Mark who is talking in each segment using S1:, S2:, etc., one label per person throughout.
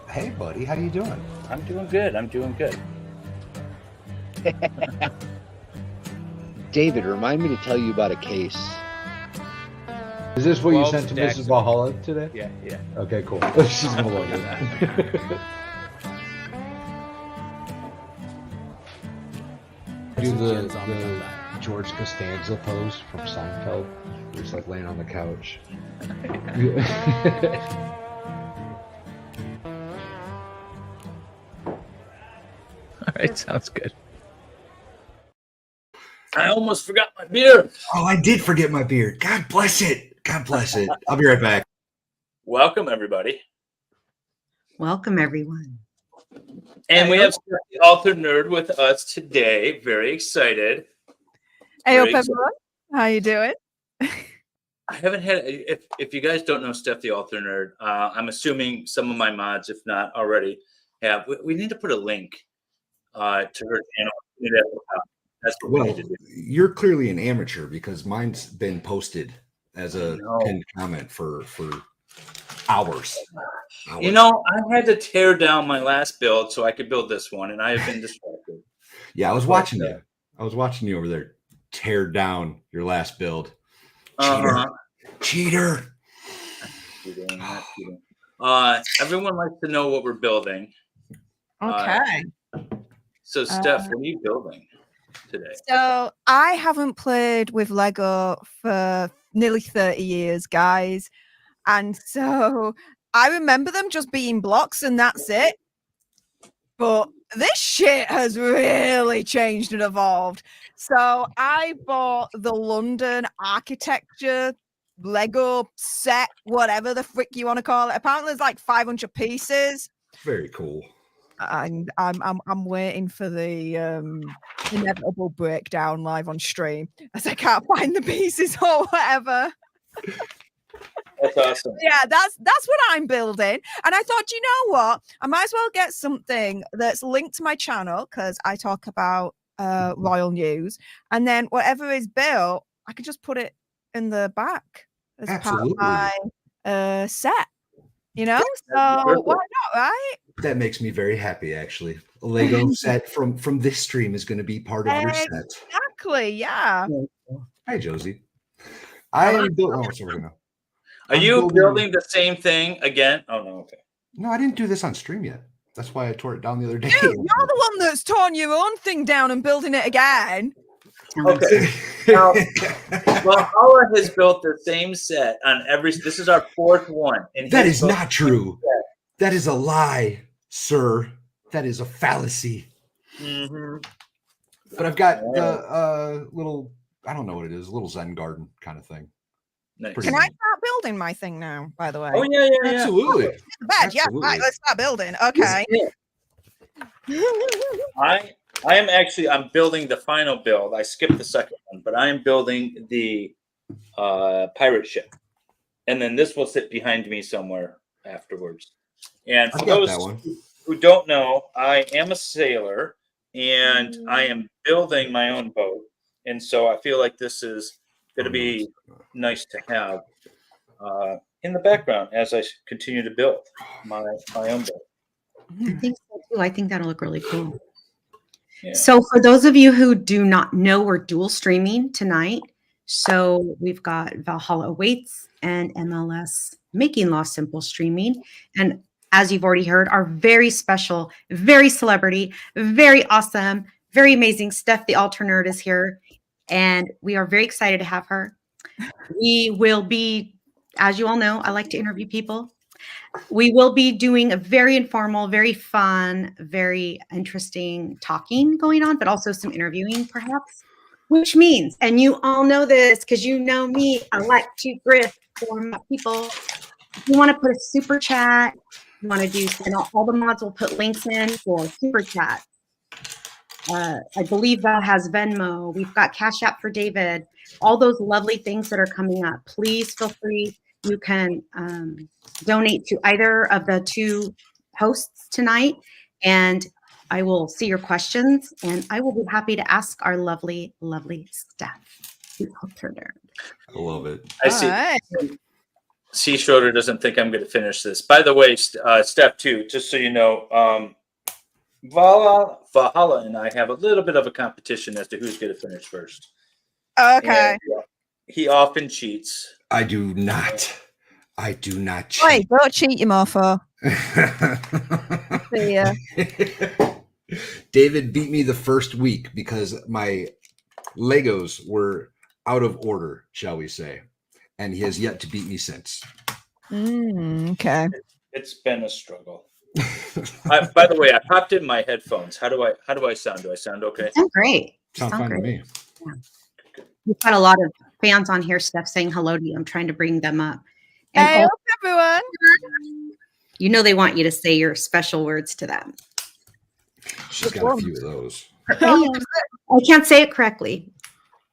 S1: Hey, buddy, how you doing?
S2: I'm doing good.
S3: David, remind me to tell you about a case.
S1: Is this what you
S2: 12
S1: sent to
S2: stacks
S1: Mrs.
S2: of-
S1: Valhalla today?
S2: Yeah.
S1: Okay, cool. She's gonna love it. Do the George Costanza pose from Seinfeld. Where he's like laying on the couch.
S2: All right, sounds good. I almost forgot my beer.
S4: Oh, I did forget my beard. God bless it. God bless it. I'll be right back.
S2: Welcome, everybody.
S5: Welcome, everyone.
S2: And we have the author nerd with us today. Very excited.
S6: Hey up, everyone. How you doing?
S2: I haven't had, if you guys don't know Steph, the author nerd, I'm assuming some of my mods, if not already, have. We need to put a link to her channel. That's what we
S4: Well,
S2: need to do.
S4: you're clearly an amateur because mine's been posted as a pinned comment for hours.
S2: You know, I had to tear down my last build so I could build this one, and I have been distracted.
S4: Yeah, I was watching you. I was watching you over there tear down your last build. Cheater.
S2: Cheating. Everyone likes to know what we're building.
S6: Okay.
S2: So, Steph, what are you building today?
S6: So I haven't played with Lego for nearly 30 years, guys. And so I remember them just being blocks and that's it. But this shit has really changed and evolved. So I bought the London architecture Lego set, whatever the frick you want to call it. Apparently there's like 500 pieces.
S4: Very cool.
S6: And I'm waiting for the inevitable breakdown live on stream as I can't find the pieces or whatever.
S2: That's awesome.
S6: Yeah, that's what I'm building. And I thought, you know what? I might as well get something that's linked to my channel because I talk about royal news. And then whatever is built, I could just put it in the back as
S4: Absolutely.
S6: part of my set. You know? So why not, right?
S4: That makes me very happy, actually. A Lego set from this stream is going to be part of your set.
S6: Exactly, yeah.
S4: Hi, Josie. I am building. Oh, sorry, no.
S2: Are you building the same thing again? Oh, no, okay.
S4: No, I didn't do this on stream yet. That's why I tore it down the other day.
S6: Dude, you're the one that's torn your own thing down and building it again.
S2: Okay. Now, Valhalla has built the same set on every. This is our fourth one. And
S4: That is not true. That is a lie, sir. That is a fallacy.
S2: Mm-hmm.
S4: But I've got the little, I don't know what it is, a little Zen garden kind of thing.
S2: Nice.
S6: Can I start building my thing now, by the way?
S2: Oh, yeah.
S4: Absolutely.
S6: Bad, yeah, right, let's start building. Okay.
S2: I'm building the final build. I skipped the second one, but I am building the pirate ship. And then this will sit behind me somewhere afterwards. And for those who don't know, I am a sailor and I am building my own boat. And so I feel like this is going to be nice to have in the background as I continue to build my own boat.
S5: I think so too. I think that'll look really cool.
S2: Yeah.
S5: So for those of you who do not know, we're dual streaming tonight. So we've got Valhalla Awaits and MLS Making Law Simple streaming. And as you've already heard, our very special, very celebrity, very awesome, very amazing Steph, the Alter Nerd, is here. And we are very excited to have her. We will be, as you all know, I like to interview people. We will be doing a very informal, very fun, very interesting talking going on, but also some interviewing perhaps, which means, and you all know this because you know me, I like to grift for my people. If you want to put a super chat, you want to do, and all the mods will put links in for super chat. I believe Val has Venmo. We've got Cash App for David. All those lovely things that are coming up. Please feel free. You can donate to either of the two hosts tonight, and I will see your questions, and I will be happy to ask our lovely, lovely Steph.
S4: I love it.
S2: I see.
S6: Right.
S2: C. Schroeder doesn't think I'm going to finish this. By the way, Steph, too, just so you know, Valhalla and I have a little bit of a competition as to who's going to finish first.
S6: Okay.
S2: And, he often cheats.
S4: I do not cheat.
S6: Wait, don't cheat, you mofo. See ya.
S4: David beat me the first week because my Legos were out of order, shall we say, and he has yet to beat me since.
S6: Okay.
S2: It's been a struggle. By the way, I popped in my headphones. How do I sound? Do I sound okay?
S5: Sound great.
S4: Sounds fine to me.
S5: Yeah. We've got a lot of fans on here, Steph, saying hello to you. I'm trying to bring them up. And
S6: Hey up, everyone.
S5: you know they want you to say your special words to them.
S4: She's got a few of those.
S5: I can't say it correctly.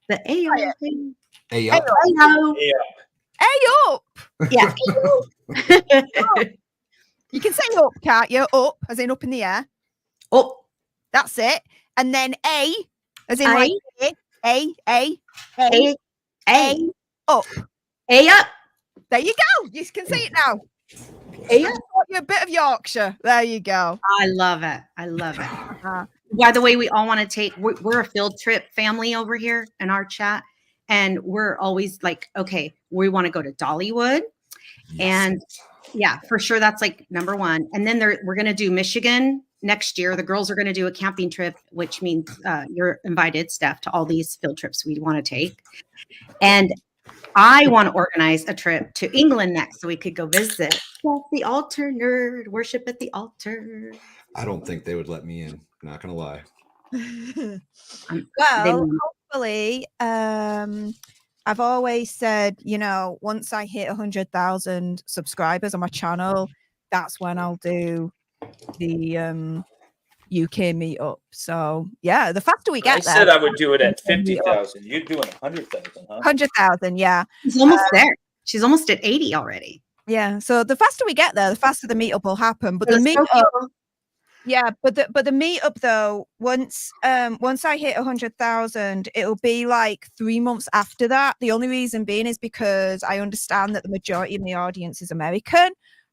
S5: The AO thing.
S4: Hey,
S6: Hey
S4: up.
S5: Hello.
S6: Hey up.
S5: Yeah.
S6: You can say up, can't you? Up, as in up in the air.
S5: Oh,
S6: That's it. And then A, as in
S5: A.
S6: like A, up.
S5: A up.
S6: There you go. You can say it now.
S5: A up.
S6: You're a bit of Yorkshire. There you go.
S5: I love it. I love it. By the way, we all want to take, we're a field trip family over here in our chat. And we're always like, okay, we want to go to Dollywood. And yeah, for sure. That's like number one. And then we're going to do Michigan next year. The girls are going to do a camping trip, which means you're invited, Steph, to all these field trips we want to take. And I want to organize a trip to England next so we could go visit the altar nerd, worship at the altar.
S4: I don't think they would let me in. Not gonna lie.
S6: Well, hopefully, I've always said, you know, once I hit 100,000 subscribers on my channel, that's when I'll do the UK meetup. So yeah, the faster we get there.
S2: I said I would do it at 50,000. You're doing 100,000, huh?
S6: 100,000, yeah.
S5: She's almost there. She's almost at 80 already.
S6: Yeah. So the faster we get there, the faster the meetup will happen. But the meetup, yeah, but the meetup though, once I hit 100,000, it'll be like 3 months after that. The only reason being is because I understand that the majority of the audience is American.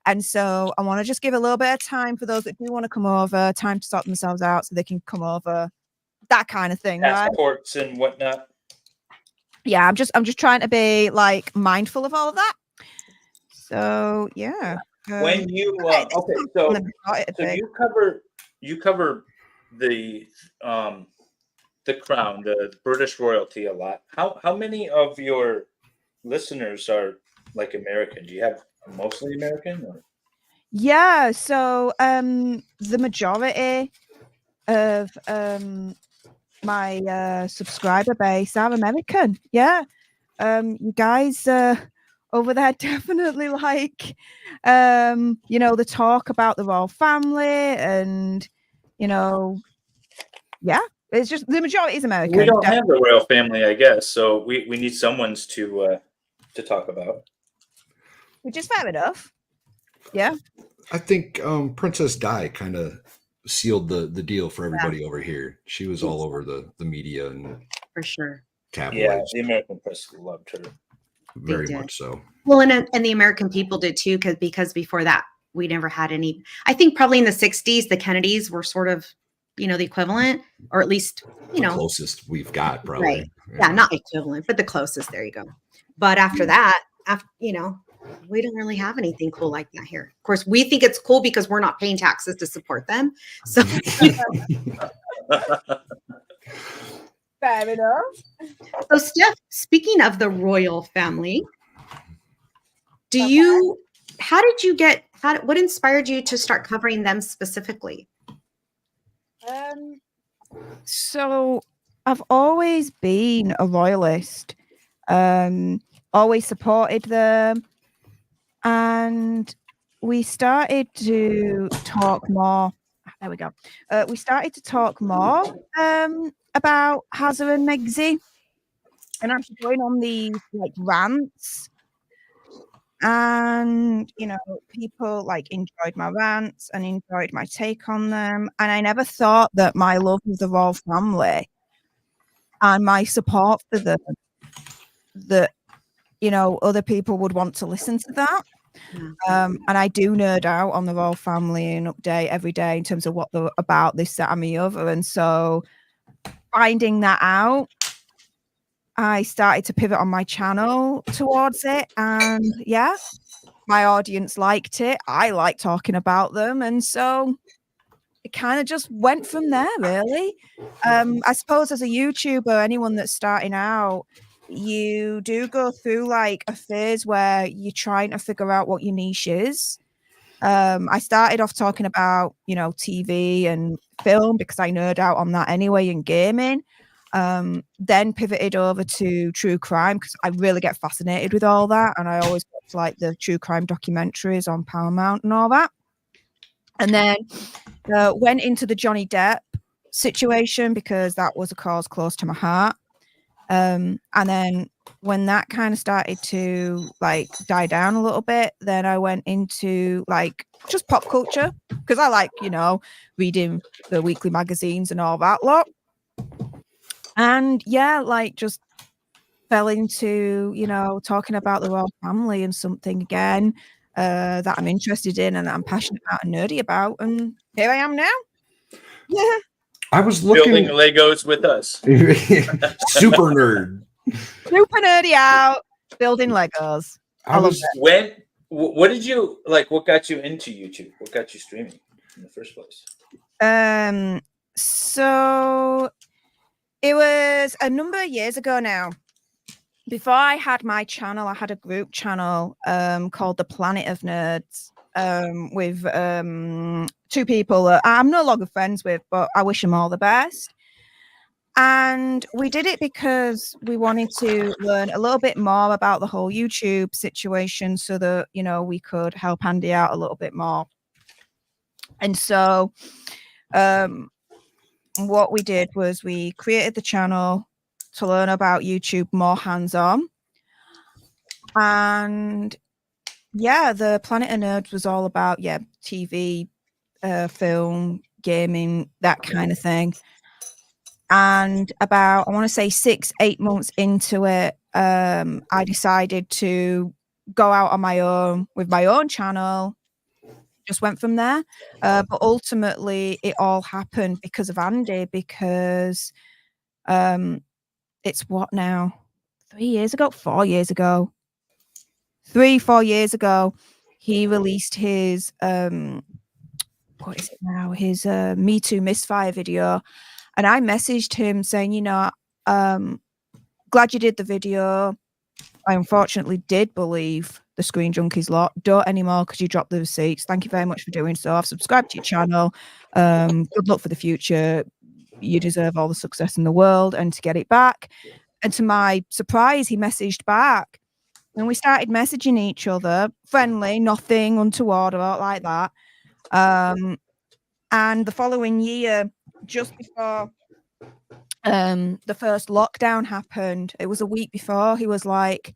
S6: And so I want to just give a little bit of time for those that do want to come over, time to sort themselves out so they can come over, that kind of thing.
S2: Passports and whatnot.
S6: Yeah, I'm just trying to be like mindful of all of that. So yeah.
S2: When you okay, so you cover the crown, the British royalty a lot. How many of your listeners are like American? Do you have mostly American? Or?
S6: Yeah, so the majority of my subscriber base are American. Yeah, you guys over there definitely like you know, the talk about the royal family, and you know, yeah, it's just the majority is American.
S2: We don't have the royal family, I guess, so we need someone's to talk about.
S6: Which is fair enough. Yeah.
S4: I think Princess Di kind of sealed the deal for everybody over here. She was all over the media and
S5: for sure.
S4: Tabloids.
S2: Yeah, the American press loved her.
S4: Very much so.
S5: Well, and the American people did too, because before that we never had any. I think probably in the 60s, the Kennedys were sort of, you know, the equivalent, or at least, you know,
S4: closest we've got, probably.
S5: Right. Yeah, not equivalent, but the closest. There you go. But after that, you know, we don't really have anything cool like that here. Of course, we think it's cool because we're not paying taxes to support them. So,
S6: fair enough.
S5: So, Steph, speaking of the royal family, how did you get? What inspired you to start covering them specifically?
S6: So I've always been a royalist. Always supported them. And we started to talk more. There we go. We started to talk more about Hazza and Megzi, and actually going on these like rants. And you know, people like enjoyed my rants and enjoyed my take on them. And I never thought that my love of the royal family and my support for them, that other people would want to listen to that. And I do nerd out on the royal family and update every day in terms of what they're about, this, that, and the other. And so finding that out, I started to pivot on my channel towards it. And yeah, my audience liked it. I like talking about them. And so it kind of just went from there, really. I suppose as a YouTuber, anyone that's starting out, you do go through like a phase where you're trying to figure out what your niche is. I started off talking about, TV and film because I nerd out on that anyway, and gaming. Then pivoted over to true crime because I really get fascinated with all that, and I always watch like the true crime documentaries on Paramount and all that. And then went into the Johnny Depp situation because that was a cause close to my heart. And then when that kind of started to like die down a little bit, then I went into like just pop culture because I like, reading the weekly magazines and all that lot. And yeah, like just fell into, talking about the royal family and something again that I'm interested in and that I'm passionate about and nerdy about. And here I am now. Yeah.
S4: I was looking
S2: Building Legos with us.
S4: super nerd.
S6: Super nerdy out, building Legos.
S4: I was
S2: What did you like? What got you into YouTube? What got you streaming in the first place?
S6: So it was a number of years ago now. Before I had my channel, I had a group channel called The Planet of Nerds with two people that I'm no longer friends with, but I wish them all the best. And we did it because we wanted to learn a little bit more about the whole YouTube situation so that, we could help Andy out a little bit more. And so what we did was we created the channel to learn about YouTube more hands-on. And yeah, the Planet of Nerds was all about, TV, film, gaming, that kind of thing. And about, I want to say 6-8 months into it, I decided to go out on my own with my own channel. Just went from there. But ultimately, it all happened because of Andy, because it's what now? 3 years ago? 4 years ago? 3-4 years ago, he released his, what is it now? His Me Too Misfire video. And I messaged him saying, glad you did the video. I unfortunately did believe the Screen Junkies lot. Don't anymore because you dropped the receipts. Thank you very much for doing so. I've subscribed to your channel. Good luck for the future. You deserve all the success in the world and to get it back. And to my surprise, he messaged back. And we started messaging each other, friendly, nothing untoward or like that. And the following year, just before the first lockdown happened, it was a week before, he was like,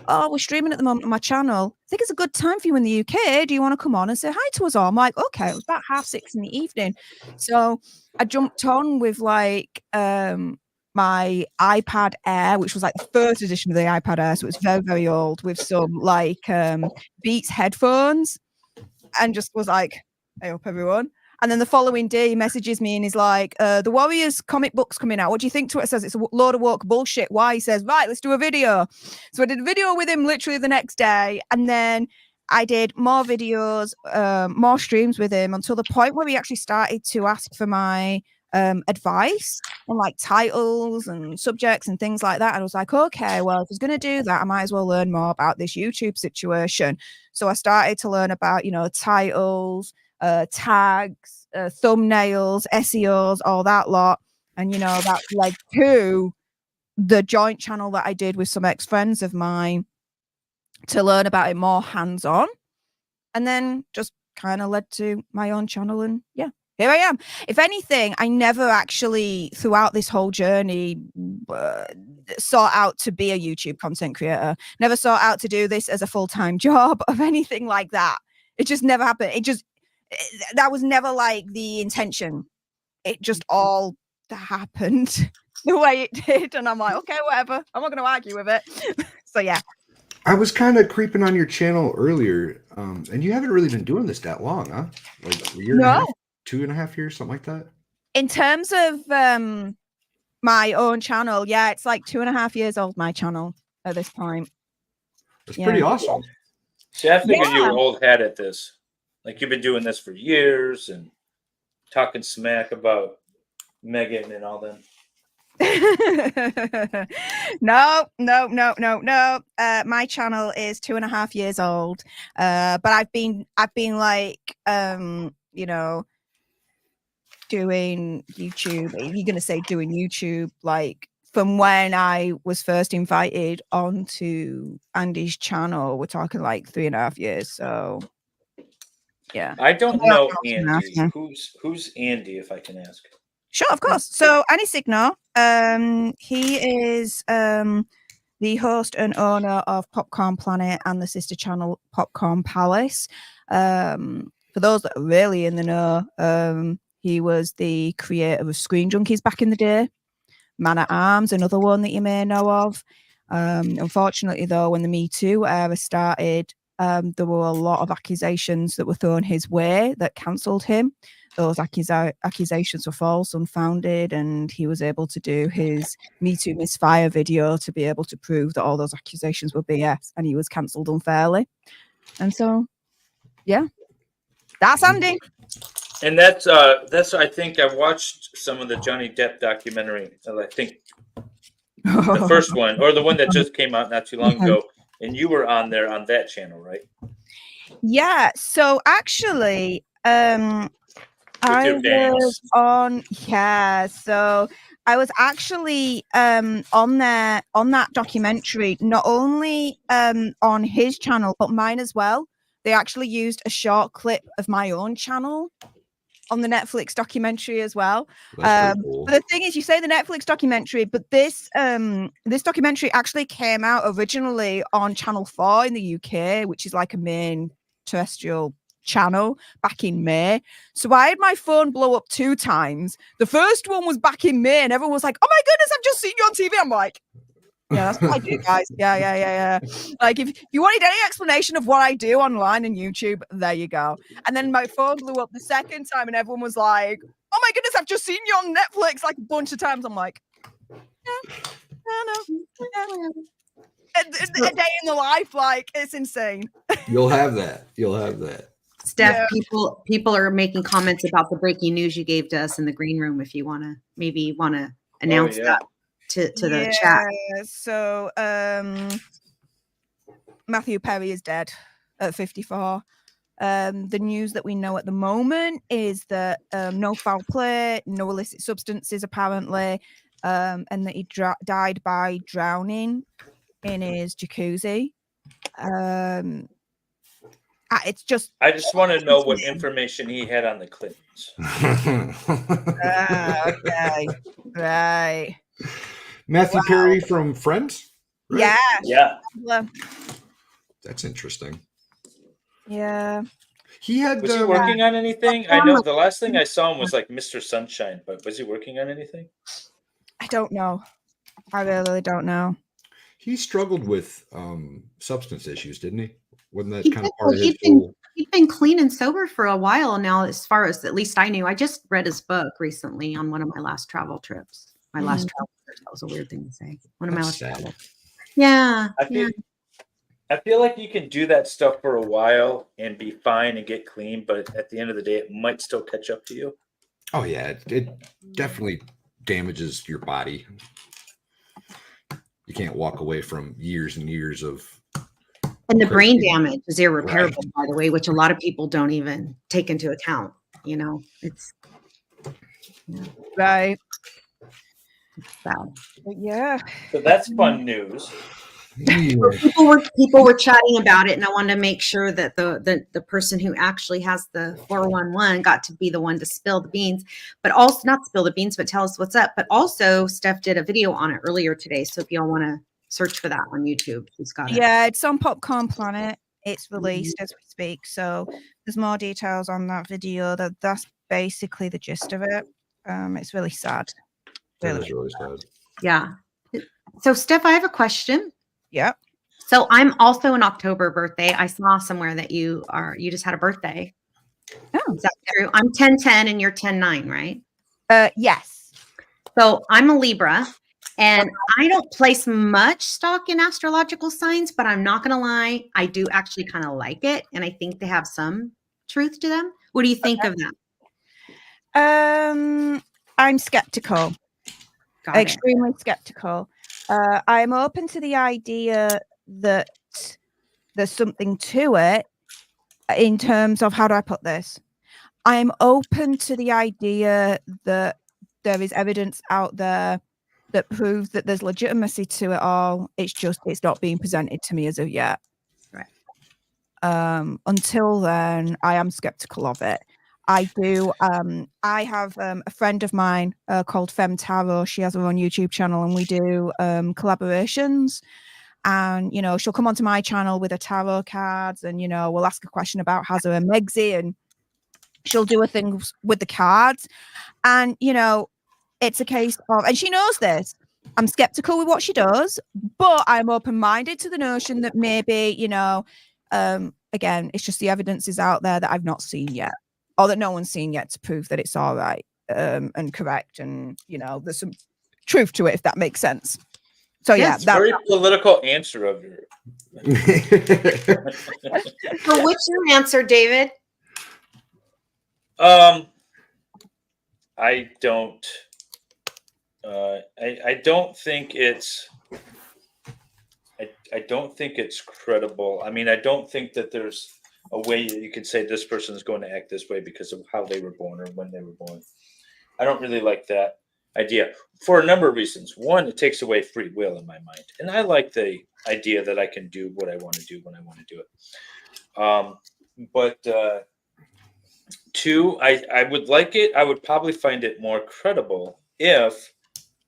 S6: oh, we're streaming at the moment on my channel. I think it's a good time for you in the UK. Do you want to come on and say hi to us all? I'm like, okay. It was about 6:30 in the evening. So I jumped on with like my iPad Air, which was like the first edition of the iPad Air. So it was very, very old, with some like Beats headphones, and just was like, hey up everyone. And then the following day, he messages me and he's like, the Warriors comic book's coming out. What do you think to it? It says it's a load of woke bullshit. Why? He says, right, let's do a video. So I did a video with him literally the next day. And then I did more videos, more streams with him, until the point where he actually started to ask for my advice on like titles and subjects and things like that. And I was like, okay, well, if he's going to do that, I might as well learn more about this YouTube situation. So I started to learn about, titles, tags, thumbnails, SEOs, all that lot. And, that led to the joint channel that I did with some ex-friends of mine to learn about it more hands-on. And then just kind of led to my own channel. And yeah, here I am. If anything, I never actually, throughout this whole journey, sought out to be a YouTube content creator. Never sought out to do this as a full-time job or anything like that. It just never happened. That was never like the intention. It just all happened the way it did. And I'm like, okay, whatever. I'm not going to argue with it. So yeah.
S4: I was kind of creeping on your channel earlier, and you haven't really been doing this that long, huh? Like a year and a
S6: No.
S4: half, 2.5 years, something like that.
S6: In terms of my own channel, yeah, it's like 2.5 years old, my channel at this point.
S4: That's
S6: Yeah.
S4: pretty awesome.
S2: See, I figured you
S6: Yeah.
S2: were old hat at this. Like you've been doing this for years and talking smack about Megan and all them.
S6: No. My channel is 2.5 years old. But I've been like you know, doing YouTube. If you're gonna say doing YouTube, like from when I was first invited onto Andy's channel, we're talking like 3.5 years. So yeah.
S2: I don't
S6: Yeah,
S2: know
S6: yeah.
S2: Andy. Who's Andy, if I can ask?
S6: Sure, of course. So Annie Signo, he is the host and owner of Popcorn Planet and the sister channel Popcorn Palace. For those that are really in the know, he was the creator of Screen Junkies back in the day. Man at Arms, another one that you may know of. Unfortunately, though, when the Me Too era started, there were a lot of accusations that were thrown his way that cancelled him. Those accusations were false, unfounded, and he was able to do his Me Too Misfire video to be able to prove that all those accusations were BS, and he was cancelled unfairly. And so, yeah, that's Andy.
S2: And that's I think I watched some of the Johnny Depp documentary. I think the first one, or the one that just came out not too long ago, and you were on there on that channel, right?
S6: Yeah. So actually, I was on. Yeah. So I was actually on there on that documentary, not only on his channel but mine as well. They actually used a short clip of my own channel on the Netflix documentary as well.
S4: Cool.
S6: But the thing is, you say the Netflix documentary, but this documentary actually came out originally on Channel 4 in the UK, which is like a main terrestrial channel, back in May. So I had my phone blow up 2 times. The first one was back in May, and everyone was like, "Oh my goodness, I've just seen you on TV." I'm like, yeah, that's what I do, guys. Yeah. Like, if you wanted any explanation of what I do online and YouTube, there you go. And then my phone blew up the second time, and everyone was like, "Oh my goodness, I've just seen you on Netflix," like a bunch of times. I'm like, yeah, no. A day in the life, like, it's insane.
S4: You'll have that.
S5: Steph,
S6: Yeah.
S5: people are making comments about the breaking news you gave to us in the green room. If you want to announce that to the chat.
S6: So Matthew Perry is dead at 54. The news that we know at the moment is that no foul play, no illicit substances apparently, and that he died by drowning in his jacuzzi. It's just.
S2: I just want to know what information he had on the Clintons.
S6: Okay, right.
S4: Matthew Perry from Friends?
S6: Right?
S2: Yeah.
S4: That's interesting.
S6: Yeah.
S4: He had.
S2: Was he working on anything? I know the last thing I saw him was like Mr. Sunshine, but was he working on anything?
S6: I don't know. I really don't know.
S4: He struggled with substance issues, didn't he? Wasn't that kind of part of his
S5: He'd been clean and sober for a while now, as far as at least I knew. I just read his book recently on one of my last travel trips. That was a weird thing to say. One of my last travel. Yeah.
S2: I feel like you can do that stuff for a while and be fine and get clean, but at the end of the day, it might still catch up to you.
S4: Oh yeah, it definitely damages your body. You can't walk away from years and years of.
S5: And the brain damage is irreparable, right, by the way, which a lot of people don't even take into account. You know, it's
S6: right.
S5: It's bad.
S6: Yeah.
S2: So that's fun news.
S5: Yeah. People were chatting about it, and I wanted to make sure that the person who actually has the 411 got to be the one to spill the beans, but also not spill the beans, but tell us what's up. But also, Steph did a video on it earlier today, so if y'all want to search for that on YouTube, she's got it.
S6: Yeah, it's on Popcorn Planet. It's released as we speak, so there's more details on that video. That's basically the gist of it. It's really sad.
S4: That is really sad.
S5: Yeah. So, Steph, I have a question.
S6: Yeah.
S5: So I'm also an October birthday. I saw somewhere that you just had a birthday.
S6: Oh.
S5: Is that true? I'm 10/10 and you're 10/9, right?
S6: Yes.
S5: So I'm a Libra, and I don't place much stock in astrological signs, but I'm not going to lie, I do actually kind of like it, and I think they have some truth to them. What do you think of that?
S6: I'm skeptical.
S5: Got it.
S6: Extremely skeptical. I'm open to the idea that there's something to it in terms of, how do I put this? I'm open to the idea that there is evidence out there that proves that there's legitimacy to it all. It's not being presented to me as of yet.
S5: Right.
S6: Until then, I am skeptical of it. I have a friend of mine called Fem Tarot. She has her own YouTube channel, and we do collaborations. And she'll come onto my channel with her tarot cards, and we'll ask a question about Hazza and Megzi, and she'll do a thing with the cards. And it's a case of, and she knows this, I'm skeptical with what she does, but I'm open-minded to the notion that maybe again, it's just the evidence is out there that I've not seen yet, or that no one's seen yet, to prove that it's all right and correct, and there's some truth to it, if that makes sense. So
S2: That's very political answer of yours.
S5: So what's your answer, David?
S2: I don't. I don't think it's. I don't think it's credible. I mean, I don't think that there's a way that you could say this person is going to act this way because of how they were born or when they were born. I don't really like that idea for a number of reasons. One, it takes away free will in my mind, and I like the idea that I can do what I want to do when I want to do it. But two, I would like it. I would probably find it more credible if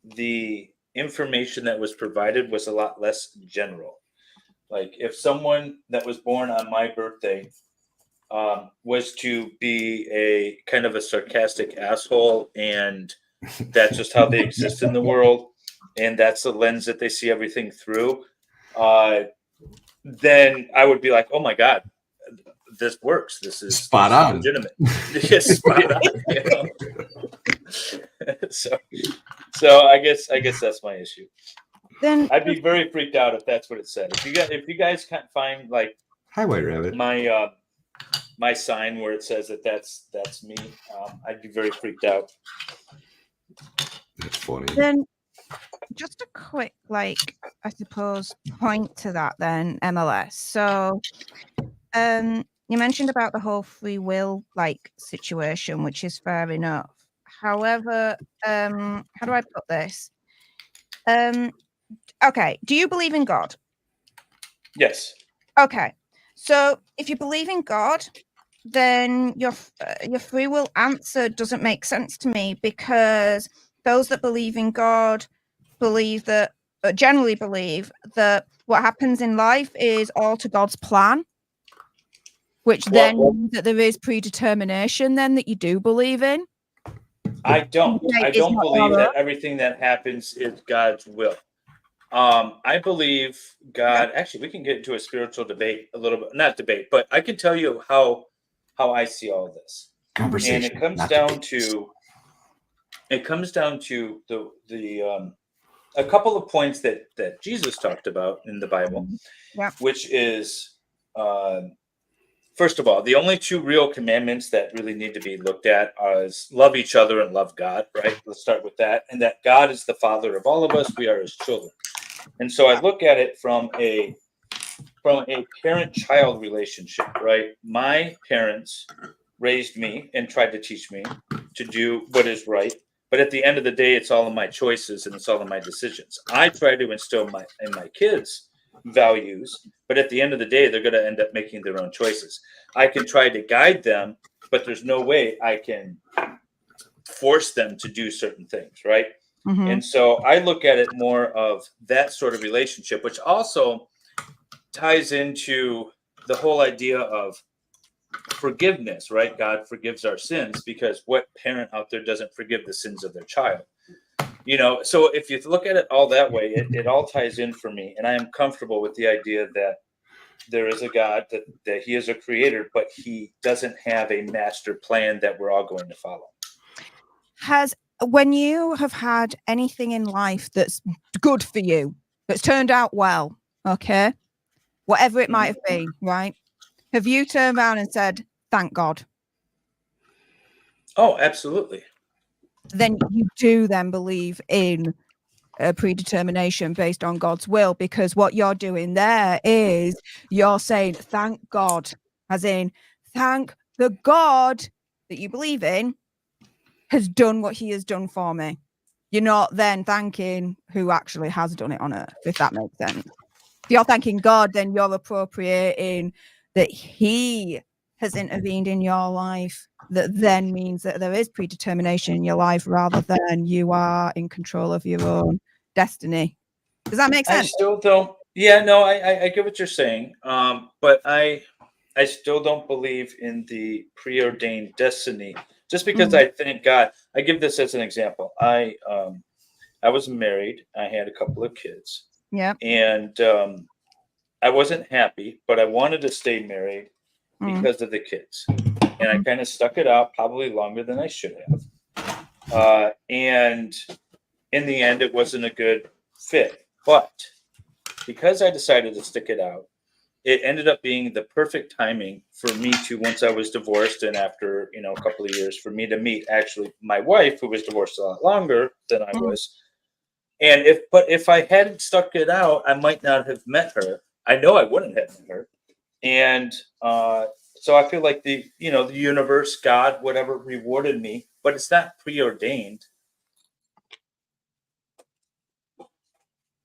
S2: the information that was provided was a lot less general. Like if someone that was born on my birthday was to be a kind of a sarcastic asshole, and that's just how they exist in the world, and that's the lens that they see everything through, then I would be like, oh my God, this works. This is
S4: spot on.
S2: Legitimate. Yes, spot on. So I guess that's my issue.
S6: Then
S2: I'd be very freaked out if that's what it said. If you guys can't find like
S4: Hi, White Rabbit.
S2: my sign where it says that's me, I'd be very freaked out.
S4: That's funny.
S6: Then just a quick, I suppose, point to that then, MLS. So you mentioned about the whole free will situation, which is fair enough. However, how do I put this? Okay, do you believe in God?
S2: Yes.
S6: Okay, so if you believe in God, then your free will answer doesn't make sense to me, because those that believe in God generally believe that what happens in life is all to God's plan, which then means that there is predetermination then that you do believe in.
S2: I don't believe that everything that happens is God's will. I believe God. Actually, we can get into a spiritual debate a little bit. Not debate, but I can tell you how I see all this.
S4: Conversation.
S2: And it comes down to the a couple of points that Jesus talked about in the Bible, which is first of all, the only two real commandments that really need to be looked at is love each other and love God, right? Let's start with that. And that God is the father of all of us. We are his children. And so I look at it from a parent-child relationship, right? My parents raised me and tried to teach me to do what is right. But at the end of the day, it's all of my choices and it's all of my decisions. I try to instill in my kids values, but at the end of the day, they're going to end up making their own choices. I can try to guide them, but there's no way I can force them to do certain things, right? Mm-hmm. And so I look at it more of that sort of relationship, which also ties into the whole idea of forgiveness, right? God forgives our sins, because what parent out there doesn't forgive the sins of their child? You know, so if you look at it all that way, it all ties in for me. And I am comfortable with the idea that there is a God, that he is a creator, but he doesn't have a master plan that we're all going to follow.
S6: When you have had anything in life that's good for you, that's turned out well, okay, whatever it might have been, right? Have you turned around and said, thank God?
S2: Oh, absolutely.
S6: Then you do then believe in a predetermination based on God's will, because what you're doing there is you're saying, thank God, as in, thank the God that you believe in has done what he has done for me. You're not then thanking who actually has done it on earth, if that makes sense. If you're thanking God, then you're appropriating that he has intervened in your life. That then means that there is predetermination in your life rather than you are in control of your own destiny. Does that make sense?
S2: I still don't. Yeah, no, I get what you're saying. But I still don't believe in the preordained destiny. Just because I think God. I give this as an example. I was married. I had a couple of kids.
S6: Yeah.
S2: And I wasn't happy, but I wanted to stay married because of the kids. And I kind of stuck it out, probably longer than I should have. And in the end, it wasn't a good fit. But because I decided to stick it out, it ended up being the perfect timing for me to, once I was divorced and after, a couple of years, for me to meet actually my wife, who was divorced a lot longer than I was. And if I hadn't stuck it out, I might not have met her. I know I wouldn't have met her. And so I feel like the universe, God, whatever, rewarded me, but it's not preordained.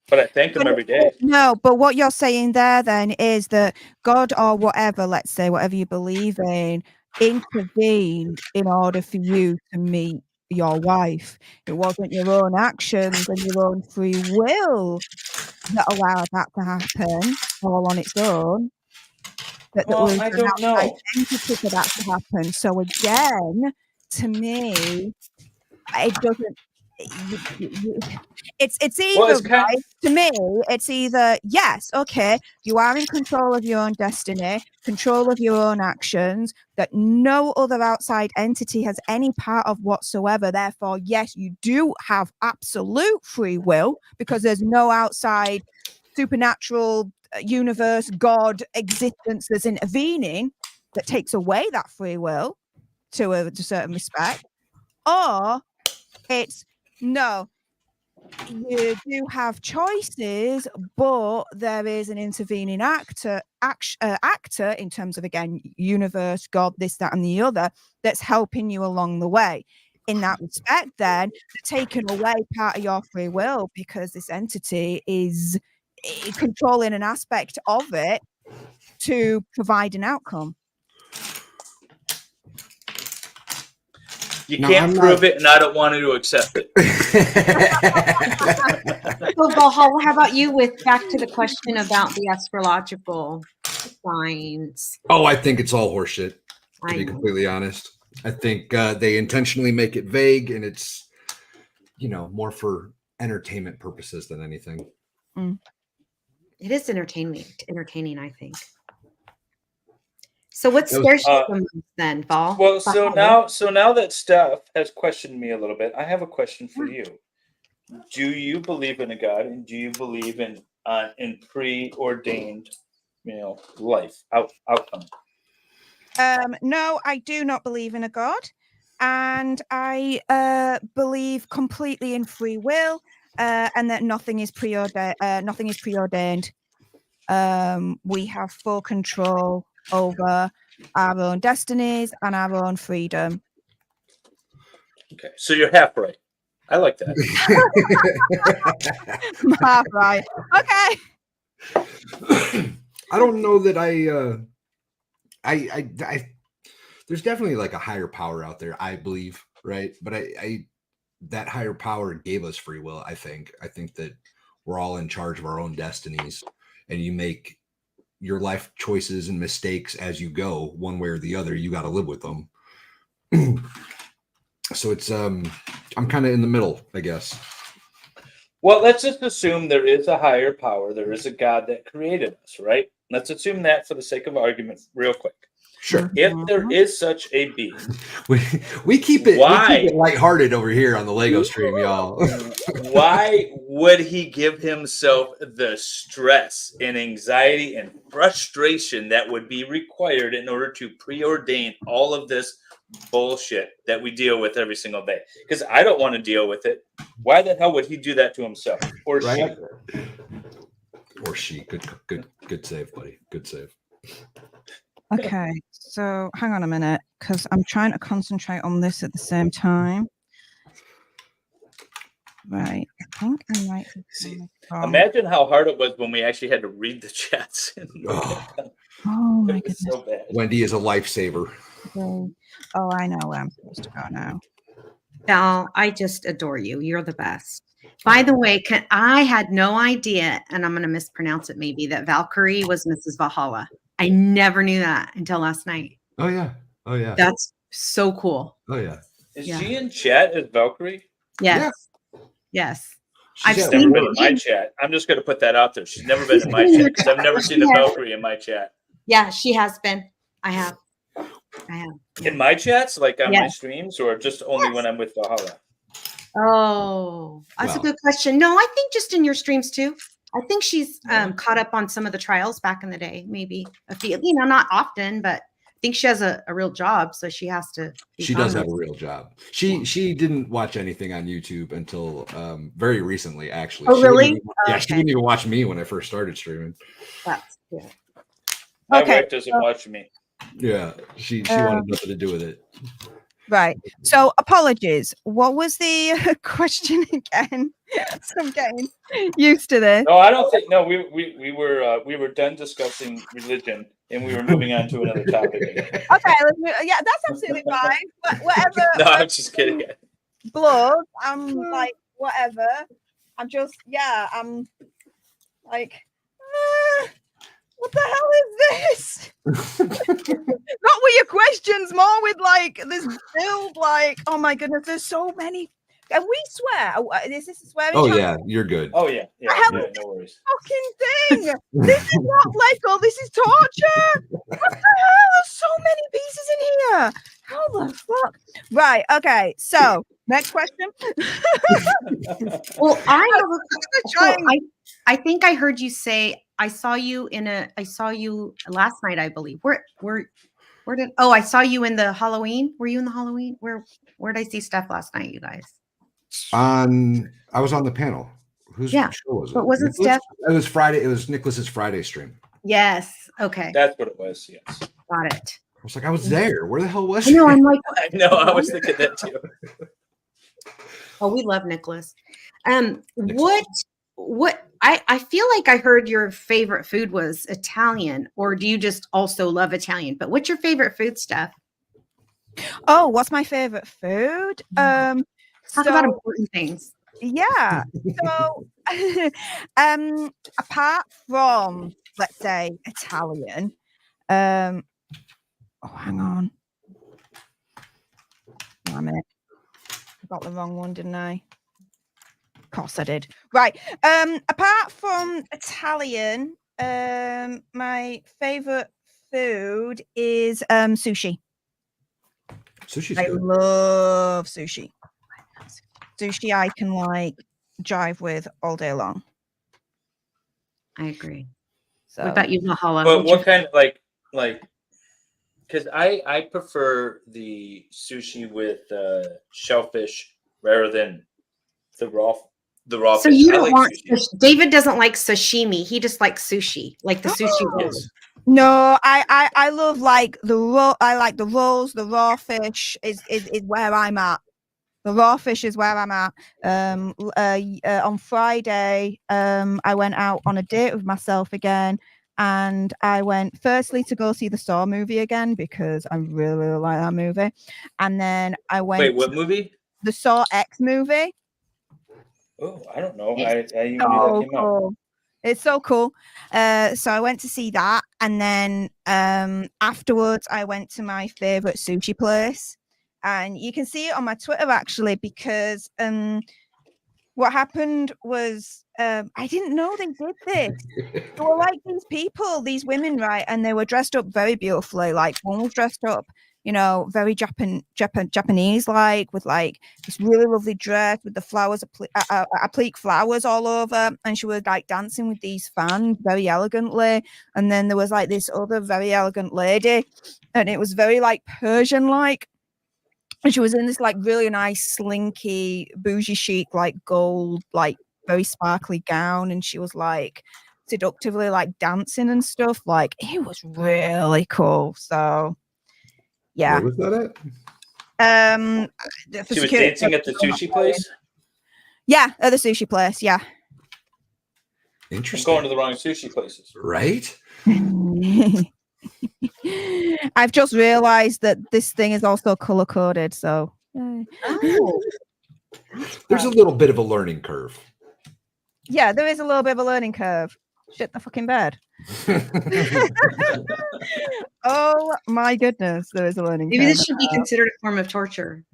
S2: But I thank him every day.
S6: No, but what you're saying there then is that God or whatever, let's say, whatever you believe in, intervened in order for you to meet your wife. It wasn't your own actions and your own free will that allowed that to happen all on its own. That was
S2: I
S6: an
S2: don't
S6: outside
S2: know.
S6: entity for that to happen. So again, to me, it doesn't. It's either right to me. It's either yes, okay, you are in control of your own destiny, control of your own actions, that no other outside entity has any part of whatsoever. Therefore, yes, you do have absolute free will because there's no outside supernatural universe, God, existence that's intervening that takes away that free will to a certain respect. Or it's no, you do have choices, but there is an intervening actor in terms of, again, universe, God, this, that, and the other, that's helping you along the way. In that respect, then, taking away part of your free will because this entity is controlling an aspect of it to provide an outcome.
S2: You can't prove it, and I don't want to accept it.
S5: So, Valhalla, how about you with back to the question about the astrological signs?
S4: Oh, I think it's all horseshit, to be completely honest. I think they intentionally make it vague, and it's, more for entertainment purposes than anything.
S5: It is entertaining, I think. So what scares you the most then, Val?
S2: Well, so now that Steph has questioned me a little bit, I have a question for you. Do you believe in a God, and do you believe in preordained, life outcome?
S6: No, I do not believe in a God, and I believe completely in free will, and that nothing is preordained. We have full control over our own destinies and our own freedom.
S2: Okay, so you're half right. I like that.
S6: Half right. Okay.
S4: I don't know that I there's definitely like a higher power out there, I believe, right? But I that higher power gave us free will. I think that we're all in charge of our own destinies, and you make your life choices and mistakes as you go, one way or the other. You got to live with them. So it's I'm kind of in the middle, I guess.
S2: Well, let's just assume there is a higher power. There is a God that created us, right? Let's assume that for the sake of argument, real quick.
S4: Sure.
S2: If there is such a being,
S4: We keep it
S2: Why?
S4: lighthearted over here on the Lego stream, y'all.
S2: why would he give himself the stress and anxiety and frustration that would be required in order to preordain all of this bullshit that we deal with every single day? Because I don't want to deal with it. Why the hell would he do that to himself or
S4: Right?
S2: she?
S4: Or she. Good save, buddy. Good save.
S6: Okay, so hang on a minute, because I'm trying to concentrate on this at the same time. Right, I think I might be
S2: See,
S6: coming from-
S2: Imagine how hard it was when we actually had to read the chats.
S4: Oh,
S6: Oh my
S2: It was
S6: goodness.
S2: so bad.
S4: Wendy is a lifesaver.
S6: Oh, I know where I'm supposed to go now.
S5: Val, I just adore you. You're the best. By the way, I had no idea, and I'm going to mispronounce it maybe, that Valkyrie was Mrs. Valhalla. I never knew that until last night.
S4: Oh yeah. Oh yeah.
S5: That's so cool.
S4: Oh yeah.
S2: Is
S5: Yeah.
S2: she in chat as Valkyrie?
S5: Yes. Yes. I've
S2: She's
S5: seen
S2: never been
S5: it.
S2: in my chat. I'm just going to put that out there. She's never been in my chat because I've never seen a Valkyrie in my chat.
S5: Yeah, she has been. I have.
S2: In my chats, like on my
S5: Yes.
S2: streams, or just only when I'm with Valhalla?
S5: Oh, that's
S4: Wow.
S5: a good question. No, I think just in your streams too. I think she's caught up on some of the trials back in the day, maybe a few, not often, but I think she has a real job, so she has to.
S4: She does have a real job. She didn't watch anything on YouTube until very recently, actually.
S5: Oh,
S4: She didn't
S5: really?
S4: even- yeah, she
S5: Okay.
S4: didn't even watch me when I first started streaming.
S5: That's good.
S2: My
S6: Okay.
S2: wife doesn't watch me.
S4: Yeah, she wanted nothing to do with it.
S6: Right. So apologies. What was the question again? So I'm getting used to this.
S2: No, I don't think. No, we were done discussing religion, and we were moving on to another topic. Again.
S6: Okay. Yeah, that's absolutely fine. Whatever.
S2: No, I'm just kidding.
S6: Blood. I'm like whatever. I'm just I'm like. What the hell is this? Not with your questions, more with like this build. Like, oh my goodness, there's so many. Can we swear? Is this a swearing?
S4: Oh
S6: channel?
S4: yeah, you're good.
S2: Oh yeah,
S6: The hell
S2: yeah,
S6: is
S2: no worries.
S6: Fucking thing. This is not Lego. This is torture. What the hell? There's so many pieces in here. How the fuck? Right. Okay. So next question.
S5: Well,
S6: Trying-
S5: I think I heard you say I saw you last night, I believe. Where did I saw you in the Halloween? Were you in the Halloween? Where did I see Steph last night, you guys?
S4: I was on the panel. Whose
S5: Yeah,
S4: show was it?
S5: but wasn't
S4: Nicholas?
S5: Steph-
S4: It was Friday. It was Nicholas's Friday stream.
S5: Yes. Okay.
S2: That's what it was. Yes.
S5: Got it.
S4: I was like, I was there. Where the hell was
S5: I know,
S4: he?
S5: I'm like,
S2: I know. I was thinking that too.
S5: oh, we love Nicholas. What I feel like I heard your favorite food was Italian, or do you just also love Italian? But what's your favorite food, Steph?
S6: Oh, what's my favorite food?
S5: Talk about important things.
S6: Yeah. So, apart from, let's say, Italian, oh, hang on. Damn it. I got the wrong one, didn't I? Of course I did. Right. Apart from Italian, my favorite food is sushi.
S4: Sushi's
S6: I
S4: good.
S6: love sushi. Sushi I can like jive with all day long.
S5: I agree.
S6: So
S5: What about you, Mahala?
S2: But
S5: What's
S2: what
S5: your-
S2: kind of like? Because I prefer the sushi with shellfish rather than the raw
S5: So
S2: fish.
S5: you
S2: I
S5: don't
S2: like
S5: want
S2: sushi.
S5: David doesn't like sashimi. He just likes sushi, like the sushi rolls.
S2: Yes.
S6: no, I love like the raw. I like the rolls. The raw fish is where I'm at. The raw fish is where I'm at. On Friday, I went out on a date with myself again, and I went firstly to go see the Saw movie again because I really, really like that movie, and then I went
S2: Wait, what movie?
S6: the Saw X movie.
S2: Oh, I don't know.
S5: It's
S2: I even knew that
S6: So
S2: came out.
S6: cool. It's so cool. So I went to see that, and then afterwards I went to my favorite sushi place, and you can see it on my Twitter actually because when what happened was I didn't know they did this. They were like these people, these women, right? And they were dressed up very beautifully. Like one was dressed up, very Japanese, like with like this really lovely dress with the flowers, applique flowers all over, and she was like dancing with these fans very elegantly. And then there was like this other very elegant lady, and it was very like Persian like. And she was in this like really nice, slinky, bougie chic, like gold, like very sparkly gown. And she was like seductively like dancing and stuff. Like it was really cool. So yeah.
S4: Where was that at?
S6: For
S2: She was
S6: security
S2: dancing at the sushi place.
S6: Yeah, at the sushi place. Yeah.
S2: I'm
S4: Interesting.
S2: going to the wrong sushi places.
S4: Right?
S6: I've just realized that this thing is also color coded. So
S5: Oh,
S4: There's a little bit of a learning curve.
S6: yeah, there is a little bit of a learning curve. Shit the fucking bed. Oh my goodness, there is a learning
S5: maybe
S6: curve.
S5: this should be considered a form of torture.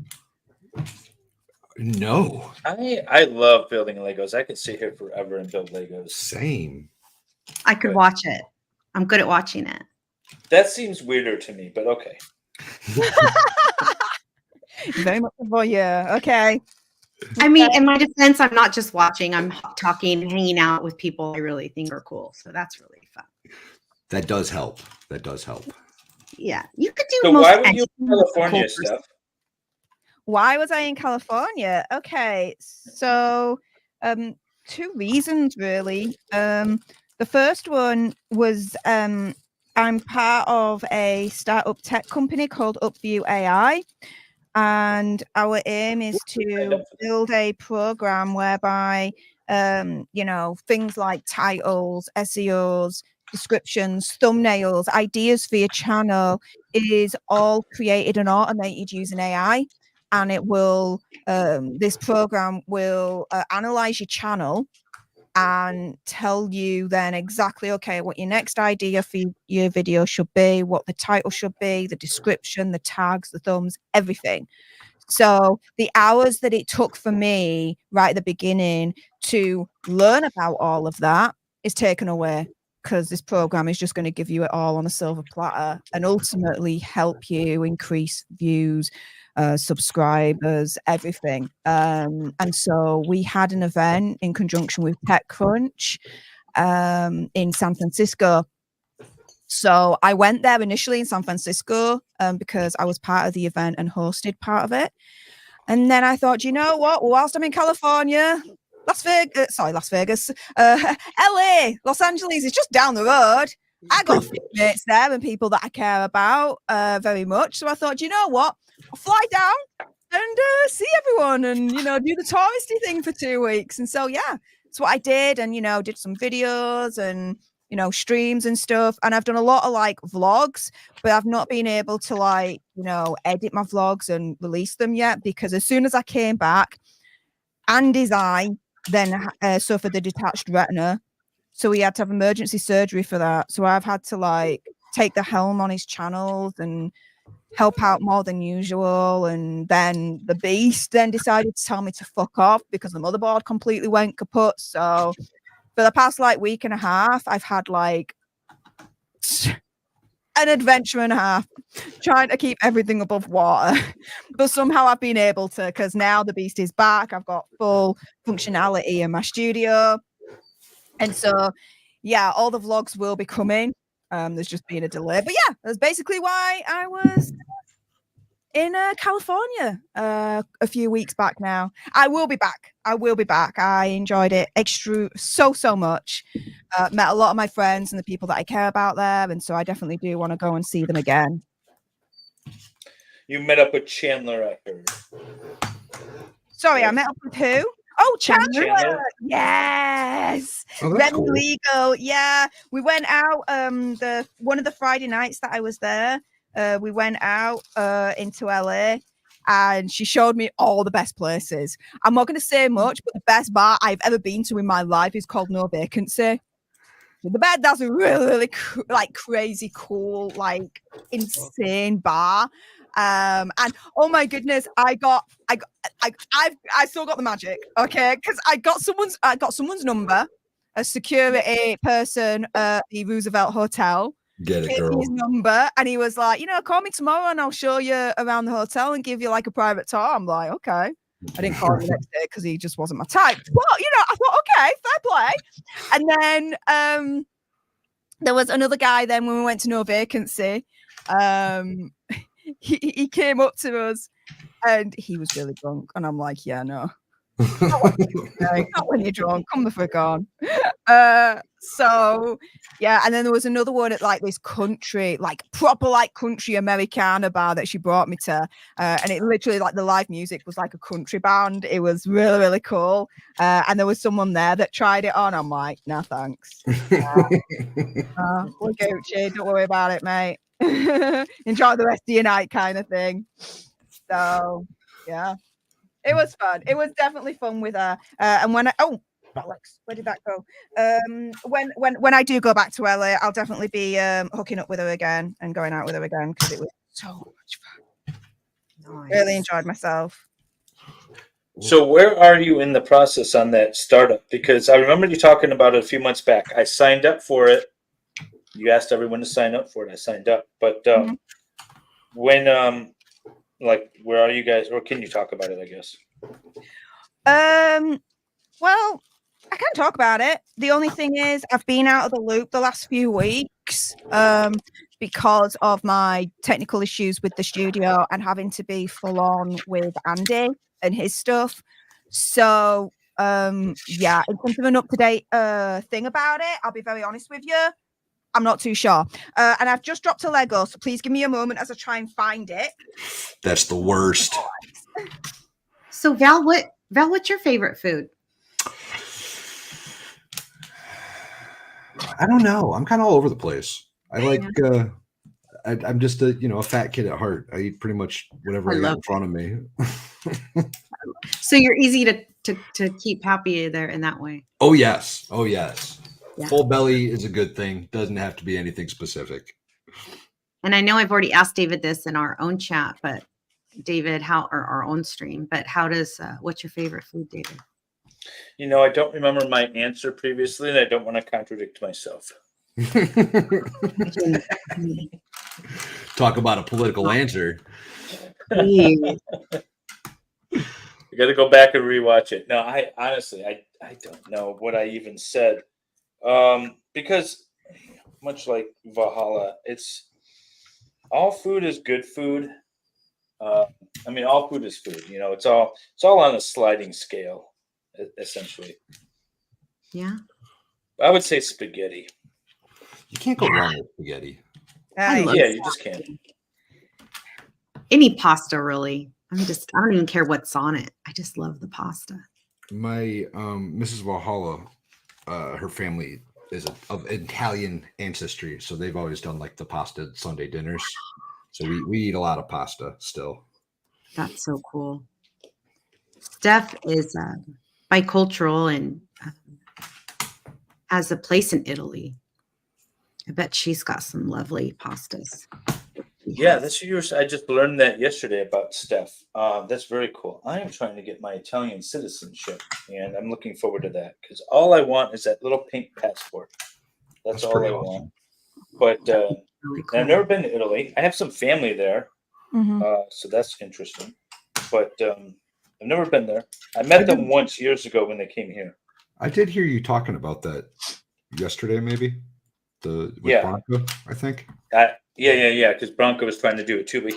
S4: No,
S2: I love building Legos. I could sit here forever and build Legos.
S4: same.
S5: I could watch it. I'm good at watching it.
S2: That seems weirder to me, but okay.
S6: Very much a voyeur. Okay.
S5: I mean, in my defense, I'm not just watching. I'm talking and hanging out with people I really think are cool. So that's really fun.
S4: That does help. That does help.
S5: Yeah, you could do.
S2: So
S5: most
S2: why were you in
S5: anything with a
S2: California,
S5: cool person.
S2: Steph?
S6: Why was I in California? Okay, so two reasons really. The first one was I'm part of a startup tech company called Upview AI. And our aim is to build a program whereby, things like titles, SEOs, descriptions, thumbnails, ideas for your channel is all created and automated using AI. And it will, this program will analyze your channel and tell you then exactly, okay, what your next idea for your video should be, what the title should be, the description, the tags, the thumbs, everything. So the hours that it took for me right at the beginning to learn about all of that is taken away, because this program is just going to give you it all on a silver platter and ultimately help you increase views, subscribers, everything. And so we had an event in conjunction with TechCrunch in San Francisco. So I went there initially in San Francisco because I was part of the event and hosted part of it. And then I thought, you know what? Whilst I'm in California, Las Vegas, LA, Los Angeles is just down the road. I got mates there and people that I care about very much. So I thought, you know what? I'll fly down and see everyone and, do the touristy thing for 2 weeks. And so, yeah, that's what I did. And, did some videos and, streams and stuff. And I've done a lot of like vlogs, but I've not been able to like, edit my vlogs and release them yet, because as soon as I came back, Andy's eye then suffered the detached retina. So he had to have emergency surgery for that. So I've had to like take the helm on his channels and help out more than usual. And then the beast then decided to tell me to fuck off because the motherboard completely went kaput. So for the past like week and a half, I've had like an adventure and a half trying to keep everything above water. But somehow I've been able to, because now the beast is back. I've got full functionality in my studio. And so, yeah, all the vlogs will be coming. There's just been a delay. But yeah, that's basically why I was in California a few weeks back now. I will be back. I enjoyed it so much. Met a lot of my friends and the people that I care about there. And so I definitely do want to go and see them again.
S2: You met up with Chandler, I heard.
S6: Sorry, I met up with who? Oh, Chandler. Yes.
S4: Oh, that's
S6: Remy
S4: cool.
S6: Legal. Yeah. We went out one of the Friday nights that I was there. We went out into LA and she showed me all the best places. I'm not going to say much, but the best bar I've ever been to in my life is called No Vacancy. The bed, that's a really, really crazy, cool, like insane bar. And oh my goodness, I still got the magic, okay? Because I got someone's number, a security person at the Roosevelt Hotel.
S4: Get it,
S6: Gave
S4: girl.
S6: me his number, and he was like, call me tomorrow, and I'll show you around the hotel and give you like a private tour. I'm like, okay. I didn't call him the next day because he just wasn't my type. But I thought, okay, fair play. And then there was another guy. Then when we went to No Vacancy, he came up to us, and he was really drunk, and I'm like, yeah, no. Not when you're drunk, come the frick on. So yeah, and then there was another one at like this country, like proper like country Americana bar that she brought me to, and it literally like the live music was like a country band. It was really, really cool. And there was someone there that tried it on. I'm like, no thanks. We're Gucci, don't worry about it, mate. Enjoy the rest of your night, kind of thing. So yeah. It was fun. It was definitely fun with her. And when Alex, where did that go? When I do go back to LA, I'll definitely be hooking up with her again and going out with her again because it was so much fun. Nice. Really enjoyed myself.
S2: So where are you in the process on that startup? Because I remember you talking about it a few months back. I signed up for it. You asked everyone to sign up for it. I signed up. But when like, where are you guys, or can you talk about it, I guess?
S6: Well, I can talk about it. The only thing is I've been out of the loop the last few weeks because of my technical issues with the studio and having to be full on with Andy and his stuff. So yeah, in terms of an up-to-date thing about it, I'll be very honest with you, I'm not too sure. And I've just dropped a Lego, so please give me a moment as I try and find it.
S4: That's the worst.
S5: So Val, what's your favorite food?
S4: I don't know. I'm kind of all over the place. I like. I'm just a fat kid at heart. I eat pretty much whatever I got in front of me.
S5: So you're easy to keep happy there in that way.
S4: Oh yes. Oh yes.
S5: Yeah.
S4: Full belly is a good thing. Doesn't have to be anything specific.
S5: And I know I've already asked David this in our own chat, but David, or our own stream, but what's your favorite food, David?
S2: I don't remember my answer previously, and I don't want to contradict myself.
S4: Talk about a political answer.
S2: You got to go back and rewatch it. No, I honestly, I don't know what I even said. Because much like Valhalla, it's all food is good food. I mean, all food is food. It's all on a sliding scale, essentially.
S5: Yeah.
S2: I would say spaghetti.
S4: You can't go wrong with spaghetti.
S2: You just can't.
S5: Any pasta, really. I don't even care what's on it. I just love the pasta.
S4: My Mrs. Valhalla, her family is of Italian ancestry, so they've always done like the pasta Sunday dinners. So we eat a lot of pasta still.
S5: That's so cool. Steph is bicultural and has a place in Italy. I bet she's got some lovely pastas.
S2: Yeah, that's yours. I just learned that yesterday about Steph. That's very cool. I am trying to get my Italian citizenship, and I'm looking forward to that because all I want is that little pink passport. That's all I want. But
S5: Really cool.
S2: I've never been to Italy. I have some family there, so that's interesting. But I've never been there. I met them once years ago when they came here. I
S4: did hear you talking about that yesterday, maybe. Bronco, I think.
S2: Yeah. Because Bronco was trying to do it too, but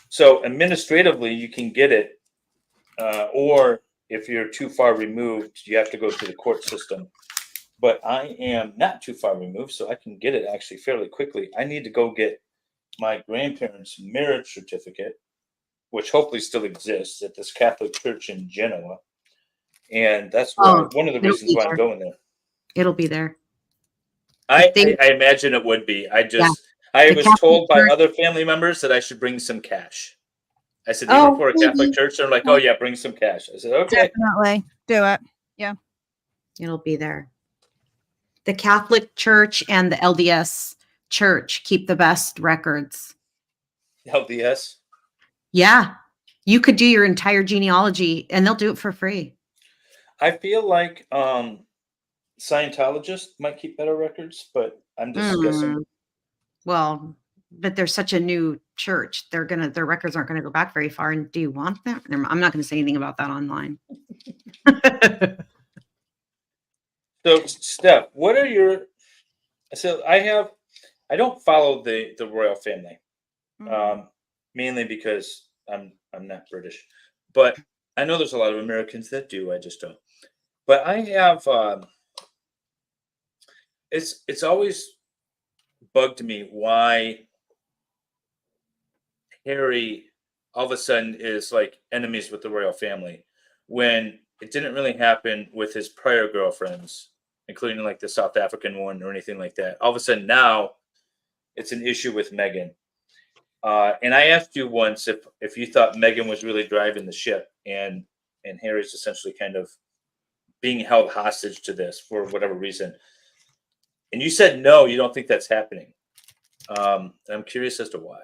S2: so administratively you can get it, or if you're too far removed, you have to go through the court system. But I am not too far removed, so I can get it actually fairly quickly. I need to go get my grandparents' marriage certificate, which hopefully still exists at this Catholic church in Genoa, and that's one of the reasons why I'm going there.
S5: It'll be there.
S2: I imagine it would be. I was told by other family members that I should bring some cash. I said, even for a Catholic church, they're like, oh yeah, bring some cash. I said, okay.
S6: Definitely. Do it. Yeah.
S5: It'll be there. The Catholic Church and the LDS Church keep the best records.
S2: LDS?
S5: Yeah. You could do your entire genealogy and they'll do it for free.
S2: I feel like Scientologists might keep better records, but I'm just guessing.
S5: Well, but they're such a new church. Their records aren't going to go back very far. And do you want that? I'm not going to say anything about that online.
S2: So, Steph, what are your? So I don't follow the royal family, mainly because I'm not British, but I know there's a lot of Americans that do. I just don't. But I have. It's always bugged me why Harry all of a sudden is like enemies with the royal family when it didn't really happen with his prior girlfriends, including like the South African one or anything like that. All of a sudden now it's an issue with Meghan. And I asked you once if you thought Meghan was really driving the ship, and Harry's essentially kind of being held hostage to this for whatever reason. And you said no, you don't think that's happening. I'm curious as to why.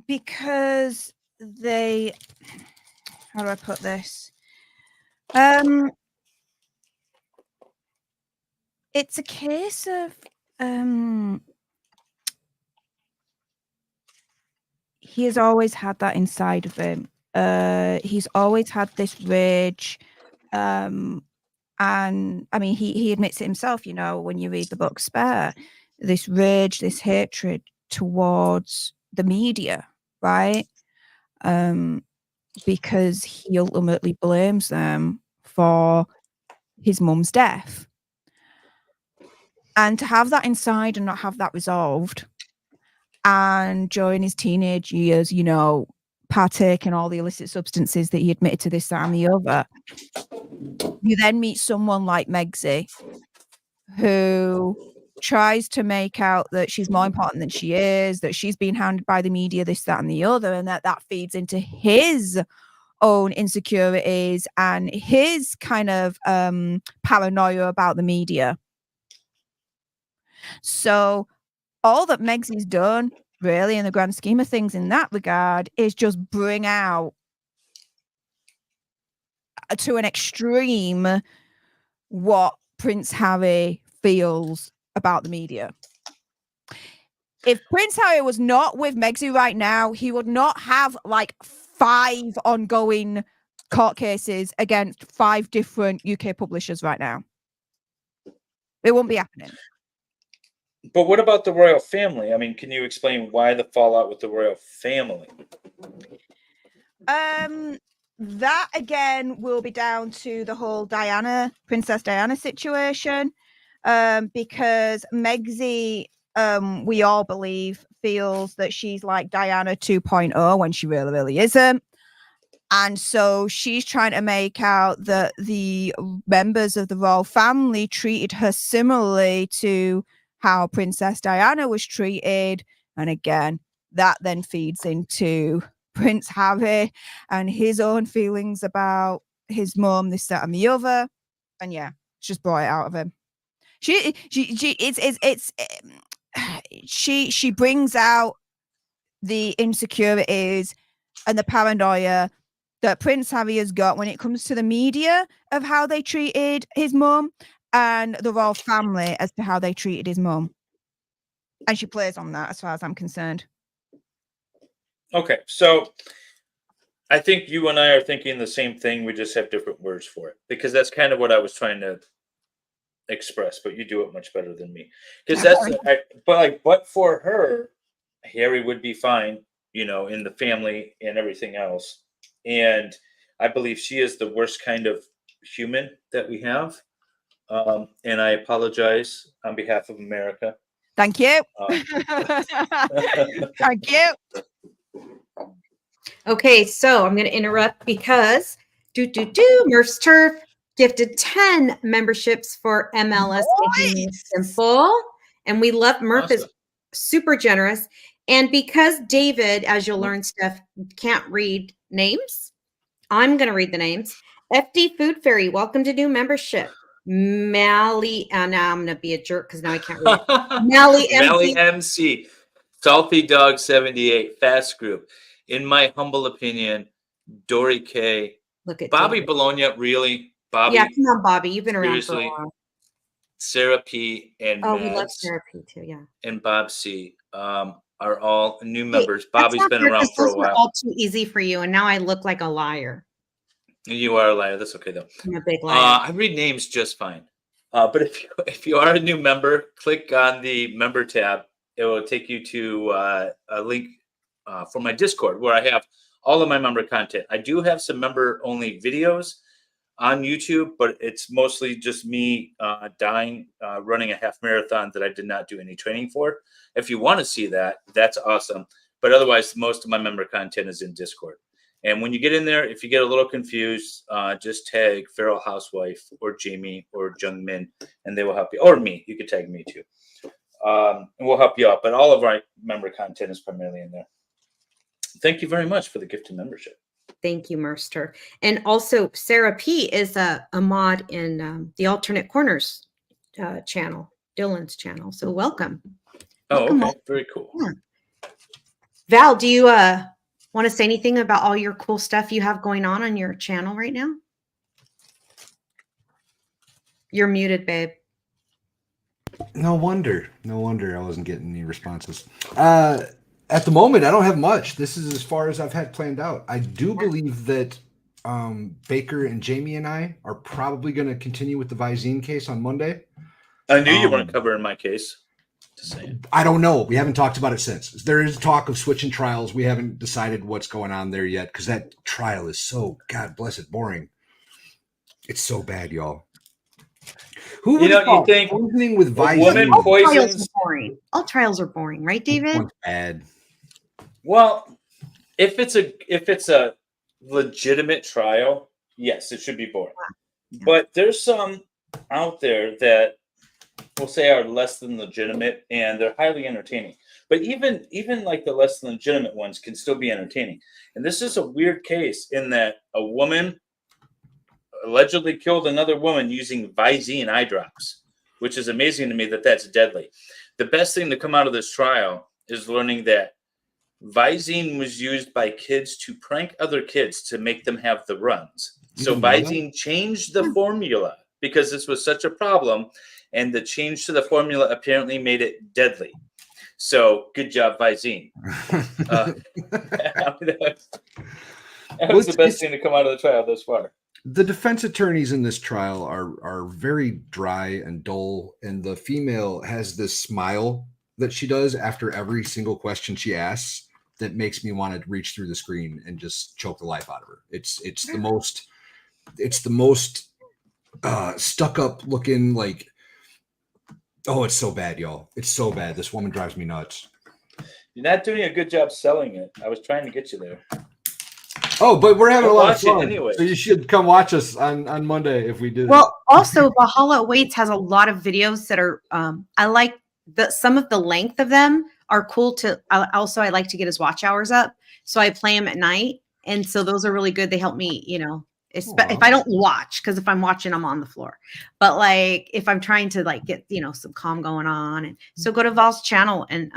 S6: Because they, how do I put this? It's a case of he has always had that inside of him. He's always had this rage. And I mean, he admits it himself, you know, when you read the book Spare, this rage, this hatred towards the media, right? Because he ultimately blames them for his mum's death. And to have that inside and not have that resolved, and during his teenage years, you know, partake in all the illicit substances that he admitted to this, that, and the other, you then meet someone like Megxie, who tries to make out that she's more important than she is, that she's being hounded by the media, this, that, and the other, and that feeds into his own insecurities and his kind of paranoia about the media. So all that Megxie's done, really, in the grand scheme of things in that regard, is just bring out to an extreme what Prince Harry feels about the media. If Prince Harry was not with Megxie right now, he would not have like 5 ongoing court cases against 5 different UK publishers right now. It won't be happening.
S2: But what about the royal family? I mean, can you explain why the fallout with the royal family?
S6: That again will be down to the whole Princess Diana situation. Because Megxie, we all believe, feels that she's like Diana 2.0 when she really, really isn't. And so she's trying to make out that the members of the royal family treated her similarly to how Princess Diana was treated. And again, that then feeds into Prince Harry and his own feelings about his mum, this, that, and the other. And yeah, it's just brought it out of him. She brings out the insecurities and the paranoia that Prince Harry has got when it comes to the media of how they treated his mum and the royal family as to how they treated his mum. And she plays on that as far as I'm concerned.
S2: Okay, so I think you and I are thinking the same thing. We just have different words for it, because that's kind of what I was trying to express, but you do it much better than me. Because but for her, Harry would be fine, you know, in the family and everything else. And I believe she is the worst kind of human that we have. And I apologize on behalf of America.
S6: Thank you. Thank you.
S5: Okay, so I'm going to interrupt because Murph's Turf gifted 10 memberships for MLS. Nice. Simple. And we love Murph is super generous. And because David, as you'll learn, Steph, can't read names, I'm going to read the names. FD Food Fairy, welcome to new membership. Mally, now I'm going to be a jerk because now I can't read it. Mally
S2: MC. Salty Dog 78, Fast Group. In my humble opinion, Dory K,
S5: Look at
S2: Bobby
S5: David.
S2: Bologna, really? Bobby,
S5: Yeah, come on, Bobby. You've been around for a
S2: seriously?
S5: while.
S2: Sarah P and
S5: Oh, we love
S2: Mads
S5: therapy too. Yeah.
S2: and Bob C are all new
S5: Hey,
S2: members.
S5: that's
S2: Bobby's
S5: not
S2: been
S5: fair
S2: around
S5: because
S2: for
S5: those
S2: a
S5: were
S2: while.
S5: all too easy for you, and now I look like a liar.
S2: You are a liar. That's okay though.
S5: I'm a big liar.
S2: I read names just fine. But if you are a new member, click on the member tab. It will take you to a link for my Discord where I have all of my member content. I do have some member only videos on YouTube, but it's mostly just me running a half marathon that I did not do any training for. If you want to see that, that's awesome. But otherwise, most of my member content is in Discord. And when you get in there, if you get a little confused, just tag Feral Housewife or Jamie or Jung Min, and they will help you. Or me. You could tag me too. And we'll help you out. But all of our member content is primarily in there. Thank you very much for the gift of membership.
S5: Thank you, Merster. And also, Sarah P is a mod in the Alternate Corners channel, Dylan's channel. So welcome.
S2: Oh, okay. Very cool.
S5: Yeah. Val, do you want to say anything about all your cool stuff you have going on your channel right now? You're muted, babe.
S4: No wonder I wasn't getting any responses. At the moment, I don't have much. This is as far as I've had planned out. I do believe that Baker and Jamie and I are probably going to continue with the Visine case on Monday.
S2: I knew you weren't covering my case. Just saying.
S4: I don't know. We haven't talked about it since. There is talk of switching trials. We haven't decided what's going on there yet because that trial is so, God bless it, boring. It's so bad, y'all. Who would
S2: you think
S4: poisoning with Visine?
S2: woman
S5: All trials
S2: poisons?
S5: are boring. All trials are boring, right, David?
S4: One's bad.
S2: Well, if it's a legitimate trial, yes, it should be boring. But there's some out there that we'll say are less than legitimate, and they're highly entertaining. But even like the less than legitimate ones can still be entertaining. And this is a weird case in that a woman allegedly killed another woman using Visine eye drops, which is amazing to me that that's deadly. The best thing to come out of this trial is learning that Visine was used by kids to prank other kids to make them have the runs. So Visine changed the formula because this was such a problem, and the change to the formula apparently made it deadly. So good job, Visine. That was the best thing to come out of the trial thus far.
S4: The defense attorneys in this trial are very dry and dull, and the female has this smile that she does after every single question she asks that makes me want to reach through the screen and just choke the life out of her. It's the most stuck up looking, like, oh, it's so bad, y'all. It's so bad. This woman drives me nuts.
S2: You're not doing a good job selling it. I was trying to get you there.
S4: Oh, but we're having a lot of fun.
S2: Anyway.
S4: So you should come watch us on Monday if we do.
S5: Well, also Valhalla Awaits has a lot of videos that are I like some of the length of them are cool to I like to get his watch hours up. So I play them at night. And so those are really good. They help me, if I don't watch, because if I'm watching, I'm on the floor. But like if I'm trying to like get, some calm going on. And so go to Val's channel and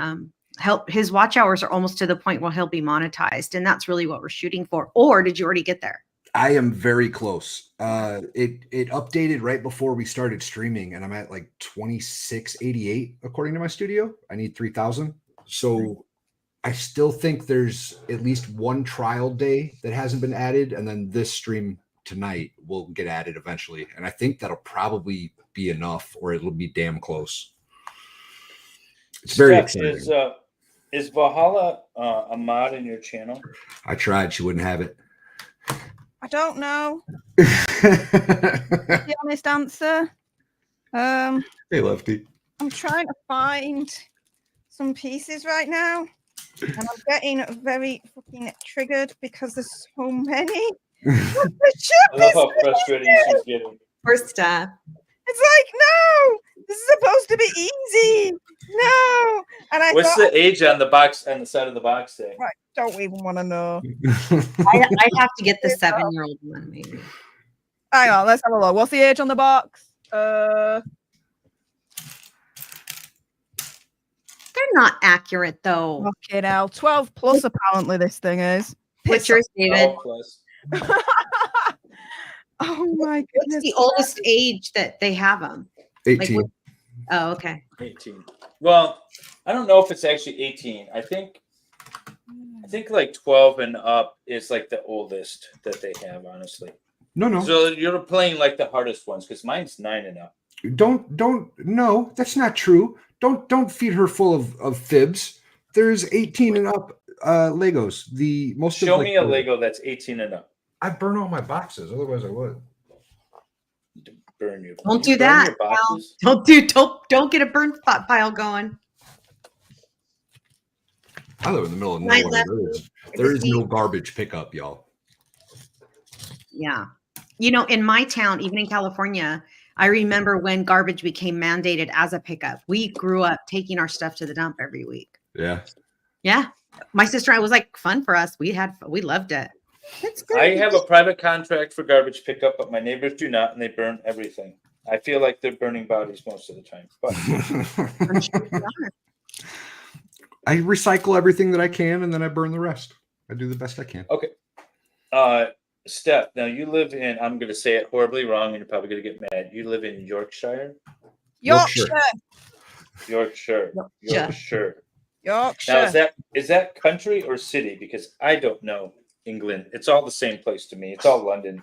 S5: help. His watch hours are almost to the point where he'll be monetized. And that's really what we're shooting for. Or did you already get there?
S4: I am very close. It updated right before we started streaming, and I'm at like 2688 according to my studio. I need 3,000. So I still think there's at least one trial day that hasn't been added, and then this stream tonight will get added eventually. And I think that'll probably be enough, or it'll be damn close. It's very exciting.
S2: Is Valhalla a mod in your channel?
S4: I tried. She wouldn't have it.
S6: I don't know. The honest answer.
S4: Hey, Lefty.
S6: I'm trying to find some pieces right now, and I'm getting very fucking triggered because there's so many.
S2: I love how frustrating she's getting.
S5: First step.
S6: It's like, no, this is supposed to be easy. No. And
S2: What's the age on the box on the side of the box thing?
S6: Right, don't even want to know.
S5: I have to get the 7-year-old one, maybe.
S6: Hang on, let's have a look. What's the age on the box?
S5: They're not accurate though.
S6: Fucking hell. 12 plus apparently this thing is.
S5: What's yours, David?
S2: 12 plus.
S6: Oh my
S5: What's
S6: goodness.
S5: the oldest age that they have them?
S4: 18.
S5: Like, oh, okay.
S2: 18. Well, I don't know if it's actually 18. I think like 12 and up is like the oldest that they have, honestly.
S4: No.
S2: So you're playing like the hardest ones because mine's 9 and up.
S4: No, that's not true. Don't feed her full of fibs. There's 18 and up Legos.
S2: Show me a Lego that's 18 and up.
S4: I burn all my boxes, otherwise I would.
S2: Burn you.
S5: Don't do
S2: You burn
S5: that.
S2: your boxes?
S5: Don't get a burn spot pile going.
S4: I live in the middle of
S5: Right,
S4: nowhere.
S5: left.
S4: There is no garbage pickup, y'all.
S5: Yeah. You know, in my town, even in California, I remember when garbage became mandated as a pickup. We grew up taking our stuff to the dump every week.
S4: Yeah.
S5: Yeah. My sister and I was like fun for us. We loved it. It's good.
S2: I have a private contract for garbage pickup, but my neighbors do not, and they burn everything. I feel like they're burning bodies most of the time. But
S5: I'm sure they are.
S4: I recycle everything that I can, and then I burn the rest. I do the best I can.
S2: okay. Steph, now you live in, I'm going to say it horribly wrong, and you're probably going to get mad. You live in Yorkshire?
S6: Yorkshire.
S2: Yorkshire. Now, is that country or city? Because I don't know England. It's all the same place to me. It's all London.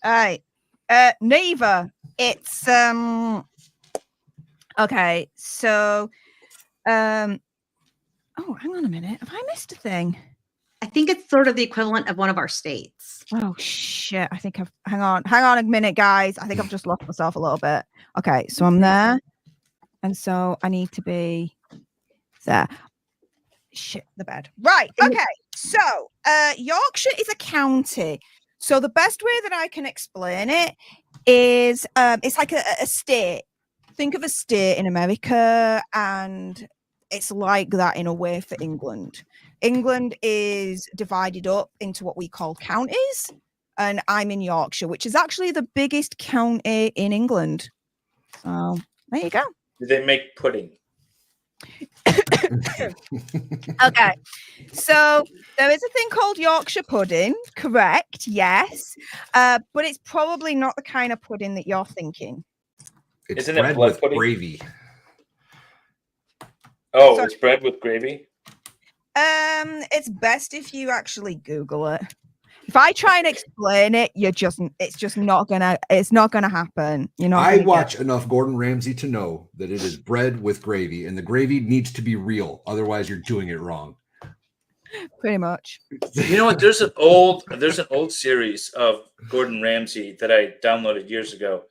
S6: All right. Neither. It's okay. So oh, hang on a minute. Have I missed a thing?
S5: I think it's sort of the equivalent of one of our states.
S6: Oh shit. I think I've hang on a minute, guys. I think I've just lost myself a little bit. Okay, so I'm there. And so I need to be there. Shit, the bed. Right. Okay. So Yorkshire is a county. So the best way that I can explain it is it's like a state. Think of a state in America, and it's like that in a way for England. England is divided up into what we call counties, and I'm in Yorkshire, which is actually the biggest county in England. So there you go.
S2: Do they make pudding?
S6: Okay, so there is a thing called Yorkshire pudding, correct? Yes, but it's probably not the kind of pudding that you're thinking.
S4: It's
S2: Isn't it
S4: bread
S2: blood
S4: with
S2: pudding?
S4: gravy.
S2: Oh,
S6: Sorry.
S2: it's bread with gravy?
S6: It's best if you actually Google it. If I try and explain it, it's just not gonna happen. You know,
S4: I watch enough Gordon Ramsay to know that it is bread with gravy, and the gravy needs to be real. Otherwise, you're doing it wrong.
S6: pretty much.
S2: You know what? There's an old series of Gordon Ramsay that I downloaded years ago.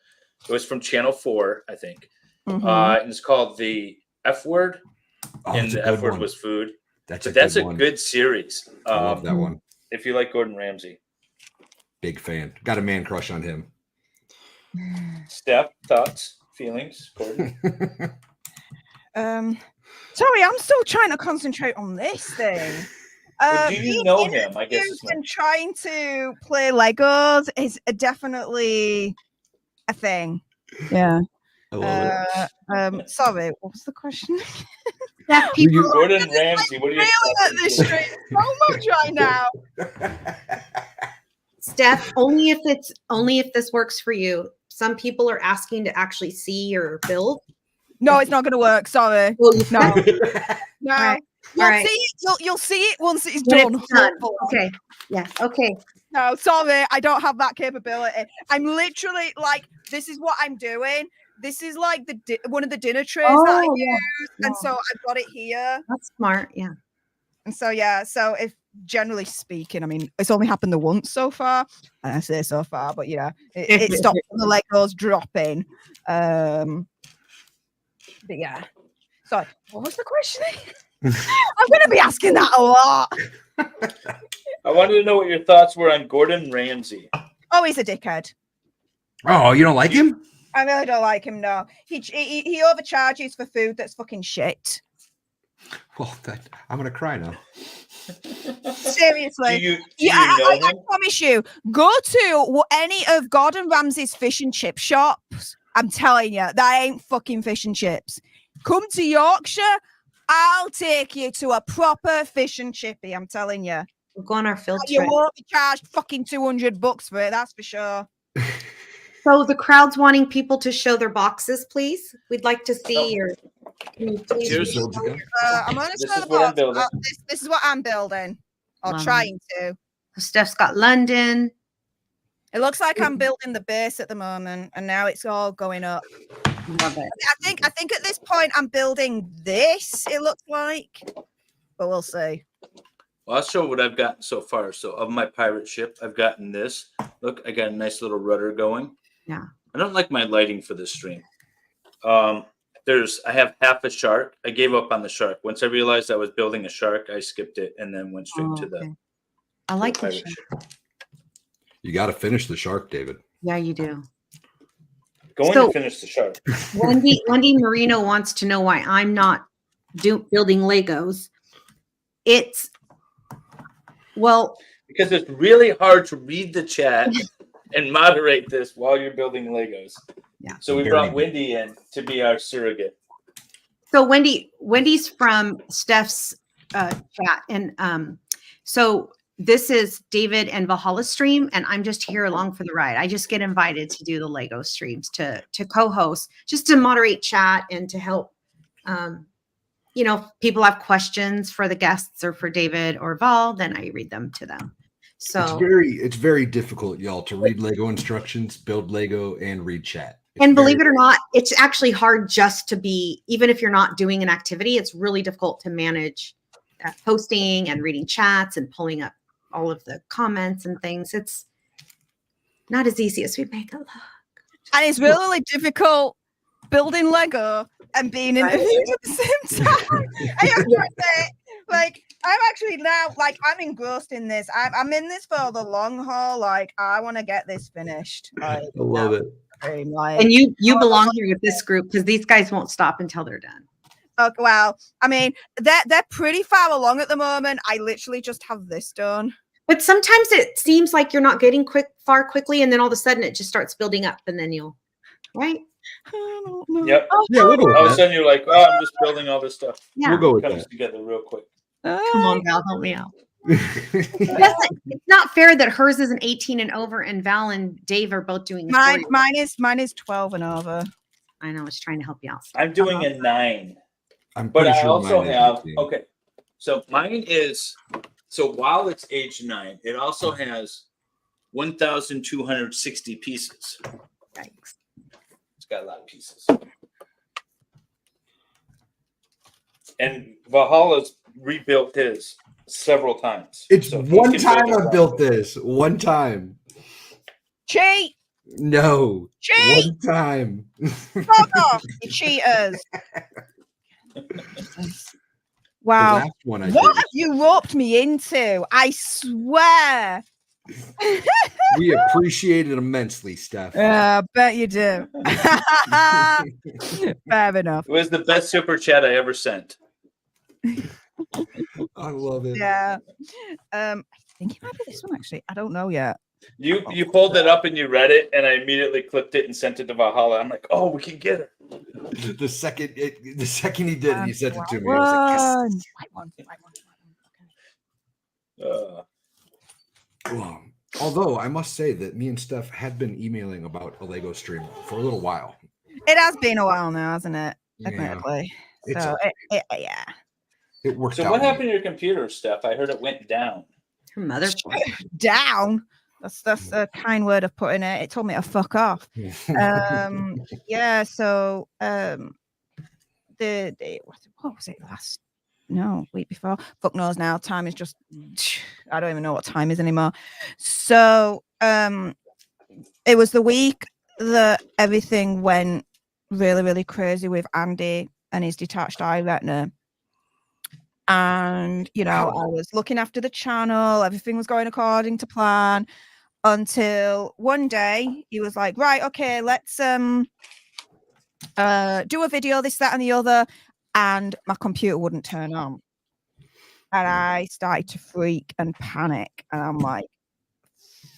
S2: It was from Channel 4, I think.
S6: Mhm.
S2: And it's called The F Word.
S4: Oh,
S2: And
S4: it's a
S2: the
S4: good
S2: F Word
S4: one.
S2: was food.
S4: That's
S2: But
S4: a
S2: that's
S4: good
S2: a
S4: one.
S2: good series.
S4: I love that one.
S2: If you like Gordon Ramsay.
S4: Big fan. Got a man crush on him.
S2: Steph, thoughts, feelings, Gordon?
S6: Sorry, I'm still trying to concentrate on this thing.
S2: Well, do you
S6: being
S2: know him? I guess it's
S6: interviewed and trying to play Legos is definitely a thing. Yeah.
S4: I love it.
S6: Sorry, what was the question?
S5: That people
S2: Gordon Ramsay, what are your
S6: Really at
S2: thoughts?
S6: this stream so much right now.
S5: Steph, only if this works for you. Some people are asking to actually see your build.
S6: No, it's not going to work. Sorry.
S5: Well, you
S6: No. No.
S5: All right.
S6: You'll
S5: All right.
S6: see it. You'll see it once it's
S5: When
S6: done.
S5: it's done. Okay. Yeah. Okay.
S6: No, sorry, I don't have that capability. I'm literally like, this is what I'm doing. This is like one of the dinner trays that I
S5: Oh,
S6: use,
S5: yeah.
S6: and so I've got it here.
S5: That's smart. Yeah.
S6: And so yeah, so if generally speaking, I mean, it's only happened the once so far, and I say so far, but yeah, it stopped the Legos dropping. But yeah, sorry, what was the question? I'm going to be asking that a lot.
S2: I wanted to know what your thoughts were on Gordon Ramsay.
S6: Oh, he's a dickhead.
S4: Oh, you don't like him?
S6: I really don't like him. No, he overcharges for food that's fucking shit.
S4: Well, I'm gonna cry now.
S6: Seriously.
S2: Do you
S6: I
S2: know him?
S6: promise you, go to any of Gordon Ramsay's fish and chip shops. I'm telling you, that ain't fucking fish and chips. Come to Yorkshire. I'll take you to a proper fish and chippy. I'm telling you.
S5: We'll go on our field
S6: You
S5: trip.
S6: won't be charged fucking $200 for it. That's for sure.
S5: So the crowd's wanting people to show their boxes, please. We'd like to see your. Can you please
S2: Here's-
S5: show
S4: Build you
S5: your-
S6: I'm going to
S2: This
S6: show
S2: is
S6: the
S2: what I'm
S6: box.
S2: building.
S6: This is what I'm building, or
S5: Love
S6: trying to.
S5: Steph's got London.
S6: It looks like I'm building the base at the moment, and now it's all going up.
S5: Love it.
S6: I think at this point I'm building this. It looks like, but we'll see.
S2: Well, I'll show what I've gotten so far. So of my pirate ship, I've gotten this. Look, I got a nice little rudder going.
S5: Yeah.
S2: I don't like my lighting for this stream. I have half a shark. I gave up on the shark. Once I realized I was building a shark, I skipped it and then went straight to the
S5: Okay. I like the
S2: pirate
S5: ship.
S2: ship.
S4: You got to finish the shark, David.
S5: Yeah, you do.
S2: Going
S5: So-
S2: to finish the shark.
S5: Wendy Marino wants to know why I'm not building Legos.
S2: Because it's really hard to read the chat and moderate this while you're building Legos.
S5: Yeah.
S2: So we brought Wendy in to be our surrogate.
S5: So Wendy's from Steph's chat, and so this is David and Valhalla stream, and I'm just here along for the ride. I just get invited to do the Lego streams to co-host, just to moderate chat and to help. If people have questions for the guests or for David or Val, then I read them to them. So
S4: It's very difficult, y'all, to read Lego instructions, build Lego, and read chat.
S5: And believe it or not, it's actually hard just to be, even if you're not doing an activity, it's really difficult to manage posting and reading chats and pulling up all of the comments and things. It's not as easy as we make it look.
S6: And it's really difficult building Lego and being interviewed at the same time. I have to say, I'm actually now, I'm engrossed in this. I'm in this for the long haul. I want to get this finished.
S4: I love it.
S5: And you belong here with this group because these guys won't stop until they're done.
S6: Okay, well, I mean, they're pretty far along at the moment. I literally just have this done.
S5: But sometimes it seems like you're not getting far quickly, and then all of a sudden it just starts building up, and then you'll, right?
S6: I don't know.
S2: Yep.
S4: Yeah, we'll go with
S2: All of a
S4: that.
S2: sudden you're like, oh, I'm just building all this stuff.
S5: Yeah.
S4: We'll go with
S2: It comes
S4: that.
S2: together real quick.
S5: Come on, Val, help me out. It's not fair that hers is an 18 and over, and Val and Dave are both doing a 40.
S6: Mine is 12 and over.
S5: I know, I was trying to help you out.
S2: I'm doing a 9.
S4: I'm
S2: But
S4: pretty
S2: I
S4: sure
S2: also
S4: mine is
S2: have
S4: 18.
S2: okay. So mine is while it's age 9, it also has 1,260 pieces.
S5: Yikes.
S2: It's got a lot of pieces. And Valhalla's rebuilt his several times.
S4: It's
S2: So he
S4: one
S2: can
S4: time
S2: build it
S4: I built this. One time.
S6: Cheat!
S4: No.
S6: Cheat!
S4: One time.
S6: Fuck off, you cheaters!
S4: The
S6: Wow.
S4: last one I
S6: What
S4: did.
S6: have you roped me into? I swear.
S4: We appreciate it immensely, Steph.
S6: I bet you do. Fair enough.
S2: It was the best super chat I ever sent.
S4: I love it.
S6: Yeah. I think it might be this one actually. I don't know yet.
S2: You pulled it up and you read it, and I immediately clipped it and sent it to Valhalla. I'm like, oh, we can get her.
S4: The second he did it, he sent it to me. I was like,
S6: One.
S4: yes. Well, although I must say that me and Steph had been emailing about a Lego stream for a little while.
S6: It has been a while now, hasn't it?
S4: Yeah.
S6: Admittedly.
S4: It's
S6: So yeah.
S4: It worked
S2: So
S4: out.
S2: what happened to your computer, Steph? I heard it went down.
S5: Her mother.
S6: Down. That's a kind word of putting it. It told me to fuck off. Yeah. So the what was it week before? Fuck knows now. Time is just I don't even know what time is anymore. So it was the week that everything went really, really crazy with Andy and his detached eye retina. And I was looking after the channel, everything was going according to plan until one day he was like, right, okay, let's do a video, this, that, and the other. And my computer wouldn't turn on. And I started to freak and panic. And I'm like,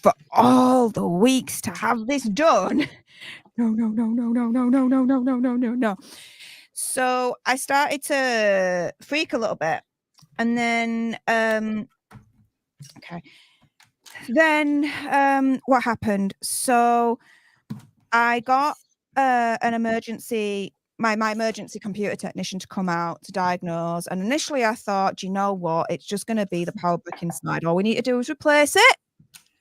S6: for all the weeks to have this done. No. So I started to freak a little bit. And then, okay. Then what happened? So I got an emergency, my emergency computer technician to come out to diagnose. And initially I thought, do you know what? It's just going to be the power brick inside. All we need to do is replace it.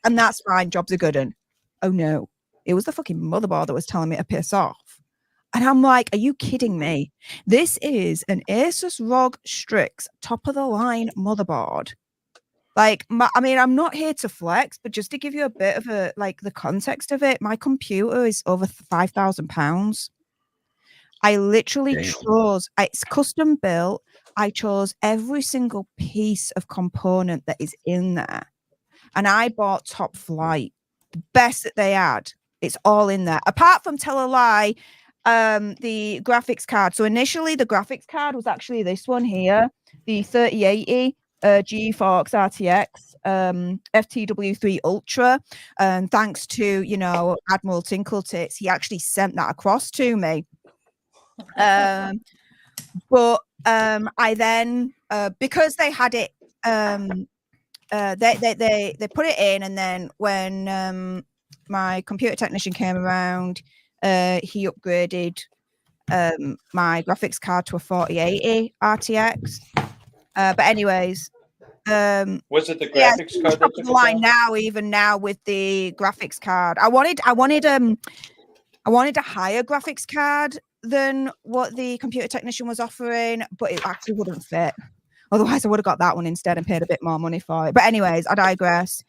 S6: And that's fine. Job's a good one. Oh no. It was the fucking motherboard that was telling me to piss off. And I'm like, are you kidding me? This is an Asus ROG Strix top of the line motherboard. Like, I mean, I'm not here to flex, but just to give you a bit of a, like, the context of it, my computer is over £5,000. I literally chose, it's custom built. I chose every single piece of component that is in there. And I bought top flight, the best that they had. It's all in there. Apart from, tell a lie, the graphics card. So initially the graphics card was actually this one here, the 3080 GeForce RTX FTW3 Ultra. And thanks to, you know, Admiral Tinkletits, he actually sent that across to me. But I then because they had it they put it in, and then when my computer technician came around, he upgraded my graphics card to a 4080 RTX. But anyways,
S2: was it the graphics card that took
S6: the line now? Even now with the graphics card, I wanted a higher graphics card than what the computer technician was offering, but it actually wouldn't fit. Otherwise, I would have got that one instead and paid a bit more money for it. But anyways, I digress.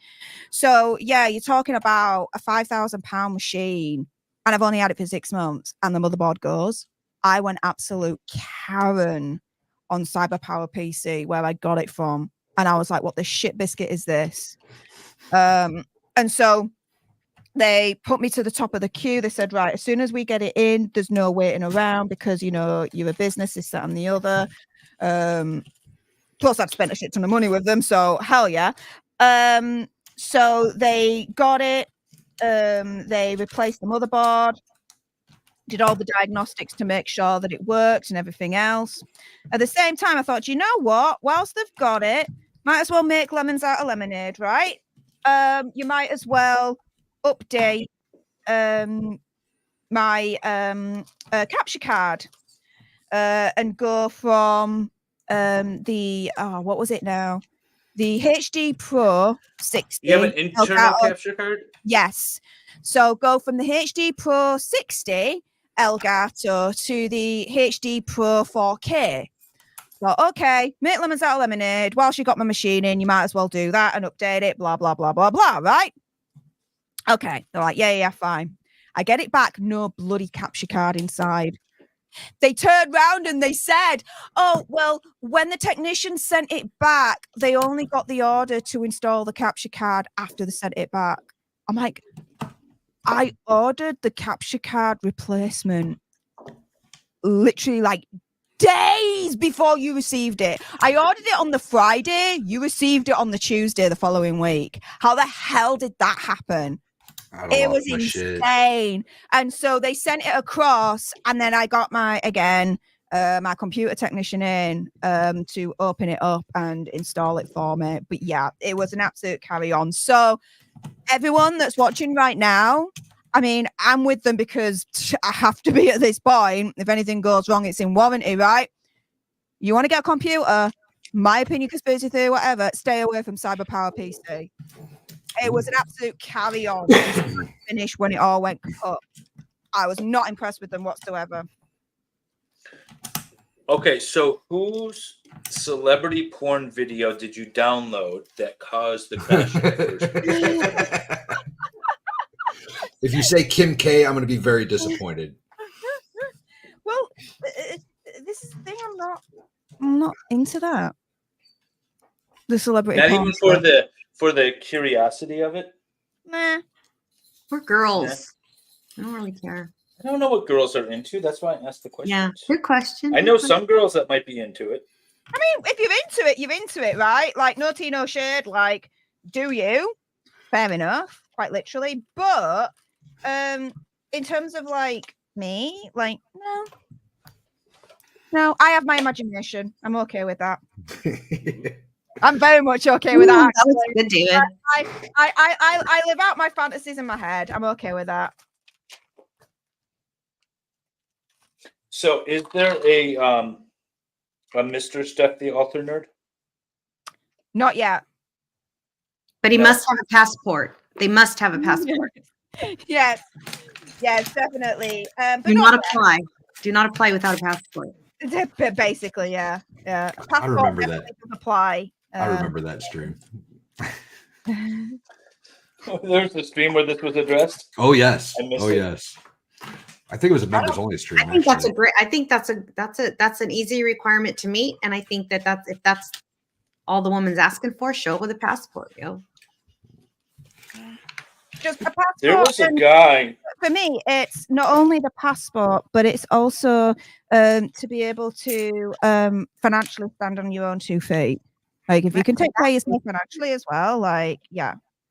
S6: So yeah, you're talking about a £5,000 machine, and I've only had it for 6 months, and the motherboard goes. I went absolute Karen on CyberPower PC where I got it from, and I was like, "What the shit biscuit is this?" And so they put me to the top of the queue. They said, "Right, as soon as we get it in, there's no waiting around because, you know, you're a business, this, that, and the other." Plus, I'd spent a shit ton of money with them, so hell yeah. So they got it. They replaced the motherboard, did all the diagnostics to make sure that it worked and everything else. At the same time, I thought, you know what? Whilst they've got it, might as well make lemons out of lemonade, right? You might as well update my capture card and go from what was it now? The HD Pro 60.
S2: You have an internal capture card?
S6: Yes. So go from the HD Pro 60 Elgato to the HD Pro 4K. So, okay, make lemons out of lemonade. Whilst you got my machine in, you might as well do that and update it, blah, blah, blah, blah, blah, right? Okay. They're like, yeah, fine. I get it back. No bloody capture card inside. They turned round and they said, "Oh, well, when the technician sent it back, they only got the order to install the capture card after they sent it back." I'm like, I ordered the capture card replacement literally like days before you received it. I ordered it on the Friday. You received it on the Tuesday the following week. How the hell did that happen? It was insane. And so they sent it across, and then I got my computer technician in to open it up and install it for me. But yeah, it was an absolute carry on. So everyone that's watching right now, I mean, I'm with them because I have to be at this point. If anything goes wrong, it's in warranty, right? You want to get a computer, my opinion, conspiracy theory, whatever, stay away from CyberPower PC. It was an absolute carry on finish when it all went cut. I was not impressed with them whatsoever.
S2: Okay, so whose celebrity porn video did you download that caused the crash?
S4: If you say Kim K, I'm going to be very disappointed.
S6: Well, this is the thing. I'm not into that. The celebrity.
S2: Not even for the curiosity of it.
S6: Nah.
S5: We're girls. Yeah. I don't really care.
S2: I don't know what girls are into. That's why I asked the question.
S5: Yeah, good question.
S2: I know some girls that might be into it.
S6: I mean, if you're into it, you're into it, right? Like, no tea, no shade. Like, do you? Fair enough, quite literally. But in terms of like me, like, no. No, I have my imagination. I'm okay with that. I'm very much okay with that.
S5: That was good, David.
S6: I live out my fantasies in my head. I'm okay with that.
S2: So, is there a Mr. Steph the author nerd?
S6: Not yet.
S5: But he
S2: No.
S5: must have a passport. They must have a passport.
S6: Yes, definitely. But
S5: Do
S6: not
S5: not apply. Do not apply without a passport.
S6: yet. Basically, yeah. A passport
S4: remember that.
S6: definitely does apply.
S4: I remember that stream.
S2: There's the stream where this was addressed.
S4: Oh yes.
S2: I missed
S4: Oh
S2: it.
S4: yes. I think it was a members only stream.
S5: I think that's a
S4: actually.
S5: great. I think that's an easy requirement to meet, and I think that's if that's all the woman's asking for, show up with a passport, yo.
S6: Just a passport.
S2: There was a
S6: and
S2: guy.
S6: for me, it's not only the passport, but it's also to be able to financially stand on your own 2 feet. Like if you can take care of yourself financially as well, like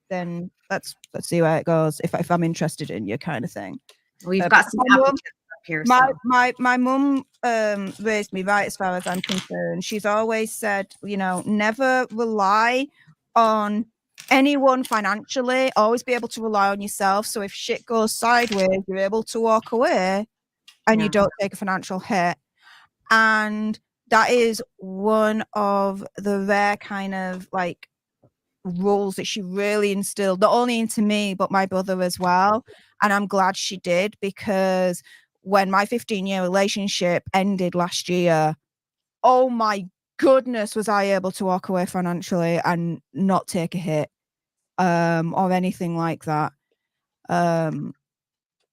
S6: then let's see where it goes. If I'm interested in you, kind of thing.
S5: We've got some
S6: my mum-
S5: applicants up here.
S6: My mum raised me right as far as I'm concerned. She's always said, never rely on anyone financially. Always be able to rely on yourself. So if shit goes sideways, you're able to walk away and you don't take a financial hit. And that is one of the rare kind of like rules that she really instilled, not only into me, but my brother as well. And I'm glad she did, because when my 15-year relationship ended last year, oh my goodness, was I able to walk away financially and not take a hit or anything like that.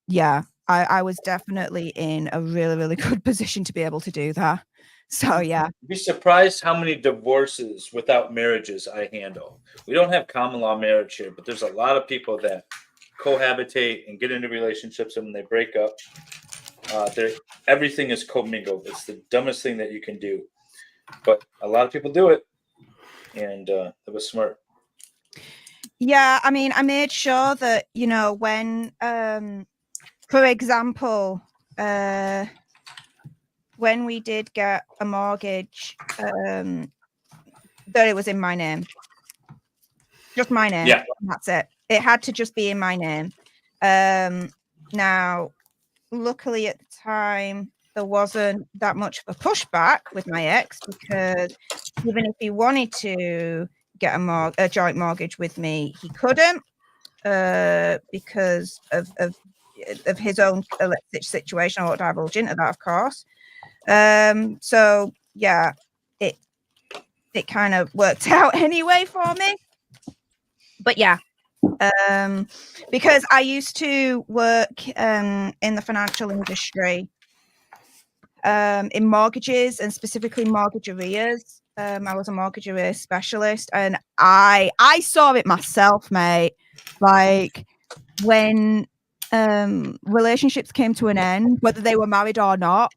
S6: Yeah, I was definitely in a really, really good position to be able to do that. So yeah.
S2: You'd be surprised how many divorces without marriages I handle. We don't have common law marriage here, but there's a lot of people that cohabitate and get into relationships, and when they break up, everything is commingled. It's the dumbest thing that you can do, but a lot of people do it, and it was smart.
S6: Yeah, I mean, I made sure that when, for example, when we did get a mortgage, that it was in my name. Just my name.
S2: Yeah.
S6: That's it. It had to just be in my name. Now, luckily at the time, there wasn't that much of a pushback with my ex, because even if he wanted to get a joint mortgage with me, he couldn't because of his own situation. I won't divulge into that, of course. So yeah, it kind of worked out anyway for me. But yeah, because I used to work in the financial industry, in mortgages, and specifically mortgage arrears. I was a mortgage arrears specialist, and I saw it myself, mate. Like when relationships came to an end, whether they were married or not,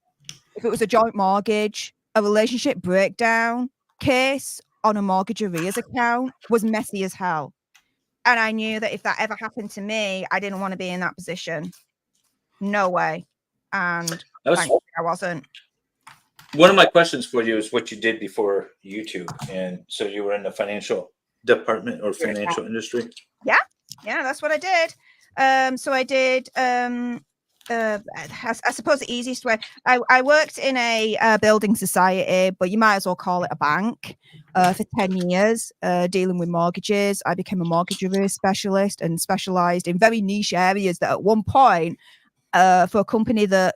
S6: if it was a joint mortgage, a relationship breakdown case on a mortgage arrears account was messy as hell. And I knew that if that ever happened to me, I didn't want to be in that position. No way. And I wasn't.
S2: One of my questions for you is what you did before YouTube. And so you were in the financial department or financial industry?
S6: Yeah, that's what I did. So I did, I suppose the easiest way, I worked in a building society, but you might as well call it a bank, for 10 years, dealing with mortgages. I became a mortgage arrears specialist and specialized in very niche areas that at one point, for a company that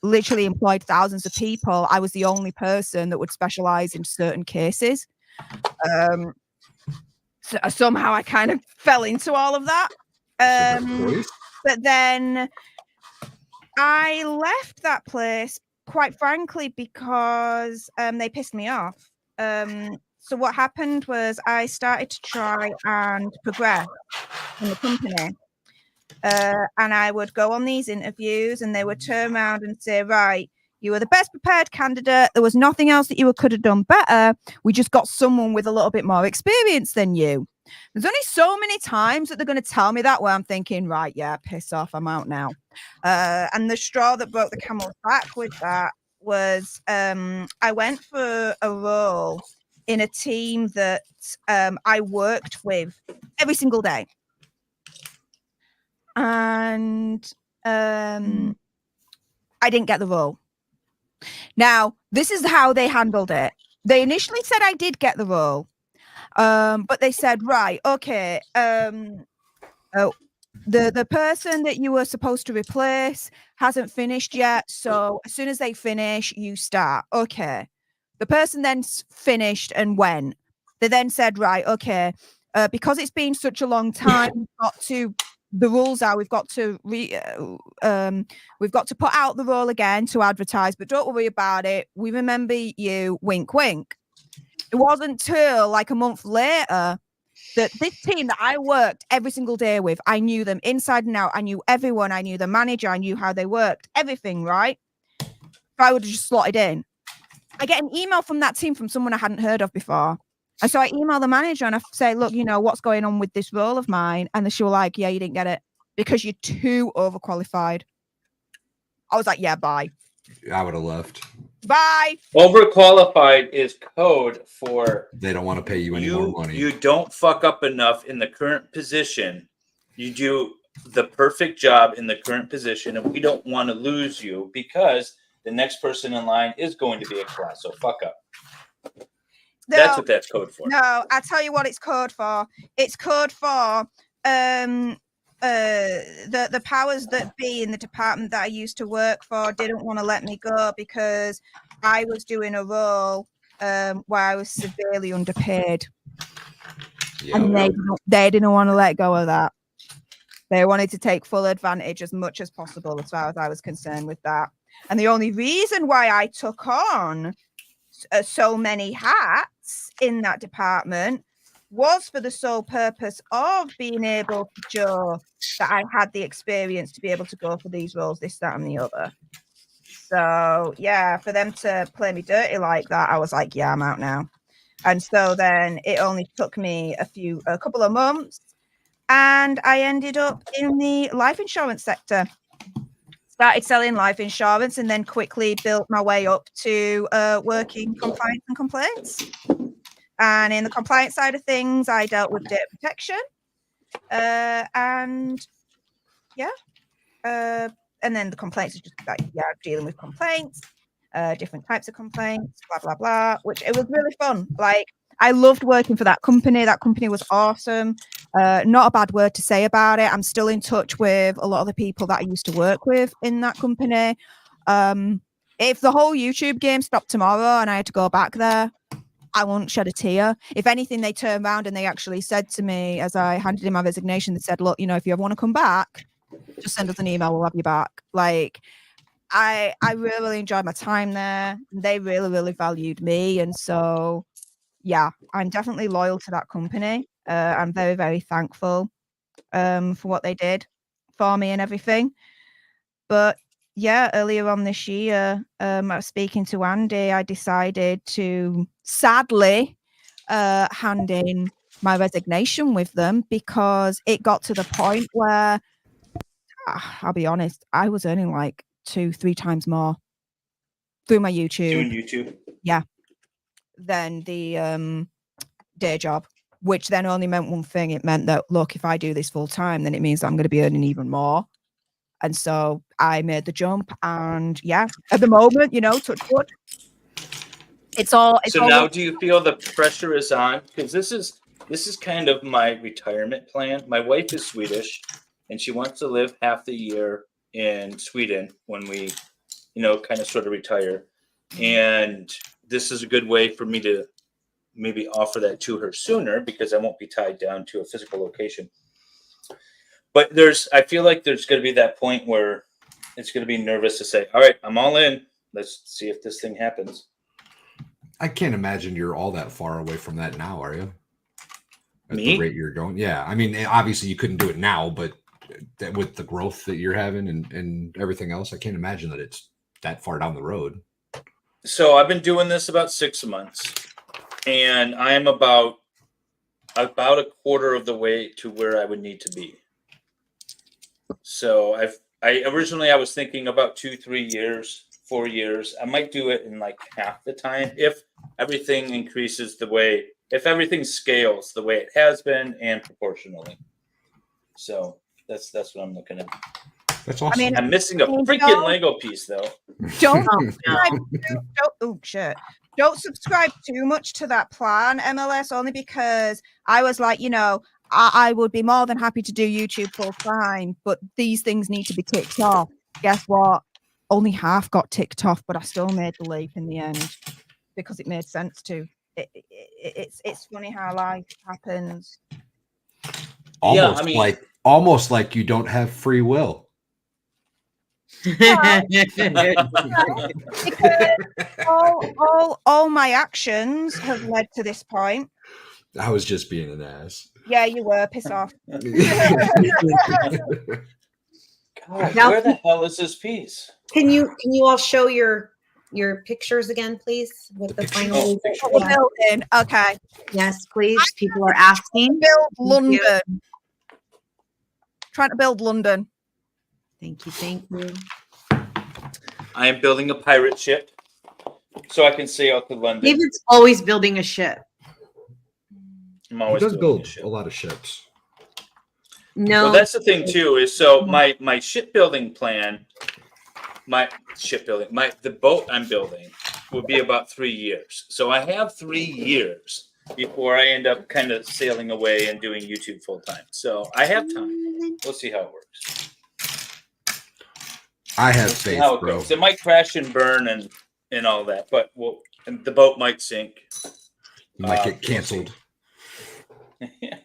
S6: literally employed thousands of people, I was the only person that would specialize in certain cases. So somehow I kind of fell into all of that. But then I left that place, quite frankly, because they pissed me off. So what happened was I started to try and progress in the company. And I would go on these interviews, and they would turn around and say, right, you were the best prepared candidate. There was nothing else that you could have done better. We just got someone with a little bit more experience than you. There's only so many times that they're going to tell me that, where I'm thinking, right, yeah, piss off, I'm out now. And the straw that broke the camel's back with that was I went for a role in a team that I worked with every single day. And I didn't get the role. Now, this is how they handled it. They initially said I did get the role, but they said, right, okay, the person that you were supposed to replace hasn't finished yet. So as soon as they finish, you start. Okay. The person then finished and went. They then said, right, okay, because it's been such a long time, the rules are we've got to put out the role again to advertise, but don't worry about it. We remember you, wink, wink. It wasn't till like a month later that this team that I worked every single day with, I knew them inside and out. I knew everyone. I knew the manager. I knew how they worked, everything, right? If I would have just slotted in. I get an email from that team from someone I hadn't heard of before. And so I email the manager and I say, look, what's going on with this role of mine? And she was like, yeah, you didn't get it because you're too overqualified. I was like, yeah, bye.
S4: I would have left.
S6: Bye.
S2: Overqualified is code for
S4: they don't want to pay you any more money.
S2: You don't fuck up enough in the current position. You do the perfect job in the current position, and we don't want to lose you because the next person in line is going to be a class. So fuck up. No, that's what that's code for.
S6: No, I tell you what it's code for. It's code for the powers that be in the department that I used to work for didn't want to let me go because I was doing a role where I was severely underpaid. Yeah, and they didn't want to let go of that. They wanted to take full advantage as much as possible as far as I was concerned with that. And the only reason why I took on so many hats in that department was for the sole purpose of being able to show that I had the experience to be able to go for these roles, this, that, and the other. So, yeah, for them to play me dirty like that, I was like, yeah, I'm out now. And so then it only took me a couple of months, and I ended up in the life insurance sector. Started selling life insurance and then quickly built my way up to working compliance and complaints. And in the compliance side of things, I dealt with data protection. And then the complaints is just like, dealing with complaints, different types of complaints, blah, blah, blah, which it was really fun. Like, I loved working for that company. That company was awesome. Not a bad word to say about it. I'm still in touch with a lot of the people that I used to work with in that company. If the whole YouTube game stopped tomorrow and I had to go back there, I won't shed a tear. If anything, they turned around and they actually said to me as I handed in my resignation, they said, look, if you ever want to come back, just send us an email. We'll have you back. Like, I really, really enjoyed my time there. They really, really valued me. And so, yeah, I'm definitely loyal to that company. I'm very, very thankful for what they did for me and everything. But yeah, earlier on this year, I was speaking to Andy. I decided to sadly hand in my resignation with them because it got to the point where, I'll be honest, I was earning like 2-3 times more through my YouTube.
S2: Doing YouTube?
S6: Yeah. Than the day job, which then only meant one thing. It meant that, look, if I do this full time, then it means that I'm going to be earning even more. And so I made the jump, and yeah, at the moment, touch wood. It's all.
S2: So now, do you feel the pressure is on? Because this is kind of my retirement plan. My wife is Swedish, and she wants to live half the year in Sweden when we, kind of sort of retire. And this is a good way for me to maybe offer that to her sooner because I won't be tied down to a physical location. But I feel like there's going to be that point where it's going to be nervous to say, all right, I'm all in. Let's see if this thing happens.
S4: I can't imagine you're all that far away from that now, are you? At
S2: Me?
S4: the rate you're going. Yeah. I mean, obviously you couldn't do it now, but with the growth that you're having and everything else, I can't imagine that it's that far down the road.
S2: So I've been doing this about 6 months, and I am about a quarter of the way to where I would need to be. So I originally was thinking about 2-3 years 4 years. I might do it in like half the time if everything increases if everything scales the way it has been and proportionally. So that's what I'm looking at.
S4: That's awesome.
S6: I mean,
S2: I'm missing a freaking
S6: don't-
S2: Lego piece though.
S6: Don't
S5: Oh,
S6: subscribe
S5: no.
S6: oh shit. Don't subscribe too much to that plan, MLS, only because I was like, I would be more than happy to do YouTube full time, but these things need to be ticked off. Guess what? Only half got ticked off, but I still made the leap in the end because it made sense to. It's funny how life happens.
S4: Almost like you don't have free will.
S6: all my actions have led to this point.
S4: I was just being an ass.
S6: Yeah, you were. Piss off.
S2: God, where the hell is this piece?
S5: Can you all show your pictures again, please? With the final.
S6: Oh, building. Okay.
S5: Yes, please. People are asking.
S6: Build London. Trying to build London.
S5: Thank you. Thank you.
S2: I am building a pirate ship so I can sail to London.
S5: David's always building a ship.
S2: I'm
S4: He
S2: always
S4: does
S2: building
S4: build a lot of ships.
S5: No.
S2: Well, that's the thing too. Is so my shipbuilding plan, the boat I'm building will be about 3 years. So I have 3 years before I end up kind of sailing away and doing YouTube full time. So I have time. We'll see how it works.
S4: I have
S2: We'll see
S4: faith,
S2: how it
S4: bro.
S2: goes. It might crash and burn and all that, but and the boat might sink.
S4: You might get canceled.
S2: Yeah.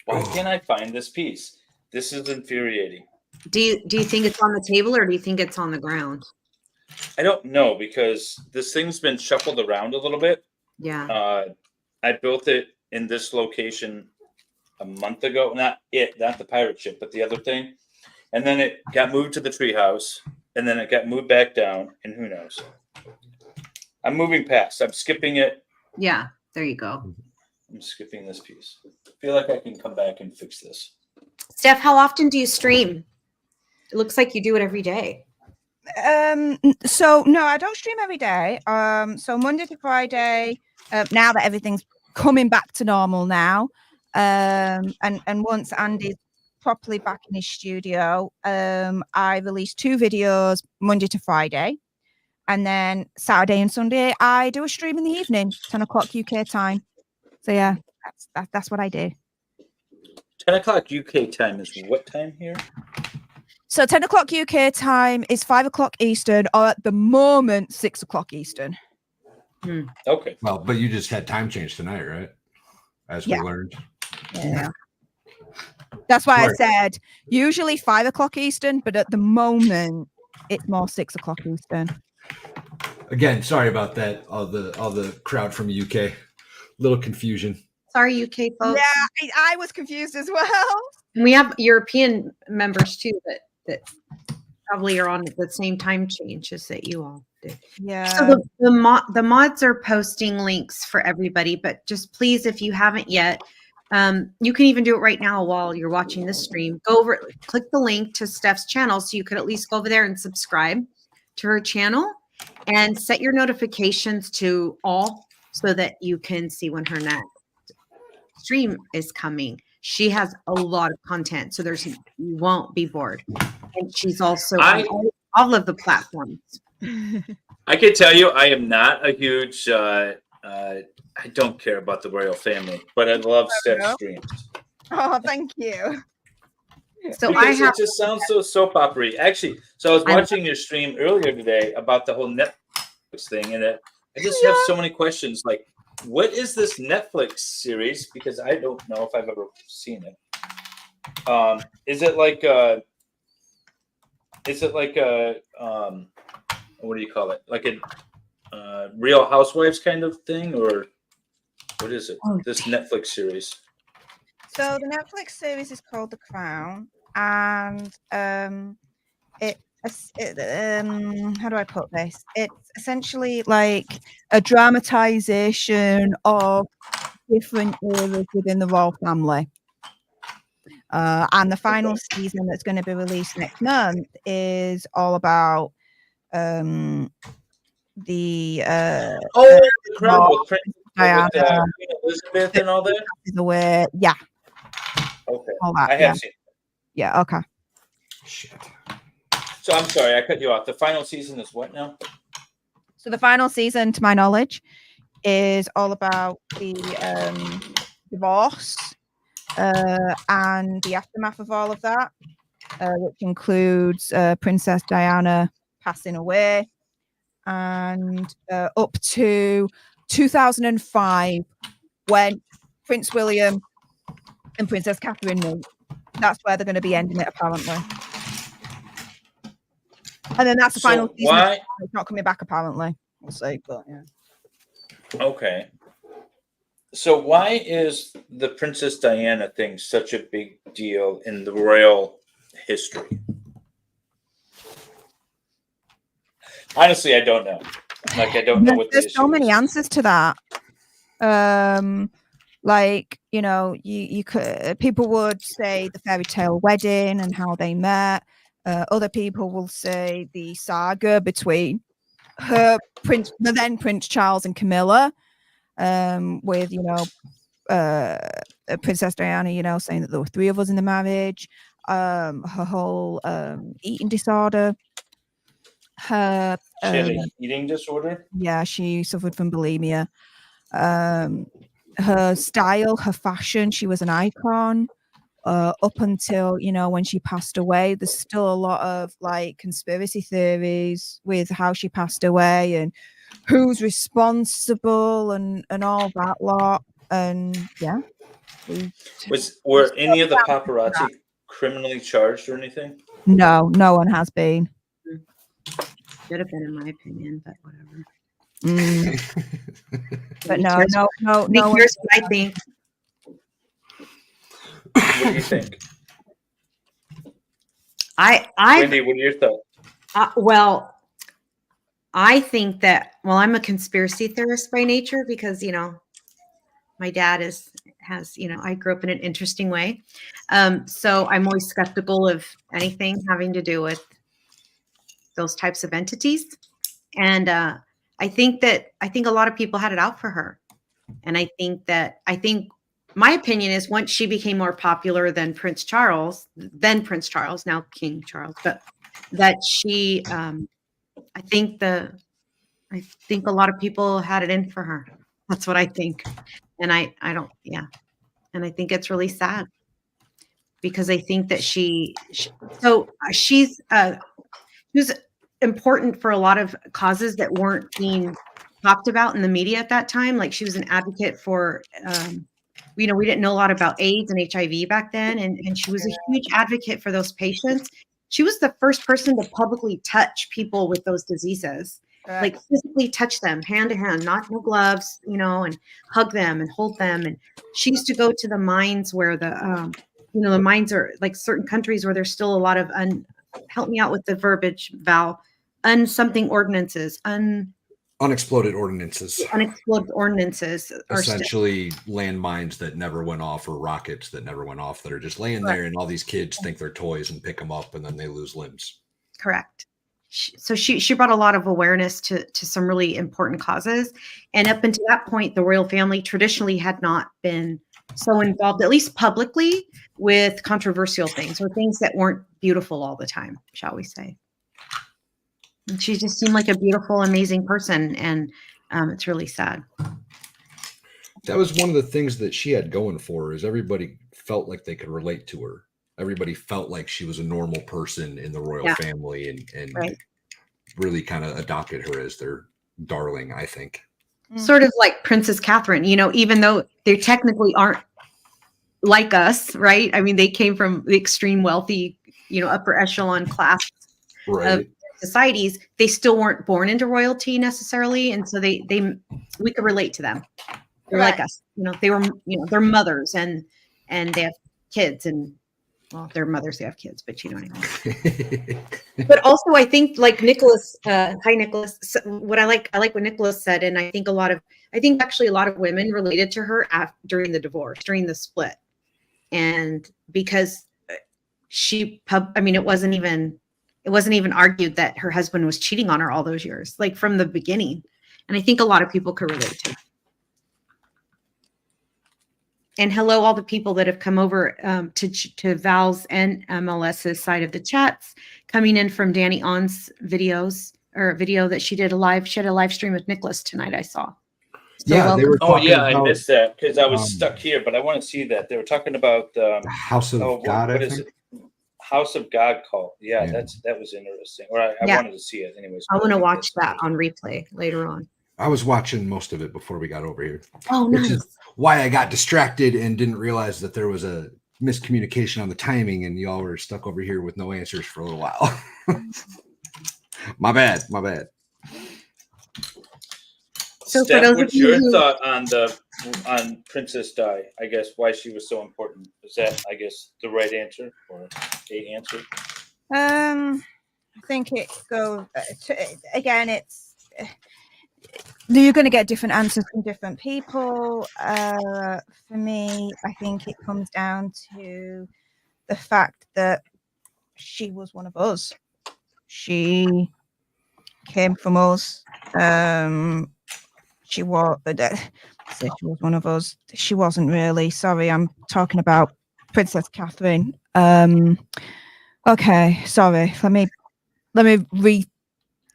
S2: Why can't I find this piece? This is infuriating.
S5: Do you think it's on the table or do you think it's on the ground?
S2: I don't know because this thing's been shuffled around a little bit.
S5: Yeah.
S2: I built it in this location a month ago. Not the pirate ship, but the other thing. And then it got moved to the treehouse, and then it got moved back down, and who knows? I'm moving past. I'm skipping it.
S5: Yeah. There you go.
S2: I'm skipping this piece. I feel like I can come back and fix this.
S5: Steph, how often do you stream? It looks like you do it every day.
S6: So no, I don't stream every day. So Monday to Friday, now that everything's coming back to normal now. And once Andy's properly back in his studio, I release 2 videos Monday to Friday. And then Saturday and Sunday, I do a stream in the evening, 10 o'clock UK time. So yeah, that's what I do.
S2: 10 o'clock UK time is what time here?
S6: So 10 o'clock UK time is 5 o'clock Eastern, or at the moment, 6 o'clock Eastern.
S2: Okay.
S4: Well, but you just had time change tonight, right? As we learned.
S6: Yeah. That's why I said usually 5 o'clock Eastern, but at the moment it's more 6 o'clock Eastern.
S4: Again, sorry about that. All the crowd from the UK. Little confusion.
S5: Sorry, UK folks.
S6: Yeah, I was confused as well.
S5: And we have European members too that probably are on the same time changes that you all did.
S6: Yeah.
S5: So the mods are posting links for everybody, but just please, if you haven't yet, you can even do it right now while you're watching this stream. Go over, click the link to Steph's channel so you could at least go over there and subscribe to her channel and set your notifications to all so that you can see when her next stream is coming. She has a lot of content, so you won't be bored. And she's also on all of the platforms.
S2: I can tell you, I am not a huge. I don't care about the royal family, but I love Steph's streams.
S6: Oh, thank you.
S5: So
S2: because it just sounds so soap opera-y. Actually, so I was watching your stream earlier today about the whole Netflix thing, and I just have so many questions. Like, what is this Netflix series? Because I don't know if I've ever seen it. Is it like a? What do you call it? Like a Real Housewives kind of thing, or what is it? This Netflix series.
S6: So the Netflix series is called The Crown, and how do I put this? It's essentially like a dramatization of different eras within the royal family. And the final season that's going to be released next month is all about the
S2: the crown with
S6: Diana
S2: Queen Elizabeth and all that.
S6: is away. Yeah,
S2: Okay,
S6: all that.
S2: I have
S6: Yeah,
S2: seen.
S6: yeah. Okay.
S4: Shit.
S2: So I'm sorry, I cut you off. The final season is what now?
S6: So the final season, to my knowledge, is all about the divorce and the aftermath of all of that, which includes Princess Diana passing away, and up to 2005 when Prince William and Princess Catherine meet. That's where they're going to be ending it, apparently. And then that's the final season.
S2: Why?
S6: It's not coming back, apparently. We'll see, but yeah.
S2: Okay. So why is the Princess Diana thing such a big deal in the royal history? Honestly, I don't know. Like, I don't know what the
S6: There's so
S2: issue
S6: many
S2: is.
S6: answers to that. Like, you know, you could, people would say the fairy tale wedding and how they met. Other people will say the saga between the then Prince Charles and Camilla, with, you know, Princess Diana, you know, saying that there were 3 of us in the marriage. Her whole eating disorder. Her
S2: She had an eating disorder?
S6: yeah, she suffered from bulimia. Her style, her fashion, she was an icon. Up until, you know, when she passed away, there's still a lot of like conspiracy theories with how she passed away and who's responsible and all that lot. And yeah,
S2: Were any of the paparazzi criminally charged or anything?
S6: no one has been.
S5: Should have been, in my opinion, but whatever.
S6: But no.
S5: Here's what I think.
S2: What do you think?
S5: Wendy,
S2: what are your thoughts?
S5: Well, I think that, well, I'm a conspiracy theorist by nature because, you know, my dad has, you know, I grew up in an interesting way. So I'm always skeptical of anything having to do with those types of entities. And I think a lot of people had it out for her. And I think my opinion is once she became more popular than Prince Charles, now King Charles, but that she, I think a lot of people had it in for her. That's what I think. And I don't, yeah. And I think it's really sad because I think that she was important for a lot of causes that weren't being talked about in the media at that time. Like she was an advocate for, you know, we didn't know a lot about AIDS and HIV back then. And she was a huge advocate for those patients. She was the first person to publicly touch people with those diseases. Like physically touch them hand to hand, no gloves, you know, and hug them and hold them. And she used to go to the mines where the mines are like certain countries where there's still a lot of help me out with the verbiage, Val, ordinances,
S4: unexploded ordinances.
S5: Unexploded ordinances are
S4: essentially landmines that never went off or rockets that never went off that are just laying there, and all these kids think they're toys and pick them up and then they lose limbs.
S5: Correct. So she brought a lot of awareness to some really important causes. And up until that point, the royal family traditionally had not been so involved, at least publicly, with controversial things or things that weren't beautiful all the time, shall we say. And she just seemed like a beautiful, amazing person. And it's really sad.
S4: That was one of the things that she had going for her, is everybody felt like they could relate to her. Everybody felt like she was a normal person in the royal family and
S5: right.
S4: really kind of adopted her as their darling, I think.
S5: Sort of like Princess Catherine, you know, even though they technically aren't like us, right? I mean, they came from the extreme wealthy, you know, upper echelon class of societies. They still weren't born into royalty necessarily. And so we could relate to them. They're like us, you know, they were, you know, they're mothers and they have kids and, well, they're mothers, they have kids, but you know what I mean. But also I think like Nicholas, hi Nicholas, what I like what Nicholas said. And I think actually a lot of women related to her during the divorce, during the split. And because it it wasn't even argued that her husband was cheating on her all those years, like from the beginning. And I think a lot of people could relate to that. And hello, all the people that have come over to Val's and MLS's side of the chats, coming in from Danny On's videos, or a video that she had a live stream with Nicholas tonight, I saw. So
S4: Yeah, they were
S2: Oh
S4: talking
S2: yeah, I
S4: about
S2: missed that because I was stuck here, but I want to see that. They were talking about
S4: House of God,
S2: what
S4: I
S2: is
S4: think.
S2: it? House of God cult. Yeah,
S4: Yeah.
S2: that was interesting. Or I
S5: Yeah.
S2: wanted to see it anyways.
S5: I want to
S2: think
S5: watch
S2: that's
S5: that on replay later on.
S4: I was watching most of it before we got over here.
S5: Oh,
S4: Which
S5: nice.
S4: is why I got distracted and didn't realize that there was a miscommunication on the timing, and y'all were stuck over here with no answers for a little while. My bad.
S5: So for
S2: Steph,
S5: those of
S2: what's
S5: you
S2: your
S5: who-
S2: thought on Princess Di? I guess why she was so important. Is that, I guess, the right answer or a answer?
S6: I think it goes again. It's you're going to get different answers from different people. For me, I think it comes down to the fact that she was one of us. She came from us. She was one of us. She wasn't really. Sorry, I'm talking about Princess Catherine. Okay, sorry. Let me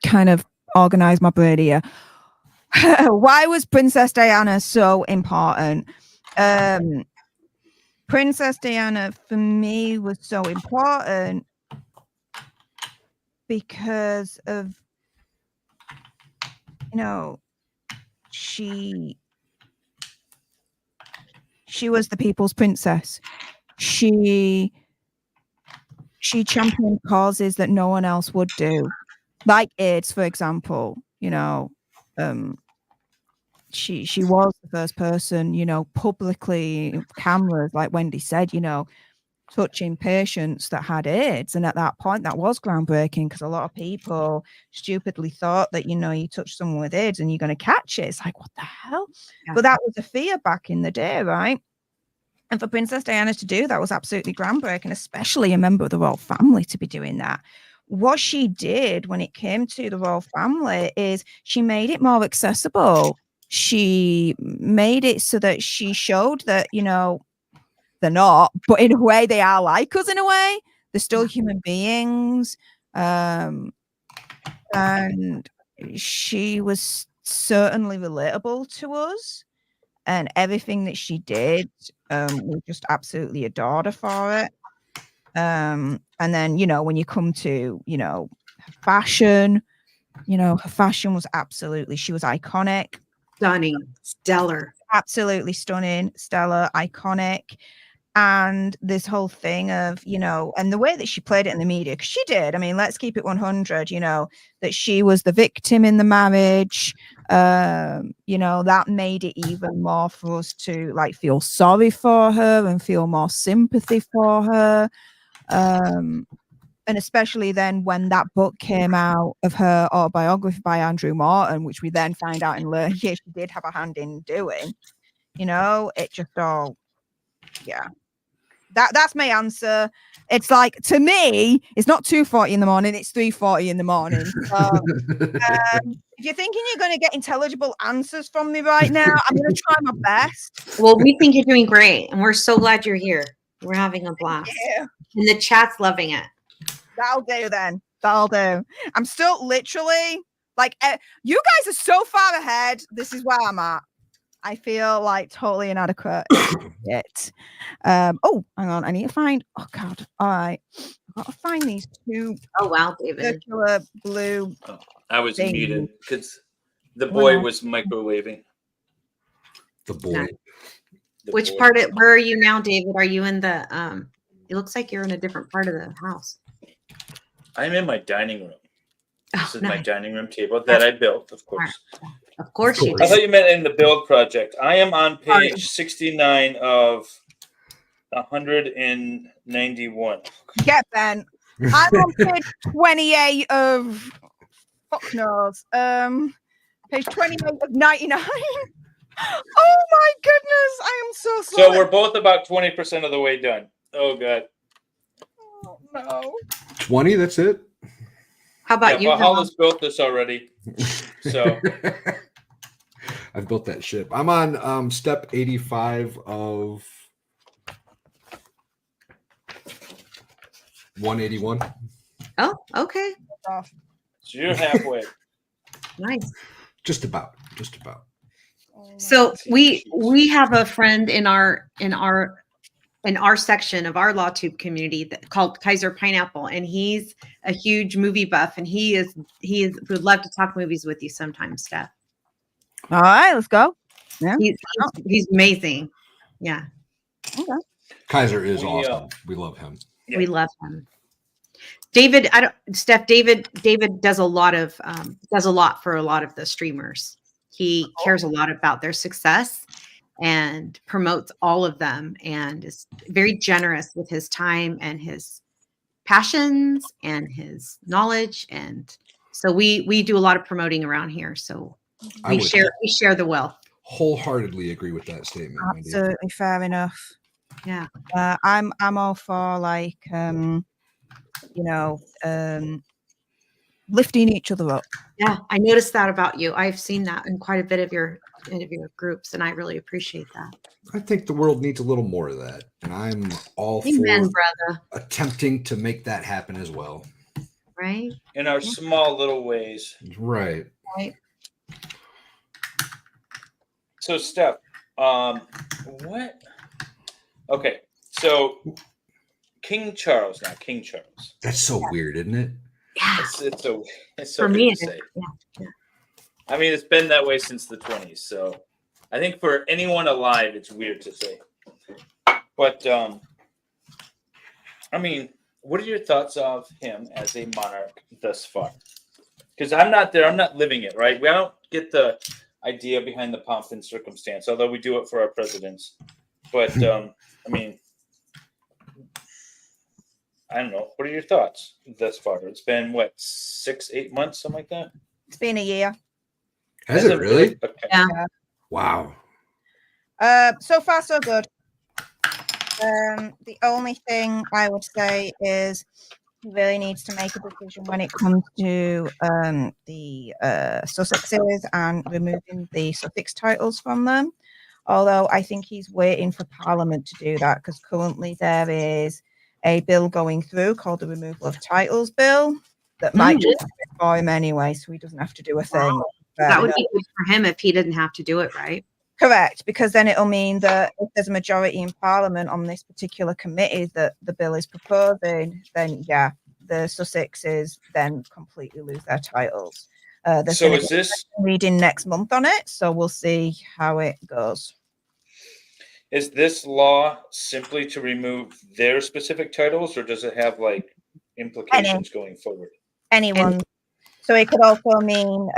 S6: kind of organize my brain here. Why was Princess Diana so important? Princess Diana for me was so important because of, she was the people's princess. She championed causes that no one else would do, like AIDS, for example. She was the first person, publicly cameras, like Wendy said, touching patients that had AIDS. And at that point, that was groundbreaking because a lot of people stupidly thought that, you touch someone with AIDS and you're going to catch it. It's like, what the hell? Yeah. But that was a fear back in the day, right? And for Princess Diana to do that was absolutely groundbreaking, especially a member of the royal family to be doing that. What she did when it came to the royal family is she made it more accessible. She made it so that she showed that, they're not, but in a way they are like us in a way. They're still human beings. And she was certainly relatable to us. And everything that she did, we just absolutely adored her for it. And then, when you come to, her fashion, her fashion was she was iconic.
S5: Stunning, stellar.
S6: Absolutely stunning, stellar, iconic. And this whole thing of, and the way that she played it in the media, because she did, I mean, let's keep it 100, that she was the victim in the marriage. That made it even more for us to feel sorry for her and feel more sympathy for her. And especially then when that book came out of her autobiography by Andrew Morton, which we then find out in later years she did have a hand in doing, it just all, yeah. That's my answer. It's like, to me, it's not 2:40 in the morning, it's 3:40 in the morning. If you're thinking you're going to get intelligible answers from me right now, I'm going to try my best.
S5: Well, we think you're doing great, and we're so glad you're here. We're having a blast.
S6: Yeah.
S5: And the chat's loving it.
S6: That'll do then. That'll do. I'm still literally, you guys are so far ahead. This is where I'm at. I feel totally inadequate. Hang on. I need to find. Oh God! All right, I've got to find these two.
S5: Oh wow, David!
S6: Circular blue.
S2: I was
S6: things.
S2: muted because the boy was microwaving.
S4: The boy.
S5: Which part? Where are you now, David? Are you in the? It looks like you're in a different part of the house.
S2: I'm in my dining room. This is
S5: nice.
S2: my dining room table that I built, of course.
S5: Of course you
S2: I
S5: did.
S2: thought you meant in the build project. I am on page 69 of 191.
S6: Get Ben. I'm on page 28 of fuck knows. Page 28 of 99. Oh my goodness, I am so sorry.
S2: So we're both about 20% of the way done. Oh God.
S6: Oh no.
S4: 20, that's it?
S5: How about you, Val?
S2: Valhalla's built this already. So
S4: I've built that ship. I'm on step 85 of 181.
S5: Oh, okay.
S2: so you're halfway.
S5: Nice.
S4: Just about.
S5: So we have a friend in our section of our LawTube community called Kaiser Pineapple, and he's a huge movie buff, and he would love to talk movies with you sometime, Steph.
S6: All right, let's go. Yeah,
S5: he's amazing. Yeah.
S6: Okay.
S4: Kaiser is awesome. We love him.
S5: Yeah. We love him. David, David does a lot for a lot of the streamers. He cares a lot about their success and promotes all of them, and is very generous with his time and his passions and his knowledge. And so we do a lot of promoting around here. So we share the wealth.
S4: Wholeheartedly agree with that statement.
S6: Absolutely fair enough.
S5: Yeah.
S6: I'm all for lifting each other up.
S5: Yeah, I noticed that about you. I've seen that in quite a bit of your groups, and I really appreciate that.
S4: I think the world needs a little more of that, and I'm all
S5: Amen,
S4: for
S5: brother.
S4: attempting to make that happen as well.
S5: Right.
S2: In our small little ways.
S4: Right.
S2: So Steph, what? Okay, so King Charles.
S4: That's so weird, isn't it?
S5: Yeah.
S2: It's so
S5: for
S2: weird
S5: me.
S2: to say.
S5: Yeah.
S2: I mean, it's been that way since the 20s. So I think for anyone alive, it's weird to say. But I mean, what are your thoughts of him as a monarch thus far? Because I'm not there. I'm not living it, right? We don't get the idea behind the pomp and circumstance, although we do it for our presidents. But I mean, I don't know. What are your thoughts thus far? It's been what, 6-8 months, something like that.
S6: It's been a year.
S4: Has it really?
S2: Okay.
S5: Yeah.
S4: Wow.
S6: So far, so good. The only thing I would say is he really needs to make a decision when it comes to the Sussexes and removing the suffix titles from them. Although I think he's waiting for Parliament to do that, because currently there is a bill going through called the Removal of Titles Bill that might just do it for him anyway, so he doesn't have to do a thing.
S5: Wow. That would be good for him if he didn't have to do it, right?
S6: Correct, because then it'll mean that if there's a majority in Parliament on this particular committee that the bill is proposing, then yeah, the Sussexes then completely lose their titles.
S2: So is this
S6: reading next month on it? So we'll see how it goes.
S2: Is this law simply to remove their specific titles, or does it have like implications going forward?
S6: Anyone. So it could also mean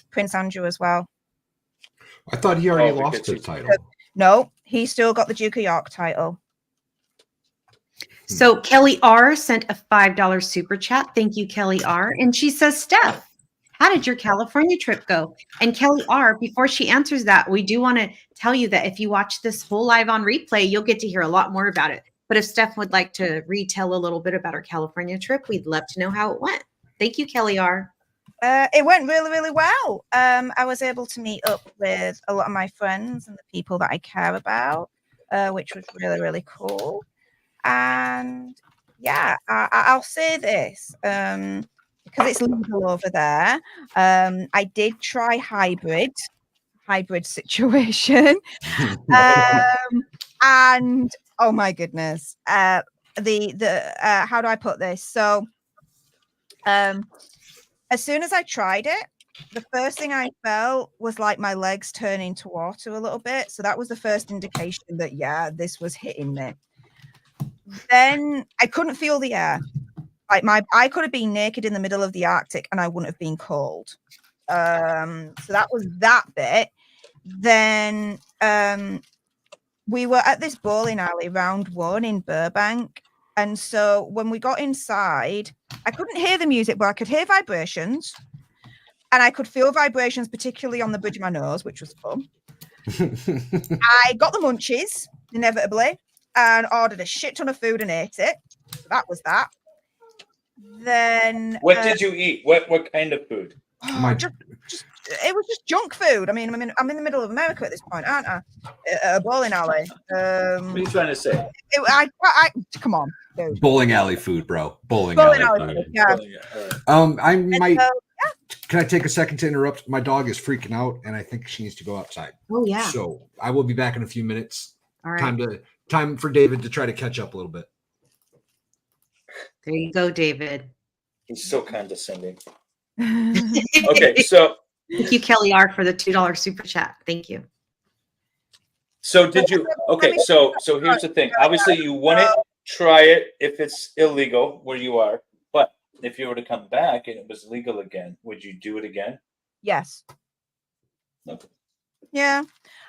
S6: Prince Andrew as well.
S4: I thought he already lost his title.
S6: No, he's still got the Duke of York title.
S5: So Kelly R sent a $5 super chat. Thank you, Kelly R. And she says, Steph, how did your California trip go? And Kelly R, before she answers that, we do want to tell you that if you watch this whole live on replay, you'll get to hear a lot more about it. But if Steph would like to retell a little bit about her California trip, we'd love to know how it went. Thank you, Kelly R.
S6: It went really, really well. I was able to meet up with a lot of my friends and the people that I care about, which was really, really cool. And yeah, I'll say this, because it's legal over there. I did try hybrid situation. And oh my goodness, how do I put this? So as soon as I tried it, the first thing I felt was like my legs turning to water a little bit. So that was the first indication that, yeah, this was hitting me. Then I couldn't feel the air. Like I could have been naked in the middle of the Arctic and I wouldn't have been cold. So that was that bit. Then we were at this bowling alley, round one in Burbank. And so when we got inside, I couldn't hear the music, but I could hear vibrations. And I could feel vibrations, particularly on the bridge of my nose, which was fun. I got the munchies, inevitably, and ordered a shit ton of food and ate it. So that was that. then
S2: What did you eat? What kind of food?
S6: It was just junk food. I mean, I'm in the middle of America at this point, aren't I? A bowling alley.
S2: What are you trying to say?
S6: Come on, dude.
S4: Bowling alley food, bro. Bowling
S6: Bowling
S4: alley
S6: alley
S4: food.
S6: food, yeah.
S4: I might.
S6: So,
S4: Can I take a second to interrupt? My dog is freaking out, and I think she needs to go outside.
S5: Oh yeah.
S4: So I will be back in a few minutes.
S5: All right.
S4: Time for David to try to catch up a little bit.
S5: There you go, David.
S2: He's so condescending. Okay, so
S5: Thank you, Kelly R, for the $2 super chat. Thank you.
S2: so did you? Okay, so here's the thing. Obviously, you wouldn't try it if it's illegal where you are. But if you were to come back and it was legal again, would you do it again?
S6: yes.
S2: Okay.
S6: Yeah.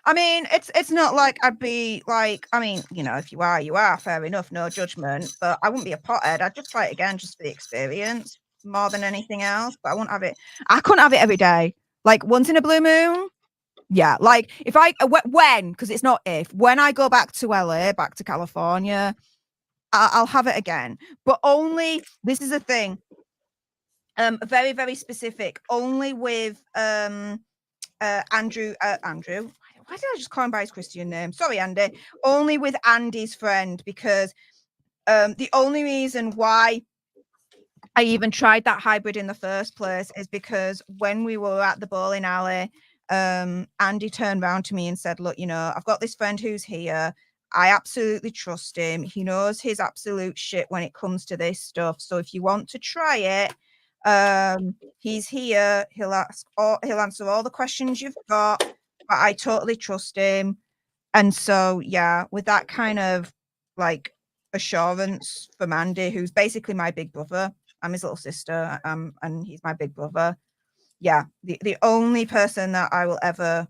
S6: I mean, it's not like I'd be like, I mean, you know, if you are, fair enough, no judgment. But I wouldn't be a pothead. I'd just try it again just for the experience more than anything else. But I wouldn't have it. I couldn't have it every day. Like once in a blue moon. Yeah. Like if when, because it's not if, when I go back to LA, back to California, I'll have it again. But only, this is a thing. Very, very specific. Only with Andrew. Why did I just call him by his Christian name? Sorry, Andy. Only with Andy's friend, because the only reason why I even tried that hybrid in the first place is because when we were at the bowling alley, Andy turned around to me and said, look, you know, I've got this friend who's here. I absolutely trust him. He knows his absolute shit when it comes to this stuff. So if you want to try it, he's here. He'll answer all the questions you've got. But I totally trust him. And so, yeah, with that kind of like assurance from Andy, who's basically my big brother. I'm his little sister, and he's my big brother. Yeah, the only person that I will ever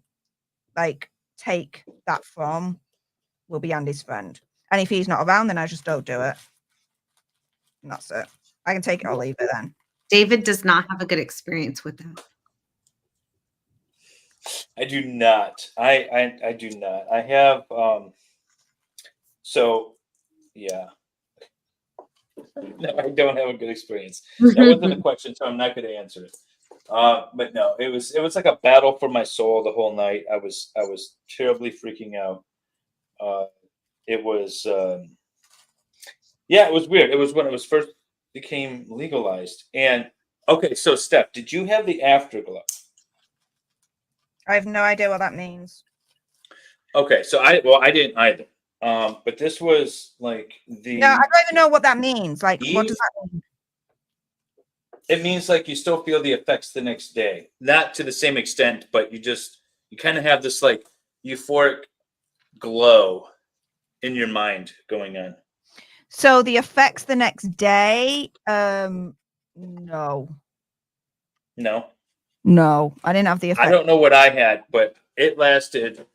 S6: like take that from will be Andy's friend. And if he's not around, then I just don't do it. And that's it. I can take it or leave it then.
S5: David does not have a good experience with that.
S2: I do not. I do not. I have so yeah. No, I don't have a good experience. That wasn't a question, so I'm not going to answer it. But no, it was like a battle for my soul the whole night. I was terribly freaking out. It was it was weird. It was when it was first became legalized. And okay, so Steph, did you have the afterglow?
S6: I have no idea what that means.
S2: Okay, so I didn't either. But this was like the.
S6: No, I don't even know what that means. Like, what does that mean?
S2: It means like you still feel the effects the next day, not to the same extent, but you kind of have this like euphoric glow in your mind going on.
S6: So the effects the next day, no, I didn't have the effect.
S2: I don't know what I had, but it lasted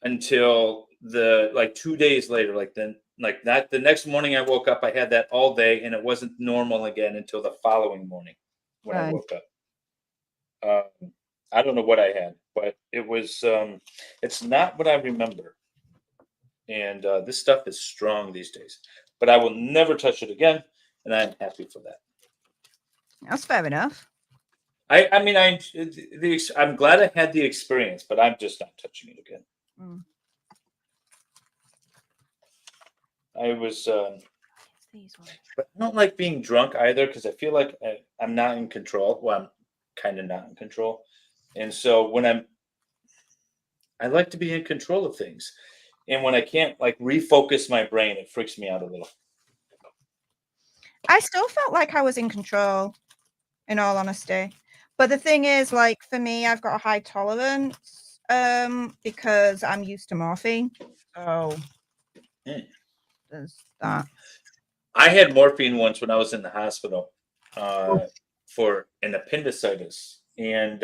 S2: until the 2 days later. Not the next morning I woke up, I had that all day, and it wasn't normal again until the following morning when I woke up. I don't know what I had, but it was it's not what I remember. And this stuff is strong these days, but I will never touch it again, and I'm happy for that.
S6: That's fair enough.
S2: I'm glad I had the experience, but I'm just not touching it again. I was, but I don't like being drunk either, because I feel like I'm not in control. Well, I'm kind of not in control, and so when I like to be in control of things, and when I can't refocus my brain, it freaks me out a little.
S6: I still felt like I was in control, in all honesty. But the thing is, for me, I've got a high tolerance because I'm used to morphine. So there's that.
S2: I had morphine once when I was in the hospital for an appendicitis, and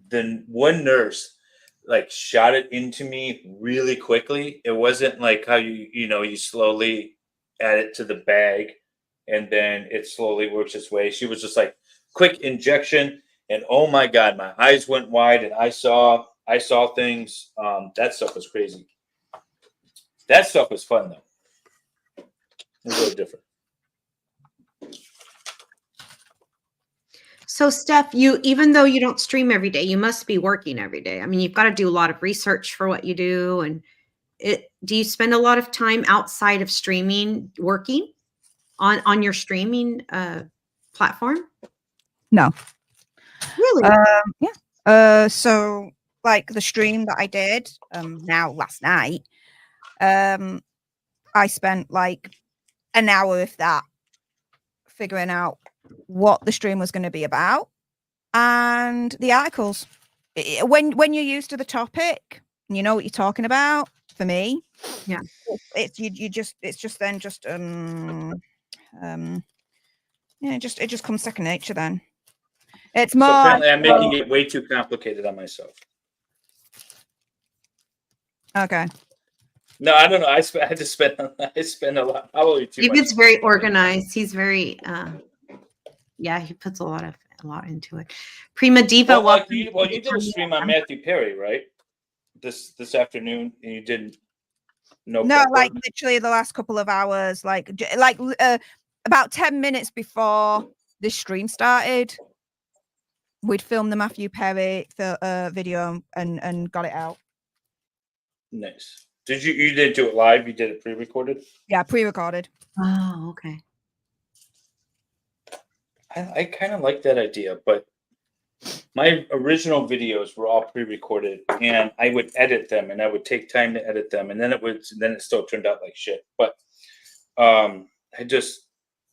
S2: then one nurse shot it into me really quickly. It wasn't like how you slowly add it to the bag and then it slowly works its way. She was just quick injection, and oh my God, my eyes went wide and I saw things. That stuff was crazy. That stuff was fun though. It was really different.
S5: So Steph, even though you don't stream every day, you must be working every day. I mean, you've got to do a lot of research for what you do. And do you spend a lot of time outside of streaming working on your streaming platform?
S6: No.
S5: Really?
S6: Yeah. So like the stream that I did now last night, I spent like an hour, if that, figuring out what the stream was going to be about and the articles. When you're used to the topic and you know what you're talking about, for me,
S5: Yeah,
S6: it's just it just comes second nature then. It's more.
S2: So apparently, I'm making it way too complicated on myself.
S6: Okay.
S2: No, I don't know. I just spend a lot, probably too much.
S5: David's very organized. He's very yeah, he puts a lot into it. Prima Diva.
S2: Well, you did a stream on Matthew Perry, right? This afternoon, and you didn't. No,
S6: like literally the last couple of hours, like about 10 minutes before this stream started, we'd filmed the Matthew Perry video and got it out.
S2: Nice. You didn't do it live? You did it pre-recorded?
S6: Yeah, pre-recorded.
S5: Oh, okay.
S2: I kind of like that idea, but my original videos were all pre-recorded, and I would edit them, and I would take time to edit them, and then it still turned out like shit. But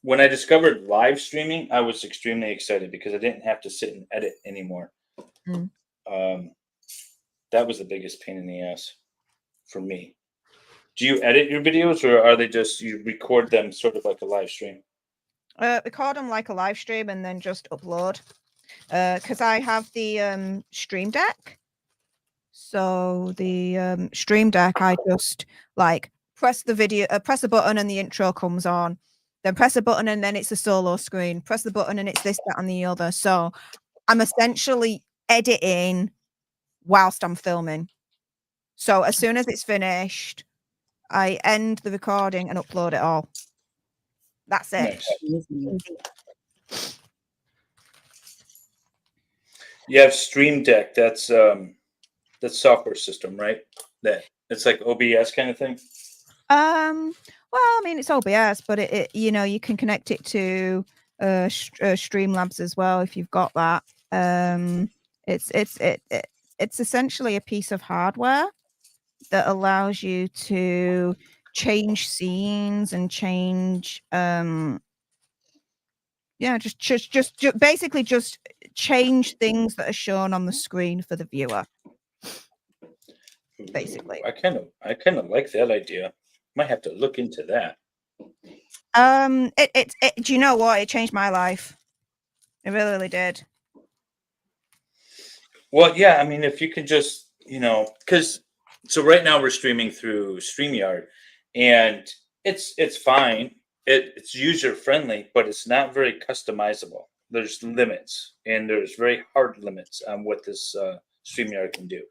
S2: when I discovered live streaming, I was extremely excited because I didn't have to sit and edit anymore.
S6: Mm.
S2: That was the biggest pain in the ass for me. Do you edit your videos, or are they just you record them sort of like a live stream?
S6: Record them like a live stream and then just upload. Because I have the Stream Deck. So the Stream Deck, I just like press the button and the intro comes on. Then press a button and then it's a solo screen. Press the button and it's this, that, and the other. So I'm essentially editing whilst I'm filming. So as soon as it's finished, I end the recording and upload it all. That's it.
S2: Nice. You have Stream Deck. That's software system, right? That it's like OBS kind of thing.
S6: Well, I mean, it's OBS, but it you can connect it to Streamlabs as well if you've got that. It's essentially a piece of hardware that allows you to change scenes and change just basically just change things that are shown on the screen for the viewer. Basically,
S2: I kind of like that idea. Might have to look into that.
S6: Do you know what? It changed my life. It really, really did.
S2: Well, yeah. I mean, if you can just, because so right now we're streaming through StreamYard, and it's fine. It's user friendly, but it's not very customizable. There's limits, and there's very hard limits on what this StreamYard can do.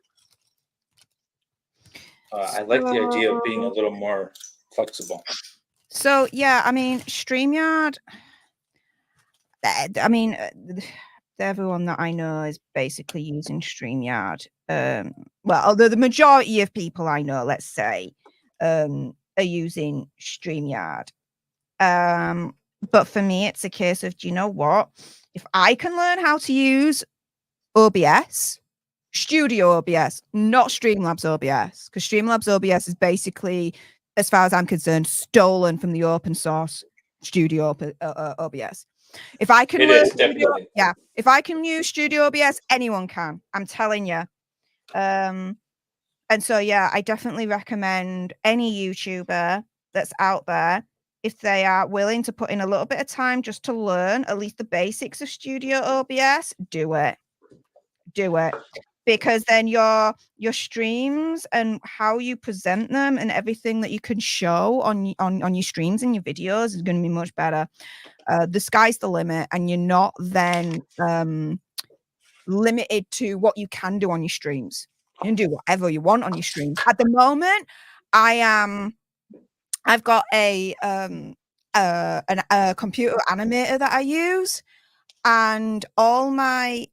S2: I like the idea of being a little more flexible.
S6: So yeah, I mean, StreamYard. I mean, everyone that I know is basically using StreamYard. Well, although the majority of people I know, let's say, are using StreamYard. But for me, it's a case of, do you know what? If I can learn how to use OBS, Studio OBS, not Streamlabs OBS, because Streamlabs OBS is basically, as far as I'm concerned, stolen from the open source Studio OBS. If I can if I can use Studio OBS, anyone can. I'm telling you. And so yeah, I definitely recommend any YouTuber that's out there, if they are willing to put in a little bit of time just to learn at least the basics of Studio OBS, do it. Because then your streams and how you present them and everything that you can show on your streams and your videos is going to be much better. The sky's the limit, and you're not then limited to what you can do on your streams. You can do whatever you want on your streams. At the moment, I've got a computer animator that I use, and all my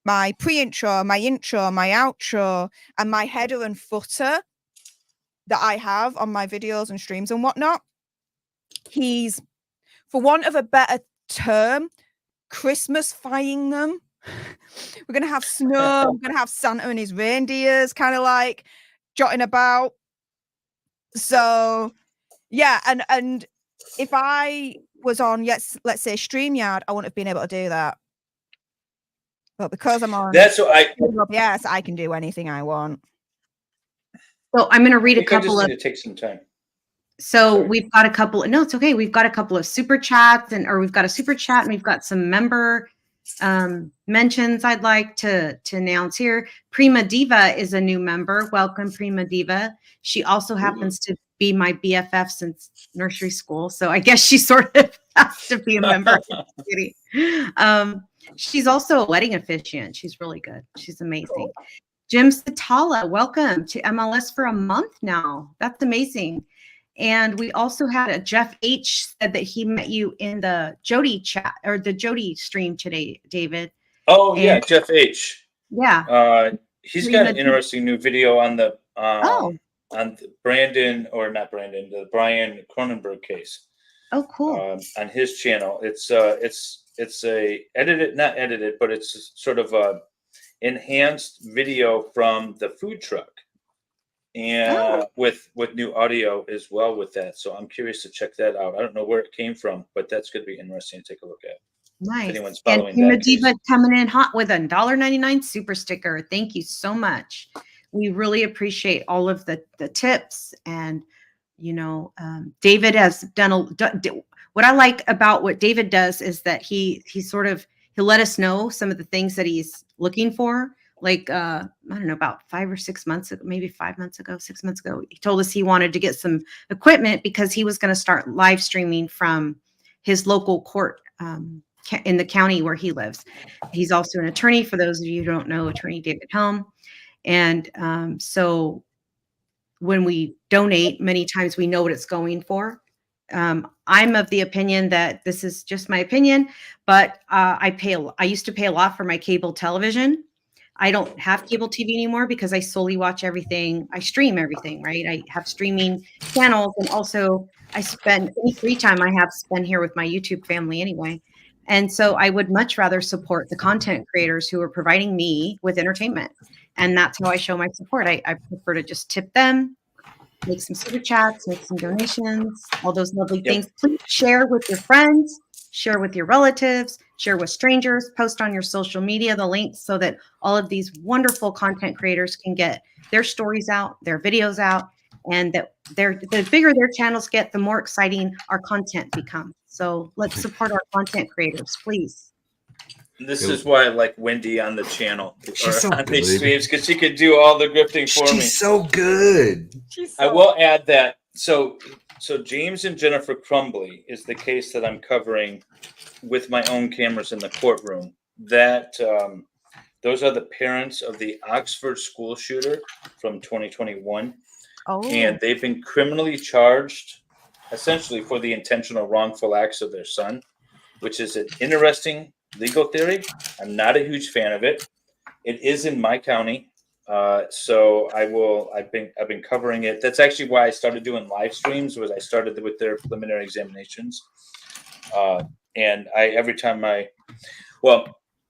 S6: my pre-intro, my intro, my outro, and my header and footer that I have on my videos and streams and whatnot, he's, for want of a better term, Christmas-fying them. We're gonna have snow, we're gonna have Santa and his reindeers kind of like jotting about. So yeah, and if I was on, let's say StreamYard, I wouldn't have been able to do that. But because I'm on
S2: That's what
S6: yes, I can do anything I want.
S5: So I'm going to read a
S2: I just
S5: couple of.
S2: need to take some time.
S5: So
S2: Sorry.
S5: we've got a couple. No, it's okay. We've got a couple of super chats, or we've got a super chat, and we've got some member mentions I'd like to announce here. Prima Diva is a new member. Welcome, Prima Diva. She also happens to be my BFF since nursery school, so I guess she sort of has to be a member. She's also a wedding officiant. She's really good. She's amazing. Cool. Jim Satala, welcome to MLS for a month now. That's amazing. And we also had a Jeff H said that he met you in the Jody chat or the Jody stream today, David.
S2: Oh, yeah, Jeff H.
S5: Yeah.
S2: He's got an interesting new video on the on the Brian Cronenberg case.
S5: Oh, cool.
S2: On his channel. It's a not edited, but it's sort of a enhanced video from the food truck, and with new audio as well with that. So I'm curious to check that out. I don't know where it came from, but that's going to be interesting to take a look at.
S5: Nice.
S2: If anyone's following
S5: and
S2: that
S5: Diva coming in hot with a $1.99 super sticker. Thank you so much. We really appreciate all of the tips, and David has done what I like about what David does is that he'll let us know some of the things that he's looking for. Like, I don't know, about 5 or 6 months ago, maybe 6 months ago, he told us he wanted to get some equipment because he was going to start live streaming from his local court in the county where he lives. He's also an attorney, for those of you who don't know, Attorney David Helm. And so when we donate, many times we know what it's going for. I'm of the opinion that this is just my opinion, but I used to pay a lot for my cable television. I don't have cable TV anymore because I solely watch everything. I stream everything, right? I have streaming channels, and also I spend any free time I have spent here with my YouTube family anyway. And so I would much rather support the content creators who are providing me with entertainment. And that's how I show my support. I prefer to just tip them, make some super chats, make some donations, all those lovely things. Please share with your friends, share with your relatives, share with strangers, post on your social media the links so that all of these wonderful content creators can get their stories out, their videos out, and that the bigger their channels get, the more exciting our content becomes. So let's support our content creators, please.
S2: This is why I like Wendy on the channel on these
S4: good.
S2: streams, because she could do all the grifting for me.
S4: She's so good.
S2: I will add that. So James and Jennifer Crumbly is the case that I'm covering with my own cameras in the courtroom. That those are the parents of the Oxford school shooter from 2021. And they've been criminally charged essentially for the intentional wrongful acts of their son, which is an interesting legal theory. I'm not a huge fan of it. It is in my county. So I've been covering it. That's actually why I started doing live streams, was I started with their preliminary examinations. And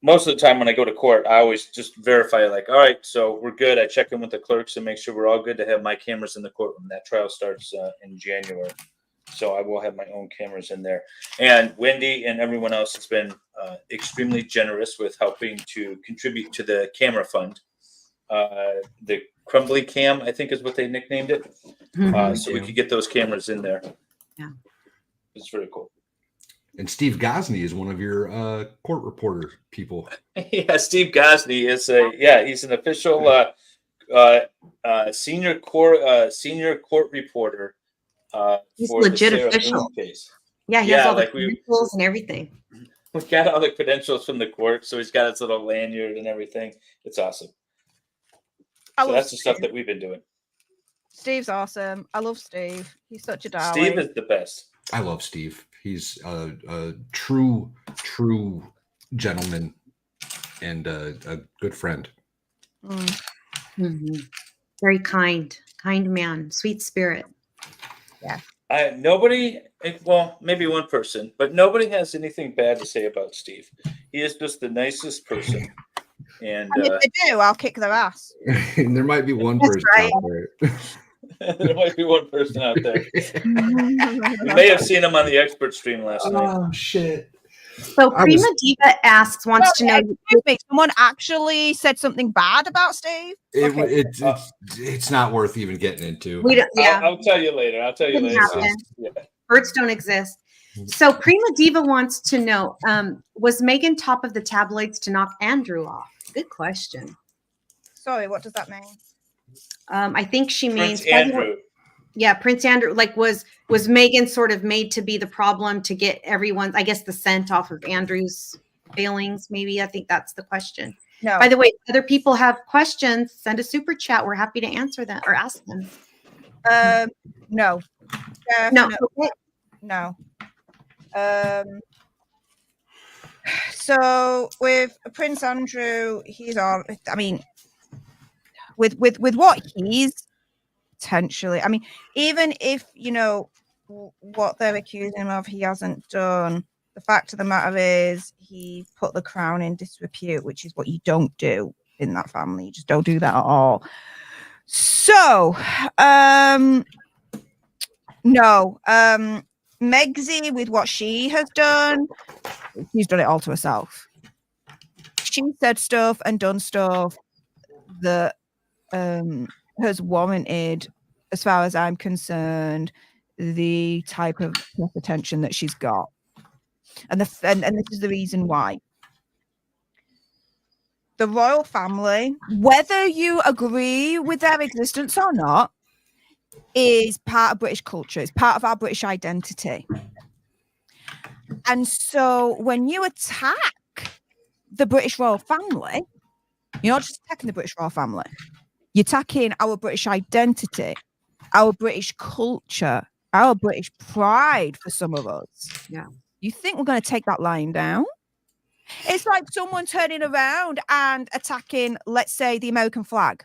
S2: most of the time when I go to court, I always just verify, like, all right, so we're good. I check in with the clerks and make sure we're all good to have my cameras in the courtroom. That trial starts in January. So I will have my own cameras in there. And Wendy and everyone else has been extremely generous with helping to contribute to the camera fund. The Crumbly Cam, I think is what they nicknamed it. So we could get those cameras in there.
S5: Yeah.
S2: It's very cool. And
S4: Steve Gosney is one of your court reporter people.
S2: Yeah, Steve Gosney is he's an official senior court reporter.
S5: He's
S2: for
S5: legit
S2: the
S5: official.
S2: Case.
S5: Yeah, he has all the credentials and everything.
S2: We got all the credentials from the court, so he's got his little lanyard and everything. It's awesome. So that's the stuff that we've been doing.
S6: Steve's awesome. I love Steve. He's such a darling.
S2: Steve is the best.
S4: I love Steve. He's a true gentleman and a good friend.
S5: Mhm. Very kind man, sweet spirit.
S2: Nobody, well, maybe one person, but nobody has anything bad to say about Steve. He is just the nicest person. And
S6: And if they do, I'll kick their ass.
S4: And there might be one
S5: That's
S4: person
S5: right.
S4: out there.
S2: there might be one person out there. You may have seen him on the expert stream last night.
S4: Oh shit!
S5: So Prima Diva wants to know.
S6: Excuse me, someone actually said something bad about Steve?
S4: It's not worth even getting into.
S5: We don't, yeah.
S2: I'll tell you later.
S5: Didn't happen.
S2: Yeah.
S5: Birds don't exist. So Prima Diva wants to know, was Megan top of the tabloids to knock Andrew off? Good question.
S6: Sorry, what does that mean?
S5: I think she means
S2: Prince Andrew.
S5: Yeah, Prince Andrew. Like, was Megan sort of made to be the problem to get everyone, I guess, the scent off of Andrew's failings? Maybe. I think that's the question.
S6: No.
S5: By the way, if other people have questions, send a super chat. We're happy to answer them or ask them.
S6: No.
S5: No.
S6: No. So with Prince Andrew, he's on. I mean, with what he's potentially. I mean, even if what they're accusing him of, he hasn't done. The fact of the matter is, he put the crown in disrepute, which is what you don't do in that family. You just don't do that at all. So, no. Megsy, with what she has done, she's done it all to herself. She said stuff and done stuff that has warranted, as far as I'm concerned, the type of attention that she's got. And this is the reason why. The royal family, whether you agree with their existence or not, is part of British culture. It's part of our British identity. And so when you attack the British royal family, you're not just attacking the British royal family. You're attacking our British identity, our British culture, our British pride for some of us.
S5: Yeah.
S6: You think we're going to take that lying down? It's like someone turning around and attacking, let's say, the American flag.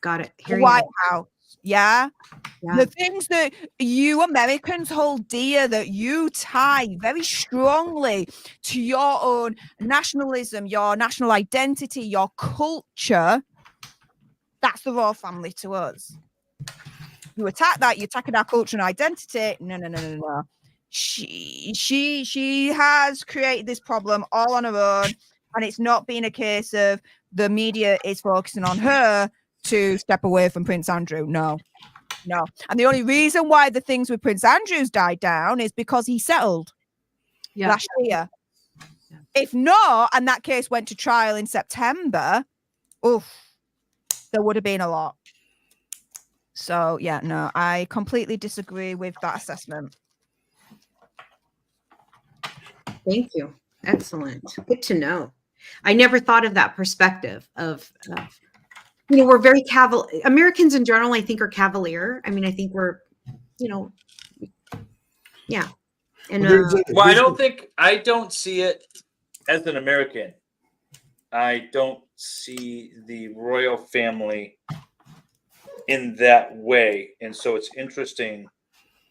S5: Got it.
S6: The White House. Yeah?
S5: Yeah.
S6: The things that you Americans hold dear, that you tie very strongly to your own nationalism, your national identity, your culture, that's the royal family to us. You attack that, you're attacking our culture and identity. No. She has created this problem all on her own, and it's not been a case of the media is focusing on her to step away from Prince Andrew. No. And the only reason why the things with Prince Andrew's died down is because he settled last year. Yeah. If not, and that case went to trial in September, there would have been a lot. So, yeah, no, I completely disagree with that assessment.
S5: Thank you. Excellent. Good to know. I never thought of that perspective of we're very Americans in general, I think, are cavalier. I mean, I think we're, yeah. And
S2: I don't see it as an American. I don't see the royal family in that way. And so it's interesting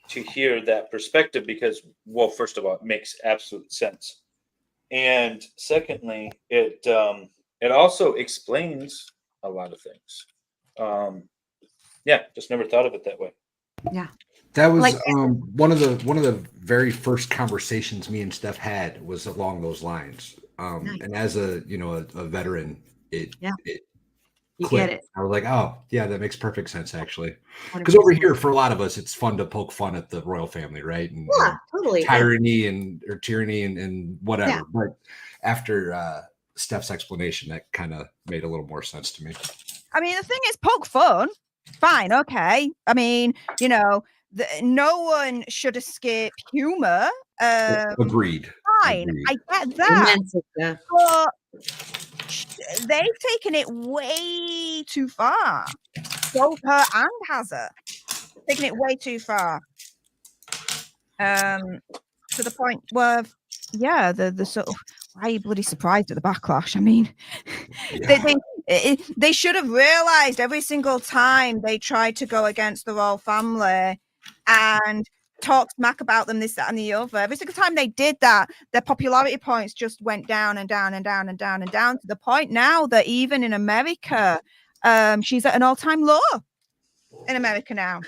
S2: to hear that perspective because, well, first of all, it makes absolute sense. And secondly, it also explains a lot of things. Just never thought of it that way.
S5: Yeah.
S4: That was one of the very first conversations me and Steph had was along those lines. Nice. And as a veteran, it
S5: you
S4: clicked.
S5: get it.
S4: I was like, oh yeah, that makes perfect sense actually. Because over here, for a lot of us, it's fun to poke fun at the royal family, right? And,
S5: totally.
S4: Tyranny and whatever. Yeah. But after Steph's explanation, that kind of made a little more sense to me.
S6: I mean, the thing is, poke fun, fine, okay. I mean, no one should escape humor.
S4: Agreed.
S6: Fine, I get that. But they've taken it way too far. Both her and Hazard taking it way too far. To the point where, yeah, the sort of, why are you bloody surprised at the backlash? I mean, they should have realized every single time they tried to go against the royal family and talk smack about them, this, that, and the other. Every single time they did that, their popularity points just went down and down and down and down and down to the point now that even in America, she's at an all-time low in America now.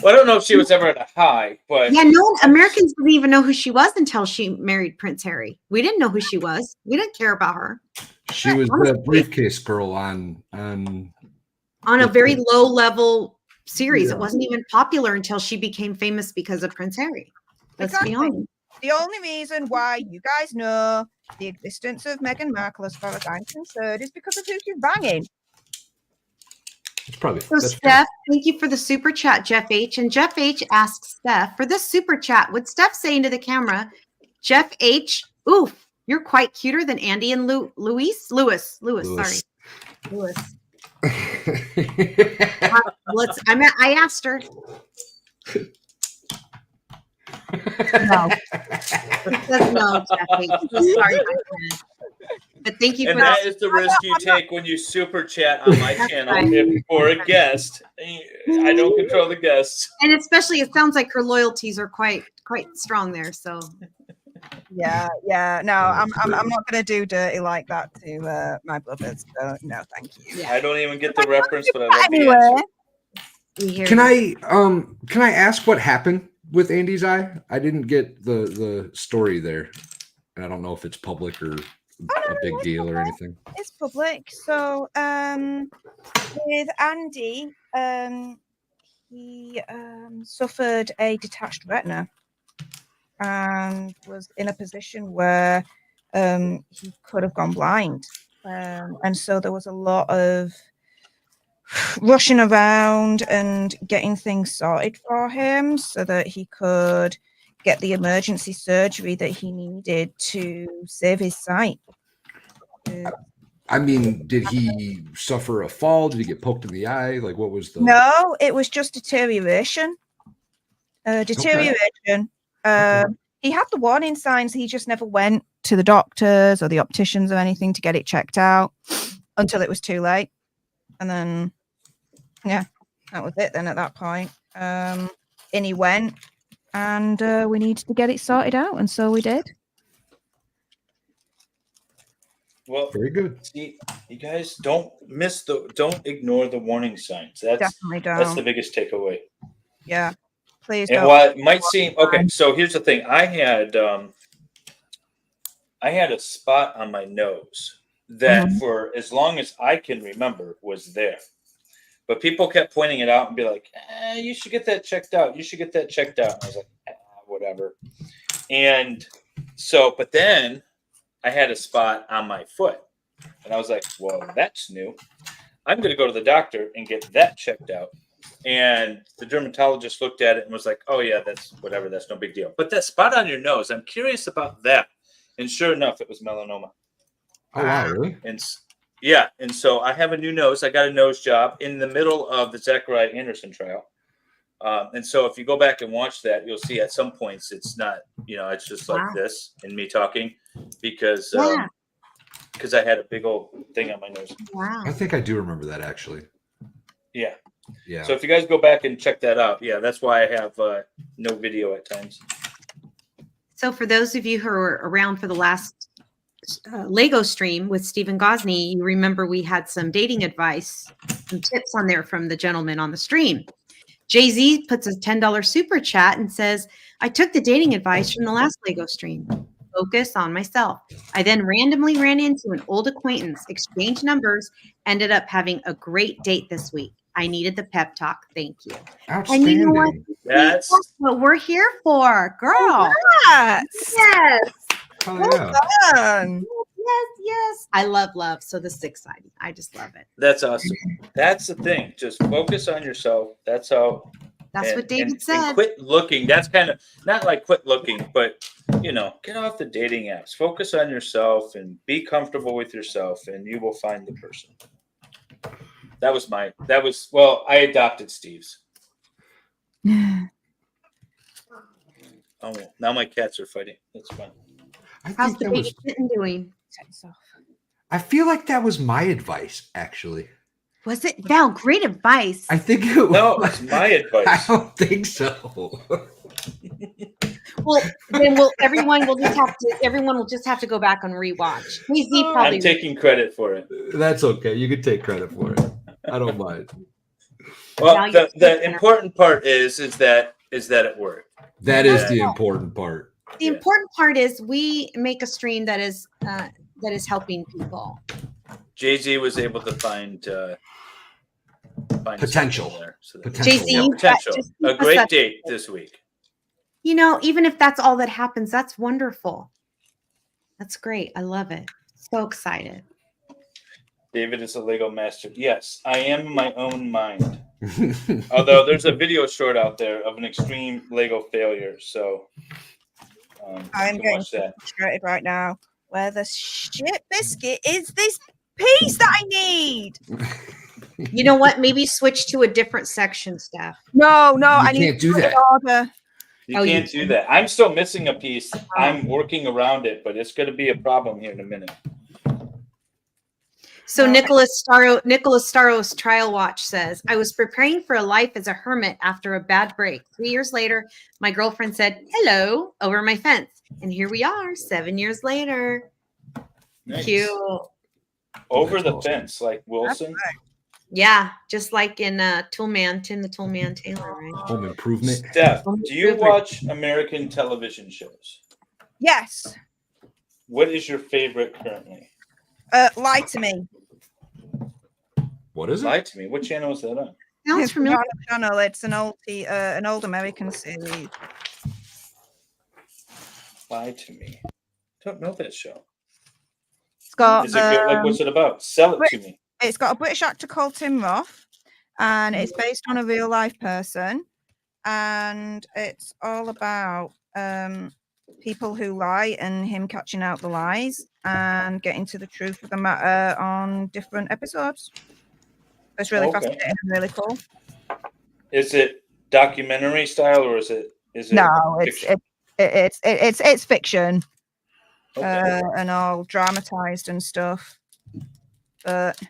S2: Well, I don't know if she was ever at a high, but
S5: Yeah, no, Americans didn't even know who she was until she married Prince Harry. We didn't know who she was. We didn't care about her.
S4: She was the briefcase girl on
S5: a very low level series.
S4: Yeah.
S5: It wasn't even popular until she became famous because of Prince Harry. Let's be honest.
S6: The only reason why you guys know the existence of Meghan Markle, as far as I'm concerned, is because of who she's banging.
S4: It's probably
S5: So Steph, thank you for the super chat, Jeff H. And Jeff H asks Steph for this super chat. Would Steph say into the camera, Jeff H, oof, you're quite cuter than Andy and Lewis. Sorry. Lewis. I asked her. No. It says no, Jeff H. So sorry about that. But thank you
S2: and
S5: for
S2: that is the risk you take when you super chat on my channel.
S5: Right.
S2: If for a guest, I don't control the guests.
S5: And especially, it sounds like her loyalties are quite strong there. So,
S6: yeah. No, I'm not going to do dirty like that to my brothers. So no, thank you.
S2: Yeah. I don't even get the reference, but I love the answer.
S4: Can I ask what happened with Andy's eye? I didn't get the story there, and I don't know if it's public or a big deal or anything.
S6: It's public. So with Andy, he suffered a detached retina and was in a position where he could have gone blind, and so there was a lot of rushing around and getting things sorted for him so that he could get the emergency surgery that he needed to save his sight.
S4: I mean, did he suffer a fall? Did he get poked in the eye? Like, what was the...
S6: No, it was just deterioration. Deterioration. Okay. He had the warning signs. He just never went to the doctors or the opticians or anything to get it checked out until it was too late. And then, yeah, that was it then at that point. And he went, and we needed to get it sorted out, and so we did.
S2: Well,
S4: very good.
S2: See, you guys don't ignore the warning signs.
S6: Definitely don't.
S2: That's the biggest takeaway.
S6: Yeah, please.
S2: And
S6: don't.
S2: while it might seem okay, so here's the thing: I had a spot on my nose that, for as long as I can remember, was there. But people kept pointing it out and be like, "You should get that checked out. You should get that checked out." And I was like, "Whatever." And so, but then I had a spot on my foot, and I was like, well, that's new. I'm going to go to the doctor and get that checked out. And the dermatologist looked at it and was like, oh, yeah, that's whatever. That's no big deal. But that spot on your nose, I'm curious about that. And sure enough, it was melanoma.
S4: Oh, wow, really?
S2: And yeah. And so I have a new nose. I got a nose job in the middle of the Zachariah Anderson trial. And so if you go back and watch that, you'll see at some points it's not, it's just like this and me talking because I had a big old thing on my nose.
S5: Wow.
S4: I think I do remember that actually.
S2: Yeah.
S4: Yeah.
S2: So if you guys go back and check that out, that's why I have no video at times.
S5: So for those of you who are around for the last Lego stream with Stephen Gosney, you remember we had some dating advice, some tips on there from the gentleman on the stream. Jay-Z puts a $10 super chat and says, I took the dating advice from the last Lego stream. Focus on myself. I then randomly ran into an old acquaintance, exchanged numbers, ended up having a great date this week. I needed the pep talk. Thank you.
S4: Outstanding.
S5: And you know what? That's what we're here for, girl.
S6: Yes.
S5: Yes.
S4: Oh, yeah.
S5: Yes. I love love. So this is exciting. I just love it.
S2: That's awesome. That's the thing. Just focus on yourself. That's how.
S5: That's what David said.
S2: And quit looking. That's kind of not like quit looking, but get off the dating apps. Focus on yourself and be comfortable with yourself, and you will find the person. I adopted Steve's. Oh, now my cats are fighting. That's fine.
S5: How's the baby kitten doing?
S4: I feel like that was my advice, actually.
S5: Was it Val? Great advice.
S4: I think it was.
S2: No, it's my advice.
S4: I don't think so.
S5: Well, then everyone will just have to go back and rewatch.
S2: I'm taking credit for it.
S4: That's okay. You can take credit for it. I don't mind.
S2: Well, the important part is that it worked.
S4: That is the important part.
S5: The important part is we make a stream that is helping people.
S2: Jay-Z was able to find
S4: potential.
S2: There, so
S5: Jay-Z,
S2: potential. A great date this week.
S5: You know, even if that's all that happens, that's wonderful. That's great. I love it. So excited.
S2: David is a Lego master. Yes, I am in my own mind. Although there's a video short out there of an extreme Lego failure, so
S6: I'm getting frustrated right now. Where the shit biscuit is this piece that I need?
S5: You know what? Maybe switch to a different section, Steph.
S6: No, I
S4: can't
S6: need
S4: do
S6: to
S4: that.
S6: order.
S2: You can't do that. I'm still missing a piece. I'm working around it, but it's going to be a problem here in a minute.
S5: So Nicholas Staro's Trial Watch says, I was preparing for a life as a hermit after a bad break. 3 years later, my girlfriend said, hello, over my fence. And here we are, 7 years later.
S2: Nice.
S5: Cute.
S2: Over the fence, like Wilson.
S5: Yeah, just like in Tim the Toolman Taylor, right?
S4: Home Improvement.
S2: Steph, do you watch American television shows?
S6: Yes.
S2: What is your favorite currently?
S6: Lie to Me.
S4: What is it?
S2: Lie to Me. What channel is that on?
S5: Sounds familiar.
S6: Channel. It's an old American series.
S2: Lie to Me. Don't know that show.
S6: It's got.
S2: Is it good? Like, what's it about? Sell it to me.
S6: It's got a British actor called Tim Roth, and it's based on a real life person, and it's all about people who lie and him catching out the lies and getting to the truth of the matter on different episodes. It's really fascinating and really cool.
S2: Is it documentary style or is it?
S6: No,
S2: fiction?
S6: it's fiction.
S2: Okay.
S6: And all dramatized and stuff. But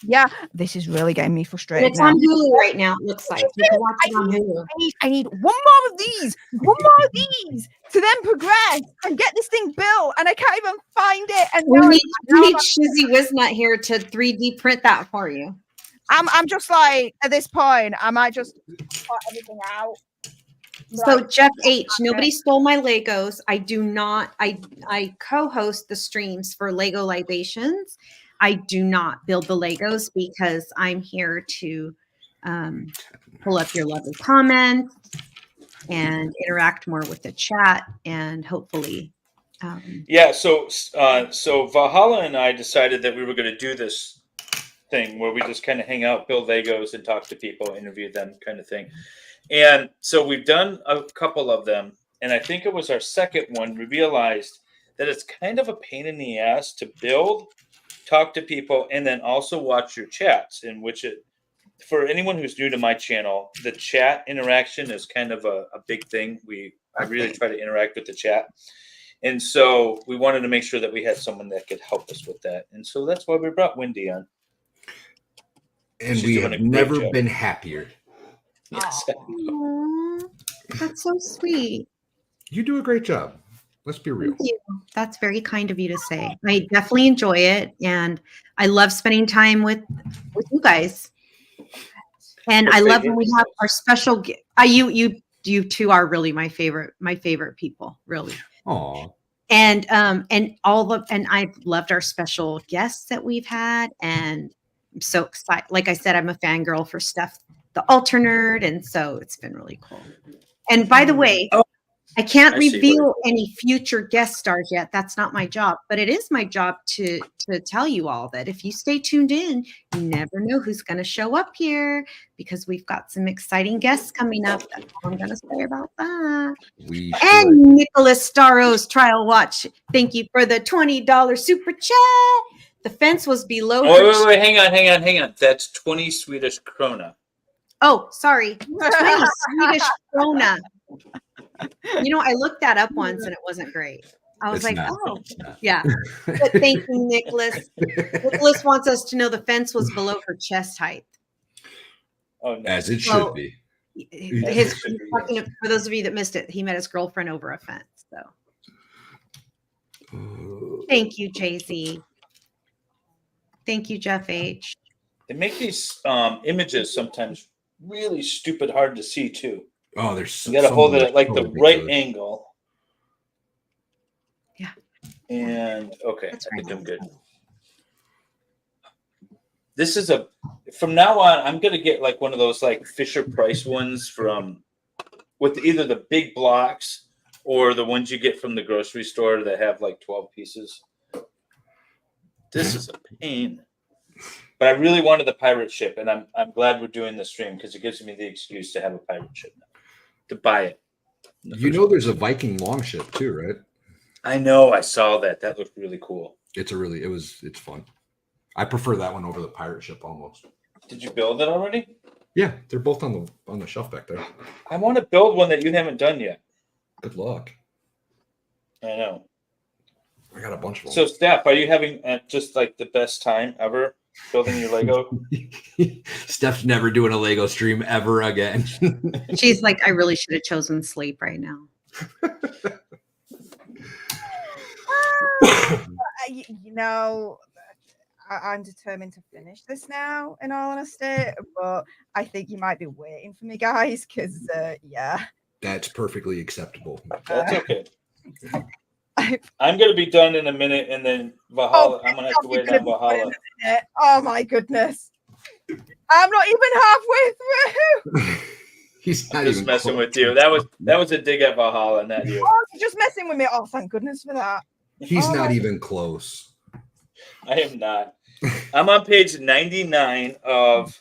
S6: yeah, this is really getting me frustrated.
S5: And it's on Hulu right now, it looks like. You can watch it on Hulu.
S6: I need one more of these to then progress and get this thing built, and I can't even find it. And
S5: We need Shizzy Wisnut here to 3D print that for you.
S6: I'm just like, at this point, I might just cut everything out.
S5: So Jeff H, nobody stole my Legos. I do not. I co-host the streams for Lego Libations. I do not build the Legos because I'm here to pull up your lovely comments and interact more with the chat and hopefully.
S2: Yeah. So Valhalla and I decided that we were going to do this thing where we just kind of hang out, build Legos, and talk to people, interview them, kind of thing. And so we've done a couple of them, and I think it was our second one. We realized that it's kind of a pain in the ass to build, talk to people, and then also watch your chats. In which for anyone who's new to my channel, the chat interaction is kind of a big thing. I really try to interact with the chat, and so we wanted to make sure that we had someone that could help us with that. And so that's why we brought Wendy on.
S4: And we have never been happier.
S2: Yes.
S5: Aww, that's so sweet.
S4: You do a great job. Let's be real.
S5: Thank you. That's very kind of you to say. I definitely enjoy it, and I love spending time with you guys. And I love when we have our special. You two are really my favorite people, really.
S4: Aw.
S5: And I've loved our special guests that we've had, and I'm so excited. Like I said, I'm a fangirl for Steph, the Alter Nerd, and so it's been really cool. And by the way, I can't reveal any future guest stars yet. That's not my job, but it is my job to tell you all that if you stay tuned in, you never know who's going to show up here because we've got some exciting guests coming up. That's all I'm going to say about that. And Nicholas Staro's Trial Watch. Thank you for the $20 super chat. The fence was below.
S2: Wait, hang on. That's 20 Swedish krona.
S5: Oh, sorry. 20 Swedish krona. You know, I looked that up once and it wasn't great. I was
S4: It's
S5: like,
S4: not.
S5: oh,
S4: It's not.
S5: yeah. But thank you, Nicholas. Nicholas wants us to know the fence was below her chest height.
S2: Oh no.
S4: As it
S5: So-
S4: should be.
S5: For those of you that missed it, he met his girlfriend over a fence. So thank you, JZ. Thank you, Jeff H.
S2: They make these images sometimes really stupid hard to see too.
S4: Oh, there's
S2: You got to hold it at like
S4: so
S2: the
S4: ridiculous.
S2: right angle.
S5: Yeah.
S2: And okay,
S5: That's
S2: I think
S5: right.
S2: I'm good. This is from now on, I'm gonna get like one of those like Fisher Price ones with either the big blocks or the ones you get from the grocery store that have like 12 pieces. This is a pain. But I really wanted the pirate ship, and I'm glad we're doing the stream because it gives me the excuse to have a pirate ship now, to buy it.
S4: You know, there's a Viking longship too, right?
S2: I know. I saw that. That looked really cool.
S4: It's fun. I prefer that one over the pirate ship almost.
S2: Did you build it already?
S4: Yeah, they're both on the shelf back there.
S2: I want to build one that you haven't done yet.
S4: Good luck.
S2: I know.
S4: I got a bunch of them.
S2: So, Steph, are you having just like the best time ever building your Lego?
S4: Steph's never doing a Lego stream ever again.
S5: She's like, I really should have chosen sleep right now.
S6: You know, I'm determined to finish this now, in all honesty, but I think you might be waiting for me, guys, because, yeah.
S4: That's perfectly acceptable.
S2: That's okay. I'm going to be done in a minute, and then Valhalla. I'm going to have to wait on Valhalla.
S6: Oh, my goodness. I'm not even halfway through.
S4: He's not
S2: Just
S4: even
S2: messing
S4: close.
S2: with you. That was a dig at Valhalla, not you.
S6: Oh, you're just messing with me. Oh, thank goodness for that.
S4: He's not even close.
S2: I am not. I'm on page 99 of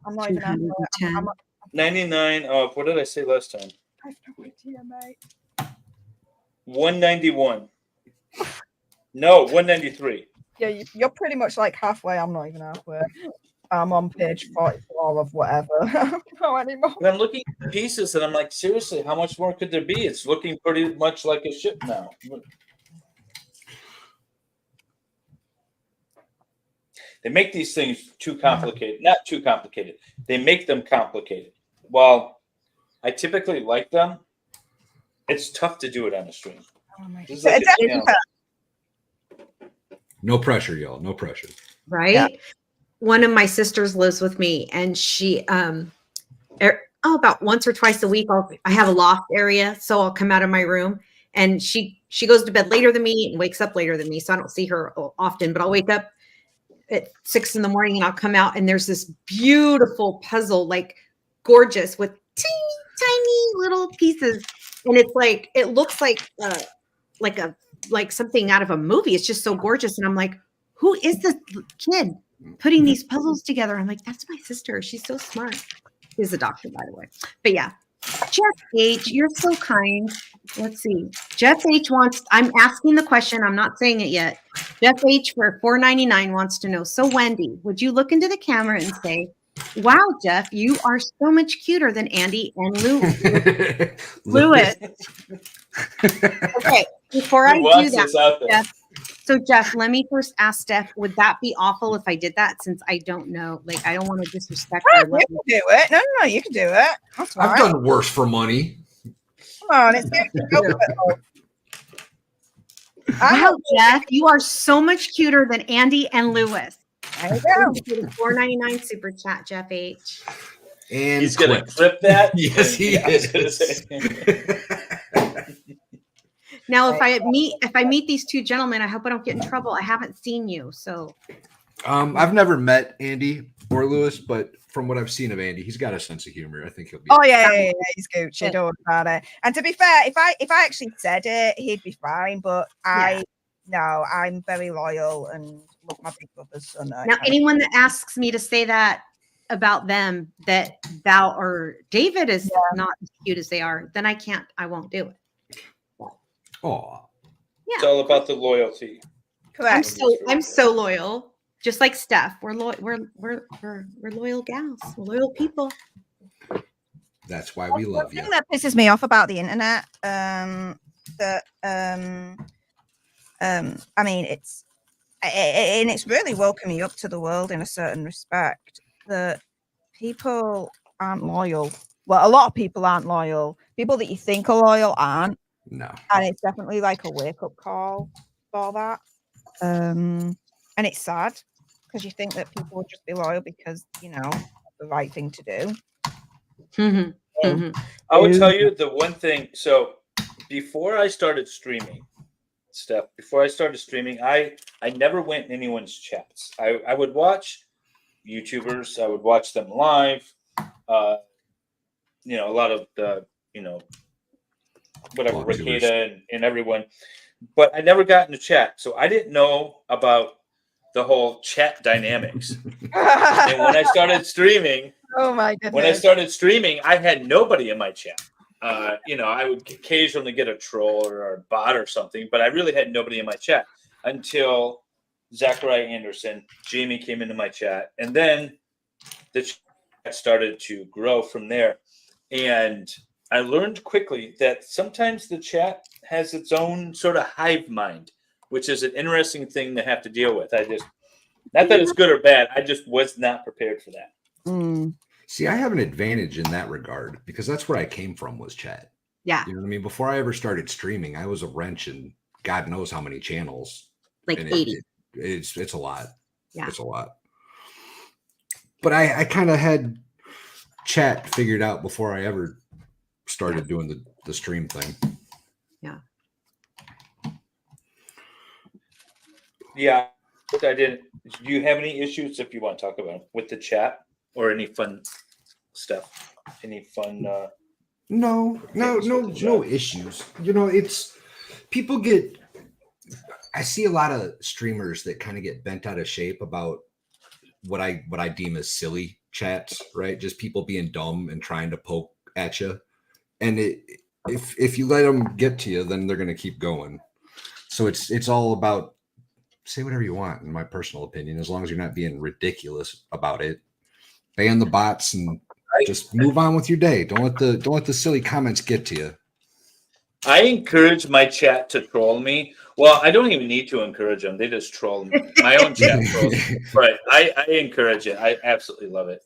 S6: I'm not even halfway.
S5: 210.
S2: 99 of what did I say last time?
S6: I have no idea, mate.
S2: 191. No, 193.
S6: Yeah, you're pretty much like halfway. I'm not even halfway. I'm on page 44 of whatever. I don't know anymore.
S2: But I'm looking at the pieces and I'm like, seriously, how much more could there be? It's looking pretty much like a ship now. They make these things too complicated. Not too complicated. They make them complicated. While I typically like them, it's tough to do it on a stream.
S6: Oh my
S2: This is
S6: God.
S2: like a
S6: It's
S2: challenge.
S4: No pressure, y'all. No pressure.
S5: Right?
S6: Yeah.
S5: One of my sisters lives with me, and she about once or twice a week I have a loft area, so I'll come out of my room, and she goes to bed later than me and wakes up later than me, so I don't see her often, but I'll wake up at 6 in the morning and I'll come out and there's this beautiful puzzle, like gorgeous, with tiny little pieces, and it's like it looks like something out of a movie. It's just so gorgeous, and I'm like, who is this kid putting these puzzles together? I'm like, that's my sister. She's so smart. She's a doctor, by the way. But yeah, Jeff H, you're so kind. Let's see. Jeff H wants, I'm asking the question, I'm not saying it yet. Jeff H for $4.99 wants to know, so Wendy, would you look into the camera and say, wow, Jeff, you are so much cuter than Andy and Lewis. Okay, before I do that, Jeff, so Jeff, let me first ask Steph, would that be awful if I did that, since I don't know, like I don't want to disrespect her?
S6: You can do it. No, you can do it. That's
S4: I've
S6: right.
S4: done worse for money.
S6: Come on, it's good to go with it.
S5: Wow, Jeff, you are so much cuter than Andy and Lewis.
S6: There you go.
S5: $4.99 super chat, Jeff H.
S4: And
S2: He's going to
S4: clip.
S2: clip that?
S4: Yes, he
S2: I was gonna
S4: is.
S2: say.
S5: Now, if I meet these two gentlemen, I hope I don't get in trouble. I haven't seen you, so.
S4: I've never met Andy or Lewis, but from what I've seen of Andy, he's got a sense of humor. I think he'll be.
S6: Oh yeah, he's Gucci. Don't worry about it. And to be fair, if I actually said it, he'd be fine. But I'm very loyal and love my big brothers. So no,
S5: Now, anyone that asks me to say that about them, that Val or David is not as cute as they are, then I won't do it.
S4: Oh,
S2: It's all about the loyalty.
S6: correct.
S5: I'm so loyal, just like Steph. We're loyal gals. We're loyal people.
S4: That's why we love you.
S6: One thing that pisses me off about the internet, I mean, it's really woken me up to the world in a certain respect that people aren't loyal. Well, a lot of people aren't loyal. People that you think are loyal aren't.
S4: No.
S6: And it's definitely like a wake-up call for that. And it's sad because you think that people would just be loyal because, you know, that's the right thing to do.
S2: I would tell you the one thing. So before I started streaming, Steph, I never went in anyone's chats. I would watch YouTubers. I would watch them live. You know, a lot of the, you know, whatever, Ricada and everyone. But I never got into chat. So I didn't know about the whole chat dynamics. And when I started streaming,
S6: oh my goodness.
S2: I had nobody in my chat. You know, I would occasionally get a troll or a bot or something, but I really had nobody in my chat until Zachariah Anderson, Jamie came into my chat, and then the chat started to grow from there. And I learned quickly that sometimes the chat has its own sort of hive mind, which is an interesting thing to have to deal with. Not that it's good or bad, I just was not prepared for that.
S4: See, I have an advantage in that regard because that's where I came from was chat.
S5: Yeah.
S4: You know what I mean? Before I ever started streaming, I was a wrench in God knows how many channels.
S5: Like 80.
S4: It's a lot.
S5: Yeah.
S4: It's a lot. But I kind of had chat figured out before I ever started doing the stream thing.
S5: Yeah.
S2: Yeah. I didn't. Do you have any issues, if you want to talk about with the chat or any fun stuff? Any fun?
S4: No issues. You know, it's people get. I see a lot of streamers that kind of get bent out of shape about what I deem as silly chats, right? Just people being dumb and trying to poke at you, and if you let them get to you, then they're going to keep going. So it's all about. Say whatever you want, in my personal opinion, as long as you're not being ridiculous about it. Ban the bots and just move on with your day. Don't let the silly comments get to you.
S2: I encourage my chat to troll me. Well, I don't even need to encourage them; they just troll me. My own chat trolls me. But I encourage it. I absolutely love it.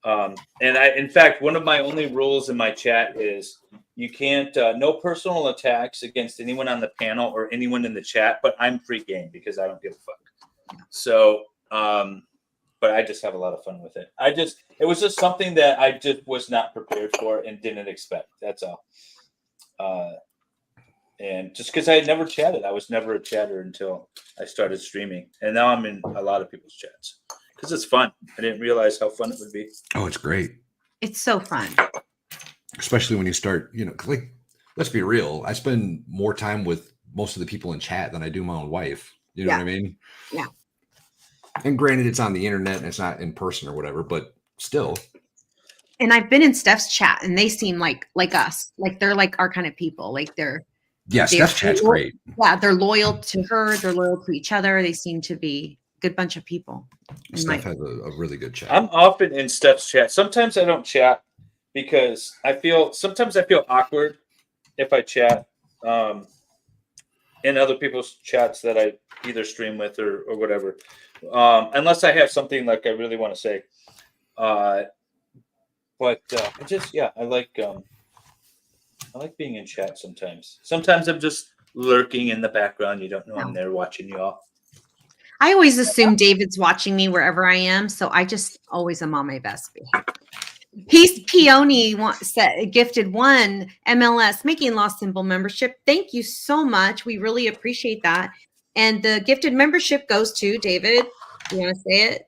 S2: And in fact, one of my only rules in my chat is you can't no personal attacks against anyone on the panel or anyone in the chat, but I'm free game because I don't give a fuck. So but I just have a lot of fun with it. It was just something that I just was not prepared for and didn't expect. That's all. And just because I had never chatted, I was never a chatter until I started streaming, and now I'm in a lot of people's chats because it's fun. I didn't realize how fun it would be.
S4: Oh, it's great.
S5: It's so fun.
S4: Especially when you start, you know, like, let's be real. I spend more time with most of the people in chat than I do my own wife. You know what I mean?
S5: Yeah.
S4: And granted, it's on the internet and it's not in person or whatever, but still.
S5: And I've been in Steph's chat, and they seem like us. Like they're like our kind of people. Like they're
S4: Steph's chat's great.
S5: Yeah, they're loyal to her. They're loyal to each other. They seem to be a good bunch of people.
S4: Steph has a really good chat.
S2: I'm often in Steph's chat. Sometimes I don't chat because sometimes I feel awkward if I chat in other people's chats that I either stream with or whatever. Unless I have something like I really want to say. But I like being in chat sometimes. Sometimes I'm just lurking in the background. You don't know I'm there watching you all.
S5: I always assume David's watching me wherever I am, so I just always am on my best behavior. Peace Peony gifted 1 MLS Making Law Simple membership. Thank you so much. We really appreciate that. And the gifted membership goes to David. You want to say it?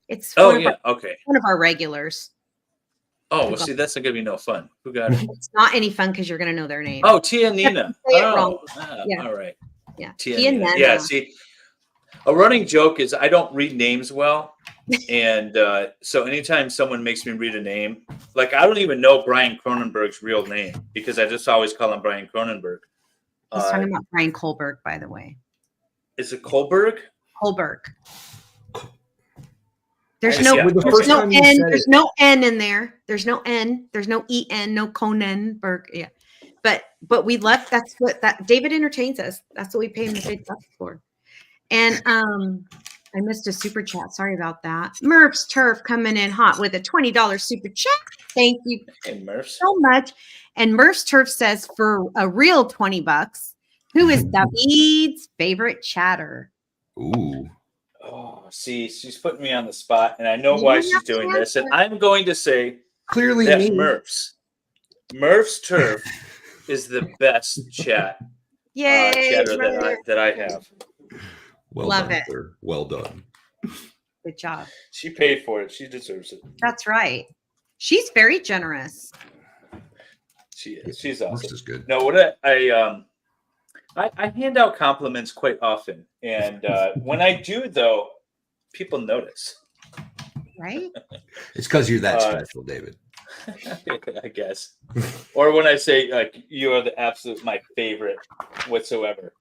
S5: It's one of our regulars.
S2: Oh, well, see, that's not going to be no fun. Who got it?
S5: It's not any fun because you're going to know their name.
S2: Oh, Tia Nina. All right.
S5: Yeah.
S2: Tia Nina. Yeah, see, a running joke is I don't read names well. And so anytime someone makes me read a name, like I don't even know Brian Cronenberg's real name because I just always call him Brian Cronenberg.
S5: He's talking about Brian Kohlberg, by the way.
S2: Is it Kohlberg?
S5: Kohlberg. There's
S2: I-
S5: no,
S2: yeah.
S4: Well, the
S5: there's
S4: first
S5: no
S4: time you
S5: N.
S4: said
S5: There's
S4: it-
S5: no N in there. There's no N. There's no EN. No Conenberg. Yeah, but we left. That's what that David entertains us. That's what we pay him the big bucks for. And I missed a super chat. Sorry about that. Murph's Turf coming in hot with a $20 super chat. Thank you
S2: Hey, Murphs.
S5: so much. And Murph's Turf says for a real $20, who is David's favorite chatter?
S4: Ooh.
S2: Oh, see, she's putting me on the spot, and I know
S5: You
S2: why
S5: don't
S2: she's
S5: have to
S2: doing this. And
S5: answer.
S2: I'm going to say
S4: Clearly
S2: that
S4: me.
S2: Murph's Turf is the best chatter
S5: Yay!
S2: that I have.
S4: Well
S5: Love
S4: done,
S5: it.
S4: sir. Well done.
S5: Good job.
S2: She paid for it. She deserves it.
S5: That's right. She's very generous.
S2: She is. She's
S4: Works
S2: awesome.
S4: is good.
S2: No, what I hand out compliments quite often, and when I do, though, people notice.
S5: Right?
S4: It's because you're that
S2: Uh,
S4: special, David.
S2: I guess. Or when I say like you are the absolute my favorite whatsoever,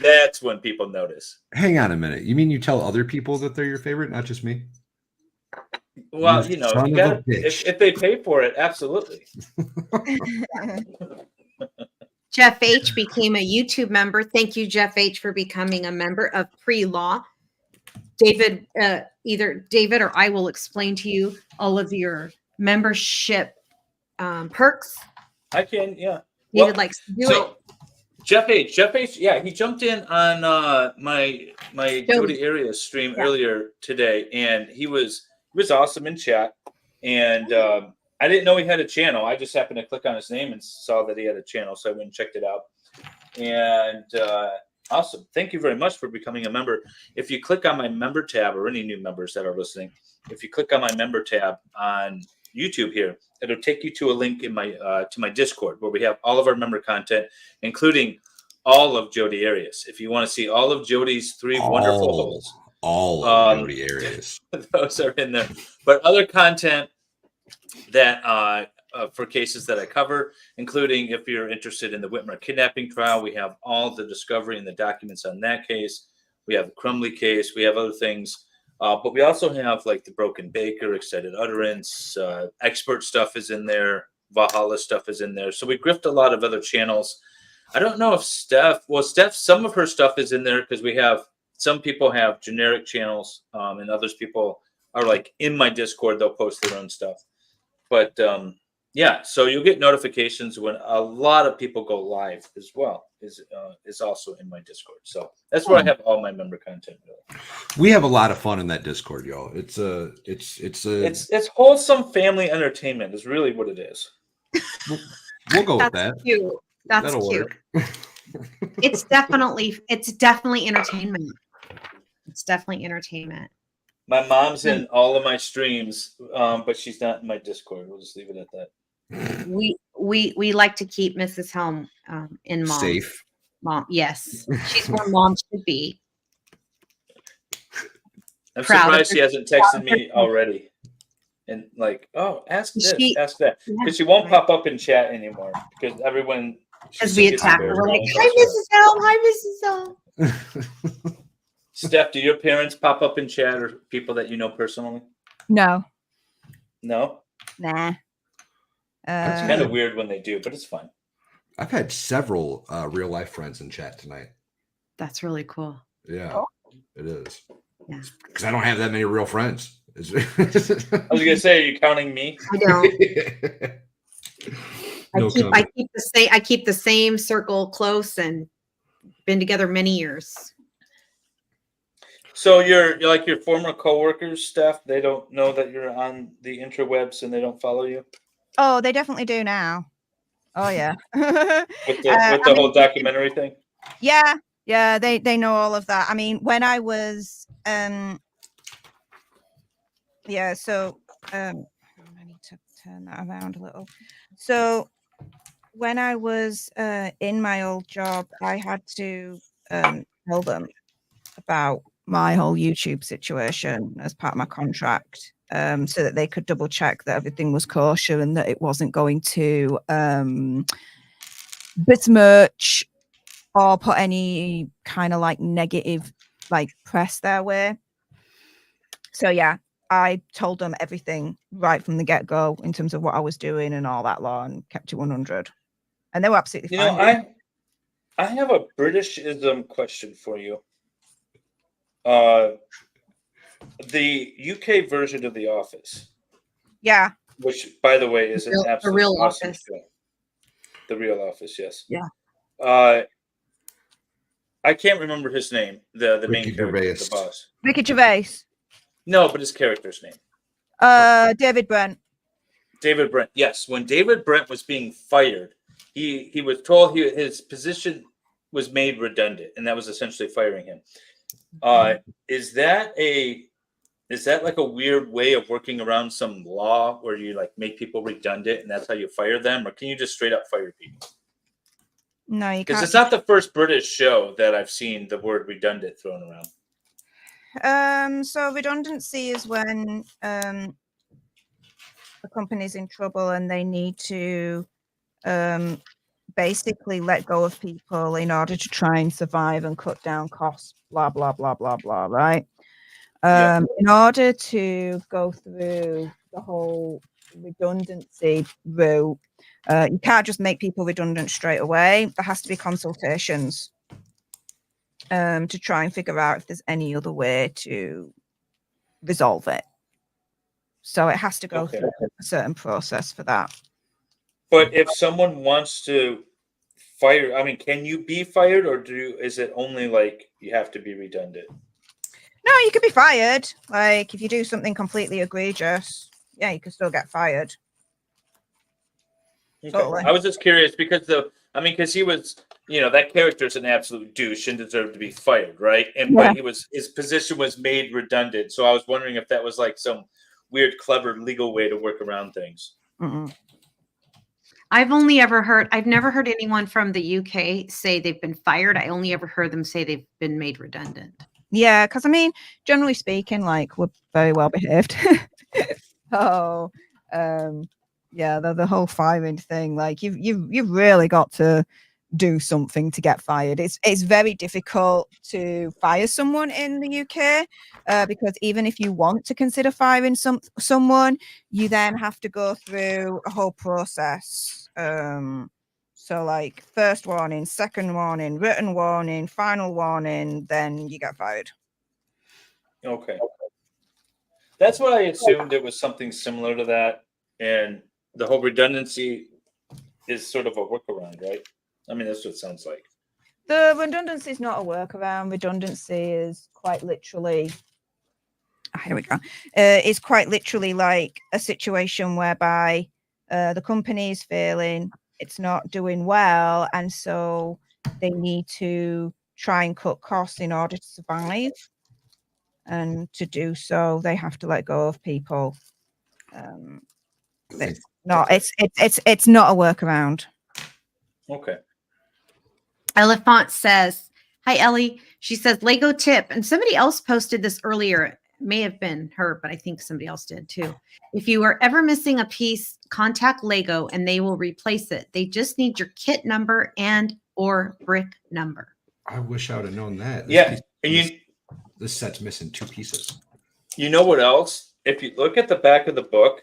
S2: that's when people notice.
S4: Hang on a minute. You mean you tell other people that they're your favorite, not just me?
S2: Well,
S4: You
S2: you know,
S4: son
S2: you
S4: of a
S2: gotta,
S4: bitch.
S2: if they pay for it, absolutely.
S5: Jeff H became a YouTube member. Thank you, Jeff H, for becoming a member of Pre-Law. David, either David or I will explain to you all of your membership perks.
S2: I can, yeah.
S5: David likes to do it.
S2: Jeff H, yeah, he jumped in on my Jody Area stream earlier today, and he was awesome in chat. And I didn't know he had a channel. I just happened to click on his name and saw that he had a channel, so I went and checked it out. And awesome. Thank you very much for becoming a member. If you click on my member tab, or any new members that are listening, if you click on my member tab on YouTube here, it'll take you to a link in my to my Discord where we have all of our member content, including all of Jody areas. If you want to see all of Jody's three wonderful holes,
S4: all of Jody areas,
S2: those are in there. But other content that for cases that I cover, including if you're interested in the Whitmer kidnapping trial, we have all the discovery and the documents on that case. We have the Crumley case. We have other things. But we also have like the Broken Baker, Excited Utterance, expert stuff is in there. Valhalla stuff is in there. So we grift a lot of other channels. I don't know if Steph, some of her stuff is in there because we have, some people have generic channels and others people are like in my Discord, they'll post their own stuff. But yeah, so you'll get notifications when a lot of people go live as well. Is also in my Discord. So that's where I have all my member content. Really.
S4: We have a lot of fun in that Discord, y'all. It's
S2: wholesome family entertainment is really what it is.
S4: We'll go with that.
S5: Cute. That's
S4: That'll
S5: cute.
S4: work.
S5: It's definitely entertainment. It's definitely entertainment.
S2: My mom's in all of my streams, but she's not in my Discord. We'll just leave it at that.
S5: We like to keep Mrs. Helm in mom.
S4: Safe.
S5: Mom, yes. She's where mom should be.
S2: I'm
S5: Proud
S2: surprised
S5: of
S2: she hasn't texted me already. And like, oh, ask this, ask that. Because she won't pop up in chat anymore. Because everyone...
S5: Because we attack her. We're like, hi, Mrs. Helm.
S2: Steph, do your parents pop up in chat or people that you know personally?
S6: No.
S2: No?
S6: Nah.
S2: It's kind of weird when they do, but it's fine.
S4: I've had several real life friends in chat tonight.
S5: That's really cool.
S4: Yeah, it is.
S5: Yeah.
S4: Because I don't have that many real friends.
S2: I was gonna say, are you counting me?
S5: I don't.
S4: No
S5: I keep the same circle close and been together many years.
S2: So you're like your former coworkers, Steph. They don't know that you're on the interwebs and they don't follow you.
S6: Oh, they definitely do now. Oh yeah.
S2: With the whole documentary thing.
S6: Yeah, they know all of that. I mean, when I was so I need to turn that around a little. So when I was in my old job, I had to tell them about my whole YouTube situation as part of my contract, so that they could double check that everything was kosher and that it wasn't going to besmirch or put any kind of like negative like press their way. So yeah, I told them everything right from the get-go in terms of what I was doing and all that law, and kept it 100. And they were absolutely
S2: You know,
S6: fine.
S2: I have a Britishism question for you. The UK version of The Office,
S6: Yeah.
S2: which, by the way, is an
S5: The
S2: absolute
S5: Real
S2: awesome
S5: Office.
S2: show. The Real Office, yes.
S5: Yeah.
S2: I can't remember his name. The main
S4: Ricky
S2: character,
S4: Gervais.
S2: the boss.
S6: Ricky Gervais.
S2: No, but his character's name.
S6: David Brent.
S2: David Brent. Yes, when David Brent was being fired, he was told his position was made redundant, and that was essentially firing him. Is that like a weird way of working around some law where you like make people redundant and that's how you fire them, or can you just straight up fire people?
S6: No, you
S2: Because
S6: can't.
S2: it's not the first British show that I've seen the word redundant thrown around.
S6: So redundancy is when a company's in trouble and they need to basically let go of people in order to try and survive and cut down costs, blah, blah, blah, blah, blah, right? In order to go through the whole redundancy route, you can't just make people redundant straight away. There has to be consultations to try and figure out if there's any other way to resolve it. So it has to go through a certain process for that.
S2: But if someone wants to fire, I mean, can you be fired, or is it only like you have to be redundant?
S6: No, you could be fired. Like if you do something completely egregious, yeah, you can still get fired.
S2: Okay.
S6: Totally.
S2: I was just curious because because he was, that character's an absolute douche and deserved to be fired, right? But his position was made redundant. So I was wondering if that was like some weird, clever legal way to work around things.
S6: Mm-mm.
S5: I've never heard anyone from the UK say they've been fired. I only ever heard them say they've been made redundant.
S6: Yeah, because generally speaking, like we're very well behaved. So, yeah, the whole firing thing, like you've really got to do something to get fired. It's very difficult to fire someone in the UK because even if you want to consider firing someone, you then have to go through a whole process. So like first warning, second warning, written warning, final warning, then you get fired.
S2: Okay. That's what I assumed. It was something similar to that. And the whole redundancy is sort of a workaround, right? I mean, that's what it sounds like.
S6: The redundancy is not a workaround. Redundancy is quite literally, here we go. It's quite literally like a situation whereby the company is failing, it's not doing well, and so they need to try and cut costs in order to survive. And to do so, they have to let go of people. It's not a workaround.
S2: Okay.
S5: Elephant says, "Hi Ellie." She says, "Lego tip," and somebody else posted this earlier. It may have been her, but I think somebody else did too. If you are ever missing a piece, contact Lego and they will replace it. They just need your kit number and or brick number.
S4: I wish I would have known that. This set's missing 2 pieces.
S2: You know what else? If you look at the back of the book,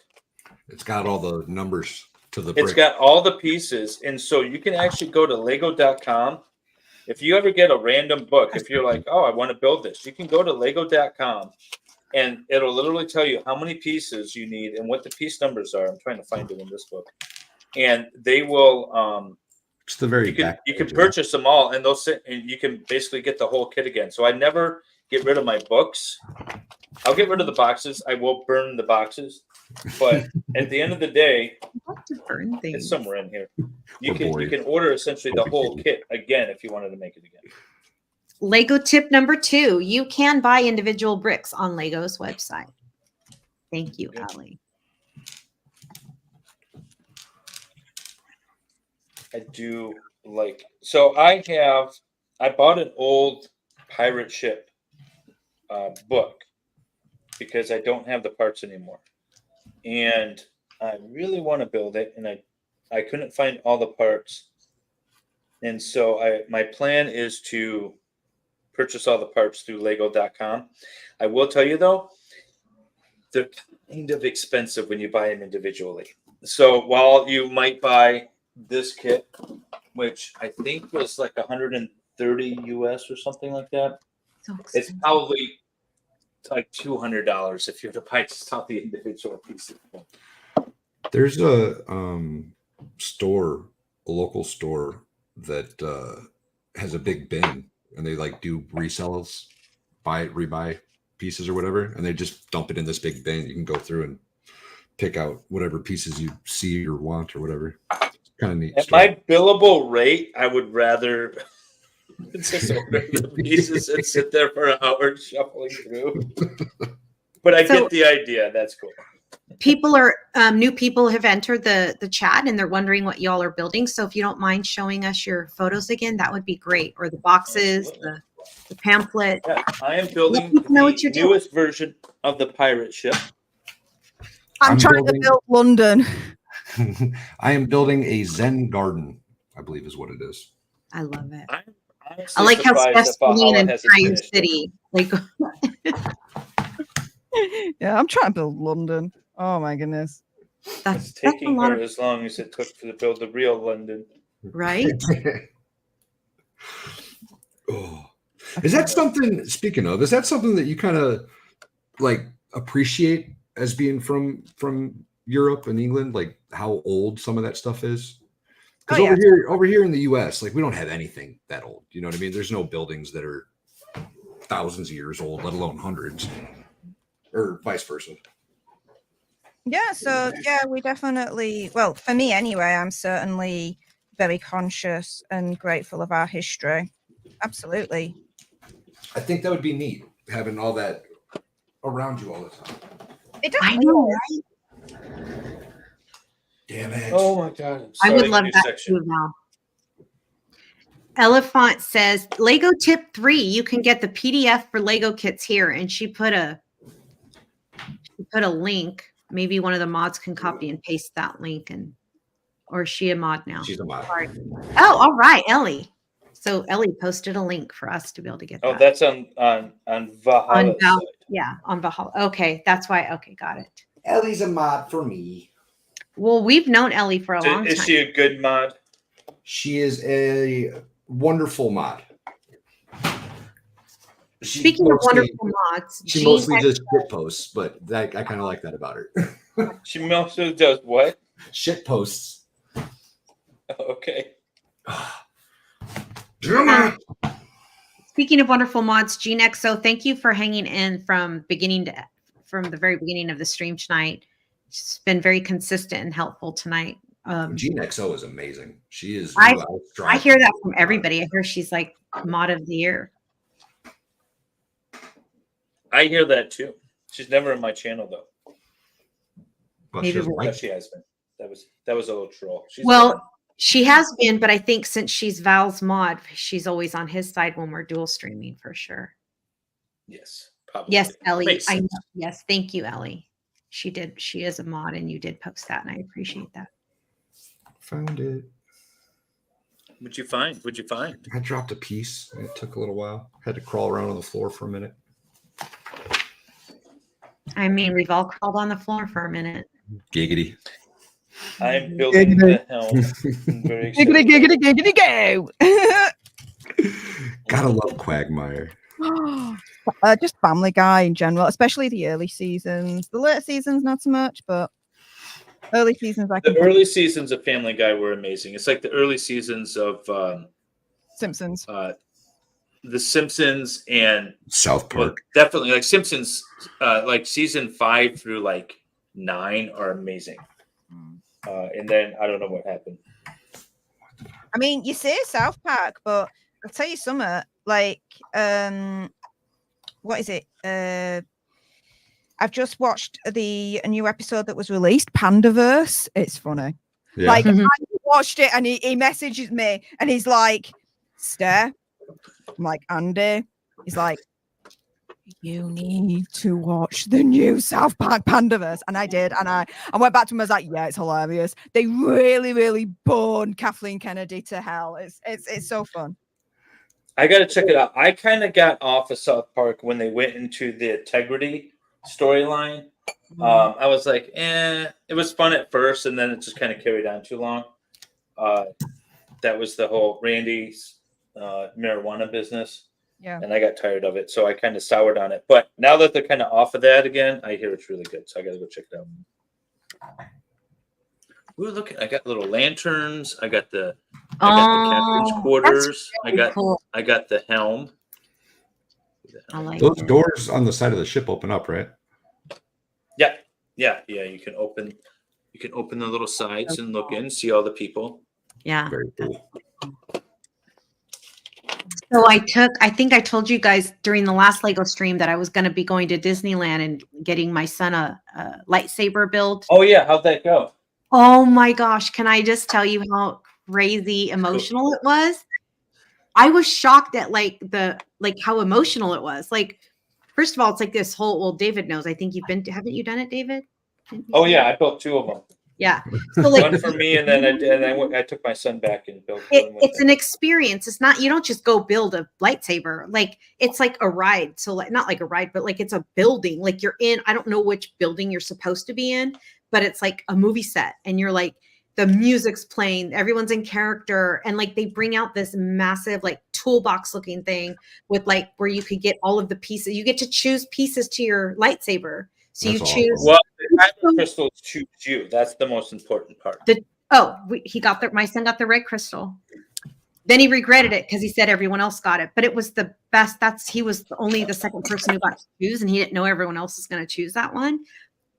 S4: it's got all the numbers to the brick.
S2: It's got all the pieces. And so you can actually go to lego.com. If you ever get a random book, if you're like, oh, I want to build this, you can go to lego.com and it'll literally tell you how many pieces you need and what the piece numbers are. I'm trying to find it in this book. And they will
S4: it's the very back.
S2: You can purchase them all and they'll sit and you can basically get the whole kit again. So I never get rid of my books. I'll get rid of the boxes. I will burn the boxes. But at the end of the day, it's somewhere in here. You can order essentially the whole kit again if you wanted to make it again.
S5: Lego tip number 2: you can buy individual bricks on Lego's website. Thank you, Allie.
S2: I do like. So I bought an old pirate ship book because I don't have the parts anymore. And I really want to build it, and I couldn't find all the parts. And so my plan is to purchase all the parts through lego.com. I will tell you though, they're kind of expensive when you buy them individually. So while you might buy this kit, which I think was like 130 US or something like that,
S5: So
S2: it's
S5: expensive.
S2: probably like $200 if you were to buy just all the individual pieces.
S4: There's a local store that has a big bin, and they like do resells, rebuy pieces or whatever, and they just dump it in this big bin. You can go through and pick out whatever pieces you see or want or whatever. It's kind of neat.
S2: At
S4: store.
S2: my billable rate, I would rather just order the pieces and sit there for an hour shuffling through. But I get the idea. That's cool.
S5: People are new people have entered the chat and they're wondering what y'all are building. So if you don't mind showing us your photos again, that would be great. Or the boxes, the pamphlet.
S2: Yeah, I am building
S5: know what you're
S2: the newest version of the pirate ship.
S6: I'm trying to build London.
S4: I am building a Zen garden, I believe is what it is.
S5: I love it.
S2: I'm
S5: I like how
S2: surprised
S5: Steph's
S2: that
S5: building
S2: Valhalla
S5: an
S2: hasn't
S5: entire
S2: finished it.
S5: city. Like
S6: Yeah, I'm trying to build London. Oh my goodness.
S2: It's
S5: that's a
S2: taking
S5: lot
S2: her
S5: of
S2: as long as it took to build the real London.
S5: right.
S4: Oh. Is that something, speaking of, is that something that you kind of like appreciate as being from Europe and England, like how old some of that stuff is? Because over here in the US, like we don't have anything that old. You know what I mean? There's no buildings that are thousands of years old, let alone hundreds, or vice versa.
S6: Yeah, so yeah, we definitely, well, for me anyway, I'm certainly very conscious and grateful of our history. Absolutely.
S4: I think that would be neat, having all that around you all the time.
S6: It
S5: I
S6: definitely
S5: know,
S6: is.
S5: right?
S4: Damn it.
S2: Oh my god!
S5: I would love that too, Val. Elephant says Lego tip 3. You can get the PDF for Lego kits here, and she put a link. Maybe one of the mods can copy and paste that link, or is she a mod now?
S4: She's a mod.
S5: Sorry. Oh, all right, Ellie. So Ellie posted a link for us to be able to get that.
S2: Oh, that's on Valhalla.
S5: Yeah, on Valhalla. Okay, that's why. Okay, got it.
S4: Ellie's a mod for me.
S5: Well, we've known Ellie for a long time.
S2: Is she a good mod?
S4: She is a wonderful mod.
S5: Speaking of wonderful mods,
S4: she mostly does shit posts, but I kind of like that about her.
S2: She mostly does what?
S4: Shit posts.
S2: Okay.
S5: Speaking of wonderful mods, GeneXO, thank you for hanging in from the very beginning of the stream tonight. It's been very consistent and helpful tonight.
S4: GeneXO is amazing. She is.
S5: I hear that from everybody. I hear she's like mod of the year.
S2: I hear that too. She's never in my channel though.
S4: But
S5: Maybe
S2: She has been. That was a little troll.
S5: She has been, but I think since she's Val's mod, she's always on his side when we're dual streaming for sure.
S2: Yes, probably.
S5: Yes, Ellie. I know. Yes, thank you, Ellie. She did. She is a mod, and you did post that, and I appreciate that.
S4: Found it.
S2: What'd you find?
S4: I dropped a piece. It took a little while. Had to crawl around on the floor for a minute.
S5: I mean, we've all crawled on the floor for a minute.
S4: Giggity.
S2: I'm building the helm.
S6: Giggity go.
S4: Gotta love Quagmire.
S6: Just Family Guy in general, especially the early seasons. The later seasons, not so much, but early seasons.
S2: The early seasons of Family Guy were amazing. It's like the early seasons of
S6: Simpsons.
S2: The Simpsons and
S4: South Park.
S2: Definitely like Simpsons, like season 5 through like 9 are amazing. And then I don't know what happened.
S6: I mean, you say South Park, but I'll tell you something. Like, what is it? I've just watched a new episode that was released, Pandaverse. It's funny.
S4: Yeah.
S6: Like, I watched it and he messages me and he's like, Steph. I'm like, Andy. He's like, you need to watch the new South Park Pandaverse. And I did. And I went back to him. I was like, yeah, it's hilarious. They really, really burned Kathleen Kennedy to hell. It's so fun.
S2: I got to check it out. I kind of got off of South Park when they went into the integrity storyline. I was like, it was fun at first, and then it just kind of carried on too long. That was the whole Randy's marijuana business.
S6: Yeah.
S2: And I got tired of it, so I kind of soured on it. But now that they're kind of off of that again, I hear it's really good, so I got to go check it out. We're looking. I got little lanterns. I got the captain's quarters.
S5: really cool.
S2: I got the helm.
S5: I like
S4: Those
S5: it.
S4: doors on the side of the ship open up, right?
S2: Yeah. You can open the little sides and look in, see all the people.
S5: Yeah.
S4: Very cool.
S5: So I think I told you guys during the last Lego stream that I was going to be going to Disneyland and getting my son a lightsaber build.
S2: Oh yeah, how'd that go?
S5: Oh my gosh. Can I just tell you how crazy emotional it was? I was shocked at how emotional it was. Like, first of all, it's like this whole, well, David knows. I think haven't you done it, David?
S2: Oh yeah, I built 2 of them.
S5: Yeah. So like
S2: one for me, and then I took my son back and built one with
S5: it's
S2: him.
S5: an experience. It's not, you don't just go build a lightsaber. Like, it's like a ride. So like, not like a ride, but like it's a building. Like you're in, I don't know which building you're supposed to be in, but it's like a movie set, and you're like, the music's playing, everyone's in character, and like they bring out this massive like toolbox looking thing with like where you could get all of the pieces. You get to choose pieces to your lightsaber. So
S4: That's
S5: you
S4: awesome.
S5: choose.
S2: Well, the kyber crystals choose you. That's the most important part.
S5: My son got the red crystal. Then he regretted it because he said everyone else got it, but it was the best. He was only the second person who got to choose, and he didn't know everyone else was going to choose that one.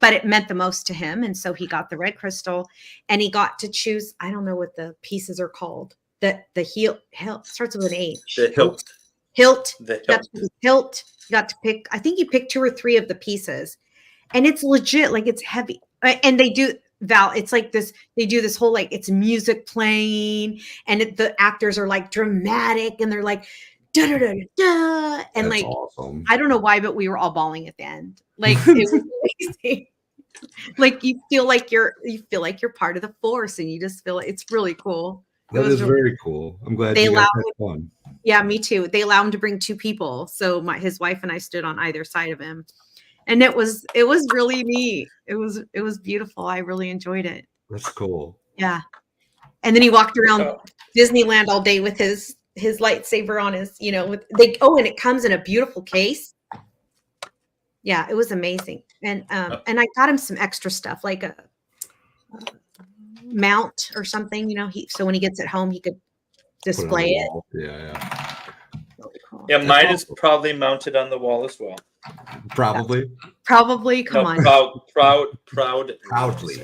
S5: But it meant the most to him, and so he got the red crystal, and he got to choose. I don't know what the pieces are called. The hilt starts with an H.
S2: The hilt.
S5: Hilt.
S2: The
S5: Got
S2: hilt.
S5: to hilt. You got to pick. I think you picked 2 or 3 of the pieces, and it's legit. Like it's heavy, and they do. Val, it's like this. They do this whole like it's music playing, and the actors are like dramatic, and they're like da da da da, and
S4: That's
S5: like
S4: awesome.
S5: I don't know why, but we were all bawling at the end. Like it was amazing. Like you feel like you're part of the force, and you just feel it's really cool.
S4: That is very cool. I'm glad
S5: they
S4: you
S5: allow
S4: guys had fun.
S5: Yeah, me too. They allow him to bring 2 people, so his wife and I stood on either side of him, and it was really neat. It was beautiful. I really enjoyed it.
S4: That's cool.
S5: Yeah, and then he walked around Disneyland all day with his lightsaber on his, and it comes in a beautiful case. Yeah, it was amazing. And I got him some extra stuff like a mount or something, so when he gets it home, he could display it.
S4: Yeah.
S5: Really cool.
S2: Yeah, mine is probably mounted on the wall as well.
S4: Probably.
S5: Come on.
S2: Proudly.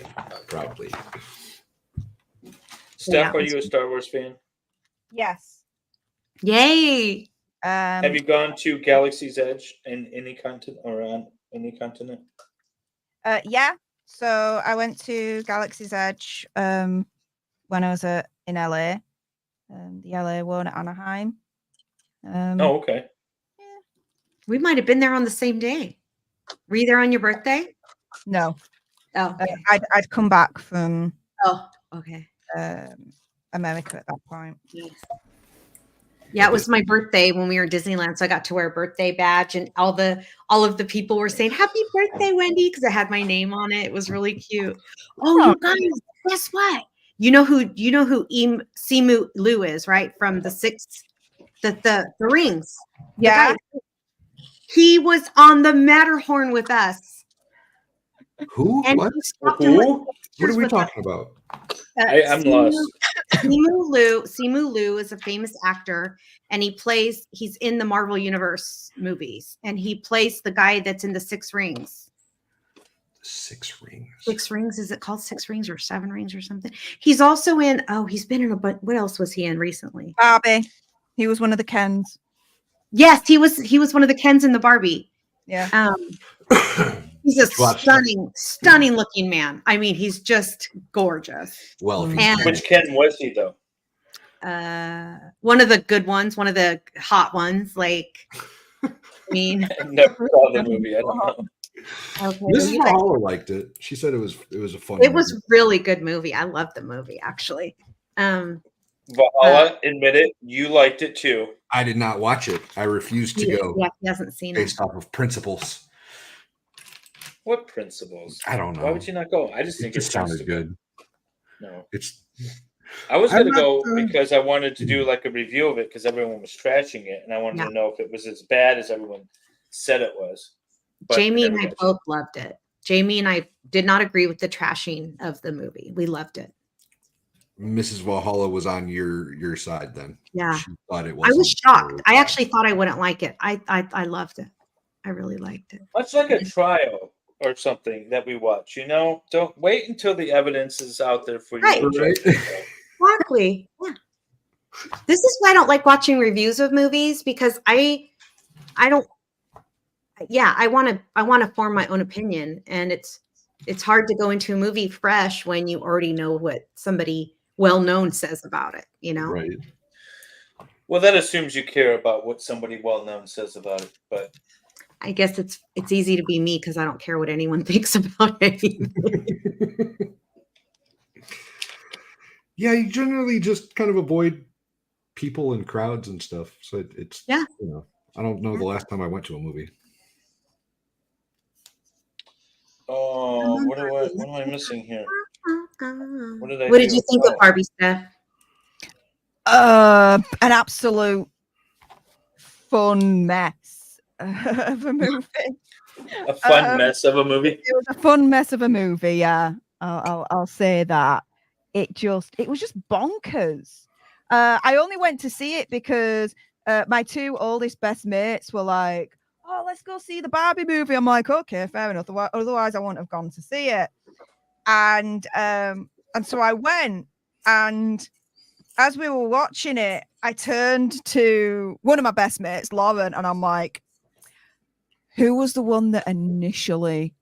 S2: Steph, are you a Star Wars fan?
S6: Yes.
S5: Yay.
S2: Have you gone to Galaxy's Edge in any continent or on any continent?
S6: Yeah. So I went to Galaxy's Edge when I was in LA. The LA one at Anaheim.
S2: Okay.
S6: Yeah.
S5: We might have been there on the same day. Were you there on your birthday?
S6: No.
S5: Oh, okay.
S6: I'd come back from
S5: okay.
S6: America at that point.
S5: Yes. Yeah, it was my birthday when we were in Disneyland, so I got to wear a birthday badge, and all of the people were saying "Happy birthday, Wendy" because I had my name on it. It was really cute. Oh, you guys, guess what? You know who Simu Liu is, right? From the rings.
S6: Yeah.
S5: He was on the Matterhorn with us.
S4: Who?
S5: And
S4: What?
S5: he stopped and went
S4: What are we
S5: with us.
S4: talking about?
S2: I'm lost.
S5: Simu Liu is a famous actor, and he's in the Marvel Universe movies, and he plays the guy that's in the 6 Rings.
S4: 6 Rings.
S5: 6 Rings, is it called 6 Rings or 7 Rings or something? He's also in, he's been in a bunch. What else was he in recently?
S6: Barbie. He was one of the Kens.
S5: Yes, he was one of the Kens in the Barbie.
S6: Yeah.
S5: He's a stunning looking man. I mean, he's just gorgeous.
S4: Well,
S2: Which Ken was he though?
S5: One of the good ones, one of the hot ones. Like, I mean,
S2: I never saw the movie. I don't know.
S5: okay,
S4: Mrs. Mahalo liked it. She said it was a fun.
S5: It was really good movie. I loved the movie actually.
S2: Valhalla, admit it, you liked it too.
S4: I did not watch it. I refused to go.
S5: Yeah, he hasn't seen it.
S4: Based off of principles.
S2: What principles?
S4: I don't know.
S2: Why would you not go? I just
S4: It
S2: think
S4: just
S2: it
S4: sounded good.
S2: No.
S4: It's.
S2: I was
S4: I'm
S2: going to
S4: not,
S2: go
S4: uh,
S2: because I wanted to do like a review of it because everyone was trashing it, and I wanted to know if it was as bad as everyone said it was. But
S5: Jamie
S2: never
S5: and I
S2: got to.
S5: both loved it. Jamie and I did not agree with the trashing of the movie. We loved it.
S4: Mrs. Valhalla was on your side then.
S5: Yeah.
S4: She thought it
S5: I was
S4: wasn't
S5: shocked.
S4: so
S5: I
S4: bad.
S5: actually thought I wouldn't like it. I loved it. I really liked it.
S2: Much like a trial or something that we watch, you know, don't wait until the evidence is out there for you
S5: Right.
S2: to judge.
S5: Exactly. Yeah. This is why I don't like watching reviews of movies because I don't. Yeah, I want to form my own opinion, and it's hard to go into a movie fresh when you already know what somebody well known says about it. You know.
S4: Right.
S2: Well, that assumes you care about what somebody well known says about it, but
S5: I guess it's easy to be me because I don't care what anyone thinks about anything.
S4: Yeah, you generally just kind of avoid people and crowds and stuff. So it's
S5: Yeah.
S4: You know, I don't know the last time I went to a movie.
S2: oh, what am I missing here? What did I
S5: What
S2: do?
S5: did you think of Barbie, Steph?
S6: An absolute fun mess of a movie.
S2: A fun mess of a movie.
S6: It was a fun mess of a movie. Yeah, I'll say that. It was just bonkers. I only went to see it because my two oldest best mates were like, "Oh, let's go see the Barbie movie." I'm like, "Okay, fair enough." Otherwise, I wouldn't have gone to see it. And so I went, and as we were watching it, I turned to one of my best mates, Lauren, and I'm like, "Who was the one that initially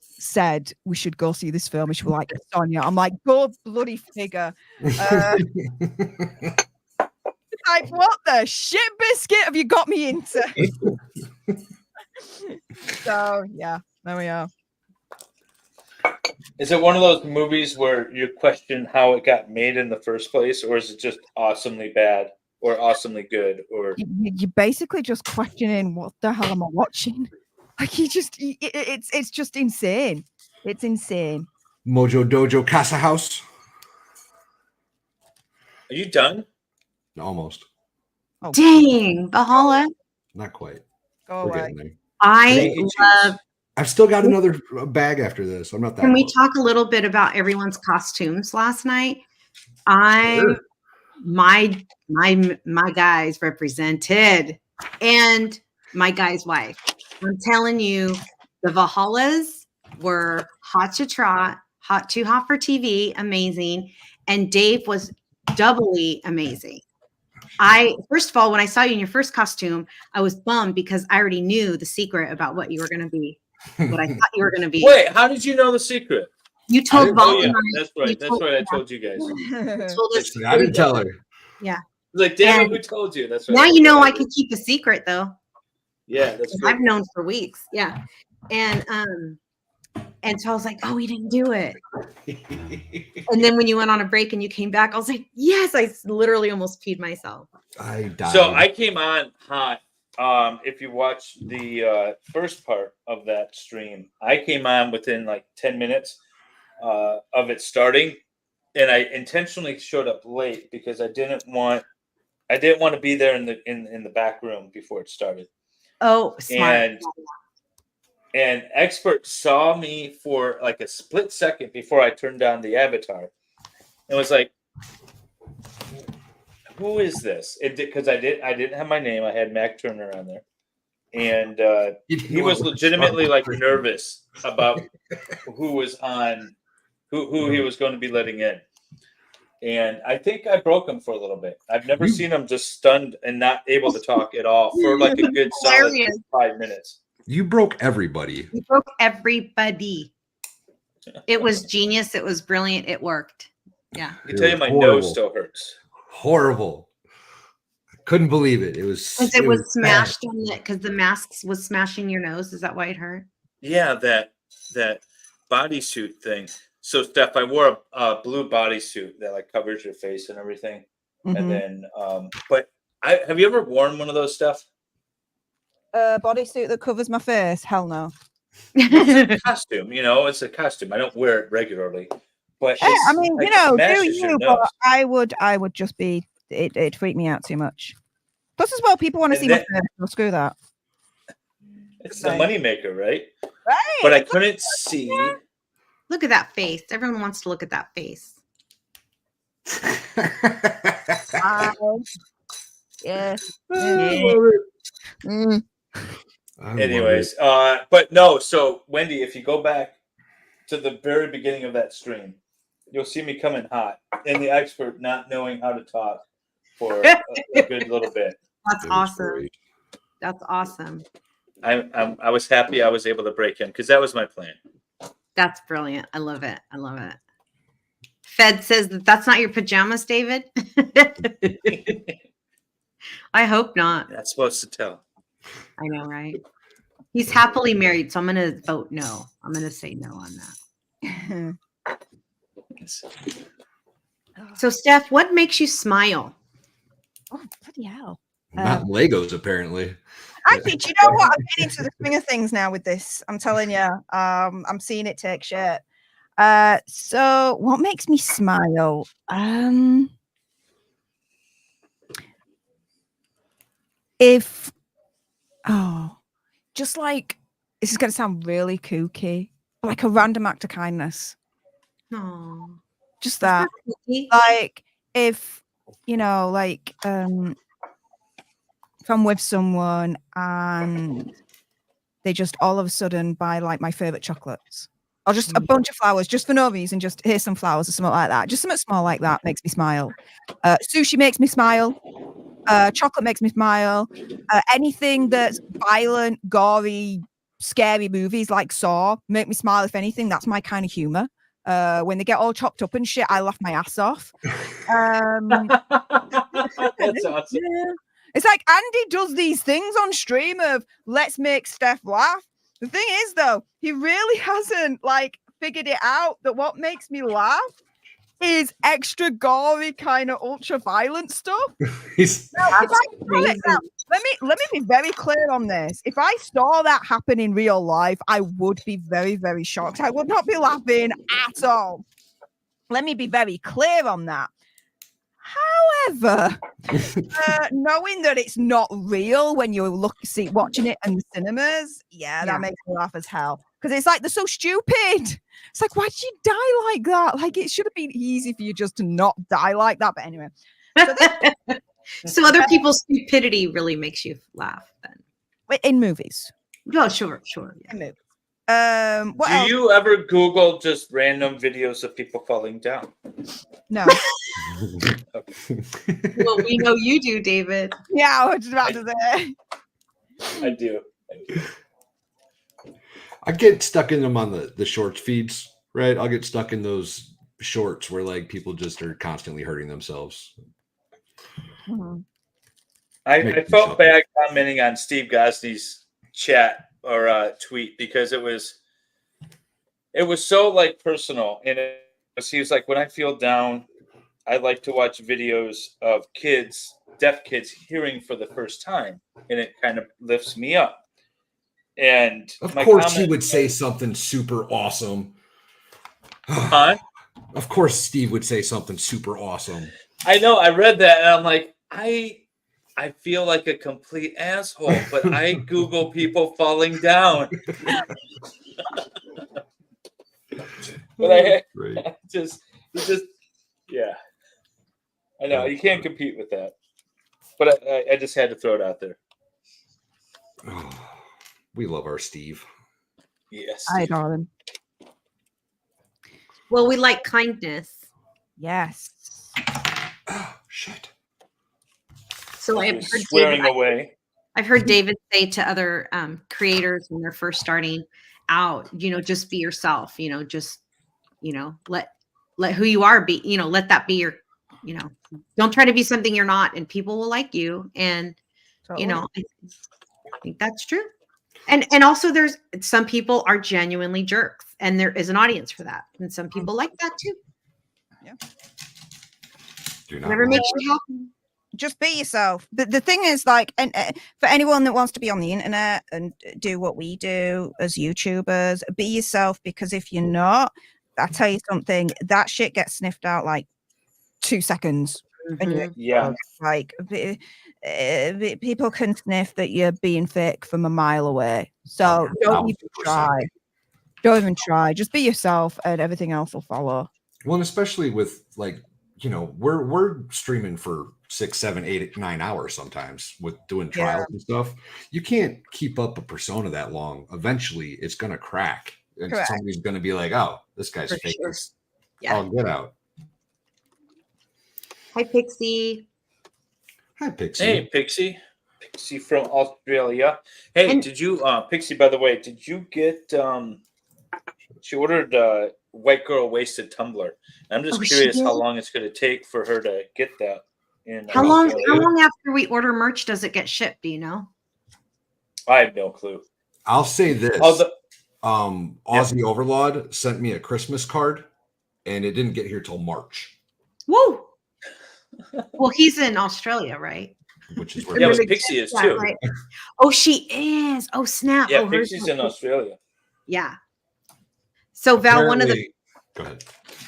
S6: said we should go see this film?" And she was like, "Sonia." I'm like, "Go bloody figure." Like, what the shit biscuit have you got me into? So yeah, there we are.
S2: Is it one of those movies where you question how it got made in the first place, or is it just awesomely bad or awesomely good? Or
S6: You're basically just questioning what the hell am I watching? Like it's just insane. It's insane.
S4: Mojo Dojo Casa House.
S2: are you done?
S4: Almost.
S6: Oh,
S5: Dang, Valhalla.
S4: Not quite.
S6: go
S4: We're
S6: away.
S4: getting there.
S5: I love.
S4: I've still got another bag after this. I'm not that.
S5: Can we
S4: close.
S5: talk a little bit about everyone's costumes last night?
S4: Sure.
S5: My guys represented, and my guy's wife. I'm telling you, the Valhallas were hot to trot, too hot for TV, amazing, and Dave was doubly amazing. First of all, when I saw you in your first costume, I was bummed because I already knew the secret about what you were going to be, what I thought you were going to be.
S2: Wait, how did you know the secret?
S5: You told
S2: Oh
S5: Val
S2: yeah,
S5: and I-
S2: that's right.
S5: you
S2: That's
S5: told-
S2: right. I told you guys.
S5: you told us
S4: I didn't tell her.
S5: Yeah.
S2: Like, damn it,
S5: And
S2: who told you? That's right.
S5: now you know I can keep a secret though.
S2: Yeah, that's
S5: I've
S2: true.
S5: known for weeks. Yeah. And so I was like, oh, he didn't do it. And then when you went on a break and you came back, I was like, yes, I literally almost peed myself.
S4: I died.
S2: So I came on hot. If you watch the first part of that stream, I came on within like 10 minutes of it starting, and I intentionally showed up late because I didn't want to be there in the back room before it started.
S5: Oh, smart.
S2: And expert saw me for like a split second before I turned on the avatar, and was like, "Who is this?" It did because I didn't have my name. I had Mac Turner on there, and he was legitimately like nervous about who was on, who he was going to be letting in. And I think I broke him for a little bit. I've never seen him just stunned and not able to talk at all for like a good solid 5 minutes.
S4: You broke everybody.
S5: You broke everybody. It was genius. It was brilliant. It worked. Yeah.
S2: I can tell you my nose still hurts.
S4: Horrible. I couldn't believe it. It was
S5: Because it was smashed on it because the mask was smashing your nose. Is that why it hurt?
S2: Yeah, that bodysuit thing. So, Steph, I wore a blue bodysuit that like covers your face and everything.
S6: Mhm.
S2: And then, but have you ever worn one of those, Steph?
S6: A bodysuit that covers my face? Hell no.
S2: It's a costume, it's a costume. I don't wear it regularly, but
S6: Yeah, I mean, do
S2: matches your
S6: you? But
S2: nose.
S6: I would just be. It'd freak me out too much. Plus, as well, people want to
S2: And
S6: see
S2: then-
S6: my face. So screw that.
S2: It's the moneymaker, right?
S6: Right.
S2: But I couldn't see.
S5: Look at that face. Everyone wants to look at that face.
S6: Yes.
S2: Anyways, but no. So Wendy, if you go back to the very beginning of that stream, you'll see me coming hot and the expert not knowing how to talk for a good little bit.
S5: That's awesome. That's awesome.
S2: I was happy I was able to break in because that was my plan.
S5: That's brilliant. I love it. I love it. Fed says that's not your pajamas, David. I hope not.
S2: That's supposed to tell.
S5: I know, right? He's happily married, so I'm going to vote no. I'm going to say no on that. So, Steph, what makes you smile?
S6: Oh, bloody hell.
S4: Not Legos, apparently.
S6: Actually, do you know what? I'm getting into the swing of things now with this. I'm telling you, I'm seeing it take shape. So what makes me smile? Just like, this is going to sound really kooky, like a random act of kindness.
S5: No.
S6: Just that. Like, if, if I'm with someone and they just all of a sudden buy like my favorite chocolates or just a bunch of flowers just for no reason, just here's some flowers or something like that. Just something small like that makes me smile. Sushi makes me smile. Chocolate makes me smile. Anything that's violent, gory, scary movies like Saw make me smile. If anything, that's my kind of humor. When they get all chopped up and shit, I laugh my ass off.
S2: That's awesome.
S6: Yeah. It's like Andy does these things on stream of let's make Steph laugh. The thing is, though, he really hasn't figured it out that what makes me laugh is extra gory, kind of ultra violent stuff. Let me be very clear on this. If I saw that happen in real life, I would be very, very shocked. I would not be laughing at all. Let me be very clear on that. However, knowing that it's not real when you're watching it in the cinemas, that makes me laugh as hell. Because it's like, they're so stupid. It's like, why did you die like that? Like, it should have been easy for you just to not die like that. But anyway.
S5: So other people's stupidity really makes you laugh then?
S6: In movies.
S5: Oh, sure. Yeah.
S6: In movies.
S2: Do you ever Google just random videos of people falling down?
S6: No.
S5: Well, we know you do, David.
S6: Yeah, I was just about to say.
S2: I do.
S4: I get stuck in them on the shorts feeds, right? I'll get stuck in those shorts where people just are constantly hurting themselves.
S6: Mm-hmm.
S2: I felt bad commenting on Steve Gosney's chat or tweet because it was so personal, and he was like, when I feel down, I like to watch videos of deaf kids hearing for the first time, and it kind of lifts me up. And
S4: of course he would say something super awesome.
S2: Huh?
S4: Of course Steve would say something super awesome.
S2: I know, I read that and I'm like, I feel like a complete asshole, but I Google people falling down. But I just yeah. I know, you can't compete with that. But I just had to throw it out there.
S4: We love our Steve.
S2: Yes.
S6: Hi, darling.
S5: Well, we like kindness.
S6: Yes.
S4: Oh, shit.
S5: So I've heard David say to other creators when they're first starting out, just be yourself, let who you are be, let that be your, don't try to be something you're not, and people will like you. And, I think that's true. And also there's some people are genuinely jerks, and there is an audience for that. And some people like that too.
S6: Yeah.
S5: Whatever makes you happy.
S6: just be yourself. The thing is, like, and for anyone that wants to be on the internet and do what we do as YouTubers, be yourself, because if you're not, I tell you something, that shit gets sniffed out like 2 seconds. And you're
S2: Yeah.
S6: like, people can sniff that you're being fake from a mile away. So don't even try. Don't even try. Just be yourself, and everything else will follow.
S4: Well, and especially with, like, you know, we're streaming for 6, 7, 8, 9 hours sometimes with doing trials and stuff. You can't keep up a persona that long. Eventually, it's gonna crack, and
S6: Correct.
S4: somebody's gonna be like, "Oh, this guy's
S5: For
S4: fake."
S5: sure. Yeah.
S4: I'll get out.
S5: Hi, Pixie.
S4: Hi, Pixie.
S2: Hey, Pixie. Pixie from Australia. Hey,
S5: And-
S2: did you, Pixie, by the way, did you get, she ordered a white girl waisted tumbler. I'm just
S5: Oh, she
S2: curious how
S5: did?
S2: long it's going to take for her to get that. In
S5: How long
S2: Australia.
S5: after we order merch does it get shipped? Do you know?
S2: I have no clue.
S4: I'll say this. Aussie Overlord sent me a Christmas card, and it didn't get here till March.
S5: Woo! Well, he's in Australia, right?
S4: Which is where
S2: Yeah, but Pixie is too.
S5: Right. Oh, she is. Oh, snap.
S2: Yeah,
S5: oh, hers
S2: Pixie's
S5: is-
S2: in Australia.
S5: Yeah. So Val, one of the.
S4: Go ahead.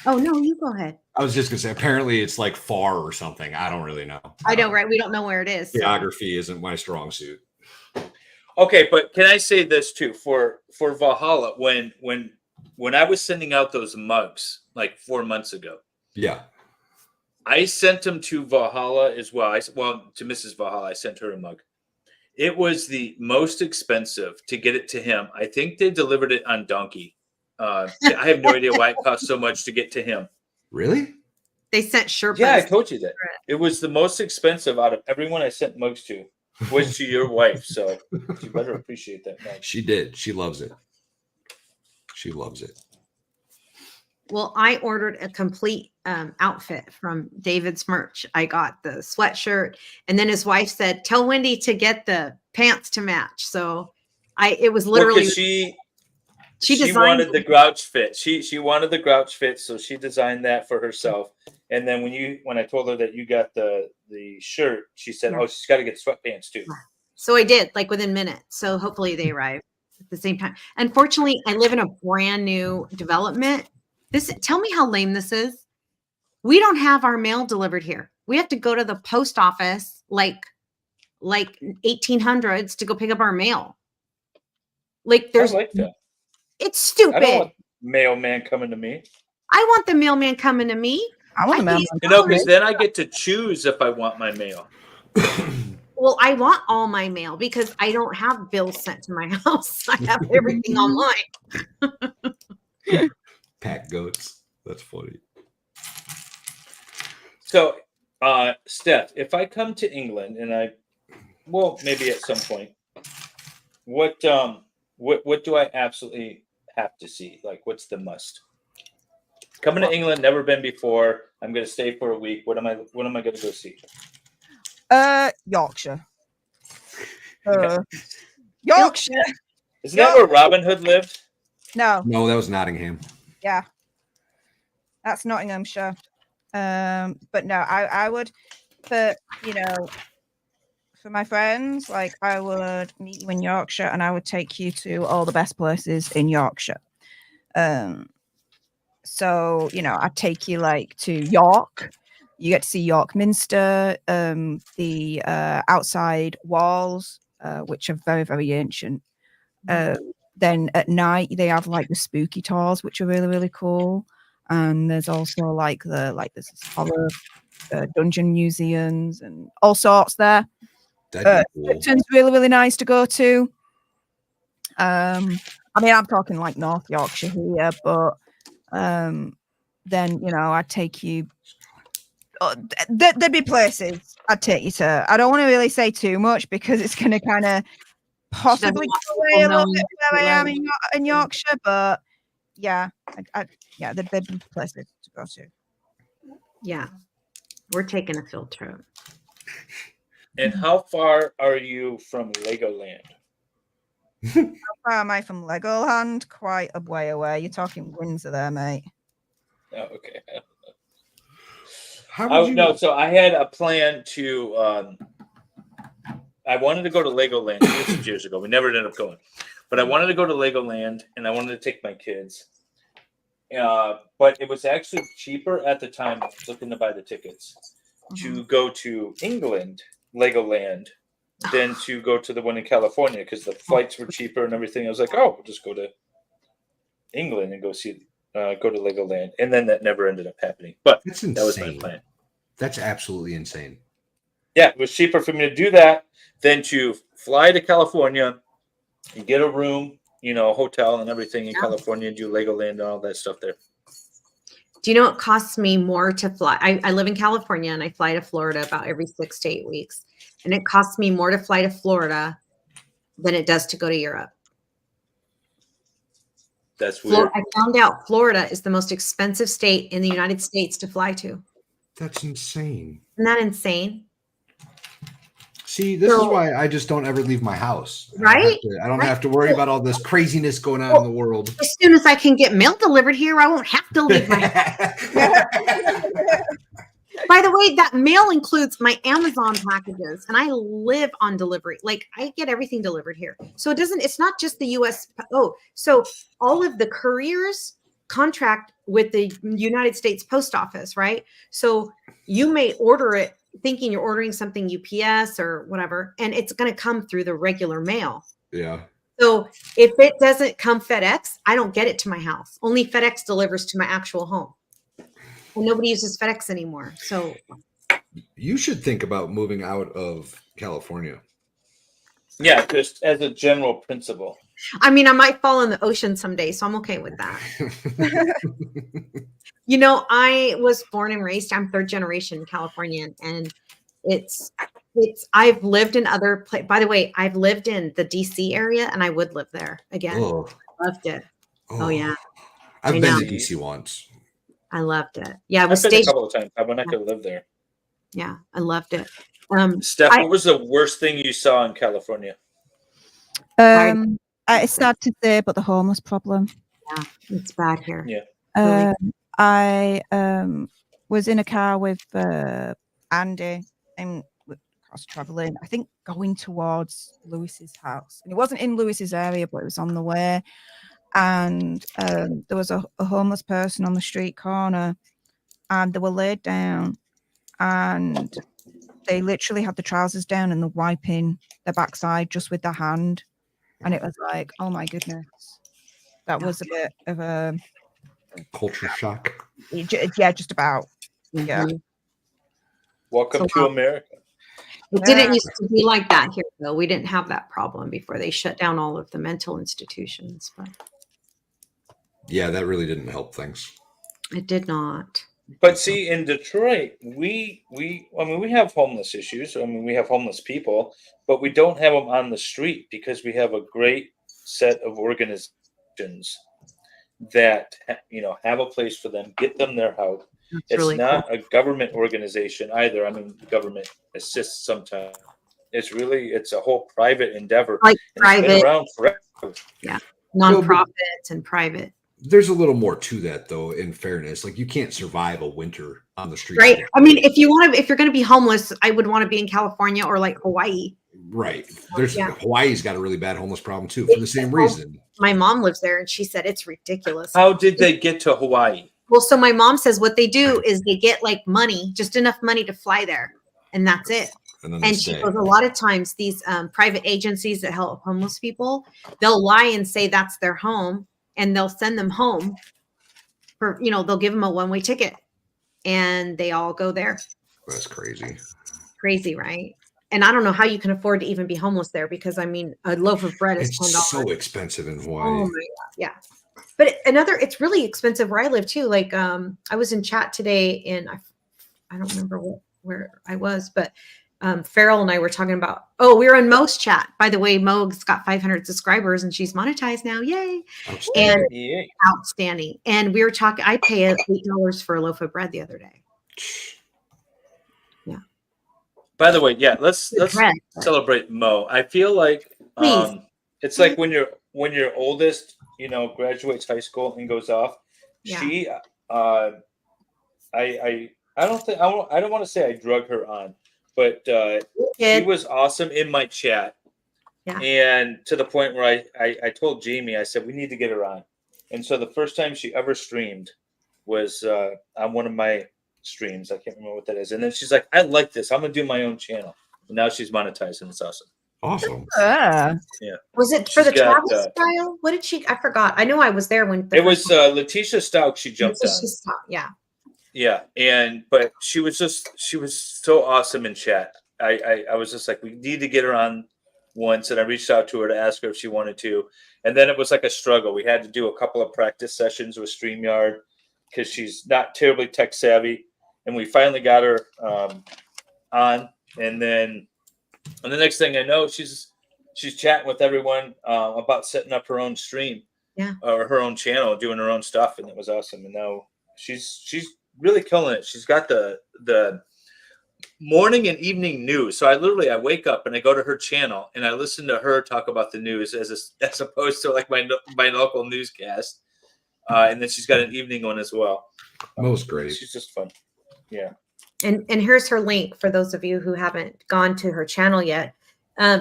S5: Oh no, you go ahead.
S4: I was just gonna say, apparently it's like far or something. I don't really know.
S5: I know, right? We don't know where it is. so-
S4: Geography isn't my strong suit.
S2: Okay, but can I say this too for Valhalla? When I was sending out those mugs like 4 months ago,
S4: Yeah.
S2: I sent them to Valhalla as well. To Mrs. Valhalla, I sent her a mug. It was the most expensive to get it to him. I think they delivered it on donkey. I have no idea why it cost so much to get to him.
S4: Really?
S5: They sent Sherpas.
S2: Yeah, I told you that. It was the most expensive out of everyone I sent mugs to. Was to your wife, so you better appreciate that mug.
S4: She did. She loves it. She loves it.
S5: Well, I ordered a complete outfit from David's merch. I got the sweatshirt, and then his wife said, "Tell Wendy to get the pants to match." So it was literally
S2: she
S5: designed
S2: wanted the grouch fit. She wanted the grouch fit, so she designed that for herself. And then when I told her that you got the shirt, she said,
S5: Yeah.
S2: "Oh, she's got to get sweatpants too."
S5: So I did, like within minutes. So hopefully they arrive at the same time. Unfortunately, I live in a brand new development. Tell me how lame this is. We don't have our mail delivered here. We have to go to the post office like 1800s to go pick up our mail. Like
S2: I like that.
S5: It's stupid.
S2: I don't want mailman coming to me.
S5: I want the mailman coming to me.
S6: I want a mailman.
S2: You know, because then I get to choose if I want my mail.
S5: Well, I want all my mail because I don't have bills sent to my house. I have everything online.
S4: Pack goats. That's funny.
S2: So, Steph, if I come to England and maybe at some point, what do I absolutely have to see? Like, what's the must? Coming to England, never been before. I'm going to stay for a week. What am I going to go see?
S6: Yorkshire. Yorkshire.
S2: Isn't that where Robin Hood lived?
S6: No,
S4: No, that was Nottingham.
S6: yeah, that's Nottinghamshire. But no, I would, for my friends, like I would meet you in Yorkshire, and I would take you to all the best places in Yorkshire. So I'd take you like to York. You get to see York Minster, the outside walls, which are very, very ancient. Then at night they have like the spooky tours, which are really, really cool. And there's also like this horror dungeon museums and all sorts there.
S4: That'd be cool.
S6: It's really, really nice to go to. I mean, I'm talking like North Yorkshire here, but then I'd take you. There'd be places I'd take you to. I don't want to really say too much because it's going to kind of possibly give away a little bit where I am in Yorkshire, but yeah, there'd be places to go to.
S5: Yeah, we're taking a field trip.
S2: And how far are you from Legoland?
S6: How far am I from Legoland? Quite a way away. You're talking Windsor there, mate.
S2: Oh, okay.
S4: How would you?
S2: No, so I had a plan to. I wanted to go to Legoland. This was years ago. We never ended up going, but I wanted to go to Legoland, and I wanted to take my kids. But it was actually cheaper at the time. I was looking to buy the tickets to go to England, Legoland, than to go to the one in California because the flights were cheaper and everything. I was like, oh, we'll just go to England and go to Legoland, and then that never ended up happening. But
S4: That's insane.
S2: that was my plan.
S4: That's absolutely insane.
S2: Yeah, it was cheaper for me to do that than to fly to California and get a room, hotel and everything in California and do Legoland and all that stuff there.
S5: Do you know it costs me more to fly? I live in California and I fly to Florida about every 6 to 8 weeks. And it costs me more to fly to Florida than it does to go to Europe.
S2: That's weird.
S5: I found out Florida is the most expensive state in the United States to fly to.
S4: That's insane.
S5: Isn't that insane?
S4: See, this is why I just don't ever leave my house.
S5: Right?
S4: I don't have to worry about all this craziness going on in the world.
S5: As soon as I can get mail delivered here, I won't have to leave my house. By the way, that mail includes my Amazon packages, and I live on delivery. Like, I get everything delivered here. So it's not just the US. So all of the couriers contract with the United States Post Office, right? So you may order it thinking you're ordering something UPS or whatever, and it's going to come through the regular mail.
S4: Yeah.
S5: So if it doesn't come FedEx, I don't get it to my house. Only FedEx delivers to my actual home. And nobody uses FedEx anymore. So
S4: you should think about moving out of California.
S2: Yeah, just as a general principle.
S5: I mean, I might fall in the ocean someday, so I'm okay with that. I was born and raised, I'm 3rd generation Californian, and I've lived in other places. By the way, I've lived in the DC area and I would live there again.
S4: Oh.
S5: Loved it. Oh yeah.
S4: I've been to DC once.
S5: I loved it. Yeah, I was
S2: I've been
S5: stationed.
S2: a couple of times. I went to live there.
S5: Yeah, I loved it.
S2: Steph, what was the worst thing you saw in California?
S6: It's sad to say, but the homeless problem.
S5: Yeah, it's bad here.
S2: Yeah.
S6: I was in a car with Andy and I was traveling, I think going towards Lewis's house. And it wasn't in Lewis's area, but it was on the way. And there was a homeless person on the street corner, and they were laid down, and they literally had the trousers down and they're wiping their backside just with their hand. And it was like, oh my goodness. That was a bit of a
S4: culture shock.
S6: Yeah, just about. Yeah.
S2: Welcome to America.
S5: It didn't used to be like that here, though. We didn't have that problem before they shut down all of the mental institutions. But
S2: Yeah, that really didn't help things.
S5: It did not.
S2: But see, in Detroit, we have homeless issues. I mean, we have homeless people, but we don't have them on the street because we have a great set of organizations that, have a place for them, get them their help. It's really not a government organization either. I mean, government assists sometimes. It's a whole private endeavor.
S5: Like private.
S2: It's been around forever.
S5: Yeah. Nonprofits and private.
S4: There's a little more to that, though, in fairness. Like, you can't survive a winter on the street.
S5: Right. I mean, if you're going to be homeless, I would want to be in California or like Hawaii.
S4: Right. Hawaii's got a really bad homeless problem too, for the same reason.
S5: My mom lives there and she said it's ridiculous.
S2: How did they get to Hawaii?
S5: Well, so my mom says what they do is they get like money, just enough money to fly there. And that's it. And she goes, a lot of times these private agencies that help homeless people, they'll lie and say that's their home. And they'll send them home for, they'll give them a one-way ticket and they all go there.
S4: That's crazy.
S5: Crazy, right? And I don't know how you can afford to even be homeless there because, I mean, a loaf of bread is $10.
S4: It's so expensive in Hawaii.
S5: Oh, my God. Yeah. But it's really expensive where I live too. Like, I was in chat today and I don't remember where I was, but Farrell and I were talking about, we were in Mo's chat. By the way, Mo's got 500 subscribers and she's monetized now. Yay. Outstanding. And we were talking, I pay $8 for a loaf of bread the other day. Yeah.
S2: By the way, let's celebrate Mo. I feel like it's like when your oldest, graduates high school and goes off. Yeah. I don't want to say I drug her on, but she
S5: did.
S2: was awesome in my chat.
S5: Yeah.
S2: And to the point where I told Jamie, I said, we need to get her on. And so the first time she ever streamed was on one of my streams. I can't remember what that is. And then she's like, I like this. I'm going to do my own channel. And now she's monetized, and it's awesome.
S4: Awesome.
S2: Yeah.
S5: Was it for
S2: She's
S5: the
S2: got,
S5: travel style? What did she? I forgot. I know I was there when
S2: It was Letitia Stout she jumped on.
S5: Yeah.
S2: Yeah, but she was so awesome in chat. I was just like, we need to get her on once, and I reached out to her to ask her if she wanted to, and then it was like a struggle. We had to do a couple of practice sessions with StreamYard because she's not terribly tech savvy, and we finally got her on, and then the next thing I know, she's chatting with everyone about setting up her own stream, or her own channel, doing her own stuff, and it was awesome. And now she's really killing it. She's got the morning and evening news. So I wake up and I go to her channel and I listen to her talk about the news as opposed to like my local newscast. And then she's got an evening one as well.
S4: Most great.
S2: She's just fun. Yeah.
S5: And here's her link for those of you who haven't gone to her channel yet.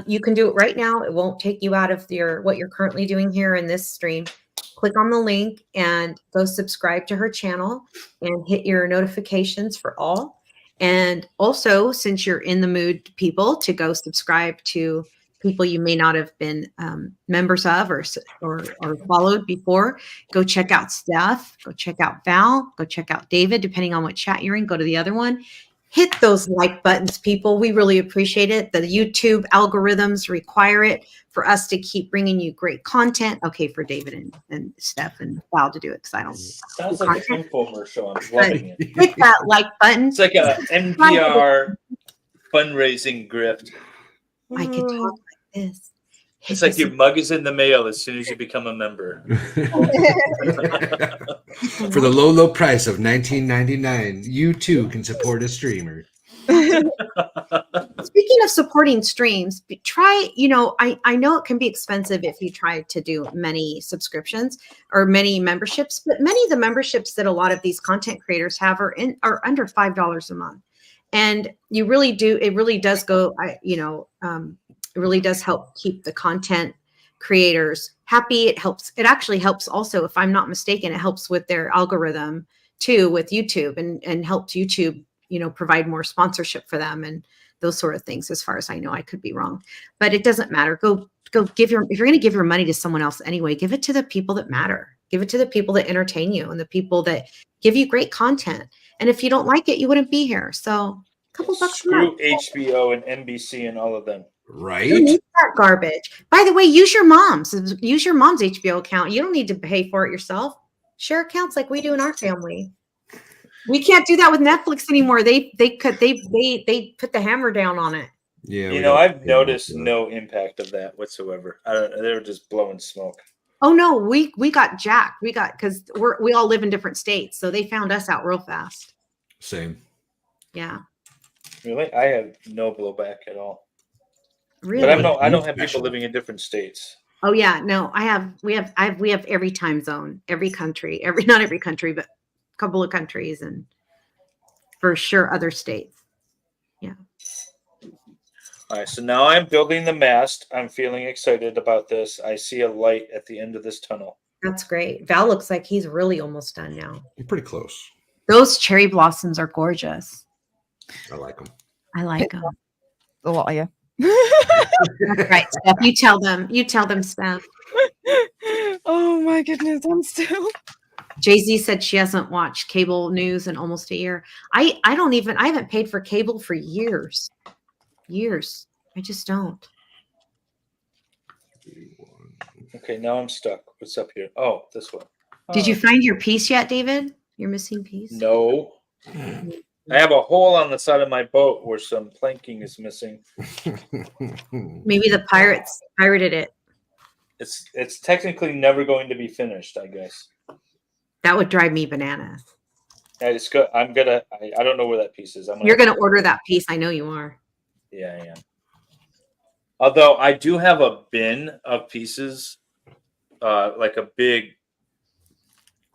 S5: You can do it right now. It won't take you out of what you're currently doing here in this stream. Click on the link and go subscribe to her channel and hit your notifications for all. And also, since you're in the mood, people, to go subscribe to people you may not have been members of or followed before, go check out Steph, go check out Val, go check out David, depending on what chat you're in, go to the other one. Hit those like buttons, people. We really appreciate it. The YouTube algorithms require it for us to keep bringing you great content. Okay, for David and Steph and Val to do it because I don't.
S2: Sounds like an infomercial. I'm loving it.
S5: Hit that like button.
S2: It's like a NPR fundraising grift.
S5: I can talk like this.
S2: It's like your mug is in the mail as soon as you become a member.
S4: For the low price of $19.99, you too can support a streamer.
S5: Speaking of supporting streams, try, I know it can be expensive if you try to do many subscriptions or many memberships, but many of the memberships that a lot of these content creators have are under $5 a month. And it really does it really does help keep the content creators happy. It actually helps also, if I'm not mistaken, it helps with their algorithm too with YouTube and helps YouTube, provide more sponsorship for them and those sort of things. As far as I know, I could be wrong, but it doesn't matter. Go if you're going to give your money to someone else anyway, give it to the people that matter. Give it to the people that entertain you and the people that give you great content. And if you don't like it, you wouldn't be here. So a couple bucks.
S2: Screw HBO and NBC and all of them.
S4: Right?
S5: You need that garbage. By the way, use your mom's HBO account. You don't need to pay for it yourself. Share accounts like we do in our family. We can't do that with Netflix anymore. They put the hammer down on it.
S4: Yeah,
S2: I've noticed no impact of that whatsoever. They're just blowing smoke.
S5: Oh no, we got jacked. Because we all live in different states, so they found us out real fast.
S4: Same.
S5: Yeah.
S2: Really, I have no blowback at all.
S5: Really?
S2: But I don't have people living in different states.
S5: Oh yeah, no, we have every time zone, every country, not every country, but a couple of countries and for sure other states. Yeah.
S2: All right, so now I'm building the mast. I'm feeling excited about this. I see a light at the end of this tunnel.
S5: That's great. Val looks like he's really almost done now.
S4: You're pretty close.
S5: Those cherry blossoms are gorgeous.
S4: I like them.
S5: I like them.
S6: A lot of you.
S5: That's right, Steph. You tell them, Steph.
S6: Oh my goodness, I'm still.
S5: Jay-Z said she hasn't watched cable news in almost a year. I haven't paid for cable for years. I just don't.
S2: Okay, now I'm stuck. What's up here? Oh, this one.
S5: Did you find your piece yet, David? Your missing piece?
S2: No. I have a hole on the side of my boat where some planking is missing.
S5: Maybe the pirates pirated it.
S2: It's technically never going to be finished, I guess.
S5: That would drive me bananas.
S2: I don't know where that piece is.
S5: You're gonna order that piece. I know you are.
S2: Yeah, I am. Although I do have a bin of pieces, like a big.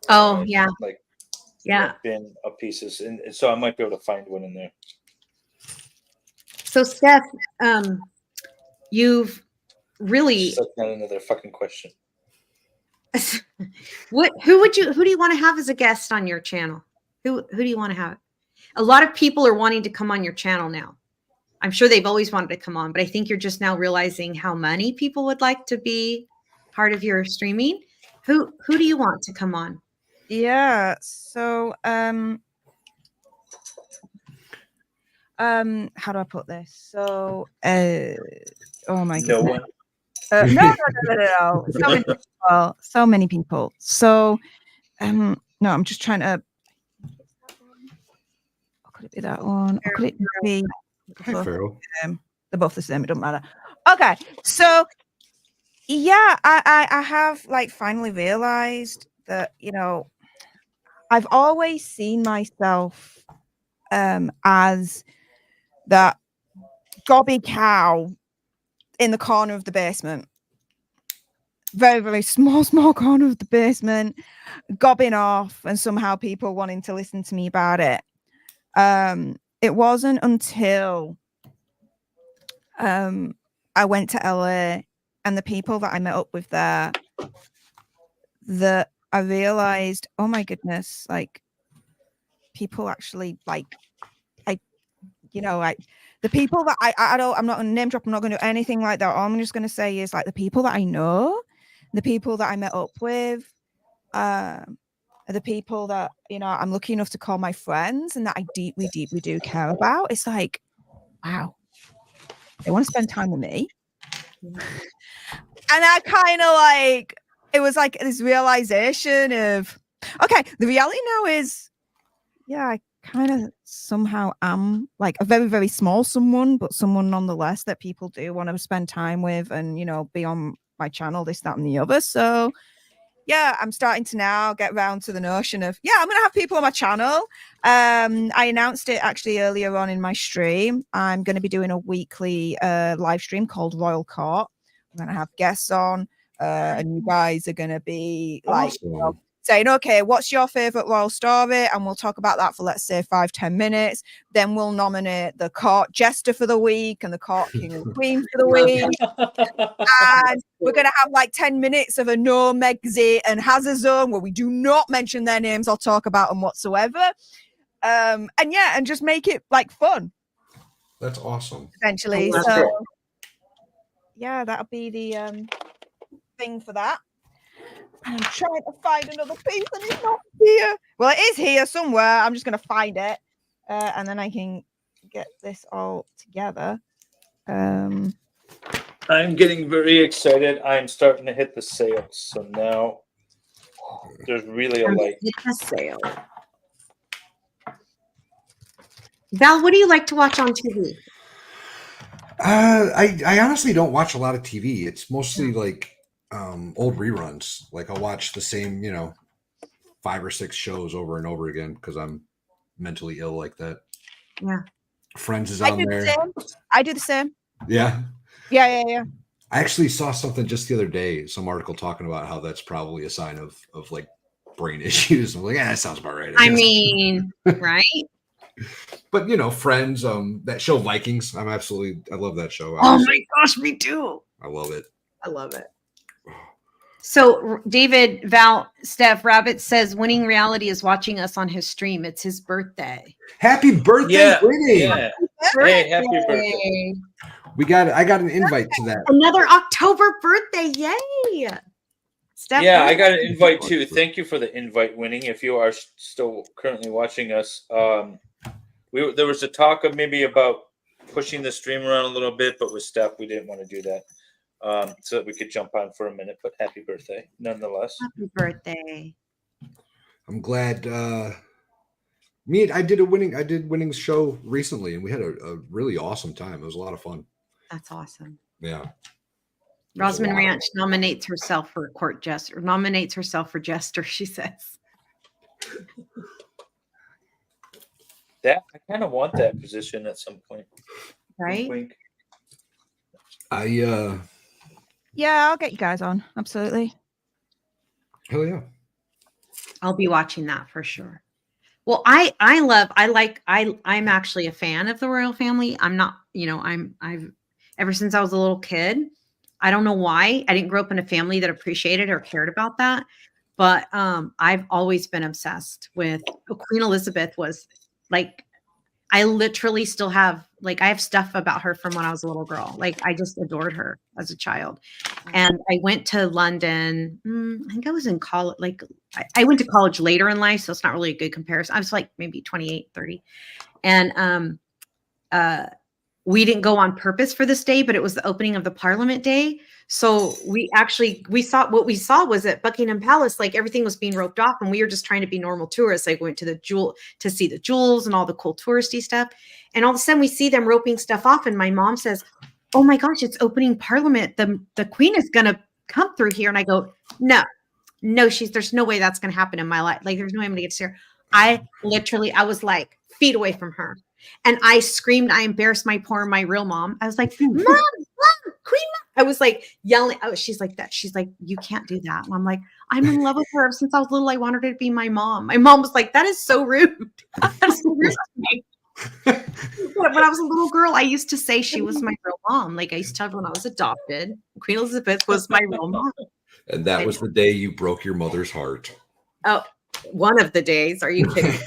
S5: Oh yeah.
S2: Like
S5: Yeah.
S2: bin of pieces, and so I might be able to find one in there.
S5: So Steph, you've really
S2: That's not another fucking question.
S5: who do you want to have as a guest on your channel? Who do you want to have? A lot of people are wanting to come on your channel now. I'm sure they've always wanted to come on, but I think you're just now realizing how many people would like to be part of your streaming. Who do you want to come on?
S6: Yeah. So how do I put this? So oh my
S2: No
S6: goodness.
S2: one.
S6: No. So many people. So no, I'm just trying to. Could it be that one? Or could it be?
S4: Hi, Farrell.
S6: They're both the same. It doesn't matter. Okay, so yeah, I have like finally realized that, you know, I've always seen myself as that gobby cow in the corner of the basement. Very, very small corner of the basement, gobbing off, and somehow people wanting to listen to me about it. It wasn't until I went to LA and the people that I met up with there that I realized, oh my goodness, like people actually like, the people that I don't, I'm not going to name drop, I'm not going to do anything like that. All I'm just going to say is like the people that I know, the people that I met up with, are the people that, you know, I'm lucky enough to call my friends and that I deeply, deeply do care about. It's like, wow, they want to spend time with me. And I kind of like, it was like this realization of, okay, the reality now is, yeah, I kind of somehow am like a very, very small someone, but someone nonetheless that people do want to spend time with and, you know, be on my channel, this, that, and the other. So yeah, I'm starting to now get around to the notion of, yeah, I'm going to have people on my channel. I announced it actually earlier on in my stream. I'm going to be doing a weekly live stream called Royal Court. I'm going to have guests on, and you guys are going to be like,
S4: Awesome.
S6: saying, okay, what's your favorite royal story? And we'll talk about that for, let's say, 5-10 minutes. Then we'll nominate the court jester for the week and the court king and queen for the week. And we're going to have like 10 minutes of a no Megxit and Hazard zone where we do not mention their names or talk about them whatsoever. And yeah, and just make it like fun.
S4: That's awesome.
S6: Essentially. So yeah, that'll be the thing for that. And I'm trying to find another piece and it's not here. Well, it is here somewhere. I'm just going to find it. And then I can get this all together.
S2: I'm getting very excited. I'm starting to hit the sales. So now there's really a light.
S5: Hit the sale. Val, what do you like to watch on TV?
S4: I honestly don't watch a lot of TV. It's mostly like old reruns. Like I'll watch the same, 5 or 6 shows over and over again because I'm mentally ill like that.
S5: Yeah.
S4: Friends is on there.
S6: I do the same.
S4: Yeah.
S6: Yeah.
S4: I actually saw something just the other day, some article talking about how that's probably a sign of like brain issues. I'm like, that sounds about right.
S5: I mean, right?
S4: But Friends, that show Vikings, I love that show.
S5: Oh my gosh, me too.
S4: I love it.
S5: I love it. So David, Val, Steph, Rabbit says winning reality is watching us on his stream. It's his birthday.
S4: Happy birthday, Winning!
S2: Yeah. Hey, happy birthday.
S4: I got an invite to that.
S5: Another October birthday. Yay. Steph,
S2: yeah, I got an invite too. Thank you for the invite, Winning. If you are still currently watching us, there was a talk of maybe about pushing the stream around a little bit, but with Steph, we didn't want to do that. So that we could jump on for a minute, but happy birthday nonetheless.
S5: Happy birthday.
S4: I'm glad I did Winning's show recently and we had a really awesome time. It was a lot of fun.
S5: That's awesome.
S4: Yeah.
S5: Rosamond Ranch nominates herself for court jester, nominates herself for jester, she says.
S2: I kind of want that position at some point.
S5: Right?
S2: Wink,
S4: wink.
S6: Yeah, I'll get you guys on. Absolutely.
S4: Hell yeah.
S5: I'll be watching that for sure. Well, I'm actually a fan of the royal family. I'm not, I've ever since I was a little kid. I don't know why. I didn't grow up in a family that appreciated or cared about that. But I've always been obsessed with Queen Elizabeth was like I literally still have I have stuff about her from when I was a little girl. Like I just adored her as a child. And I went to London. I think I was in college. I went to college later in life, so it's not really a good comparison. I was like maybe 28, 30. And we didn't go on purpose for this day, but it was the opening of the Parliament Day. So we saw what we saw was at Buckingham Palace, like everything was being roped off, and we were just trying to be normal tourists. Like we went to see the jewels and all the cool touristy stuff. And all of a sudden we see them roping stuff off, and my mom says, "Oh my gosh, it's opening Parliament. The Queen is gonna come through here." And I go, No, there's no way that's gonna happen in my life. Like there's no way I'm gonna get to see her. I was like feet away from her. And I screamed, I embarrassed my real mom. I was like, Mom, Queen Mom. I was like yelling. Oh, she's like that. She's like, you can't do that. And I'm like, I'm in love with her. Since I was little, I wanted her to be my mom. My mom was like, that is so rude. That's so rude to me. When I was a little girl, I used to say she was my real mom. Like I used to tell her when I was adopted, Queen Elizabeth was my real mom.
S4: And that was the day you broke your mother's heart.
S5: Oh, one of the days. Are you kidding?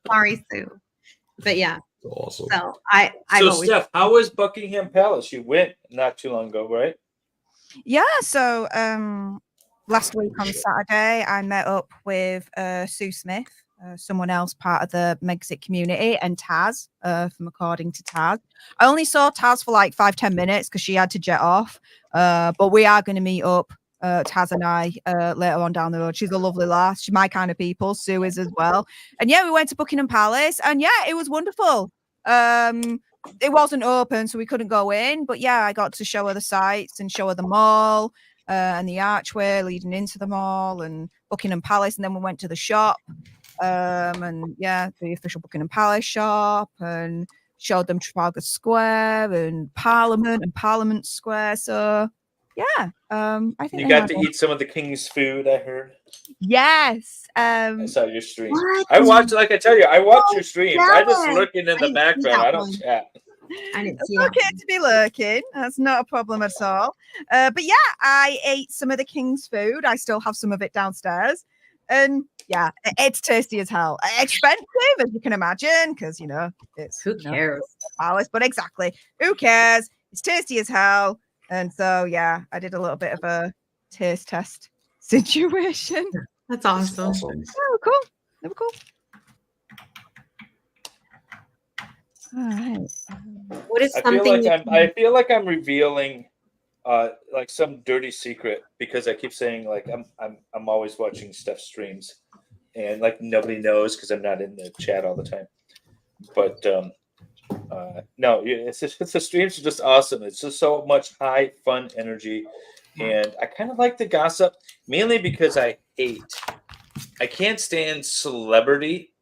S5: Sorry, Sue. But yeah.
S4: Awesome.
S5: So
S2: Steph, how was Buckingham Palace? You went not too long ago, right?
S6: Yeah. So last week on Saturday, I met up with Sue Smith, someone else part of the Megxit community, and Taz from According to Taz. I only saw Taz for like 5-10 minutes because she had to jet off. But we are going to meet up, Taz and I, later on down the road. She's a lovely lass. She's my kind of people. Sue is as well. And yeah, we went to Buckingham Palace, and yeah, it was wonderful. It wasn't open, so we couldn't go in. But yeah, I got to show her the sights and show her the mall and the archway leading into the mall and Buckingham Palace. And then we went to the shop, and yeah, the official Buckingham Palace shop, and showed them Trafalgar Square and Parliament Square. So yeah, I think
S2: you got to eat some of the king's food. I heard.
S6: Yes.
S2: I saw your stream.
S5: What?
S2: I watched, like I tell you, I watch your streams. I just
S5: jealous.
S2: looking in the background. I don't chat.
S5: I didn't see
S6: It's
S5: that.
S6: okay to be lurking. That's not a problem at all. But yeah, I ate some of the king's food. I still have some of it downstairs. And yeah, it's tasty as hell. Expensive, as you can imagine, because, it's...
S5: Who cares?
S6: Palace, but exactly. Who cares? It's tasty as hell. And so, yeah, I did a little bit of a taste test situation.
S5: That's awesome.
S6: Oh, cool. They were cool. All right.
S5: What is
S2: I
S5: something?
S2: feel like I'm revealing like some dirty secret because I keep saying like I'm always watching Steph's streams and like nobody knows because I'm not in the chat all the time. But no, it's the streams are just awesome. It's just so much high fun energy, and I kind of like the gossip mainly because I can't stand celebrity.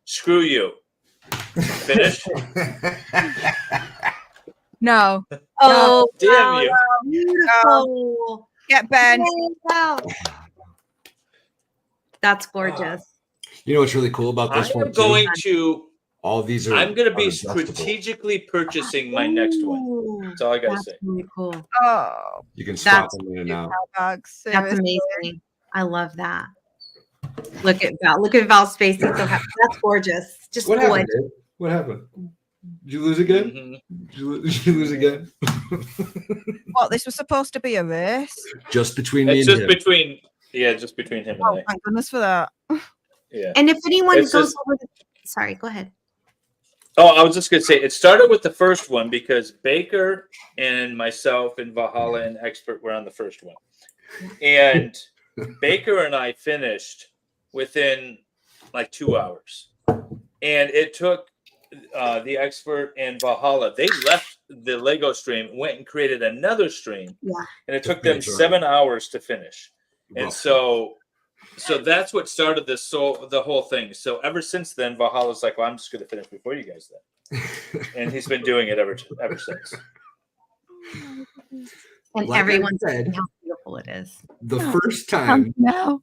S2: Screw you. Finish.
S6: No.
S5: Oh,
S2: Damn you.
S5: beautiful.
S6: Get Ben.
S5: Wow. That's gorgeous.
S4: You know what's really cool about this one?
S2: I'm going
S4: too?
S2: to.
S4: All these are.
S2: I'm going to be
S4: adjustable.
S2: strategically purchasing my next one.
S5: Ooh,
S2: That's all I got to
S5: that's
S2: say.
S5: really cool.
S6: Oh,
S4: You can stop
S5: That's-
S4: them in and out.
S6: bags.
S5: That's amazing. I love that. Look at Val. Look at Val's face. He's so happy. That's gorgeous. Just
S4: What happened?
S5: gorgeous.
S4: Dave? What happened? Did you lose again?
S2: Mhm.
S4: Did you lose again?
S6: What? This was supposed to be a race.
S4: Just between me
S2: It's
S4: and
S2: just
S4: him.
S2: between him and
S6: Oh,
S2: I.
S6: thank goodness for that.
S2: Yeah.
S5: And if anyone
S2: It's
S5: goes
S2: just-
S5: over, sorry, go ahead.
S2: Oh, I was just going to say, it started with the first one because Baker and myself and Valhalla and Expert were on the first one. And Baker and I finished within like 2 hours. And it took the Expert and Valhalla, they left the Lego stream, went and created another stream.
S5: Yeah.
S2: And it took them 7 hours to finish. And so that's what started the whole thing. So ever since then, Valhalla's like, well, I'm just going to finish before you guys then. And he's been doing it ever since.
S5: And
S4: Like I
S5: everyone's
S4: said,
S5: saying how beautiful it is.
S4: the first time
S6: No.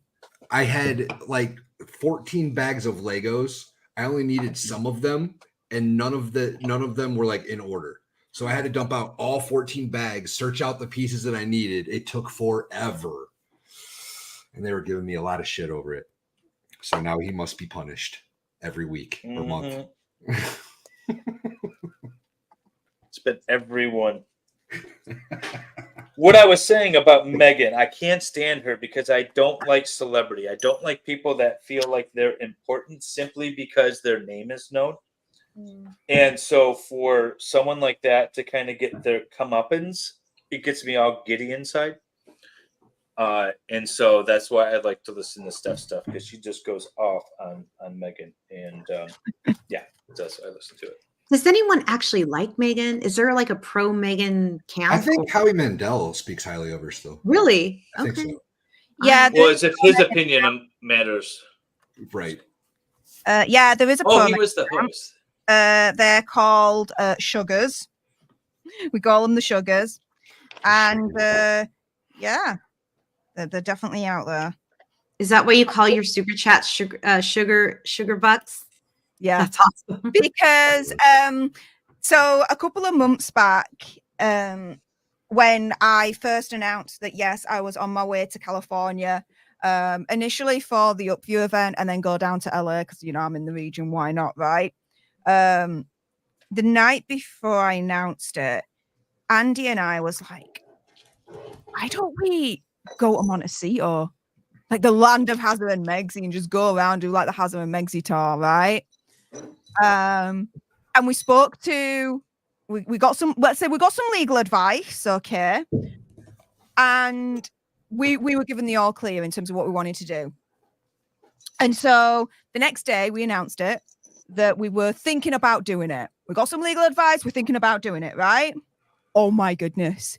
S4: I had like 14 bags of Legos. I only needed some of them, and none of them were like in order. So I had to dump out all 14 bags, search out the pieces that I needed. It took forever. And they were giving me a lot of shit over it. So now he must be punished every week or month.
S2: It's been everyone. What I was saying about Megan, I can't stand her because I don't like celebrity. I don't like people that feel like they're important simply because their name is known. And so for someone like that to kind of get their comeuppance, it gets me all giddy inside. And so that's why I like to listen to Steph stuff, because she just goes off on Megan. And yeah, that's I listen to it.
S5: Does anyone actually like Megan? Is there like a pro Megan camp?
S4: I think Howie Mandel speaks highly of her still.
S5: Really?
S4: I think so.
S6: Yeah.
S2: Well, as if his opinion matters.
S4: Right.
S6: Yeah, there is a
S2: Oh, he was the host.
S6: They're called Sugars. We call them the Sugars. And yeah, they're definitely out there.
S5: Is that what you call your super chats, sugar bucks?
S6: Yeah,
S5: That's awesome.
S6: because so a couple of months back, when I first announced that yes, I was on my way to California, initially for the Upview event, and then go down to LA because I'm in the region. Why not, right? The night before I announced it, Andy and I was like, why don't we go to Montecito, like the land of Hazard and Megsy, and just go around, do like the Hazard and Megsy tour, right? And we spoke to, we got some, let's say we got some legal advice, okay? And we were given the all clear in terms of what we wanted to do. And so the next day we announced it, that we were thinking about doing it. We got some legal advice, we're thinking about doing it, right? Oh my goodness.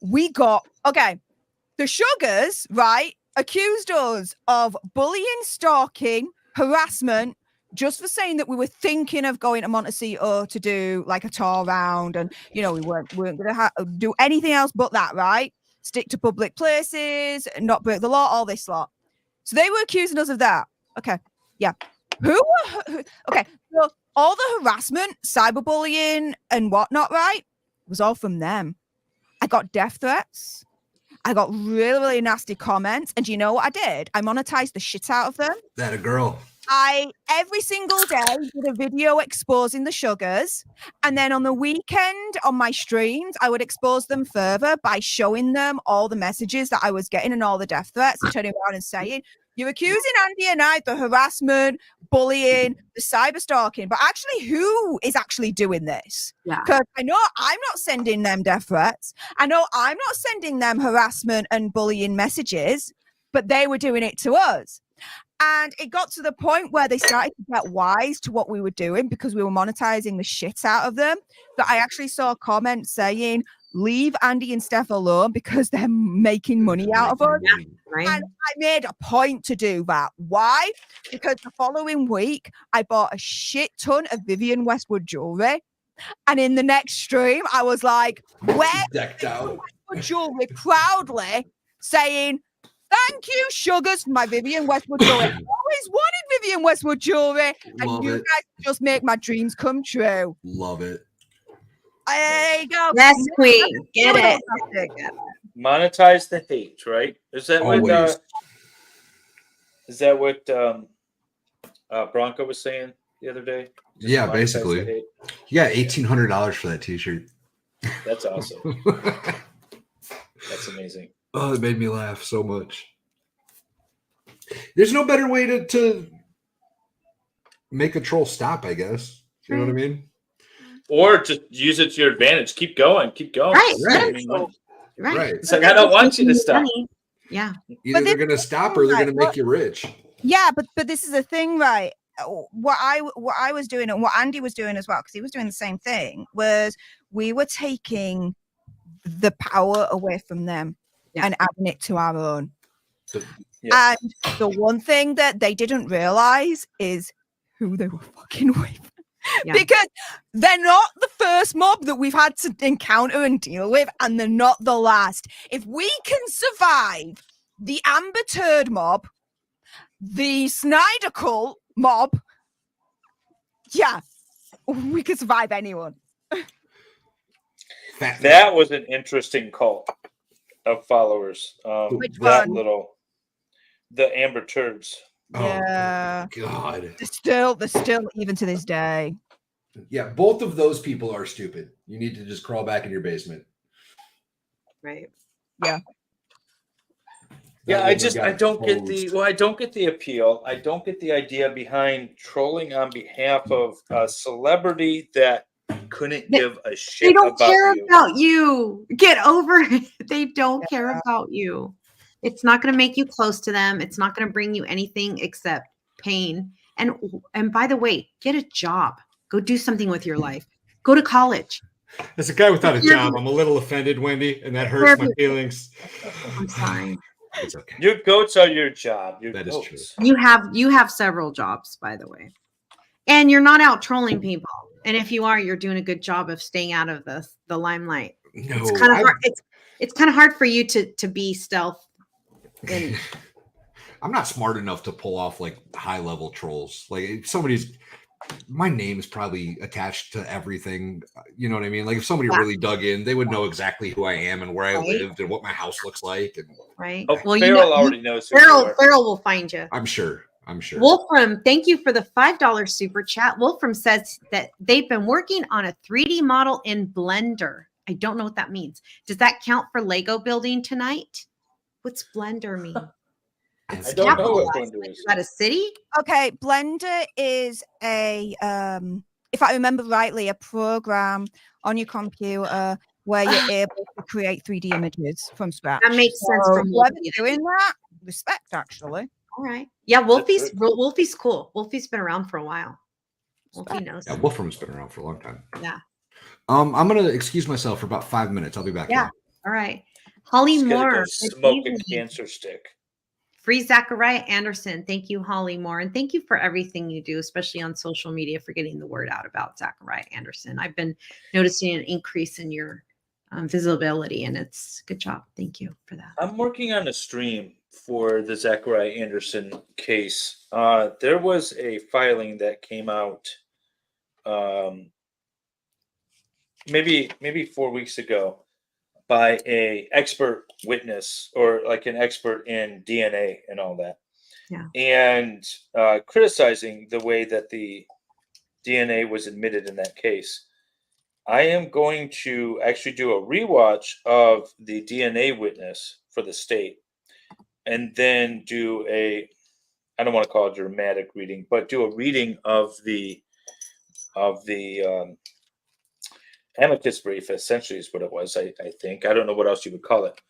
S6: The Sugars, right, accused us of bullying, stalking, harassment, just for saying that we were thinking of going to Montecito to do like a tour round, and we weren't going to do anything else but that, right? Stick to public places, not break the law, all this lot. So they were accusing us of that. Okay, yeah. Okay, so all the harassment, cyberbullying, and whatnot, right, was all from them. I got death threats. I got really, really nasty comments, and do you know what I did? I monetized the shit out of them.
S4: That a girl.
S6: I every single day did a video exposing the Sugars, and then on the weekend on my streams I would expose them further by showing them all the messages that I was getting and all the death threats, and turning around and saying, you're accusing Andy and I of the harassment, bullying, the cyber stalking, but actually who is actually doing this?
S5: Yeah.
S6: Because I know I'm not sending them death threats, I know I'm not sending them harassment and bullying messages, but they were doing it to us. And it got to the point where they started to get wise to what we were doing, because we were monetizing the shit out of them. That I actually saw comments saying, leave Andy and Steph alone because they're making money out of us.
S5: Right.
S6: And I made a point to do that. Why? Because the following week, I bought a shit ton of Vivienne Westwood jewelry. And in the next stream, I was like, where
S4: Decked out.
S6: Westwood jewelry, proudly saying, thank you, Sugars, for my Vivienne Westwood jewelry. I always wanted Vivienne Westwood jewelry, and
S4: Love
S6: you
S4: it.
S6: guys just make my dreams come true.
S4: Love it.
S6: There you go.
S5: Yes, queen. Get it.
S2: Monetize the hate, right? Is that
S4: Always.
S2: what Bronco was saying the other day? Just
S4: Yeah,
S2: monetize
S4: basically.
S2: the hate?
S4: Yeah, $1,800 for that t-shirt.
S2: That's awesome. That's amazing.
S4: Oh, it made me laugh so much. There's no better way to make a troll stop, I guess. You know what I mean?
S2: Or just use it to your advantage. Keep going. Keep going.
S5: Right,
S2: I mean,
S5: Right.
S2: it's like, I don't want you to stop.
S5: Yeah.
S4: Either they're going to stop or they're going to make you rich.
S6: Yeah, but this is the thing, right? What I was doing, and what Andy was doing as well, because he was doing the same thing, was we were taking the power away from them and adding it to our own.
S2: Yeah.
S6: And the one thing that they didn't realize is who they were fucking with.
S5: Yeah.
S6: Because they're not the first mob that we've had to encounter and deal with, and they're not the last. If we can survive the Amber Turd mob the Snyder Cult mob, yeah, we could survive anyone.
S2: That was an interesting cult of followers.
S6: Which
S2: That
S6: one?
S2: the Amber Turds.
S6: Yeah.
S4: Oh God.
S6: They're still even to this day.
S4: Yeah, both of those people are stupid. You need to just crawl back in your basement.
S5: Right.
S6: Yeah.
S2: Yeah, I don't get the appeal. I don't get the idea behind trolling on behalf of a celebrity that couldn't give a shit
S5: They don't
S2: about
S5: care
S2: you.
S5: about you. Get over it. They don't care about you. It's not going to make you close to them. It's not going to bring you anything except pain. And by the way, get a job. Go do something with your life. Go to college.
S7: As a guy without a job, I'm a little offended, Wendy, and that hurts my feelings.
S5: I'm sorry.
S4: It's okay.
S2: Your goats are your job.
S4: That is true.
S5: You have several jobs, by the way. And you're not out trolling people. And if you are, you're doing a good job of staying out of the limelight.
S4: No,
S5: It's kind of hard. It's kind of hard for you to be stealth. And
S4: I'm not smart enough to pull off like high level trolls. Like if my name is probably attached to everything. You know what I mean? Like if somebody really dug in, they would know exactly who I am and where I lived and what my house looks like. And
S5: right.
S2: Oh, well, Farrell already knows.
S5: Farrell will find you.
S4: I'm sure.
S5: Wolfram, thank you for the $5 super chat. Wolfram says that they've been working on a 3D model in Blender. I don't know what that means. Does that count for Lego building tonight? What's Blender mean?
S2: I don't know what Blender is.
S5: Is that a city?
S6: Okay, Blender is a, if I remember rightly, a program on your computer where you're able to create 3D images from scratch.
S5: That makes sense.
S6: So
S5: From
S6: whoever's doing that, respect, actually.
S5: All right. Yeah, Wolfie's cool. Wolfie's been around for a while. Wolfie knows.
S4: Yeah, Wolfram's been around for a long time.
S5: Yeah.
S4: I'm gonna excuse myself for about 5 minutes. I'll be back.
S5: Yeah. All right. Holly
S2: Just gonna
S5: Moore.
S2: go smoke a cancer stick.
S5: Free Zachariah Anderson. Thank you, Holly Moore. And thank you for everything you do, especially on social media, for getting the word out about Zachariah Anderson. I've been noticing an increase in your visibility, and it's good job. Thank you for that.
S2: I'm working on a stream for the Zachariah Anderson case. There was a filing that came out maybe 4 weeks ago by a expert witness, or like an expert in DNA and all that.
S5: Yeah.
S2: And criticizing the way that the DNA was admitted in that case. I am going to actually do a rewatch of the DNA witness for the state, and then do I don't want to call it a dramatic reading, but do a reading of the amicus brief, essentially is what it was. I think, I don't know what else you would call it,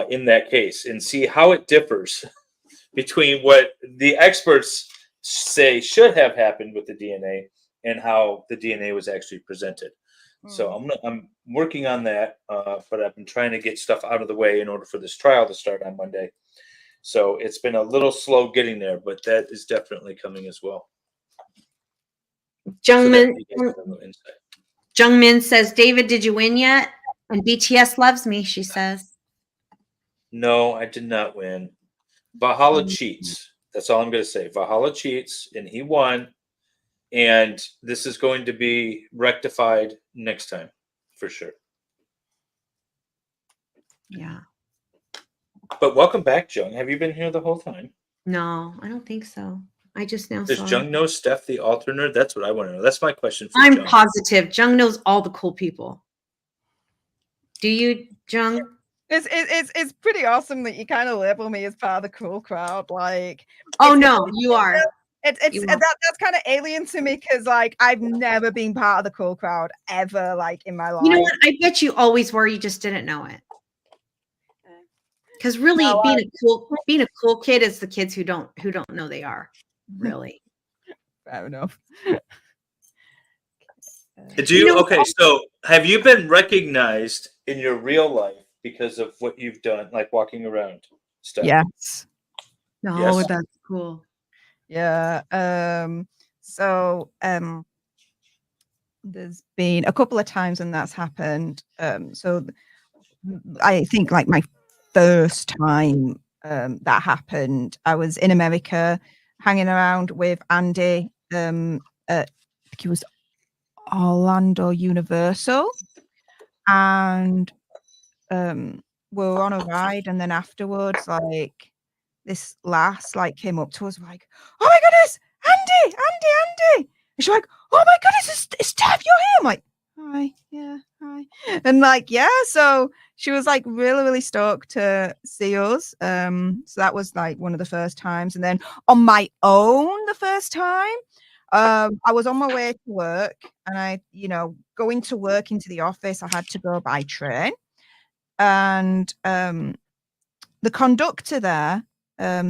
S2: in that case, and see how it differs between what the experts say should have happened with the DNA and how the DNA was actually presented. So I'm working on that, but I've been trying to get stuff out of the way in order for this trial to start on Monday. So it's been a little slow getting there, but that is definitely coming as well.
S5: Jungmin says, David, did you win yet? And BTS loves me, she says.
S2: No, I did not win. Valhalla cheats. That's all I'm going to say. Valhalla cheats, and he won. And this is going to be rectified next time, for sure.
S5: Yeah.
S2: But welcome back, Jung. Have you been here the whole time?
S5: No, I don't think so. I just now
S2: Does
S5: saw
S2: Jung know Steph, the altar nerd? That's what I want to know. That's my question for
S5: I'm
S2: Jung.
S5: positive. Jung knows all the cool people. Do you, Jung?
S6: It's pretty awesome that you kind of label me as part of the cool crowd. Like,
S5: Oh no, you are.
S6: That's kind of alien to me, because like I've never been part of the cool crowd ever, like in my life.
S5: You know what? I bet you always were. You just didn't know it. Because really,
S6: No,
S5: being a cool kid is the kids who don't know they are. Really.
S6: Fair enough.
S2: Okay, so have you been recognized in your real life because of what you've done, like walking around stuff?
S6: Yes.
S5: No,
S2: Yes.
S5: that's cool.
S6: Yeah. There's been a couple of times when that's happened. So I think like my first time that happened. I was in America hanging around with Andy. At, I think it was Orlando Universal, and we were on a ride, and then afterwards, like this lass like came up to us like, "Oh my goodness, Andy!" And she's like, "Oh my goodness, it's Steph, you're here." I'm like, "Hi, yeah, hi." And like, yeah, so she was like really stoked to see us. So that was like one of the first times. And then on my own, the first time, I was on my way to work, and I, going to work into the office, I had to go by train. And the conductor there,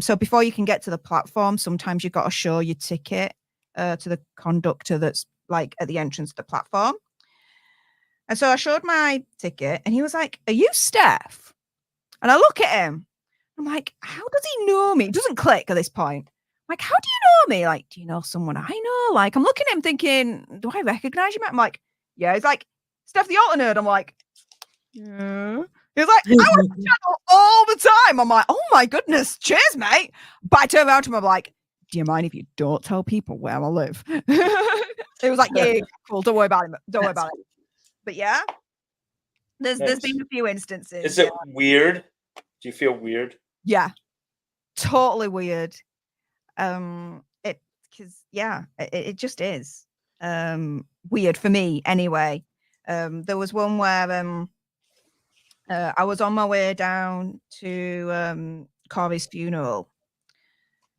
S6: so before you can get to the platform, sometimes you've got to show your ticket to the conductor that's like at the entrance of the platform. And so I showed my ticket, and he was like, "Are you Steph?" And I look at him. I'm like, "How does he know me?" It doesn't click at this point. I'm like, "How do you know me? Like, do you know someone I know?" Like, I'm looking at him thinking, "Do I recognize you?" I'm like, "Yeah." He's like, "Steph the Alter Nerd." I'm like, "Yeah." He was like, "I watch the channel all the time." I'm like, "Oh my goodness, cheers, mate." But I turn around to him, I'm like, "Do you mind if you don't tell people where I live?" It was like, "Yeah, cool. Don't worry about it. Don't worry about it." But yeah, there's been a few instances.
S2: Is it weird? Do you feel weird?
S6: Yeah, totally weird. It just is weird for me anyway. There was one where I was on my way down to Corey's funeral,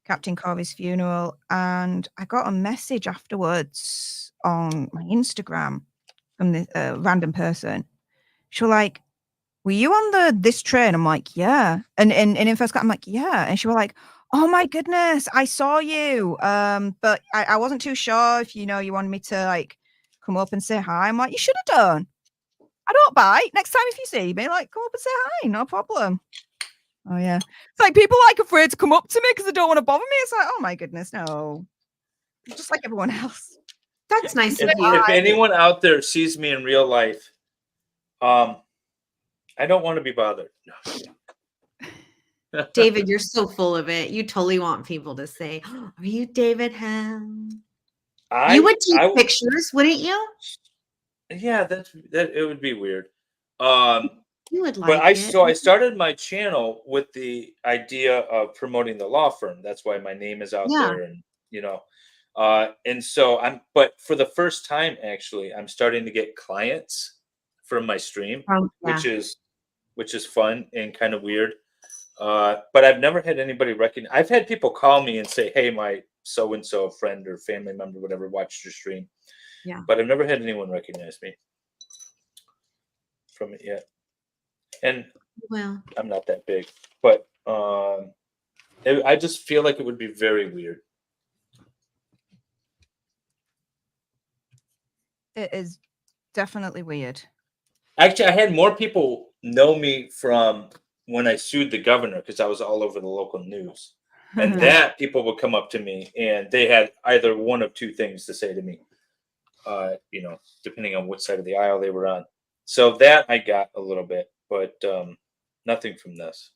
S6: Captain Corey's funeral, and I got a message afterwards on my Instagram from this random person. She was like, "Were you on this train?" I'm like, "Yeah." And in first class, I'm like, "Yeah." And she was like, "Oh my goodness, I saw you. But I wasn't too sure if you wanted me to like come up and say hi." I'm like, "You should have done. I don't bite. Next time if you see me, like come up and say hi, no problem." Oh yeah. It's like people like afraid to come up to me because they don't want to bother me. It's like, oh my goodness, no. Just like everyone else.
S5: That's nice of
S2: If
S5: you.
S2: anyone out there sees me in real life, I don't want to be bothered. No.
S5: David, you're so full of it. You totally want people to say, "Oh, are you David Ham?" You would take pictures, wouldn't you?
S2: Yeah, that it would be weird.
S5: You would
S2: But
S5: like
S2: I
S5: it.
S2: started my channel with the idea of promoting the law firm. That's why my name is out
S5: Yeah.
S2: there, and and so but for the first time, actually, I'm starting to get clients from my stream,
S5: Yeah.
S2: which is fun and kind of weird. But I've never had anybody recognize. I've had people call me and say, "Hey, my so and so friend or family member, whatever, watched your stream."
S5: Yeah.
S2: But I've never had anyone recognize me from it yet. And
S5: Well,
S2: I'm not that big, but I just feel like it would be very weird.
S6: It is definitely weird.
S2: Actually, I had more people know me from when I sued the governor because I was all over the local news. And that people would come up to me and they had either one of two things to say to me, depending on which side of the aisle they were on. So that I got a little bit, but nothing from this.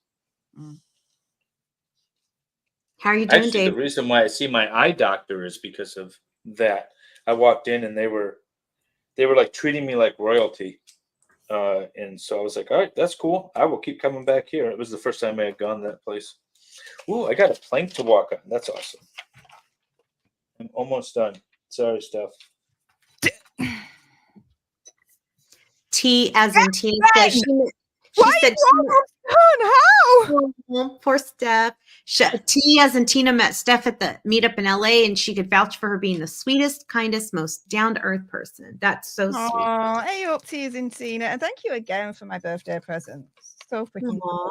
S5: how are you doing,
S2: Actually,
S5: Dave?
S2: the reason why I see my eye doctor is because of that. I walked in and they were like treating me like royalty. And so I was like, all right, that's cool. I will keep coming back here. It was the first time I had gone to that place. Ooh, I got a plank to walk on. That's awesome. I'm almost done. Sorry, Steph.
S5: T as in Tina said. She said,
S6: How?
S5: "Oh, poor Steph." T as in Tina met Steph at the meetup in LA, and she could vouch for her being the sweetest, kindest, most down to earth person. That's so sweet.
S6: Oh, hey up, tears in Tina, and thank you again for my birthday present. So freaking cool.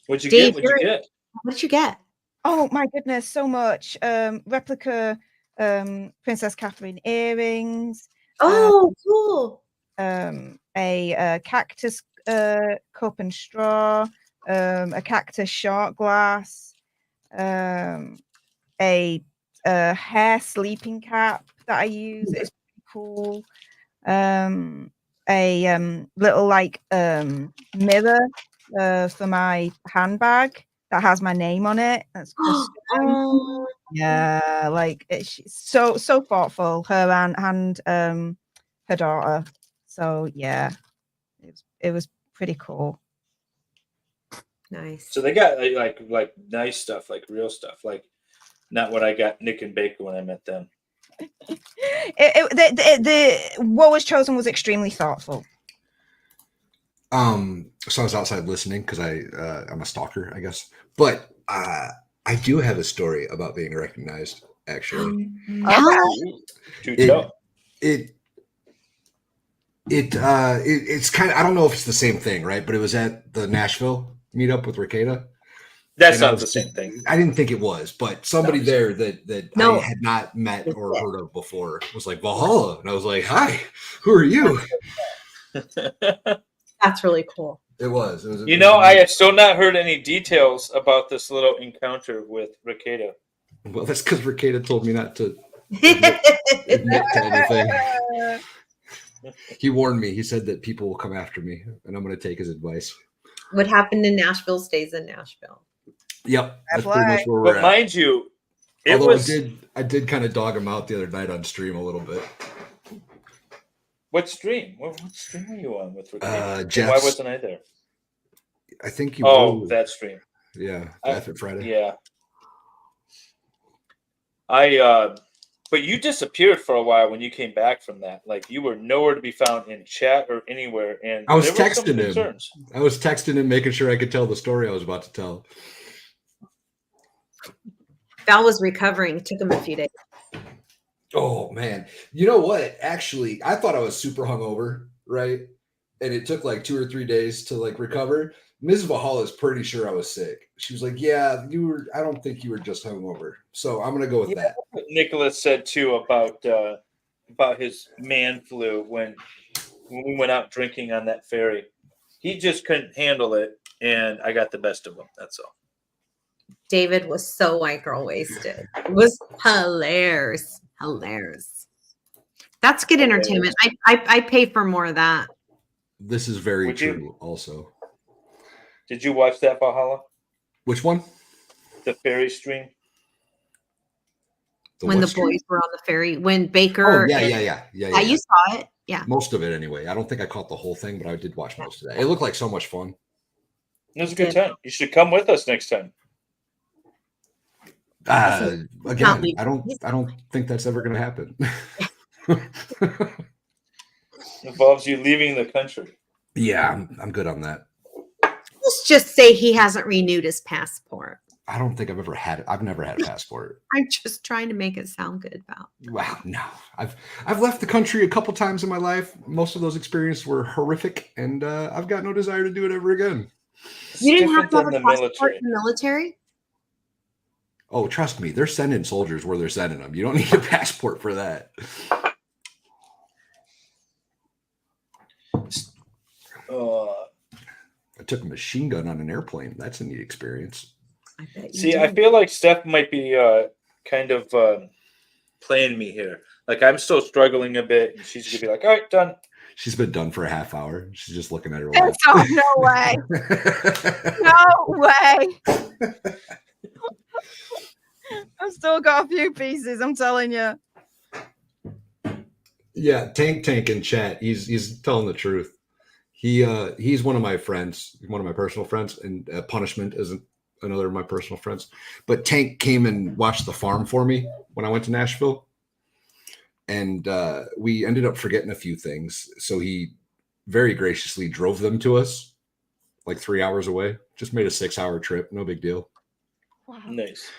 S2: What'd you
S5: Dave,
S2: get? What'd you get?
S5: What did you get?
S6: Oh my goodness, so much. Replica Princess Catherine earrings.
S5: Oh, cool.
S6: A cactus cup and straw, a cactus shot glass, a hair sleeping cap that I use. It's pretty cool. A little like mirror for my handbag that has my name on it. That's custom.
S5: Oh,
S6: Yeah, like it's so thoughtful. Her and her daughter. So yeah, it was pretty cool.
S5: nice.
S2: So they got like nice stuff, like real stuff, like not what I got Nick and Baker when I met them.
S6: The what was chosen was extremely thoughtful.
S4: So I was outside listening because I'm a stalker, I guess. But I do have a story about being recognized. Actually, it's kind of, I don't know if it's the same thing, right? But it was at the Nashville meetup with Ricada.
S2: That's not the same thing.
S4: I didn't think it was, but somebody there that
S5: No.
S4: I had not met or heard of before was like Valhalla, and I was like, "Hi, who are you?"
S5: That's really cool.
S4: It was.
S2: You know, I have still not heard any details about this little encounter with Ricada.
S4: Well, that's because Ricada told me not to admit to anything. He warned me. He said that people will come after me, and I'm going to take his advice.
S8: What happened in Nashville stays in Nashville.
S4: Yep, that's pretty much where we're
S2: But
S4: at.
S2: mind you,
S4: I did kind of dog him out the other night on stream a little bit.
S2: What stream? What stream are you on with Ricada?
S4: Jeff's,
S2: why wasn't I there?
S4: I think you.
S2: Oh, that stream.
S4: Yeah, Effort Friday.
S2: Yeah. But you disappeared for a while when you came back from that. Like you were nowhere to be found in chat or anywhere. And
S4: I was
S2: there were some
S4: texting him.
S2: concerns.
S4: I was texting him, making sure I could tell the story I was about to tell.
S8: Val was recovering. Took him a few days.
S4: Oh man, you know what? Actually, I thought I was super hungover, right? And it took like 2 or 3 days to like recover. Ms. Valhalla is pretty sure I was sick. She was like, "Yeah, you were. I don't think you were just hungover." So I'm gonna go with that.
S2: Nicholas said too about his man flu when we went out drinking on that ferry. He just couldn't handle it, and I got the best of him. That's all.
S8: David was so white girl wasted. It was hilarious. Hilarious.
S5: That's good entertainment. I pay for more of that.
S4: This is very
S2: Would
S4: true.
S2: you?
S4: Also,
S2: Did you watch that, Valhalla?
S4: which one?
S2: The ferry stream?
S5: When the boys were on the ferry, when Baker.
S4: Oh yeah.
S5: You saw it. Yeah.
S4: Most of it anyway. I don't think I caught the whole thing, but I did watch most of that. It looked like so much fun.
S2: It was a good time. You should come with us next time.
S4: Again, I don't think that's ever going to happen.
S2: Involves you leaving the country.
S4: Yeah, I'm good on that.
S5: Let's just say he hasn't renewed his passport.
S4: I don't think I've ever had it. I've never had a passport.
S5: I'm just trying to make it sound good, Val.
S4: Wow, no. I've left the country a couple times in my life. Most of those experiences were horrific, and I've got no desire to do it ever again.
S5: You didn't have to have a passport in the military?
S4: Oh, trust me, they're sending soldiers where they're sending them. You don't need a passport for that. I took a machine gun on an airplane. That's a neat experience.
S2: I feel like Steph might be kind of playing me here. Like I'm still struggling a bit, and she's gonna be like, "All right, done."
S4: She's been done for a half hour. She's just looking at her watch.
S6: Oh, no way. No way. I've still got a few pieces, I'm telling you.
S4: Yeah, Tank in chat. He's telling the truth. He's one of my friends, one of my personal friends, and Punishment isn't another of my personal friends. But Tank came and watched the farm for me when I went to Nashville. And we ended up forgetting a few things. So he very graciously drove them to us like 3 hours away. Just made a 6-hour trip. No big deal.
S6: Wow.
S2: Nice.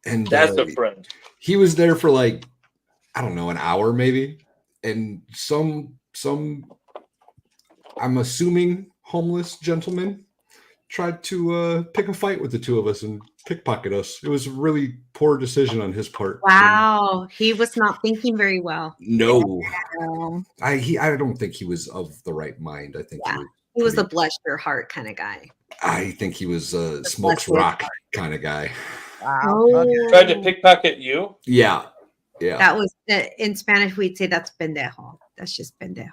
S4: And
S2: that's a friend.
S4: He was there for like, I don't know, an hour maybe. And some I'm assuming homeless gentleman tried to pick a fight with the two of us and pickpocket us. It was a really poor decision on his part.
S5: Wow, he was not thinking very well.
S4: No, I don't think he was of the right mind. I think
S5: he was a bless your heart kind of guy.
S4: I think he was a smokes rock kind of guy.
S6: Wow.
S2: Tried to pickpocket you?
S4: Yeah.
S5: That was in Spanish. We'd say that's pendejo. That's just pendejo.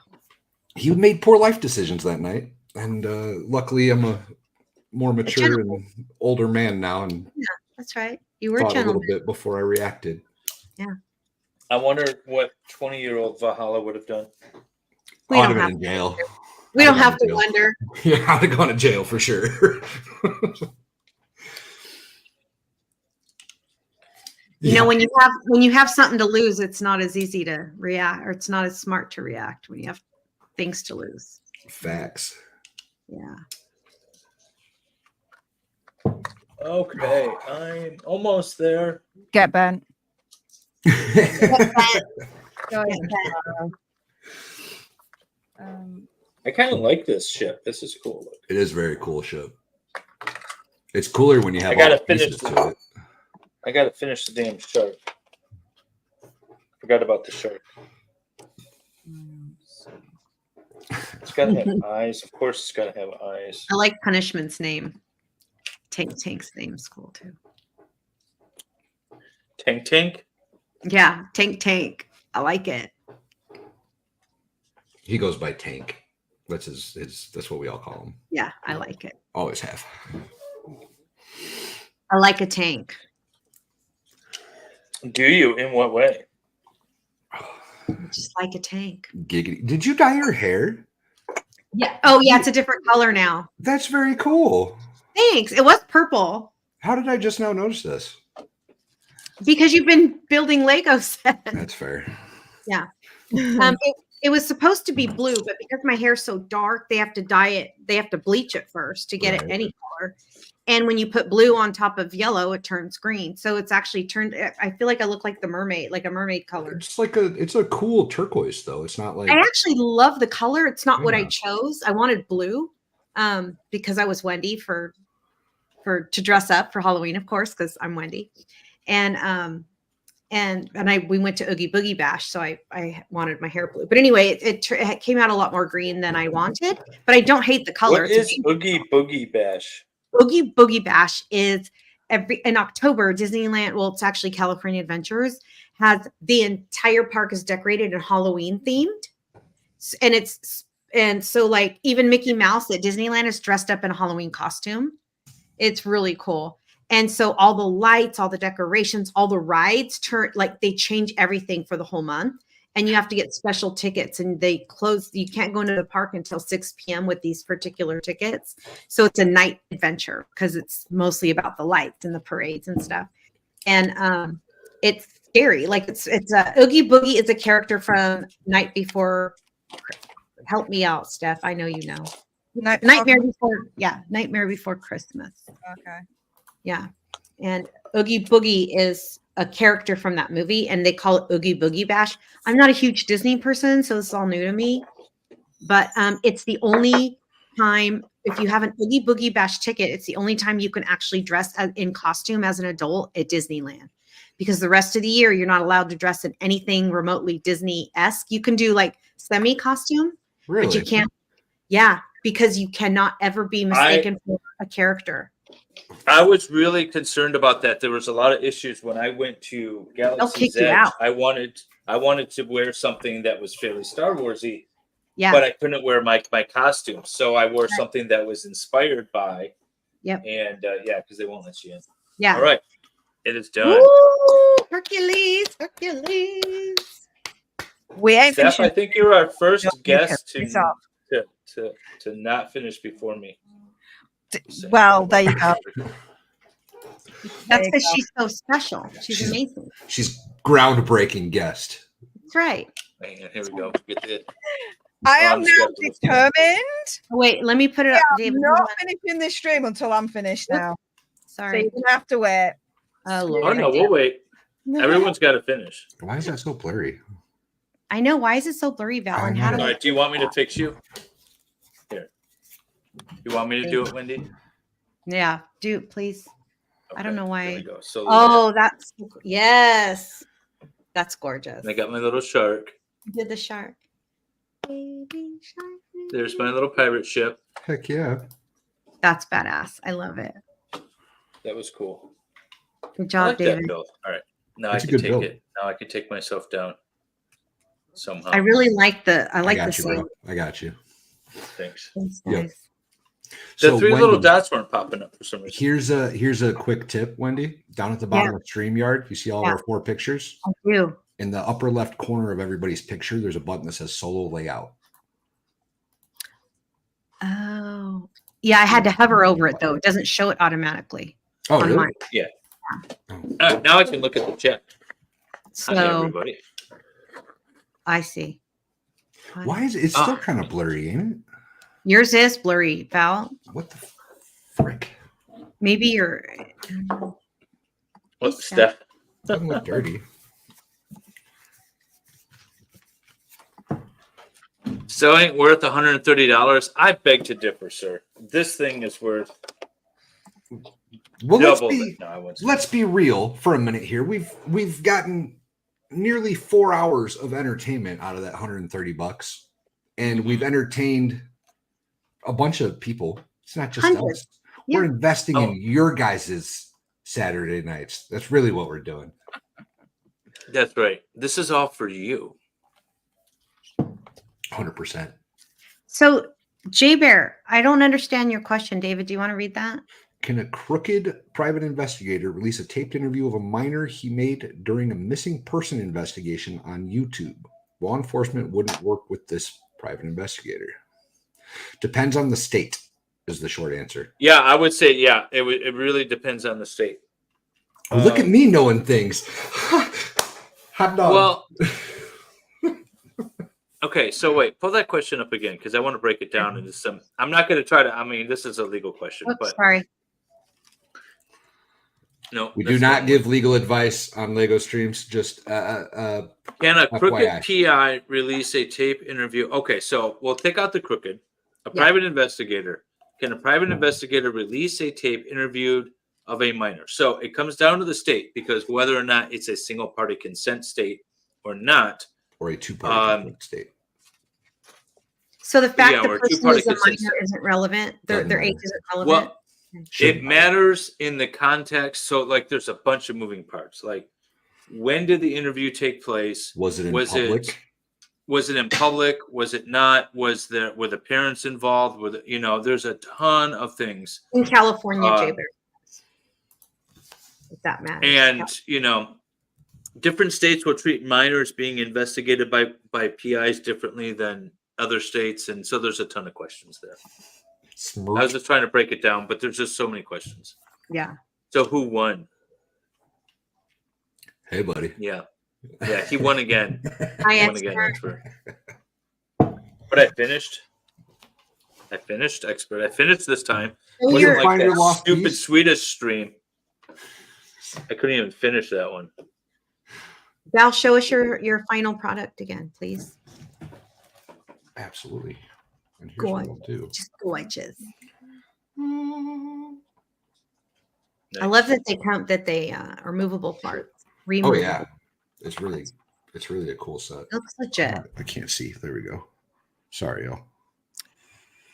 S4: He made poor life decisions that night, and luckily I'm more mature and older man now, and
S5: That's right. You were a
S4: thought a
S5: gentleman.
S4: little bit before I reacted.
S2: I wonder what 20-year-old Valhalla would have done.
S5: We
S4: I'd
S5: don't
S4: have
S5: have
S4: been in jail.
S5: We
S4: I'd
S5: don't
S4: have
S5: have
S4: gone
S5: to
S4: to jail.
S5: wonder.
S4: Yeah, I'd have gone to jail for sure.
S5: You know, when you have something to lose, it's not as easy to react, or it's not as smart to react when you have things to lose.
S4: Facts.
S5: Yeah.
S2: Okay, I'm almost there.
S6: Get bent.
S2: I kind of like this ship. This is cool.
S4: It is very cool ship. It's cooler when you have
S2: I gotta
S4: all the pieces
S2: finish
S4: to it.
S2: I gotta finish the damn shark. Forgot about the shark. It's gotta have eyes. Of course, it's gotta have eyes.
S5: I like Punishment's name. Tank's name's cool too.
S2: Tank.
S5: Yeah, Tank. I like it.
S4: He goes by Tank. That's his that's what we all call him.
S5: Yeah, I like it.
S4: Always have.
S5: I like a tank.
S2: Do you? In what way?
S5: Just like a tank.
S4: Giggity. Did you dye your hair?
S5: Yeah. Oh, yeah. It's a different color now.
S4: That's very cool.
S5: Thanks. It was purple
S4: How did I just now notice this?
S5: because you've been building Lego sets.
S4: That's fair.
S5: Yeah. It was supposed to be blue, but because my hair's so dark, they have to dye it. They have to bleach it first to get it any color. And when you put blue on top of yellow, it turns green. So it's actually turned. I feel like I look like the mermaid, like a mermaid color.
S4: It's a cool turquoise though. It's not like
S5: I actually love the color. It's not what I
S4: Yeah.
S5: chose. I wanted blue because I was Wendy to dress up for Halloween, of course, because I'm Wendy. And we went to Oogie Boogie Bash, so I wanted my hair blue. But anyway, it came out a lot more green than I wanted. But I don't hate the color.
S2: What is Oogie Boogie Bash?
S5: Oogie Boogie Bash is in October. Disneyland, well, it's actually California Adventures, has the entire park is decorated and Halloween themed, and so like even Mickey Mouse at Disneyland is dressed up in a Halloween costume. It's really cool. And so all the lights, all the decorations, all the rides they change everything for the whole month. And you have to get special tickets, and they close. You can't go into the park until 6 p.m. with these particular tickets. So it's a night adventure because it's mostly about the lights and the parades and stuff. And it's scary. Like it's Oogie Boogie is a character from Night Before. Help me out, Steph. I know you know. Nightmare Before Christmas.
S6: Okay.
S5: Yeah. And Oogie Boogie is a character from that movie, and they call it Oogie Boogie Bash. I'm not a huge Disney person, so this is all new to me. But it's the only time, if you have an Oogie Boogie Bash ticket, it's the only time you can actually dress in costume as an adult at Disneyland. Because the rest of the year, you're not allowed to dress in anything remotely Disney-esque. You can do like semi-costume,
S4: really?
S5: but you can't. Yeah, because you cannot ever be mistaken for a character.
S2: I was really concerned about that. There was a lot of issues when I went to Galaxy's
S5: kick you
S2: Edge.
S5: out.
S2: I wanted to wear something that was fairly Star Warsy,
S5: Yeah.
S2: but I couldn't wear my costume, so I wore something that was inspired by.
S5: Yep.
S2: And because they won't let you in.
S5: Yeah.
S2: All right, it is done.
S5: Woo! Hercules.
S6: We ain't
S2: Steph, I
S6: finishing.
S2: think you're our first
S6: Don't
S2: guest
S6: pick up.
S2: to not finish before me.
S6: Well, there you go.
S5: That's because she's so special. She's amazing.
S4: She's groundbreaking guest.
S5: That's right.
S2: Man, here we go. Get it.
S6: I am
S2: I'm
S6: now
S2: skeptical.
S6: determined.
S5: Wait, let me put it up,
S6: I'm
S5: David.
S6: not finishing this stream until I'm finished now. So
S5: Sorry.
S6: you're gonna have to wait.
S5: Oh, Lord.
S2: Oh no, we'll wait. Everyone's got to finish.
S4: Why is that so blurry?
S5: I know. Why is it so blurry, Val? And how
S2: All
S5: do
S2: right, do you want me to fix you? Here. You want me to do it, Wendy?
S5: Yeah, do please. I don't know why.
S2: There we go. So
S5: That's yes. That's gorgeous.
S2: I got my little shark.
S5: You did the shark. Baby shark.
S2: There's my little pirate ship.
S4: Heck yeah.
S5: That's badass. I love it.
S2: That was cool.
S5: Good
S2: I
S5: job,
S2: like that
S5: David.
S2: build. All right. Now
S4: That's
S2: I
S4: a
S2: can
S4: good
S2: take
S4: build.
S2: it. Now I can take myself down somehow.
S5: I really like the
S4: I got you,
S5: sail.
S4: bro. I got you.
S2: Thanks.
S5: Thanks,
S4: Yep.
S5: guys.
S2: The three little
S4: Wendy,
S2: dots weren't popping up for some reason.
S4: here's a quick tip, Wendy. Down at the bottom of StreamYard, you see all of our 4 pictures.
S5: I do.
S4: In the upper left corner of everybody's picture, there's a button that says solo layout.
S5: Oh, yeah. I had to hover over it though. It doesn't show it automatically.
S4: Oh,
S5: on
S4: really?
S5: mine.
S2: Yeah. Now I can look at the chat. Hi,
S5: So
S2: everybody.
S5: I see.
S4: Why is it? It's still kind of blurry, ain't it?
S5: Yours is blurry, Val.
S4: What the frick?
S5: Maybe you're.
S2: What's Steph?
S4: Doesn't look dirty.
S2: So ain't worth $130. I beg to differ, sir. This thing is worth
S4: Well,
S2: double. No, I wouldn't say.
S4: let's be real for a minute here. We've gotten nearly 4 hours of entertainment out of that $130, and we've entertained a bunch of people. It's not just
S5: Hundreds.
S4: us. We're investing
S2: Oh.
S4: in your guys' Saturday nights. That's really what we're doing.
S2: That's right. This is all for you.
S4: 100%.
S5: So, Jay Bear, I don't understand your question, David. Do you want to read that?
S4: Can a crooked private investigator release a taped interview of a minor he made during a missing person investigation on YouTube? Law enforcement wouldn't work with this private investigator. Depends on the state, is the short answer.
S2: Yeah, I would say, yeah, it really depends on the state.
S4: Look at me knowing things. Hot dog.
S2: Well, okay, so wait, pull that question up again because I want to break it down into some. I'm not going to try to. I mean, this is a legal question,
S5: Oops,
S2: but
S5: sorry.
S2: no,
S4: we do
S2: that's
S4: not give legal advice on Lego streams. Just
S2: Can a crooked
S4: FYI.
S2: PI release a tape interview? Okay, so we'll take out the crooked. A
S5: Yeah.
S2: private investigator. Can a private investigator release a tape interviewed of a minor? So it comes down to the state because whether or not it's a single party consent state or not.
S4: or a two-party state.
S5: So the fact
S2: Yeah,
S5: the
S2: or
S5: person
S2: two-party
S5: is a
S2: consent.
S5: minor isn't relevant. Their
S4: Doesn't
S5: age
S4: matter.
S5: isn't relevant.
S2: Well,
S4: Shouldn't
S2: it
S4: matter.
S2: matters in the context. So, like, there's a bunch of moving parts. Like, when did the interview take place?
S4: Was it in public?
S2: Was it in public? Was it not? Were the parents involved? There's a ton of things.
S5: In California, Jay Bear. If that matters.
S2: And different states will treat minors being investigated by PIs differently than other states, and so there's a ton of questions there. I was just trying to break it down, but there's just so many questions.
S5: Yeah.
S2: So who won?
S4: Hey, buddy.
S2: Yeah, he won again.
S5: I
S2: He won again, expert. But I finished expert. I finished this time.
S5: Oh,
S2: Wasn't
S5: you're-
S2: like
S4: Find your
S2: that
S4: lost
S2: stupid
S4: piece?
S2: Swedish stream. I couldn't even finish that one.
S5: Val, show us your final product again, please.
S4: Absolutely. And here's what we'll do.
S5: Just gorgeous. I love that they are movable parts.
S4: Oh
S5: Removable.
S4: yeah, it's really a cool set.
S5: It looks legit.
S4: I can't see. There we go. Sorry, y'all.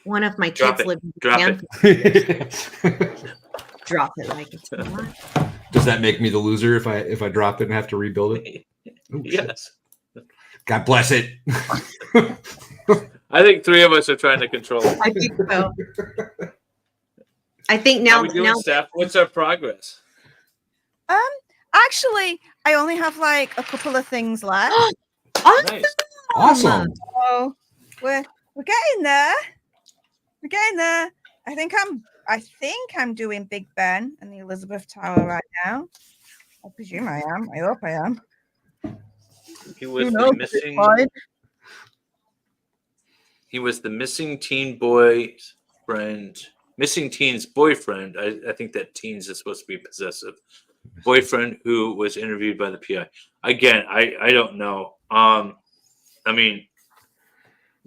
S5: One of my
S2: Drop
S5: kids
S2: it.
S5: live in
S2: Drop
S5: Japan.
S2: it.
S5: Drop it like it's not.
S4: Does that make me the loser if I drop it and have to rebuild it? Oh, shit.
S2: Yes.
S4: God bless it.
S2: I think 3 of us are trying to control it.
S5: I think so. I think
S2: How
S5: now,
S2: we doing, Steph? What's our progress?
S6: Actually, I only have like a couple of things left.
S5: Awesome.
S2: Nice.
S4: Awesome.
S6: So we're getting there. We're getting there. I think I'm doing Big Ben and the Elizabeth Tower right now. I presume I am. I hope I am.
S2: He was
S6: Who
S2: the
S6: knows at this
S2: missing.
S6: point?
S2: He was the missing teen boyfriend. Missing teen's boyfriend. I think that teens is supposed to be possessive. Boyfriend who was interviewed by the PI. Again, I don't know. I mean,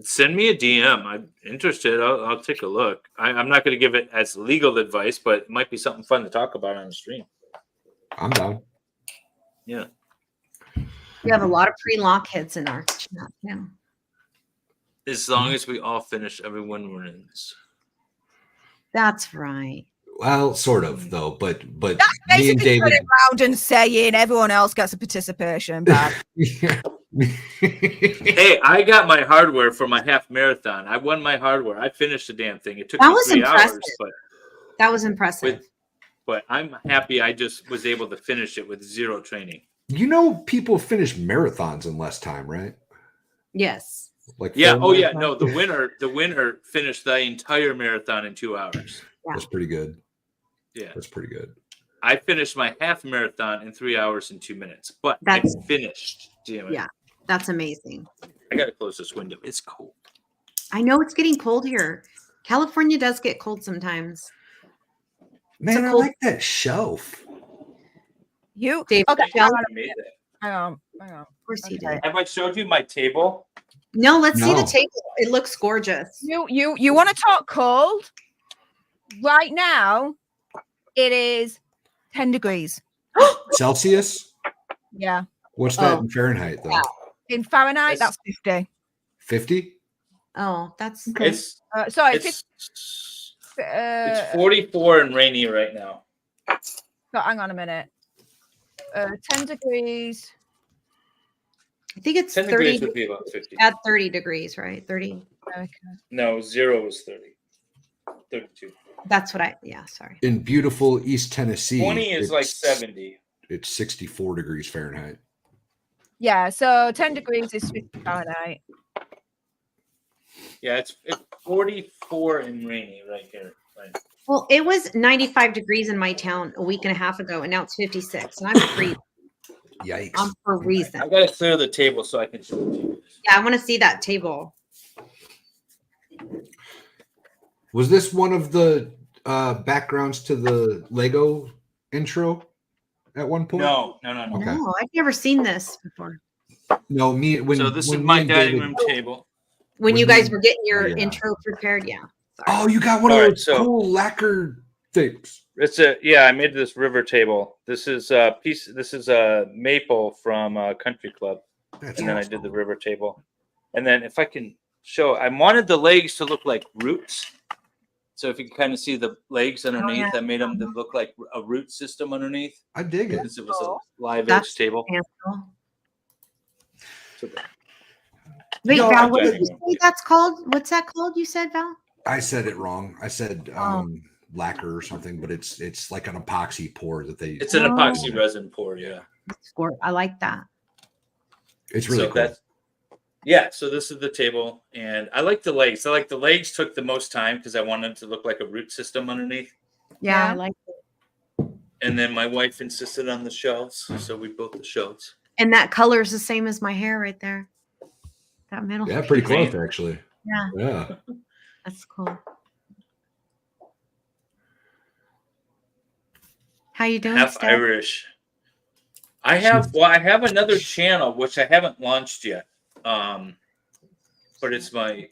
S2: send me a DM. I'm interested. I'll take a look. I'm not going to give it as legal advice, but it might be something fun to talk about on the stream.
S4: I'm down.
S2: Yeah.
S5: We have a lot of pre-lock heads in our chat now.
S2: As long as we all finish, everyone wins.
S5: That's right.
S4: Well, sort of though, but
S6: That's
S4: me and
S6: basically
S4: David.
S6: turning around and saying everyone else gets a participation badge.
S4: Yeah.
S2: Hey, I got my hardware for my half marathon. I won my hardware. I finished the damn thing. It took
S5: That
S2: me
S5: was
S2: 3
S5: impressive.
S2: hours,
S5: That was impressive.
S2: but I'm happy I just was able to finish it with zero training.
S4: You know, people finish marathons in less time, right?
S5: Yes.
S4: Like
S2: Yeah.
S4: full
S2: Oh, yeah.
S4: marathon?
S2: No, the winner finished the entire marathon in 2 hours.
S5: Yeah.
S4: That's pretty good.
S2: Yeah.
S4: That's pretty good.
S2: I finished my half marathon in 3 hours and 2 minutes, but
S5: That's-
S2: I finished. Damn it.
S5: Yeah. That's amazing.
S2: I got to close this window. It's cold.
S5: I know it's getting cold here. California does get cold sometimes.
S4: Man,
S5: a
S4: I
S5: cold-
S4: like that shelf.
S6: You
S5: Dave,
S6: okay?
S5: Shall-
S2: I made that.
S6: Hang on.
S5: Of course you
S6: Okay.
S5: did.
S2: Have I showed you my table?
S5: No, let's see the
S4: No.
S5: table. It looks gorgeous.
S6: You want to talk cold? Right now, it is 10 degrees.
S4: Celsius?
S6: Yeah.
S4: What's that
S5: Oh.
S4: in Fahrenheit, though?
S5: Yeah.
S6: In Fahrenheit,
S2: It's-
S6: that's 50.
S4: 50?
S5: Oh, that's
S4: Okay.
S2: It's
S6: Sorry,
S2: it's
S6: 50,
S2: it's 44 and rainy right now.
S6: so hang on a minute. 10 degrees.
S5: I think it's
S2: 10
S5: 30
S2: degrees would be about 50.
S5: at 30 degrees, right? 30.
S6: Okay.
S2: No, 0 is 30. 32.
S5: That's what sorry.
S4: In beautiful East Tennessee,
S2: 20 is like
S4: it's-
S2: 70.
S4: It's 64 degrees Fahrenheit.
S6: Yeah, so 10 degrees is 50 Fahrenheit.
S2: Yeah, it's 44 and rainy right here. Right.
S5: Well, it was 95 degrees in my town a week and a half ago, and now it's 56. And I'm freezing.
S4: Yikes.
S5: For a reason.
S2: I gotta clear the table so I can show it to you.
S5: Yeah, I want to see that table.
S4: Was this one of the backgrounds to the Lego intro at one point?
S2: No.
S4: Okay.
S5: No, I've never seen this before.
S4: No,
S2: So this is
S4: when
S2: my
S4: me and
S2: dining
S4: David-
S2: room table.
S5: When you
S4: When
S5: guys
S4: you-
S5: were getting your
S4: yeah.
S5: intro prepared, yeah.
S4: Oh, you got one of
S2: All right,
S4: those
S2: so-
S4: cool lacquer things.
S2: It's I made this river table. This is a piece. This is a maple from Country Club,
S4: That's
S2: and then I
S4: awesome.
S2: did the river table. And then if I can show, I wanted the legs to look like roots. So if you can kind of see the legs underneath,
S5: yeah.
S2: I made them to look like a root system underneath.
S4: I dig it.
S2: Because it was a live
S5: That's
S2: edge table.
S5: Cancel.
S2: So
S5: Wait,
S4: No,
S5: Val,
S4: I
S5: what did
S2: dining
S5: you
S2: room.
S5: say that's called? What's that called? You said, Val?
S4: I said it wrong. I said
S5: Oh.
S4: lacquer or something, but it's like an epoxy pour that they.
S2: it's an
S5: Oh.
S2: epoxy resin pour, yeah.
S5: Score. I like that.
S4: It's really
S2: So
S4: cool.
S2: so this is the table, and I like the legs. I like the legs took the most time because I wanted it to look like a root system underneath.
S5: Yeah,
S6: Yeah.
S5: I like it.
S2: And then my wife insisted on the shelves, so we built the shelves.
S5: And that color is the same as my hair right there. That middle.
S4: Yeah, pretty
S2: Green.
S4: close actually.
S5: Yeah,
S4: Yeah.
S5: that's cool. How you doing,
S2: Half
S5: Steph?
S2: Irish. I have another channel which I haven't launched yet. But it's my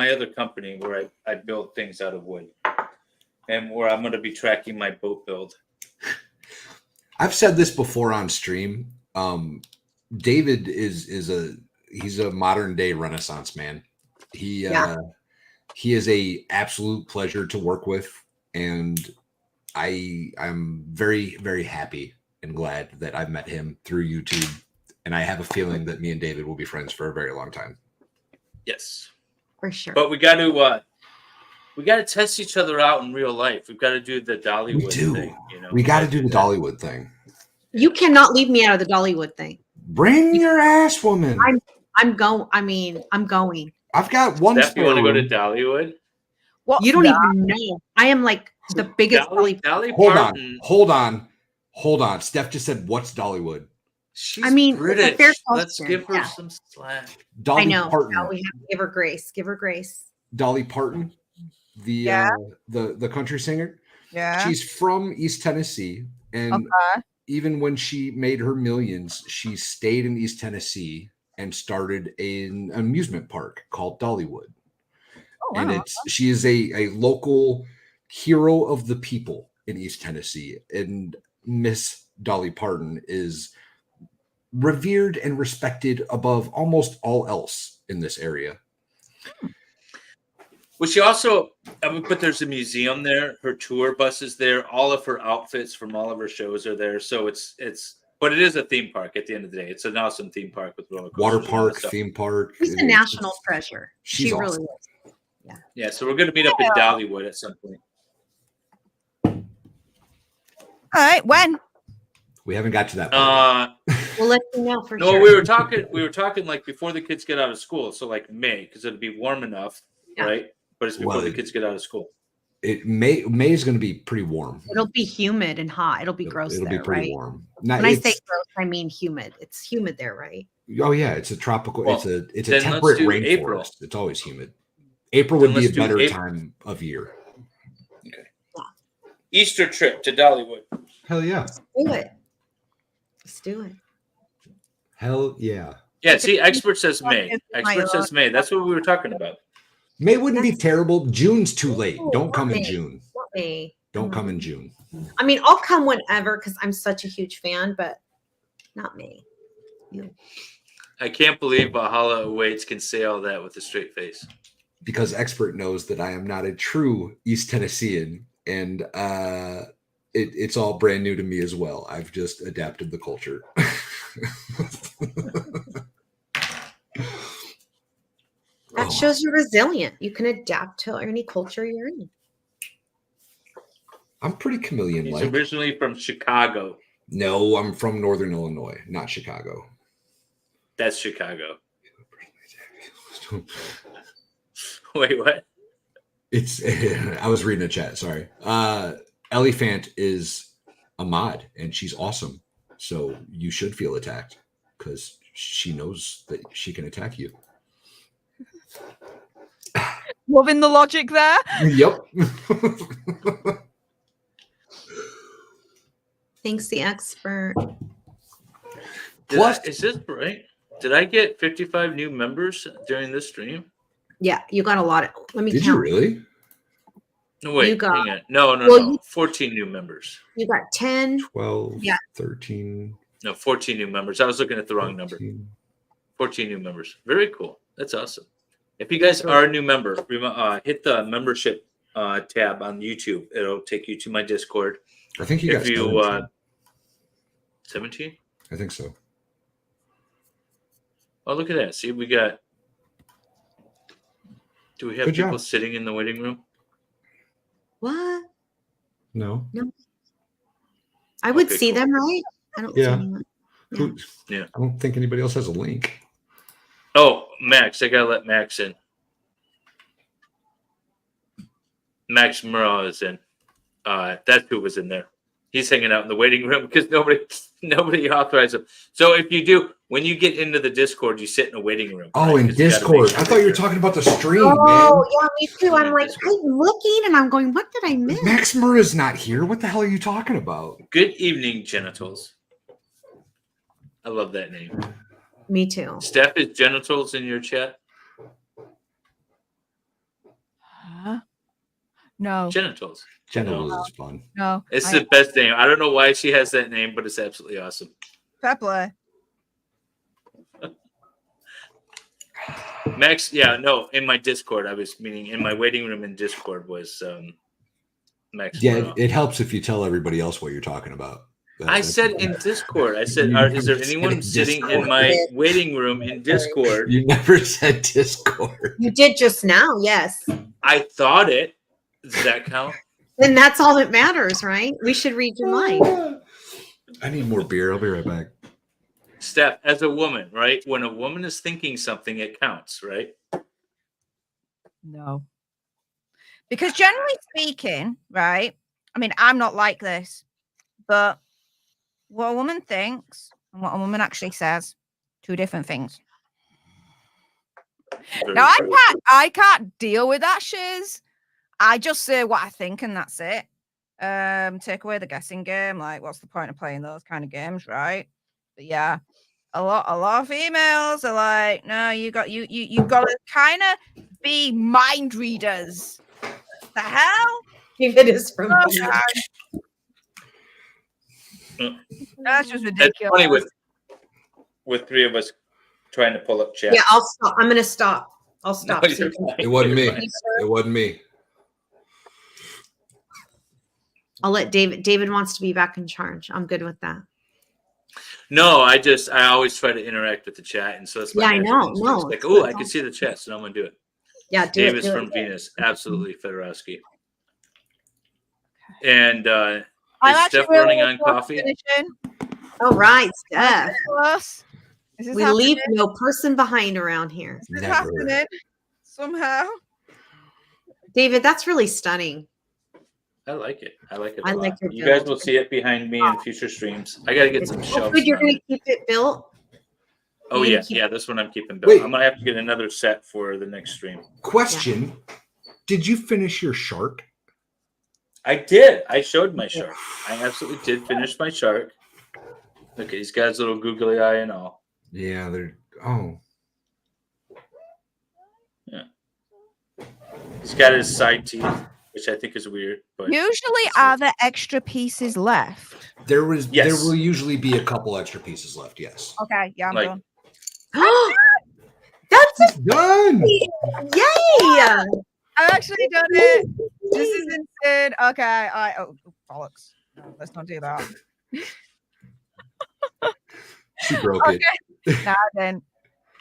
S2: other company where I build things out of wood. And where I'm gonna be tracking my boat build.
S4: I've said this before on stream. David is a modern day Renaissance man. He is a absolute pleasure to work with, and I'm very, very happy and glad that I've met him through YouTube, and I have a feeling that me and David will be friends for a very long time.
S2: Yes.
S5: For sure.
S2: But we gotta test each other out in real life. We've got to do the Dollywood
S4: We do.
S2: thing, you know.
S4: We got to do the Dollywood thing.
S5: You cannot leave me out of the Dollywood thing.
S4: Bring your ass, woman.
S5: I'm going.
S4: I've got one.
S2: Steph, you want to go to
S4: spare room.
S2: Dollywood?
S6: What?
S5: You don't even know. I am like the biggest
S2: Dolly
S4: Hold
S2: Parton.
S4: Hold on. Steph just said, "What's Dollywood?"
S2: She's
S5: I mean, it's a
S2: British.
S5: fair
S2: Let's
S5: question,
S2: give her
S5: yeah.
S2: some slack.
S4: Dolly
S5: I know.
S4: Parton.
S5: Now we have to give her grace. Give her grace.
S4: Dolly Parton, the
S6: Yeah.
S4: the country singer.
S6: Yeah.
S4: She's from East Tennessee, and
S6: Okay.
S4: even when she made her millions, she stayed in East Tennessee and started an amusement park called Dollywood.
S6: Oh,
S4: And
S6: wow.
S4: she is a local hero of the people in East Tennessee, and Miss Dolly Parton is revered and respected above almost all else in this area.
S2: Well, she also, but there's a museum there. Her tour bus is there. All of her outfits from all of her shows are there. So it's But it is a theme park at the end of the day. It's an awesome theme park with roller coasters.
S4: Water
S2: and all that
S4: park,
S2: stuff.
S4: theme park.
S5: She's a national treasure.
S4: She's
S5: She
S4: awesome.
S5: really is.
S2: Yeah, so we're going to meet up in Dollywood at some point.
S6: All right, when?
S4: We haven't got to that point.
S5: We'll let you know for
S2: No,
S5: sure.
S2: we were talking like before the kids get out of school, so like May, because it'll be warm enough,
S5: Yeah.
S2: right? But it's before the kids get out of school.
S4: May is going to be pretty warm.
S5: It'll be humid and hot. It'll be gross
S4: It'll
S5: there,
S4: be pretty
S5: right?
S4: warm. Now,
S5: When I say gross, I mean humid. It's humid there, right?
S4: Oh yeah, it's a tropical.
S2: Well,
S4: it's a
S2: then let's
S4: temperate
S2: do
S4: rainforest.
S2: April.
S4: It's always humid. April would
S2: Then
S4: be a
S2: let's do
S4: better
S2: April.
S4: time of year.
S2: Okay. Easter trip to Dollywood.
S4: Hell yeah.
S5: Do it. Let's do it.
S4: Hell yeah.
S2: Yeah, see, expert says May.
S6: It's my
S2: Expert says May. That's what we were talking about.
S4: May wouldn't be terrible. June's too late.
S5: Oh,
S4: Don't come in
S5: May.
S4: June.
S5: Not me.
S4: Don't come in June.
S5: I mean, I'll come whenever because I'm such a huge fan, but not me.
S2: I can't believe Valhalla Awaits can say all that with a straight face.
S4: Because expert knows that I am not a true East Tennessean, and it's all brand new to me as well. I've just adapted the culture.
S5: That shows you're resilient. You can adapt to any culture you're in.
S4: I'm pretty
S2: He's
S4: chameleon-like.
S2: originally from Chicago.
S4: No, I'm from Northern Illinois, not Chicago.
S2: That's Chicago. Wait, what?
S4: It's I was reading a chat, sorry. Elephant is a mod and she's awesome. So you should feel attacked because she knows that she can attack you.
S6: Loving the logic there.
S4: Yep.
S5: Thanks, the expert.
S2: Is this right? Did I get 55 new members during this stream?
S5: Yeah, you got a lot of. Let me
S4: Did
S5: count.
S4: you really?
S2: No, wait.
S5: You got-
S2: hang on. No.
S5: Well,
S2: 14 new members.
S5: You got 10.
S4: 12,
S5: Yeah.
S4: 13.
S2: No, 14 new members. I was looking at the wrong number.
S4: 14.
S2: 14 new members. Very cool. That's awesome. If you guys are a new member, hit the membership tab on YouTube. It'll take you to my Discord.
S4: I think you got
S2: If you 17?
S4: I think so.
S2: Oh, look at that. See, we got. Do we have
S4: Good
S2: people
S4: job.
S2: sitting in the waiting room?
S5: What?
S4: No.
S5: I would
S2: Okay,
S5: see
S2: cool.
S5: them, right? I don't
S4: Yeah.
S5: see anyone. Yeah.
S4: Who-
S2: Yeah.
S4: I don't think anybody else has a link.
S2: Oh, Max. I got to let Max in. Max Murrah is in. That's who was in there. He's hanging out in the waiting room because nobody authorized him. So if you do, when you get into the Discord, you sit in a waiting room.
S4: Oh,
S2: right?
S4: in
S2: 'Cause you gotta
S4: Discord.
S2: make sure
S4: I thought
S2: that
S4: you were talking about the stream,
S5: Oh, yeah, me too. I'm
S2: Yeah,
S5: like,
S2: Discord.
S5: I'm looking and I'm going, what did I miss?
S4: man. Max Murrah's not here. What the hell are you talking about?
S2: Good evening, genitals. I love that name.
S5: Me too.
S2: Steph, is genitals in your chat?
S6: Huh? No,
S2: Genitals.
S4: Genitals is fun.
S6: no.
S2: It's the best name. I don't know why she has that name, but it's absolutely awesome.
S6: Fair play.
S2: Max, yeah, no, in my Discord, I was meaning in my waiting room in Discord was Max.
S4: Yeah,
S2: Murrah.
S4: it helps if you tell everybody else what you're talking about.
S2: I said in Discord. I said, is there anyone
S4: in
S2: sitting in
S4: Discord.
S2: my waiting room in Discord?
S4: You never said Discord.
S5: You did just now, yes.
S2: I thought it. Does that count?
S5: And that's all that matters, right? We should read your mind.
S4: I need more beer. I'll be right back.
S2: Steph, as a woman, right? When a woman is thinking something, it counts, right?
S6: No. Because generally speaking, right? I mean, I'm not like this, but what a woman thinks and what a woman actually says, two different things.
S2: Very
S6: Now
S2: true.
S6: I can't deal with that shiz. I just say what I think and that's it. Take away the guessing game. Like, what's the point of playing those kind of games, right? But yeah, a lot of females are like, no, you got to kind of be mind readers. The hell?
S5: It is from
S6: Oh,
S5: me.
S6: God. That's just
S2: It's
S6: ridiculous.
S2: funny with three of us trying to pull up chat.
S5: Yeah, I'll stop. I'm going to stop. I'll
S2: No,
S5: stop.
S2: you're fine.
S4: It wasn't
S2: You're
S4: me.
S2: fine.
S4: It wasn't me.
S5: I'll let David. David wants to be back in charge. I'm good with that.
S2: No, I always try to interact with the chat, and so it's my
S5: Yeah, I
S2: natural
S5: know.
S2: instinct.
S5: No,
S2: It's like,
S5: it's
S2: oh,
S5: good.
S2: I can see the chat, so I'm gonna do it.
S5: Yeah, do
S2: Davis
S5: it.
S2: from Venus, absolutely Fedorowski. And
S6: I'm
S2: is
S6: actually
S2: Steph running
S6: really
S2: on
S6: close to
S2: coffee?
S6: finishing.
S5: All right,
S6: I'm
S5: Steph.
S6: getting close. This is
S5: We
S6: happening.
S5: leave no person behind around here.
S6: This is
S4: Never.
S6: happening somehow.
S5: David, that's really stunning.
S2: I like it. I like it a
S5: I
S2: lot.
S5: like your
S2: You guys
S5: build.
S2: will see it behind me in future streams. I got to get some
S5: Oh,
S2: shelves.
S5: good, you're going
S2: mounted.
S5: to keep it built?
S2: Oh
S5: you're
S2: yeah,
S5: gonna keep-
S2: yeah. This one I'm keeping built.
S4: Wait.
S2: I'm gonna have to get another set for the next stream.
S4: Question: did you finish your shark?
S2: I did. I showed my shark. I absolutely did finish my shark. Look, he's got his little googly eye and all.
S4: Yeah, they're. Oh,
S2: He's got his side teeth, which I think is weird. But
S6: Usually, are there extra pieces left?
S4: there was.
S2: Yes.
S4: There will usually be a couple extra pieces left. Yes.
S6: Okay, yeah, I'm
S2: Like-
S6: done.
S5: That's
S4: Done.
S5: yay!
S6: I actually done it. This is insane. Okay, oh bollocks. No, let's not do that.
S4: She broke it.
S6: Now then,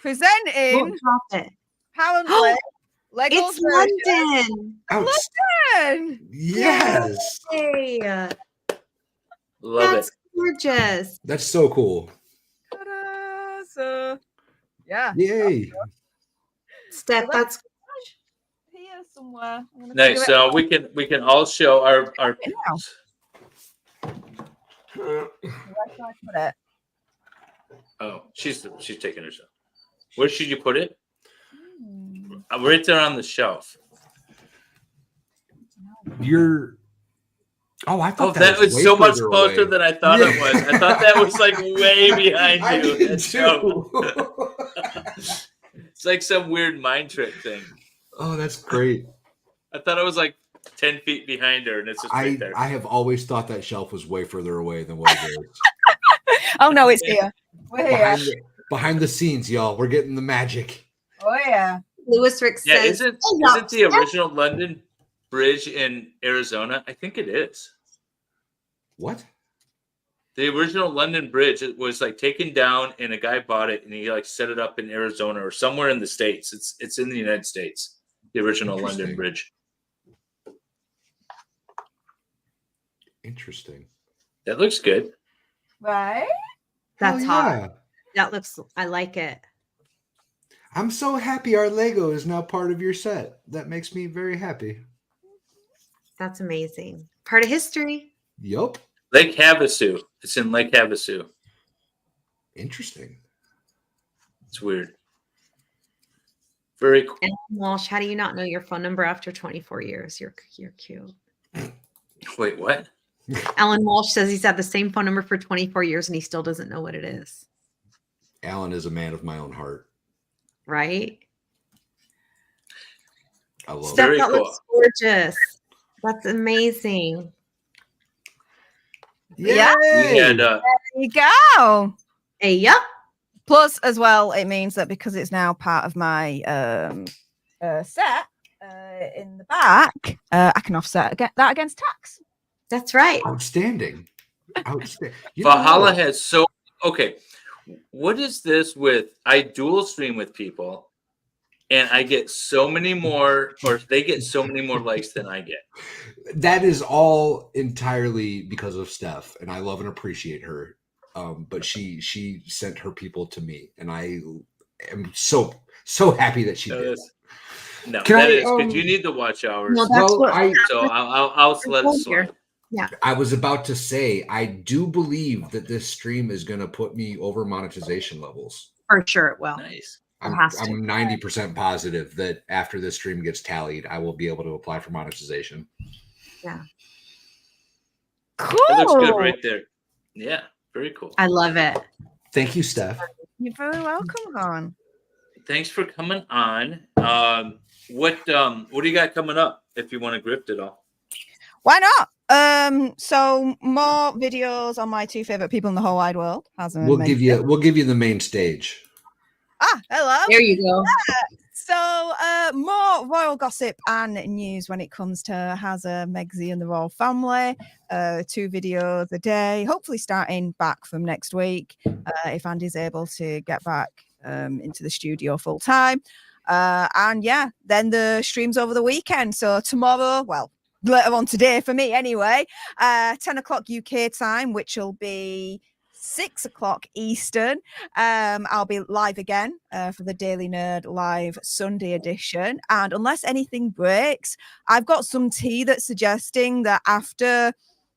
S6: presenting
S5: Won't drop it.
S6: Power and Play Lego
S5: It's London.
S6: London.
S4: Yes.
S5: Yay.
S2: love
S5: That's
S2: it.
S5: gorgeous.
S4: That's so cool.
S6: Ta-da. So, yeah,
S4: Yay.
S5: Steph, that's
S6: here somewhere. I'm gonna
S2: Nice.
S6: figure
S2: So we can all show our
S6: Where should I put it?
S2: Oh, she's taking her stuff. Where should you put it?
S6: Hmm.
S2: Right there on the shelf.
S4: You're. Oh, I
S2: Oh,
S4: thought
S2: that was
S4: way
S2: so much
S4: further
S2: closer
S4: away.
S2: than I thought it was. I thought that was like way behind
S4: I
S2: you.
S4: did
S2: That's dope.
S4: too.
S2: It's like some weird mind trick thing.
S4: Oh, that's great.
S2: I thought it was like 10 feet behind her, and it's just right there.
S4: I have always thought that shelf was way further away than what it is.
S6: Oh no, it's here. We're here.
S4: Behind the scenes, y'all. We're getting the magic.
S6: Oh yeah.
S5: Lewis Rick
S2: Yeah,
S5: says.
S2: isn't
S5: "Oh,
S2: the original London Bridge in Arizona? I think it is.
S4: What?
S2: The original London Bridge, it was like taken down, and a guy bought it, and he like set it up in Arizona or somewhere in the States. It's in the United States. The original London
S4: Interesting.
S2: Bridge.
S4: Interesting.
S2: That looks good.
S6: Right?
S5: That's
S4: Oh,
S5: hot.
S4: yeah.
S5: That looks, I like it.
S4: I'm so happy our Lego is now part of your set. That makes me very happy.
S5: That's amazing. Part of history.
S4: Yup.
S2: Lake Havasu. It's in Lake Havasu.
S4: Interesting.
S2: It's weird. Very cool.
S5: And Walsh, how do you not know your phone number after 24 years? You're cute.
S2: Wait, what?
S5: Alan Walsh says he's had the same phone number for 24 years and he still doesn't know what it is.
S4: Alan is a man of my own heart.
S5: Right?
S4: I love
S5: Steph,
S2: Very
S5: that
S2: cool.
S5: looks gorgeous. That's amazing.
S4: it.
S6: Yeah.
S2: We had
S6: There you go.
S5: Hey, yep.
S6: Plus, as well, it means that because it's now part of my set in the back, I can offset that against tax.
S5: That's right.
S4: Outstanding. Outstanding. You know
S2: Valhalla
S4: what?
S2: has so okay. What is this with? I dual stream with people, and I get so many more, or they get so many more likes than I get.
S4: That is all entirely because of Steph, and I love and appreciate her. But she sent her people to me, and I am so happy that she did.
S2: No,
S4: Can
S2: that
S4: I,
S2: is because you need the watch hours.
S5: No, that's
S4: Well,
S5: what
S2: So I'll let it slide.
S4: I was about to say, I do believe that this stream is going to put me over monetization levels.
S5: for sure it will.
S2: Nice.
S4: I'm
S5: has to.
S4: 90% positive that after this stream gets tallied, I will be able to apply for monetization.
S6: Cool.
S2: It looks good right there. Yeah, very cool.
S5: I love it.
S4: Thank you, Steph.
S6: You're very welcome, hon.
S2: Thanks for coming on. What do you got coming up? If you want to grift it all.
S6: Why not? So more videos on my two favorite people in the whole wide world.
S4: We'll give you the main stage.
S6: hello.
S5: There you go.
S6: So more royal gossip and news when it comes to Hazza, Megzi, and the royal family. 2 videos a day, hopefully starting back from next week if Andy's able to get back into the studio full time. And yeah, then the streams over the weekend. So tomorrow, well, later on today for me anyway, 10 o'clock UK time, which will be 6 o'clock Eastern. I'll be live again for the Daily Nerd Live Sunday edition. And unless anything breaks, I've got some tea that's suggesting that after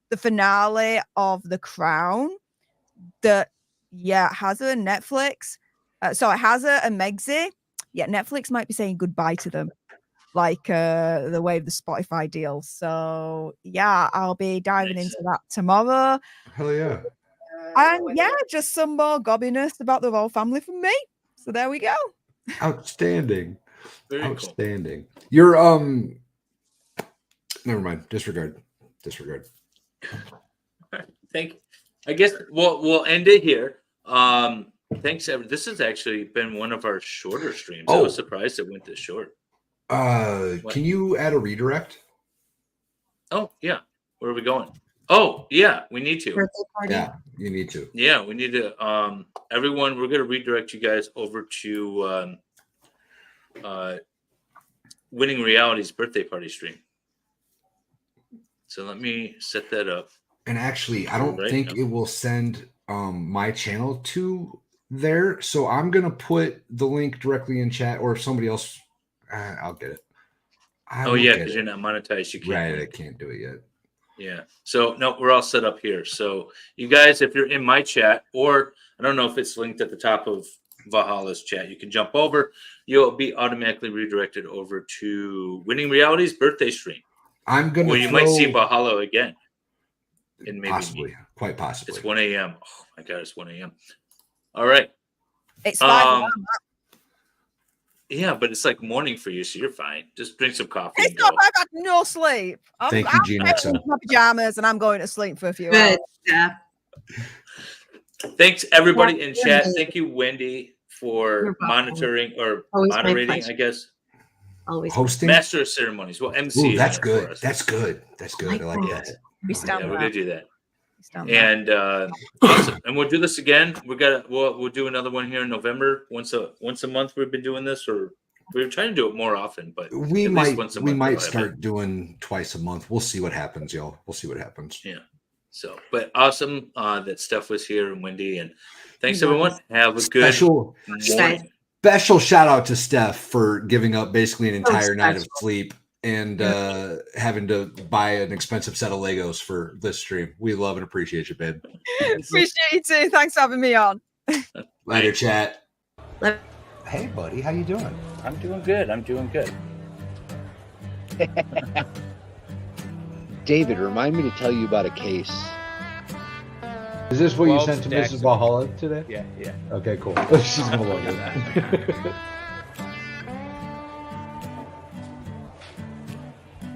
S6: the finale of The Crown, that, Hazza and Netflix, Hazza and Megzi, Netflix might be saying goodbye to them, like the way of the Spotify deal. So, I'll be diving into that tomorrow.
S4: Hell yeah.
S6: And just some more gobbiness about the royal family from me. So there we go.
S4: Outstanding.
S2: Very
S4: Outstanding. Cool. You're never mind. Disregard.
S2: I guess we'll end it here. Thanks. This has actually been one of our shorter streams. I was surprised it went this short.
S4: Can you add a redirect?
S2: Oh yeah. Where are we going? Oh yeah, we need to.
S4: Yeah, you need to.
S2: Yeah, we need to. Everyone, we're going to redirect you guys over to Winning Reality's birthday party stream. So let me set that up.
S4: And actually, I don't think it will send my channel to there. So I'm going to put the link directly in chat, or if somebody else, I'll get it.
S2: Because you're not monetized. You can't.
S4: Right, I can't do it yet.
S2: Yeah. So no, we're all set up here. So you guys, if you're in my chat, or I don't know if it's linked at the top of Valhalla's chat, you can jump over. You'll be automatically redirected over to Winning Reality's birthday stream.
S4: I'm gonna.
S2: Well, you might see Valhalla again.
S4: And maybe quite possibly.
S2: It's 1 a.m. Oh my God, it's 1 a.m. All right.
S6: It's 5 a.m.
S2: Yeah, but it's like morning for you, so you're fine. Just drink some coffee.
S6: It's not. I've got no sleep.
S4: Thank you, Gina.
S6: I'm my pajamas and I'm going to sleep for a few hours.
S5: Steph.
S2: Thanks, everybody in chat. Thank you, Wendy, for monitoring or moderating, I guess.
S5: Always
S4: hosting,
S2: master of ceremonies. Well, MC.
S4: Ooh, that's good. That's good. That's good. I like that.
S2: We're gonna do that. And awesome. And we'll do this again. We'll do another one here in November. Once a month we've been doing this, or we're trying to do it more often, but
S4: we might start doing twice a month. We'll see what happens, y'all. We'll see what happens.
S2: Yeah. So, but awesome that Steph was here and Wendy, and thanks everyone. Have a good morning.
S4: Special shout out to Steph for giving up basically an entire night of sleep and having to buy an expensive set of Legos for this stream. We love and appreciate you, babe.
S6: Appreciate you too. Thanks for having me on.
S4: Later, chat. Hey, buddy. How you doing?
S2: I'm doing good.
S3: David, remind me to tell you about a case.
S1: Is this what you sent to Mrs. Valhalla today?
S2: Yeah.
S1: Okay, cool. She's gonna love it.